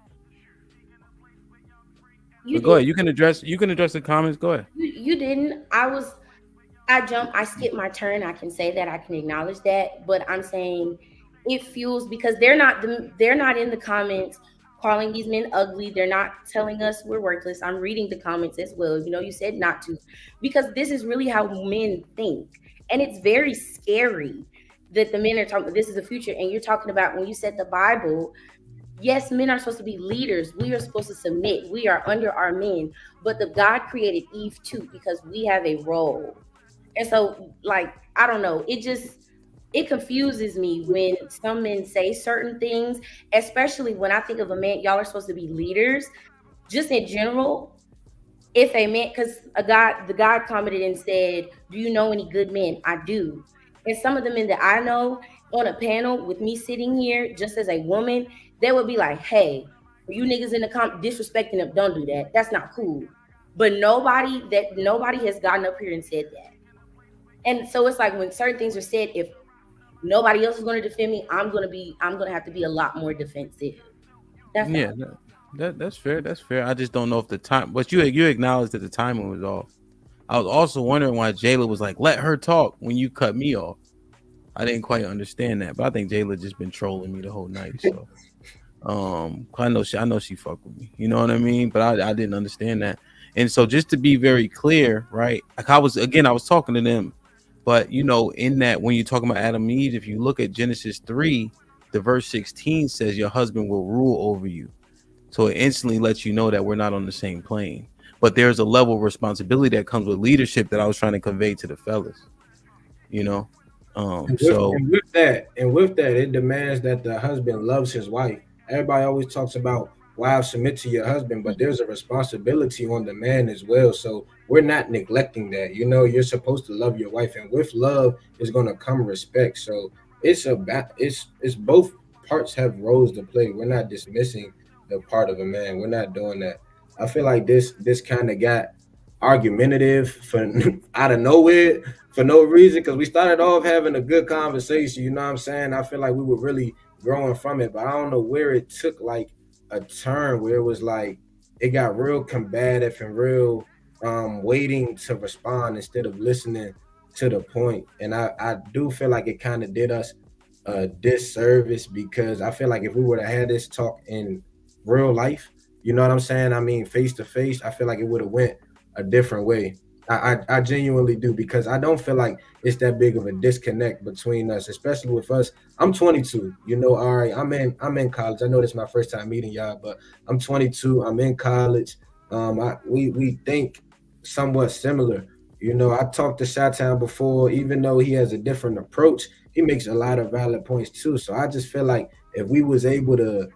But go ahead. You can address the comments. Go ahead. You didn't. I skipped my turn. I can say that. I can acknowledge that. But I'm saying it fuels because they're not in the comments calling these men ugly. They're not telling us we're worthless. I'm reading the comments as well. You said not to, because this is really how men think. And it's very scary that the men are talking, this is the future. And you're talking about when you said the Bible, yes, men are supposed to be leaders. We are supposed to submit. We are under our men. But the God created Eve too, because we have a role. And so, like, I don't know. It confuses me when some men say certain things, especially when I think of a man, y'all are supposed to be leaders. Just in general, if a man, because the God commented and said, "Do you know any good men?" I do. And some of the men that I know on a panel with me sitting here, just as a woman, they would be like, "Hey, you niggas in the disrespecting them, don't do that. That's not cool." But nobody has gotten up here and said that. And so it's like when certain things are said, if nobody else is going to defend me, I'm going to have to be a lot more defensive. That's Yeah, that's fair. That's fair. I just don't know if the time, but you acknowledged that the timing was off. I was also wondering why Jayla was like, "Let her talk" when you cut me off. I didn't quite understand that, but I think Jayla just been trolling me the whole night. So, I know she fucked with me. You know what I mean? But I didn't understand that. And so, just to be very clear, right? Like I was talking to them, but in that when you're talking about Adam and Eve, if you look at Genesis 3, the verse 16 says your husband will rule over you. So it instantly lets you know that we're not on the same plane. But there's a level of responsibility that comes with leadership that I was trying to convey to the fellas. And with that, it demands that the husband loves his wife. Everybody always talks about wives submit to your husband, but there's a responsibility on the man as well. So we're not neglecting that. You're supposed to love your wife, and with love is going to come respect. So it's both parts have roles to play. We're not dismissing the part of a man. We're not doing that. I feel like this kind of got argumentative for out of nowhere for no reason, because we started off having a good conversation. You know what I'm saying? I feel like we were really growing from it, but I don't know where it took like a turn where it was like it got real combative and real waiting to respond instead of listening to the point. And I do feel like it kind of did us a disservice, because I feel like if we were to have this talk in real life, you know what I'm saying? I mean, face to face, I feel like it would have went a different way. I genuinely do, because I don't feel like it's that big of a disconnect between us, especially with us. I'm 22, all right. I'm in college. I know this is my first time meeting y'all, but I'm 22. I'm in college. We think somewhat similar. I talked to Chi-Town before, even though he has a different approach, he makes a lot of valid points too. So I just feel like if we was able to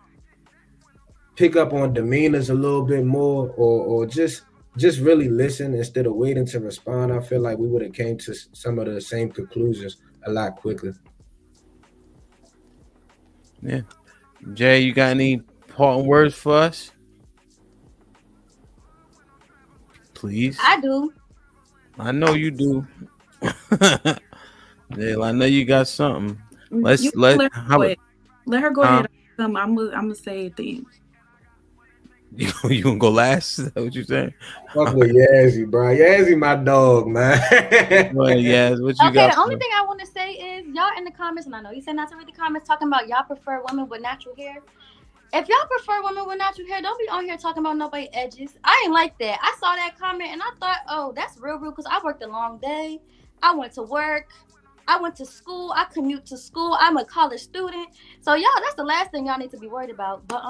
pick up on demeanors a little bit more, or just really listen instead of waiting to respond, I feel like we would have came to some of the same conclusions a lot quicker. Yeah. Jay, you got any parting words for us? Please. I do. I know you do. Jayla, I know you got something. Let her go ahead. I'm gonna say things. You gonna go last? Is that what you saying? Fuck with Yazzie, bro. Yazzie, my dog, man. Well, Yaz, what you Okay, got? the only thing I want to say is y'all in the comments, and I know you said not to read the comments, talking about y'all prefer women with natural hair. If y'all prefer women with natural hair, don't be on here talking about nobody edges. I ain't like that. I saw that comment and I thought, oh, that's real rude because I worked a long day. I went to work. I went to school. I commute to school. I'm a college student. So y'all, that's the last thing y'all need to be worried about. But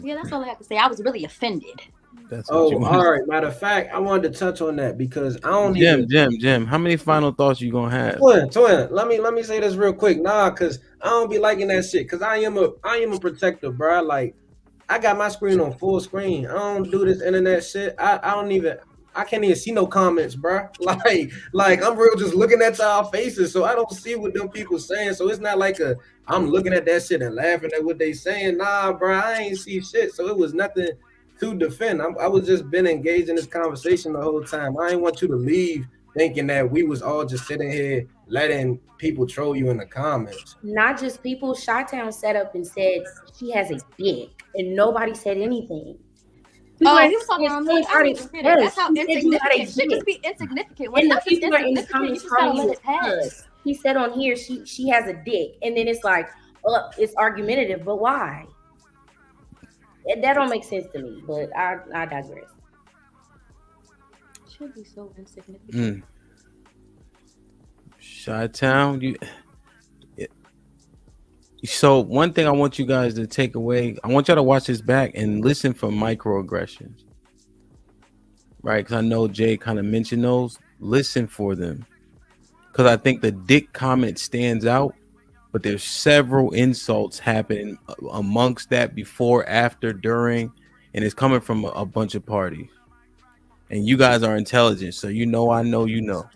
yeah, that's all I have to say. I was really offended. All right. Matter of fact, I wanted to touch on that because I don't Jim. How many final thoughts you gonna have? Twin. Let me say this real quick. Nah, cause I don't be liking that shit. Cause I am a protector, bro. Like I got my screen on full screen. I don't do this internet shit. I can't even see no comments, bro. Like I'm real just looking at y'all faces, so I don't see what them people saying. So it's not like I'm looking at that shit and laughing at what they saying. Nah, bro, I ain't see shit. So it was nothing to defend. I was just been engaged in this conversation the whole time. I ain't want you to leave thinking that we was all just sitting here letting people troll you in the comments. Not just people. Chi-Town set up and said she has a dick, and nobody said anything. Oh, he was talking on that. I didn't even hear that. That's how insignificant. Shit just be insignificant. When And the stuff is people are in the insignificant, you comments just gotta calling let you it pass. He said on here she has a dick, and then it's like, it's argumentative, but why? That don't make sense to me. But I digress. Should be so insignificant. Chi-Town, so one thing I want you guys to take away, I want y'all to watch this back and listen for microaggressions, right? Because I know Jay kind of mentioned those. Listen for them, because I think the dick comment stands out, but there's several insults happening amongst that before, after, during, and it's coming from a bunch of parties. And you guys are intelligent, so I know you know.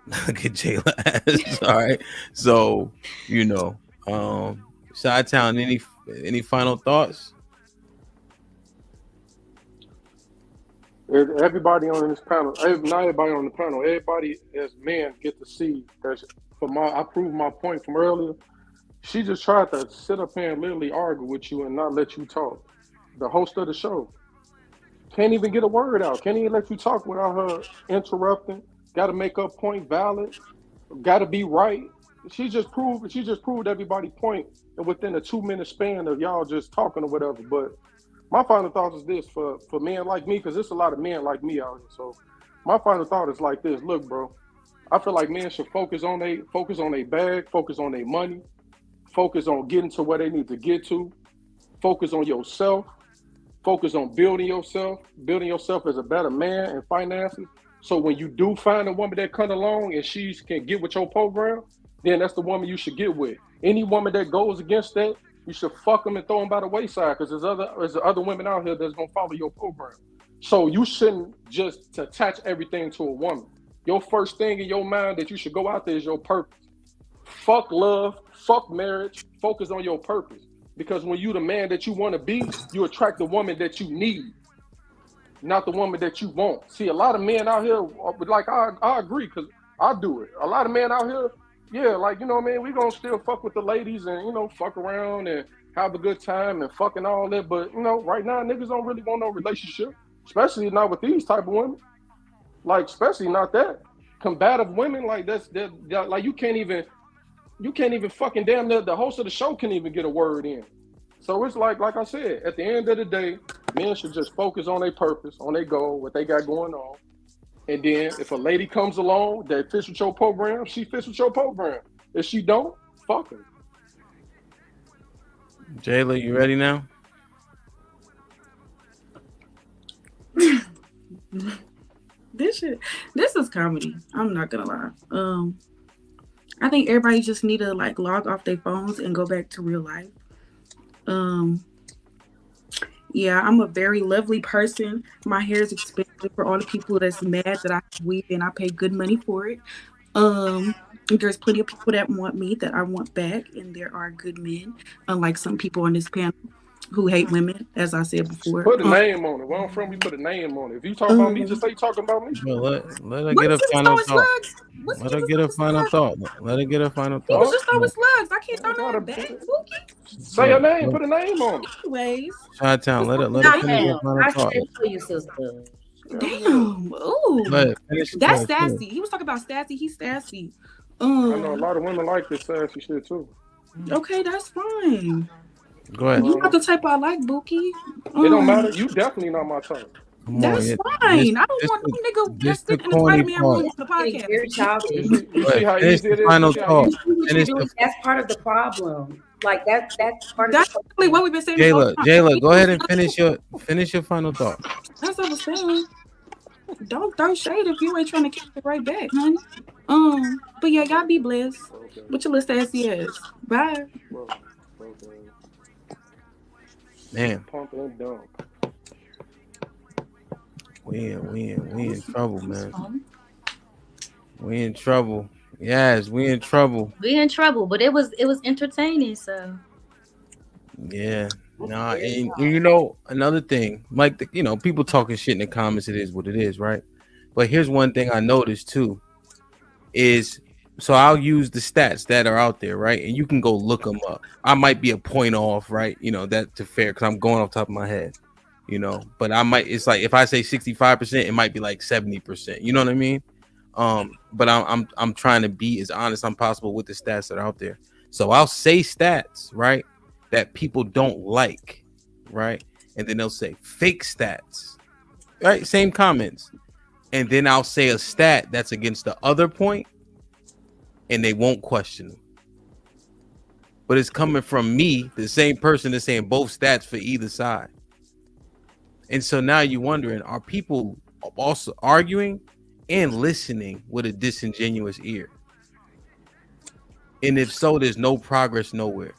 Look at Jayla. All right, so Chi-Town, any final thoughts? Everybody on this panel, not everybody on the panel, everybody as men get to see that. I proved my point from earlier. She just tried to sit up here and literally argue with you and not let you talk. The host of the show can't even get a word out. Can't even let you talk without her interrupting. Got to make her point valid. Got to be right. She just proved everybody's point within a 2-minute span of y'all just talking or whatever. But my final thought is this for men like me, because there's a lot of men like me out here. So my final thought is like this. Look, bro, I feel like men should focus on their bag, focus on their money, focus on getting to where they need to get to, focus on yourself, focus on building yourself as a better man in finances. So when you do find a woman that comes along and she can get with your program, then that's the woman you should get with. Any woman that goes against that, you should fuck them and throw them by the wayside, because there's other women out here that's gonna follow your program. So you shouldn't just attach everything to a woman. Your first thing in your mind that you should go out there is your purpose. Fuck love, fuck marriage, focus on your purpose. Because when you the man that you want to be, you attract the woman that you need, not the woman that you want. See, a lot of men out here, like I agree, because I do it. A lot of men out here, yeah, like, we gonna still fuck with the ladies and, fuck around and have a good time and fucking all that. But, right now, niggas don't really want no relationship, especially not with these type of women. Like, especially not that. Combative women, like, that's like, you can't even fucking damn near the host of the show can't even get a word in. So it's like I said, at the end of the day, men should just focus on their purpose, on their goal, what they got going on. And then if a lady comes along that fits with your program, she fits with your program. If she don't, fuck her. Jayla, you ready now? This is comedy. I'm not gonna lie. I think everybody just need to log off their phones and go back to real life. Yeah, I'm a very lovely person. My hair is expensive for all the people that's mad that I weave and I pay good money for it. There's plenty of people that want me that I want back, and there are good men, unlike some people on this panel. who hate women, as I said before. Put a name on it. Where I'm from, we put a name on it. If you talk about me, just say talking about me. But let her What get is a he final throwing thought. slugs? What's Let he her just get a throwing final slugs? thought. Let her get a final He was thought. just throwing slugs. I can't throw gotta no back, Bookie. say a name. Put a name on it. Anyways. Chi-Town, let her Now, finish her Cam, final I thought. said it for you, sister. Damn. Ooh. Go ahead, finish. Go That's ahead, finish. sassy. He was talking about sassy. He's sassy. I know a lot of women like this sassy shit too. Okay, that's fine. Go ahead. You not the type I like, Bookie. It don't matter. You definitely not my type. Come That's on, fine. I don't want no nigga that's the sitting in the corny Spider-Man part. room on the podcast. Very childish. You Go see ahead, how finish easy it the is? final You see how thought. easy- What you're Finish doing, the that's part of the problem. Like that's part of That's the exactly what we've been saying. all the Jayla, time. go ahead and finish your final thought. That's what I was saying. Don't throw shade if you ain't trying to catch it right back, honey. But yeah, y'all be blessed. What your little sassy ass. Bye. Man, Pump and dump. we in trouble, man. We in trouble. Yes, we in trouble. We in trouble, but it was entertaining. So Yeah. Nah, and you know another thing, like people talking shit in the comments. It is what it is, right? But here's one thing I noticed too, is so I'll use the stats that are out there, right? And you can go look them up. I might be a point off, right? That to fair because I'm going off the top of my head, But it's like if I say 65%, it might be like 70%. You know what I mean? But I'm trying to be as honest as possible with the stats that are out there. So I'll say stats, right, that people don't like, right, and then they'll say fake stats, right? Same comments, and then I'll say a stat that's against the other point, and they won't question them. But it's coming from me, the same person that's saying both stats for either side. And so now you're wondering, are people also arguing and listening with a disingenuous ear? And if so, there's no progress nowhere.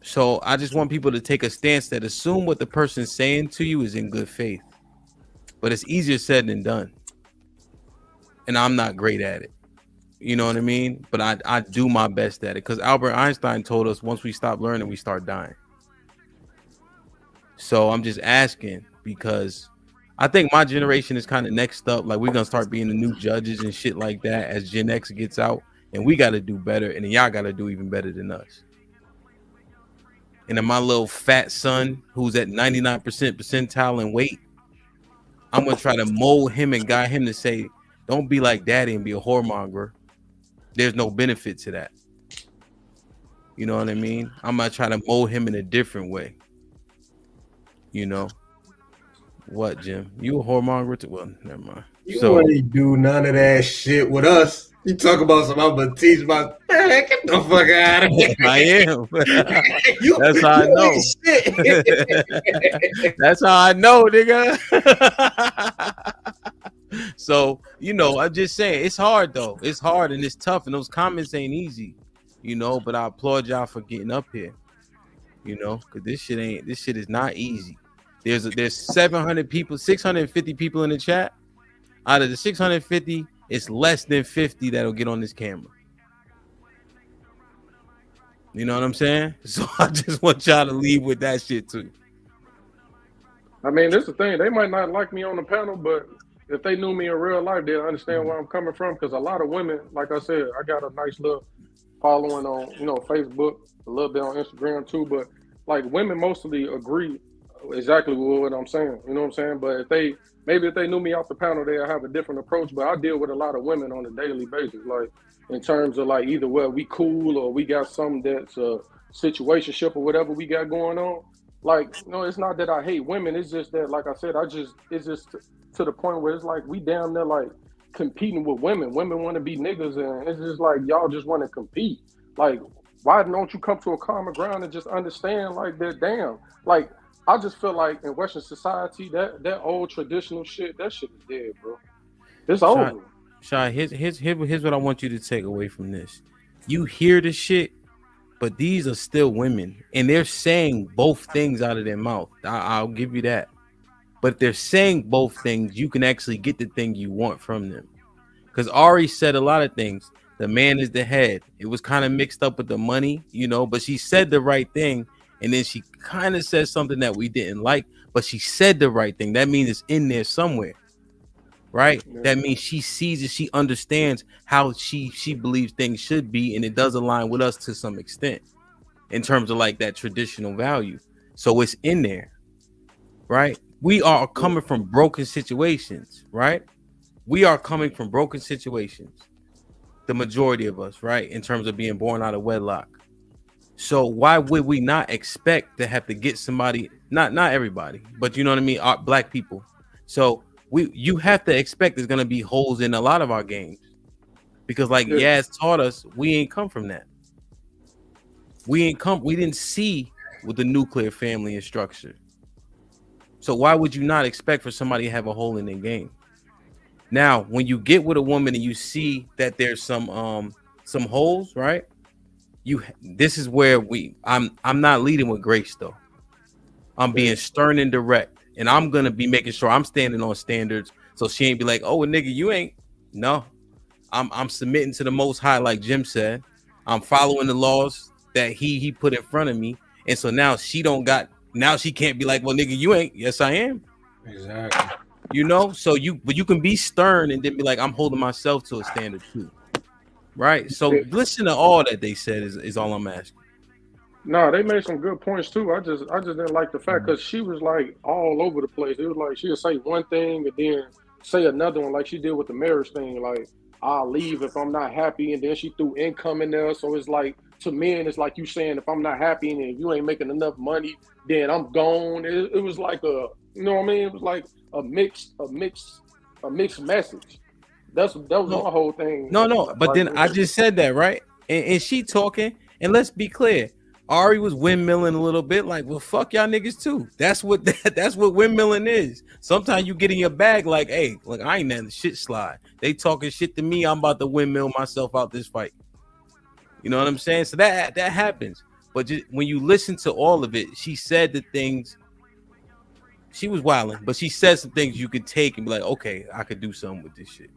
So I just want people to take a stance that assume what the person's saying to you is in good faith. But it's easier said than done. And I'm not great at it. You know what I mean? But I do my best at it. Because Albert Einstein told us once we stop learning, we start dying. So I'm just asking because I think my generation is kind of next up. Like we're going to start being the new judges and shit like that as Gen X gets out. And we got to do better. And then y'all got to do even better than us. And then my little fat son who's at 99% percentile in weight, I'm going to try to mold him and guide him to say, don't be like daddy and be a whoremonger. There's no benefit to that. You know what I mean? I'm going to try to mold him in a different way. What, Jim? You a whoremonger? Well, never mind. You ain't do none of that shit with us. You talk about some, I'm gonna teach my man, get the fuck out of here. I am. That's how I know. That's how I know, nigga. So, I'm just saying it's hard though. It's hard and it's tough, and those comments ain't easy, but I applaud y'all for getting up here, because this shit is not easy. There's 700 people, 650 people in the chat. Out of the 650, it's less than 50 that'll get on this camera. You know what I'm saying? So I just want y'all to leave with that shit too. I mean, this is the thing. They might not like me on the panel, but if they knew me in real life, they'll understand where I'm coming from. Because a lot of women, like I said, I got a nice little following on, Facebook, a little bit on Instagram too. But like women mostly agree exactly with what I'm saying. You know what I'm saying? But if they knew me off the panel, they'll have a different approach. But I deal with a lot of women on a daily basis, like in terms of like either we cool or we got something that's a situationship or whatever we got going on. Like, it's not that I hate women. It's just that, like I said, it's just to the point where it's like we damn near like competing with women. Women want to be niggas, and it's just like y'all just want to compete. Like, why don't you come to a common ground and just understand like that? Damn, like I just feel like in Western society that old traditional shit, that shit is dead, bro. It's over. Shy, here's what I want you to take away from this. You hear the shit, but these are still women, and they're saying both things out of their mouth. I'll give you that. But they're saying both things. You can actually get the thing you want from them. Because Ari said a lot of things. The man is the head. It was kind of mixed up with the money, but she said the right thing. and then she kind of said something that we didn't like, but she said the right thing. That means it's in there somewhere, right? Yeah. That means she sees it, she understands how she believes things should be, and it does align with us to some extent in terms of like that traditional value. So it's in there, right? We are coming from broken situations, right? We are coming from broken situations, the majority of us, right? In terms of being born out of wedlock. So why would we not expect to have to get somebody, not everybody, but you know what I mean, our black people. So you have to expect there's gonna be holes in a lot of our games. Because like Yaz taught us, we ain't come from that. We didn't see with the nuclear family and structure. So why would you not expect for somebody to have a hole in their game? Now, when you get with a woman and you see that there's some holes, right? This is where I'm not leading with grace though. I'm being stern and direct, and I'm gonna be making sure I'm standing on standards, so she ain't be like, "Oh, nigga, you ain't." No, I'm submitting to the Most High, like Jim said. I'm following the laws that he put in front of me, and so now she can't be like, "Well, nigga, you ain't." Yes, I am. Exactly. You know, so you can be stern and then be like, I'm holding myself to a standard too, right? So listen to all that they said is all I'm asking. No, they made some good points too. I just didn't like the fact because she was like all over the place. It was like she'll say one thing and then say another one, like she did with the marriage thing. Like, I'll leave if I'm not happy, and then she threw income in there. So it's like, to men, it's like you saying, if I'm not happy and if you ain't making enough money, then I'm gone. It was like a, you know what I mean? It was like a mixed message. That was my whole thing. No, but then I just said that, right? And she talking, and let's be clear. Ari was windmilling a little bit, like, well, fuck y'all niggas too. That's what windmilling is. Sometimes you get in your bag, like, hey, look, I ain't letting the shit slide. They talking shit to me. I'm about to windmill myself out this fight. You know what I'm saying? So that happens. But just, when you listen to all of it, she said the things. She was wilding, but she said some things you could take and be like, okay, I could do something with this shit.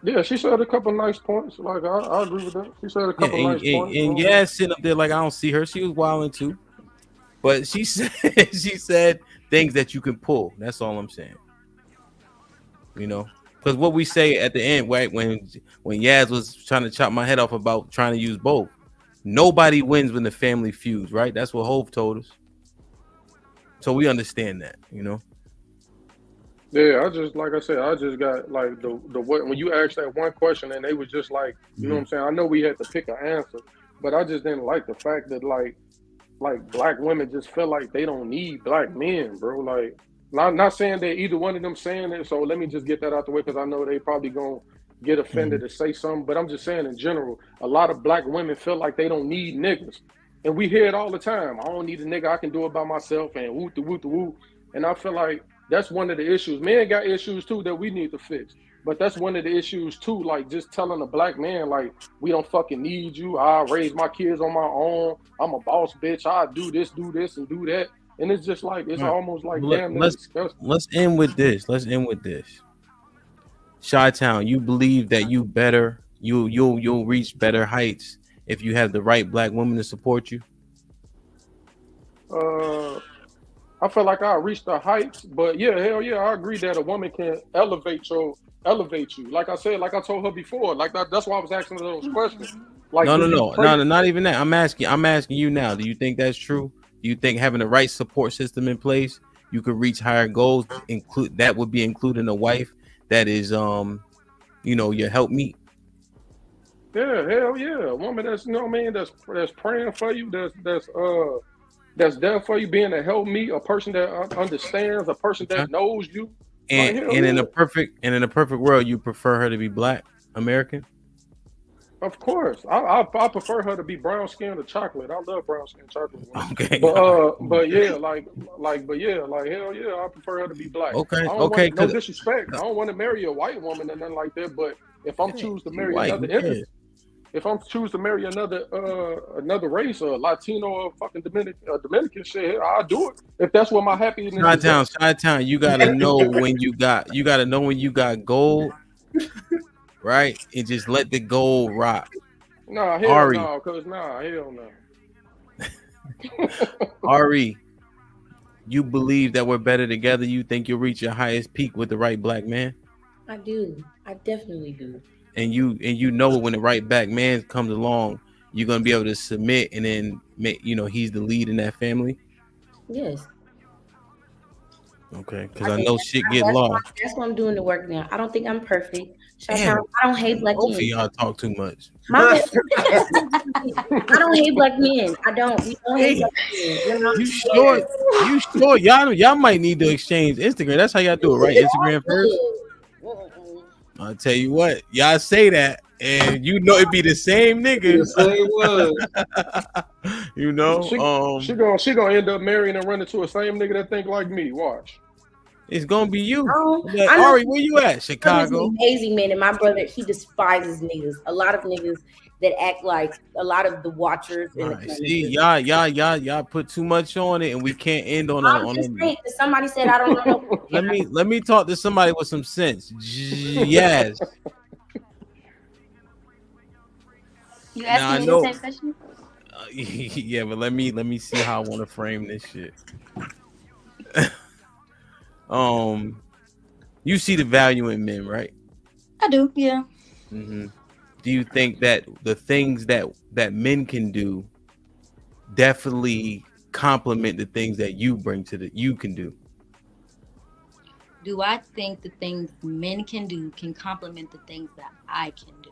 Yeah, she said a couple nice points. Like I agree with that. She said a couple nice points. And yeah, sitting up there like I don't see her. She was wilding too, but she said things that you can pull. That's all I'm saying. You know, because what we say at the end, right? When Yaz was trying to chop my head off about trying to use both, nobody wins when the family feuds, right? That's what Hov told us. So we understand that, you know. Yeah, I just got like the what when you asked that one question and they was just like, you know what I'm saying? I know we had to pick an answer, but I just didn't like the fact that like black women just feel like they don't need black men, bro. Like, not saying that either one of them saying it, so let me just get that out the way because I know they probably gonna get offended to say something, but I'm just saying in general, a lot of black women feel like they don't need niggas. And we hear it all the time. I don't need a nigga, I can do it by myself, and woo the woo. And I feel like that's one of the issues. Men got issues too that we need to fix. But that's one of the issues too, like just telling a black man, like, we don't fucking need you. I raise my kids on my own. I'm a boss bitch. I do this, and do that. And it's just like, it's almost like, damn, that's disgusting. Let's end with this. Chi-Town, you believe that you better, you'll reach better heights if you have the right black woman to support you? I feel like I reached the heights, but yeah, hell yeah, I agree that a woman can elevate you. Like I said, like I told her before, like that's why I was asking those questions. Like, No, not even that. I'm asking you now. Do you think that's true? Do you think having the right support system in place, you could reach higher goals? That would be including a wife that is, your helpmeet. Yeah, hell yeah, a woman that's, you know what I mean, that's praying for you, that's there for you, being a helpmeet, a person that understands, a person that knows you. And in a perfect world, you prefer her to be black American? Of course, I prefer her to be brown skin or chocolate. I love brown skin chocolate. Okay. But hell yeah, I prefer her to be black. Okay. No disrespect. I don't want to marry a white woman or nothing like that. But if I'm choose to marry another race, or Latino or fucking Dominican shit, I'll do it. If that's what my happiness is. Chi-Town, you gotta know when you got gold. Right, and just let the gold rock. Hell no. Ari, you believe that we're better together? You think you'll reach your highest peak with the right black man? I do. I definitely do. And you know when the right black man comes along, you're gonna be able to submit, and then make, he's the lead in that family. Yes. Okay, because I I think know shit get that's lost. what I'm doing the work now. I don't think I'm perfect. Damn, Chi-Town, I don't hate black both of men. y'all talk too much. My bad. I don't hate black men. I don't. We don't hate Hey, black men. We're not you scared. sure? You sure? Y'all might need to exchange Instagram. That's how y'all do it, right? Instagram first. I'll tell you what, y'all say that, and it'd be the same nigga. The same one. She gonna end up marrying and running to a same nigga that think like me. Watch. It's gonna be you. I know. Ari, where you at? Chicago. An amazing man, and my brother, he despises niggas. A lot of niggas that act like a lot of the watchers in the Right, see, y'all put too much on it, and we can't end on I'm just saying, 'cause somebody said I don't know. Let me talk to somebody with some sense. Yes. You Now, I asking me know- the same question? Yeah, but let me see how I want to frame this shit. You see the value in men, right? I do, yeah. Mm-hmm. Do you think that the things that men can do definitely complement the things that you bring to you can do? Do I think the things men can do can complement the things that I can do?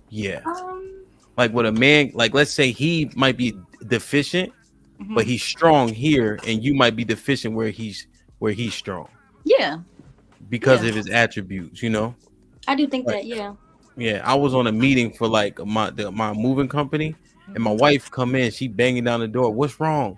Yeah. Like with a man, like let's say he might be deficient, but he's strong here, and you might be deficient where he's strong. Yeah. Because of his attributes, I do think that, yeah. Yeah, I was on a meeting for like my moving company, and my wife come in, she banging down the door. What's wrong?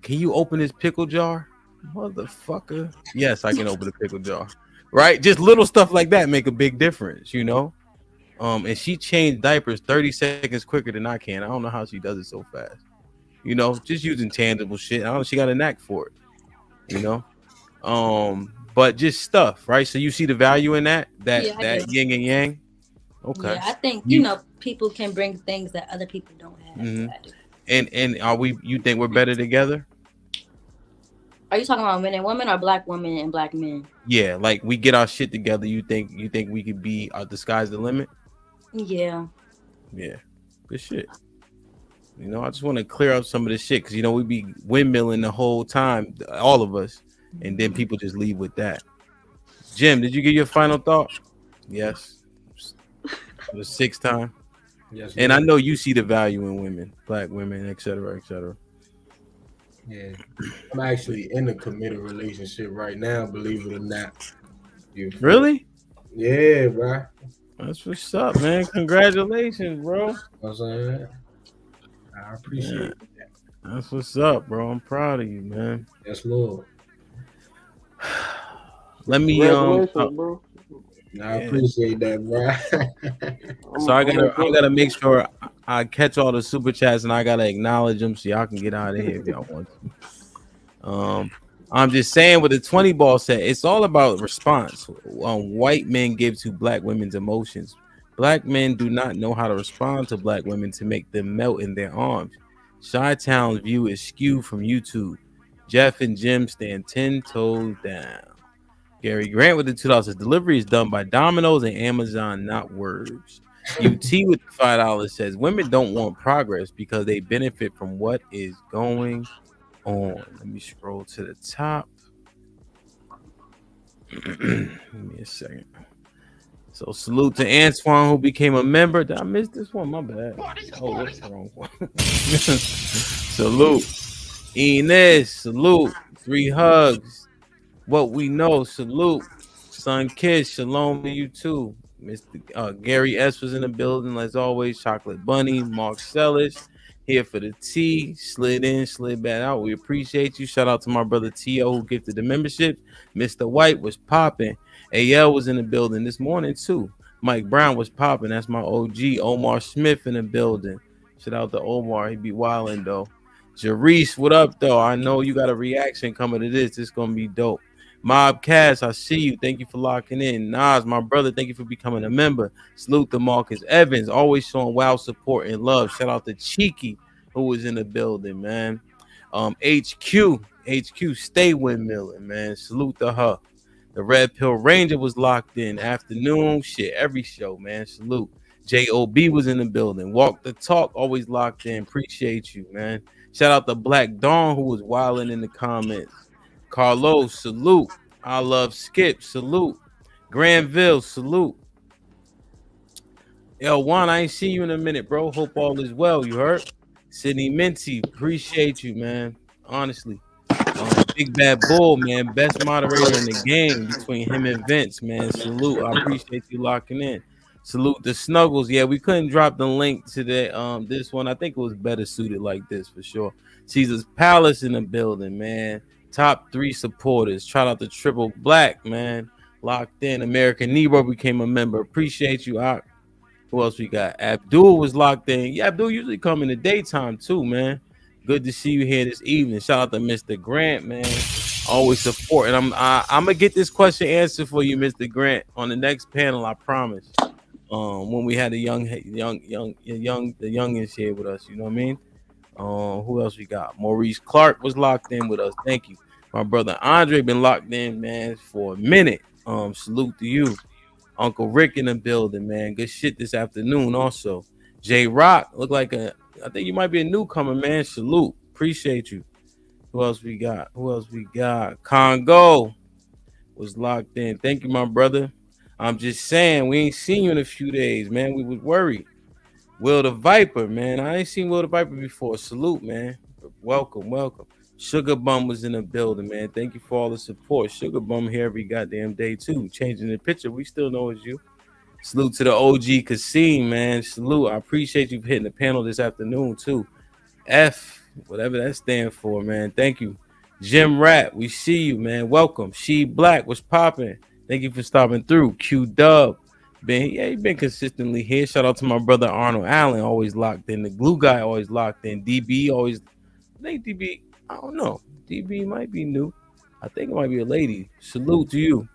Can you open this pickle jar? Motherfucker. Yes, I can open the pickle jar. Right? Just little stuff like that make a big difference, And she changed diapers 30 seconds quicker than I can. I don't know how she does it so fast. Just using tangible shit. I don't know, she got a knack for it, but just stuff, right? So you see the value in that yin and yang. Okay. Yeah, I think people can bring things that other people don't have. Mm-hmm. And you think we're better together? Are you talking about men and women or black women and black men? Yeah, like we get our shit together. You think we could be the sky's the limit? Yeah. Yeah. Good shit. I just want to clear up some of this shit because we be windmilling the whole time, all of us, and then people just leave with that. Jim, did you get your final thought? Yes. For the sixth time. Yes. And I know you see the value in women, black women, et cetera, et cetera. Yeah, I'm actually in a committed relationship right now, believe it or not. Really? Yeah, bro. That's what's up, man. Congratulations, bro. I'm saying? I appreciate that. That's what's up, bro. I'm proud of you, man. Yes, Lord. Let me bro. I appreciate that, bro. So I gotta make sure I catch all the super chats, and I gotta acknowledge them so y'all can get out of here if y'all want to. I'm just saying with the 20 ball set, it's all about response. White men give to black women's emotions. Black men do not know how to respond to black women to make them melt in their arms. Chi-Town's view is skewed from YouTube. Jeff and Jim stand 10 toes down. Gary Grant with the $2 delivery is done by Domino's and Amazon, not words. UT with the $5 says women don't want progress because they benefit from what is going on. Let me scroll to the top. Give me a second. So salute to Antoine who became a member. Did I miss this one? My bad. Oh, that's the wrong one. Salute. Inez, salute. 3 hugs. What we know, salute. Son Kiss, shalom to you too. Mr. Gary S was in the building as always. Chocolate Bunny, Mark Sellis here for the tea. Slid in, slid back out. We appreciate you. Shout out to my brother T.O. who gifted the membership. Mr. White was popping. AL was in the building this morning too. Mike Brown was popping. That's my OG. Omar Smith in the building. Shout out to Omar. He be wilding though. Jarice, what up though? I know you got a reaction coming to this. It's gonna be dope. Mob Cass, I see you. Thank you for locking in. Nas, my brother, thank you for becoming a member. Salute to Marcus Evans, always showing wild support and love. Shout out to Cheeky who was in the building, man. HQ, stay windmilling, man. Salute to her. The Red Pill Ranger was locked in. Afternoon, shit, every show, man. Salute. JOB was in the building. Walk the talk, always locked in. Appreciate you, man. Shout out to Black Dawn, who was wilding in the comments. Carlos, salute. I love Skip, salute. Granville, salute. Yo, Juan, I ain't seen you in a minute, bro. Hope all is well. You heard? Sydney Minty, appreciate you, man. Honestly. Big Bad Bull, man. Best moderator in the game between him and Vince, man. Salute. I appreciate you locking in. Salute the Snuggles. Yeah, we couldn't drop the link to the this one. I think it was better suited like this for sure. Caesar's Palace in the building, man. Top 3 supporters. Shout out to Triple Black, man. Locked in. American Negro became a member. Appreciate you, Ak. Who else we got? Abdul was locked in. Yeah, Abdul usually come in the daytime too, man. Good to see you here this evening. Shout out to Mr. Grant, man. Always supporting. I'm gonna get this question answered for you, Mr. Grant, on the next panel. I promise. When we had the youngins here with us, you know what I mean? Who else we got? Maurice Clark was locked in with us. Thank you. My brother Andre been locked in, man, for a minute. Salute to you. Uncle Rick in the building, man. Good shit this afternoon. Also, J Rock look like I think you might be a newcomer, man. Salute, appreciate you. Who else we got? Congo was locked in. Thank you, my brother. I'm just saying we ain't seen you in a few days, man. We was worried. Will the Viper, man. I ain't seen Will the Viper before. Salute, man. Welcome. Sugar Bum was in the building, man. Thank you for all the support. Sugar Bum here every goddamn day, too. Changing the picture. We still know it's you. Salute to the OG Kasim, man. Salute. I appreciate you hitting the panel this afternoon, too. F, whatever that stands for, man. Thank you. Jim Rat, we see you, man. Welcome. She Black, what's popping? Thank you for stopping through. Q Dub. He been consistently here. Shout out to my brother Arnold Allen, always locked in. The Glue Guy, always locked in. DB, always. I think DB. I don't know. DB might be new. I think it might be a lady. Salute to you.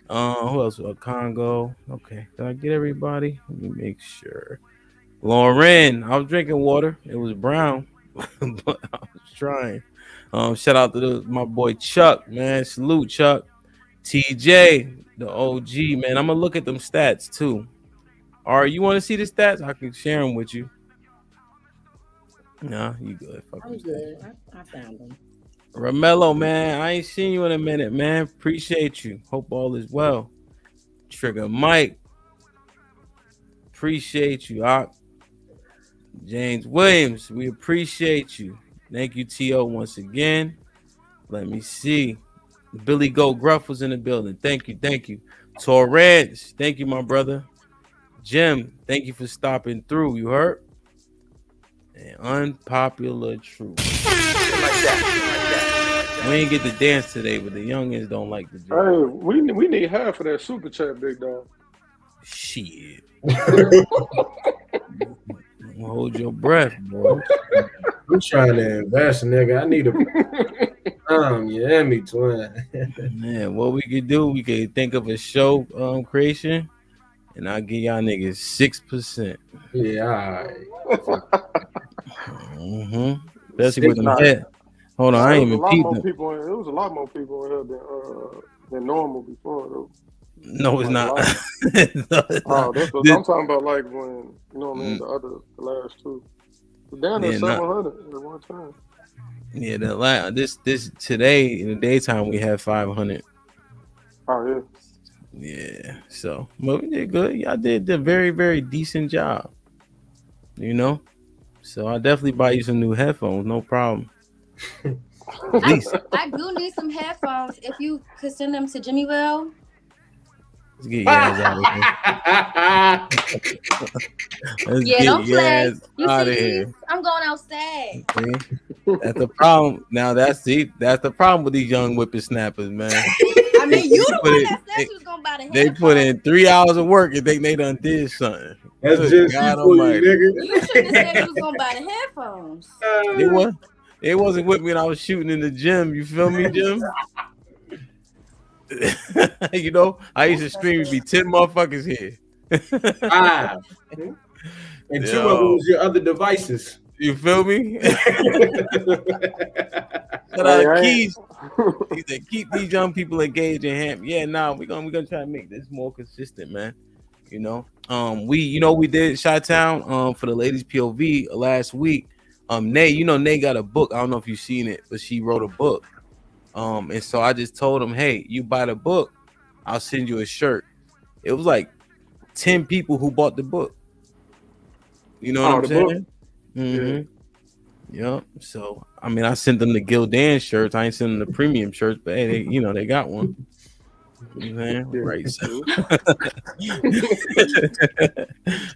Who else? Congo. Okay. Did I get everybody? Let me make sure. Lauren. I was drinking water. It was brown, but I was trying. Shout out to my boy Chuck, man. Salute, Chuck. TJ, the OG, man. I'm gonna look at them stats too. All right, you want to see the stats? I can share them with you. Nah, you good. I'm good. I found them. Romello, man, I ain't seen you in a minute, man. Appreciate you. Hope all is well. Trigger Mike, appreciate you. James Williams, we appreciate you. Thank you, T.O. once again. Let me see. Billy Goat Gruff was in the building. Thank you. Torrance, thank you, my brother. Jim, thank you for stopping through. You heard? And Unpopular Truth. We ain't get to dance today, but the youngins don't like the dance. Hey, we need half of that super chat, big dog. Shit. Hold your breath, boy. I'm trying to invest, nigga. I need a you hear me, twin. Man, what we could do, we could think of a show creation, and I'll give y'all niggas 6%. Yeah, all right. Especially with them head. Hold on, I ain't even peeped them. It was a lot more people in here than normal before, though. No, it's not. No, it's not. That's what I'm talking about. Like when you know what I mean. The last two. Down at 700 at one time. Yeah, this today in the daytime we had 500. Oh yeah. Yeah. So, but we did good. Y'all did a very, very decent job. You know. So I definitely buy you some new headphones. No problem. I do need some headphones. If you could send them to Jimmy Will. Let's get your ass out of here. Yeah, don't play. You out of see, here. I'm going outside. See? That's the problem. Now that's the problem with these young whippersnappers, man. I mean, you the one that said you was gonna buy the headphones. They put in 3 hours of work and think they done did something. That's just God almighty. You should have said you was gonna buy the headphones. It wasn't with me when I was shooting in the gym. You feel me, Jim? You know, I used to stream. It'd be 10 motherfuckers here. 5. And 2 of them was your other devices. You feel me? But Hey, I ain't. Keys, he said, keep these young people engaged in HAMP. Yeah, nah, we're gonna try to make this more consistent, man. You know, we did Chi-Town for the ladies POV last week. Nay, Nay got a book. I don't know if you've seen it, but she wrote a book. And so I just told him, hey, you buy the book, I'll send you a shirt. It was like 10 people who bought the book. You know what I'm the saying? book? Mm-hmm. Yep. So I mean, I sent them the Gildan shirts. I ain't sent them the premium shirts, but hey, they got one. You know what I'm saying? Right.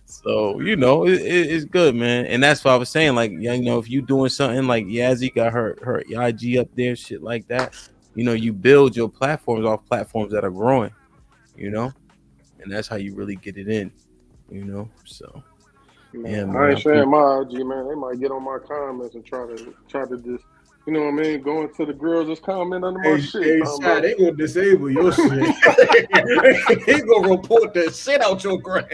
So it's good, man. And that's what I was saying. Like, if you doing something like Yazzie got her IG up there, shit like that. You build your platforms off platforms that are growing. And that's how you really get it in. So. Man, Yeah, man, I ain't sharing my IG, man. They might get on my comments and try to just, you know what I mean, go into the girls just comment under my shit. Hey, Shy, they gonna disable your shit. They gonna report the shit out your gram.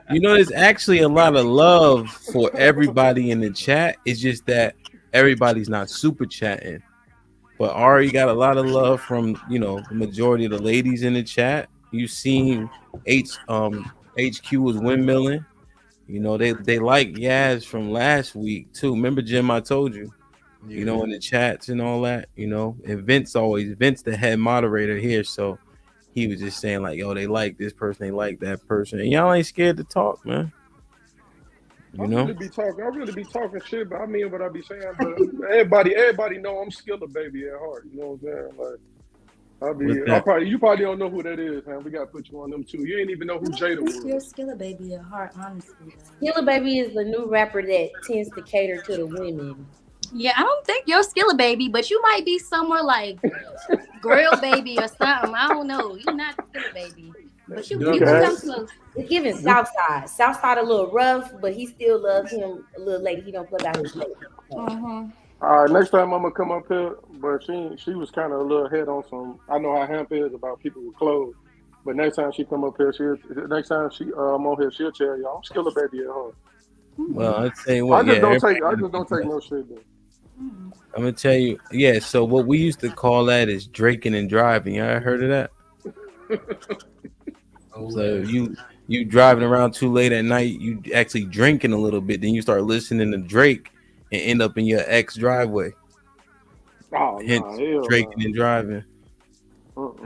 There's actually a lot of love for everybody in the chat. It's just that everybody's not super chatting. But Ari got a lot of love from the majority of the ladies in the chat. You've seen HQ was windmilling. They like Yaz from last week too. Remember, Jim, I told you, in the chats and all that, and Vince the head moderator here. So he was just saying like, yo, they like this person, they like that person. And y'all ain't scared to talk, man. I really be talking shit, but I mean what I be saying. But everybody know I'm Skilla baby at heart. You know what I'm saying? Like, you probably don't know who that is, man. We gotta put you on them too. You ain't even know who Jada was. You're Skilla baby at heart, honestly. Skilla baby is the new rapper that tends to cater to the women. Yeah, I don't think you're Skilla baby, but you might be somewhere like Grill baby or something. I don't know. You're not Skilla baby, but you come close. It's giving Southside. Southside a little rough, but he still loves him a little lady. He don't play about his lady. Mm-hmm. All right, next time I'm gonna come up here, but she was kind of a little head on some. I know how HAMP is about people with clothes, but next time she come up here, I'm on here, she'll tell you I'm Skilla baby at heart. Well, I'd say what. I just don't take no shit. Though. I'm gonna tell you, yeah. So what we used to call that is drinking and driving. You ever heard of that? So you driving around too late at night, you actually drinking a little bit, then you start listening to Drake and end up in your ex driveway. Oh, hence drinking and driving.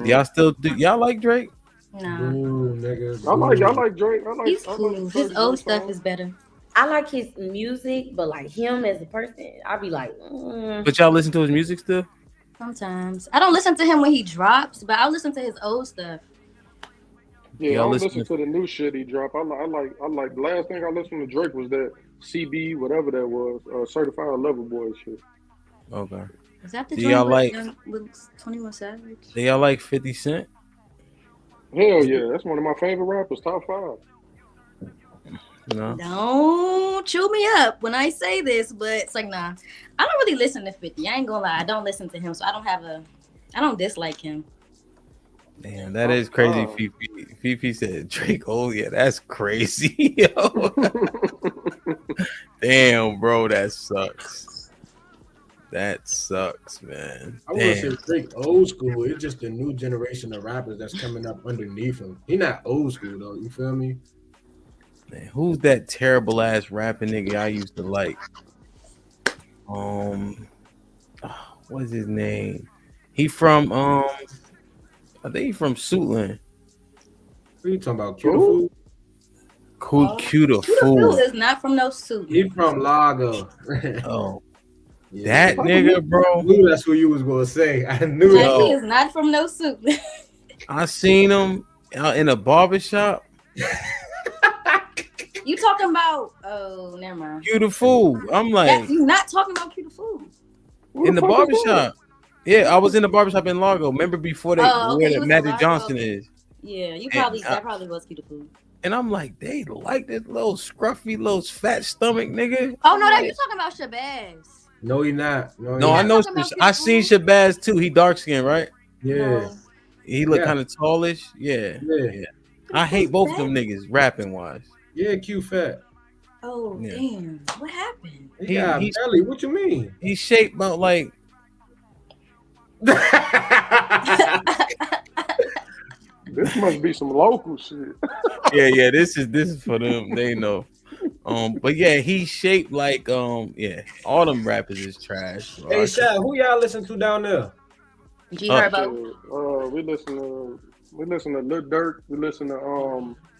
Y'all like Drake? No. Ooh, nigga. I like Drake. He's cool. His old stuff is better. I like his music, but like him as a person, I'll be like. But y'all listen to his music still? Sometimes I don't listen to him when he drops, but I'll listen to his old stuff. Yeah, I don't listen to the new shit he dropped. I like the last thing I listened to Drake was that CB, whatever that was, Certified Lover Boy shit. Okay. Is that the Do y'all like with 21 Savage? Do y'all like 50 Cent? Hell yeah, that's one of my favorite rappers, top 5. No. Don't chew me up when I say this, but it's like, nah. I don't really listen to 50. I ain't gonna lie. I don't listen to him, so I don't dislike him. Damn, that is crazy. Fifi said Drake. Oh yeah, that's crazy. Yo. Damn, bro, that sucks. That sucks, man. I wouldn't say Drake old school. It's just the new generation of rappers that's coming up underneath him. He not old school though. You feel me? Man, who's that terrible ass rapping nigga I used to like? What's his name? He from I think he's from Suitland. What are you talking about? Cuda Cuda Fool is not from no suit. He from Lago. Oh. Yeah. That nigga, bro. I knew that's what you was gonna say. I knew he is not from no suit. I seen him out in a barbershop. You talking about? Oh, never mind. Cuda Fool. I'm like, you not talking about Cuda Fool. In the barbershop. Yeah, I was in the barbershop in Largo. Remember before where the Magic Johnson is? Yeah, that probably was Cuda Fool. And I'm like, they like this little scruffy, little fat stomach nigga. Oh no, you talking about Shabazz? No, he not. No, I know. I seen Shabazz too. He dark skinned, right? Yeah. No. He look kind of tallish. Yeah. I hate both of them niggas rapping wise. Yeah, Q fat. Oh Yeah. damn! What happened? He got belly. What you mean? He's shaped about like. This must be some local shit. Yeah. This is for them. They know. But yeah, he's shaped like yeah. All them rappers is trash. Bro. Hey, Shaq, who y'all listen to down there? G Herbo. We listen to Lil Durk. We listen to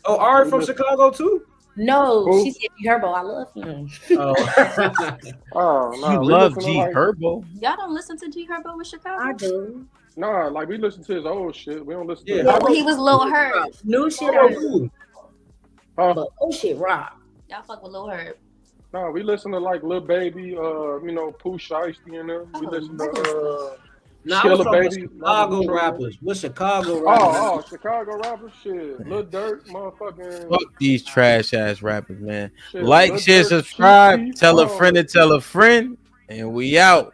Oh, Ari from Chicago too? No, Who? she said G Herbo. I love him. Oh, Oh no, You we love listen to, G like, Herbo. Y'all don't listen to G Herbo in Chicago? I do. Nah, like we listen to his old shit. We don't listen to. Yeah. Yeah, when he was Lil Herb. New shit oh, I do. cool. But old shit rock. Y'all fuck with Lil Herb. No, we listen to like Lil Baby, Pooh Shiesty and them. We listen to Nah, I was Skilla talking about Baby. Chicago rappers. What Chicago rappers? Oh, Chicago rappers, shit. Lil Durk, motherfucking. Fuck these trash ass rappers, man. Shit, Like, Lil share, Durk, subscribe, Chief Keef, tell a oh. friend to tell a friend, and we out.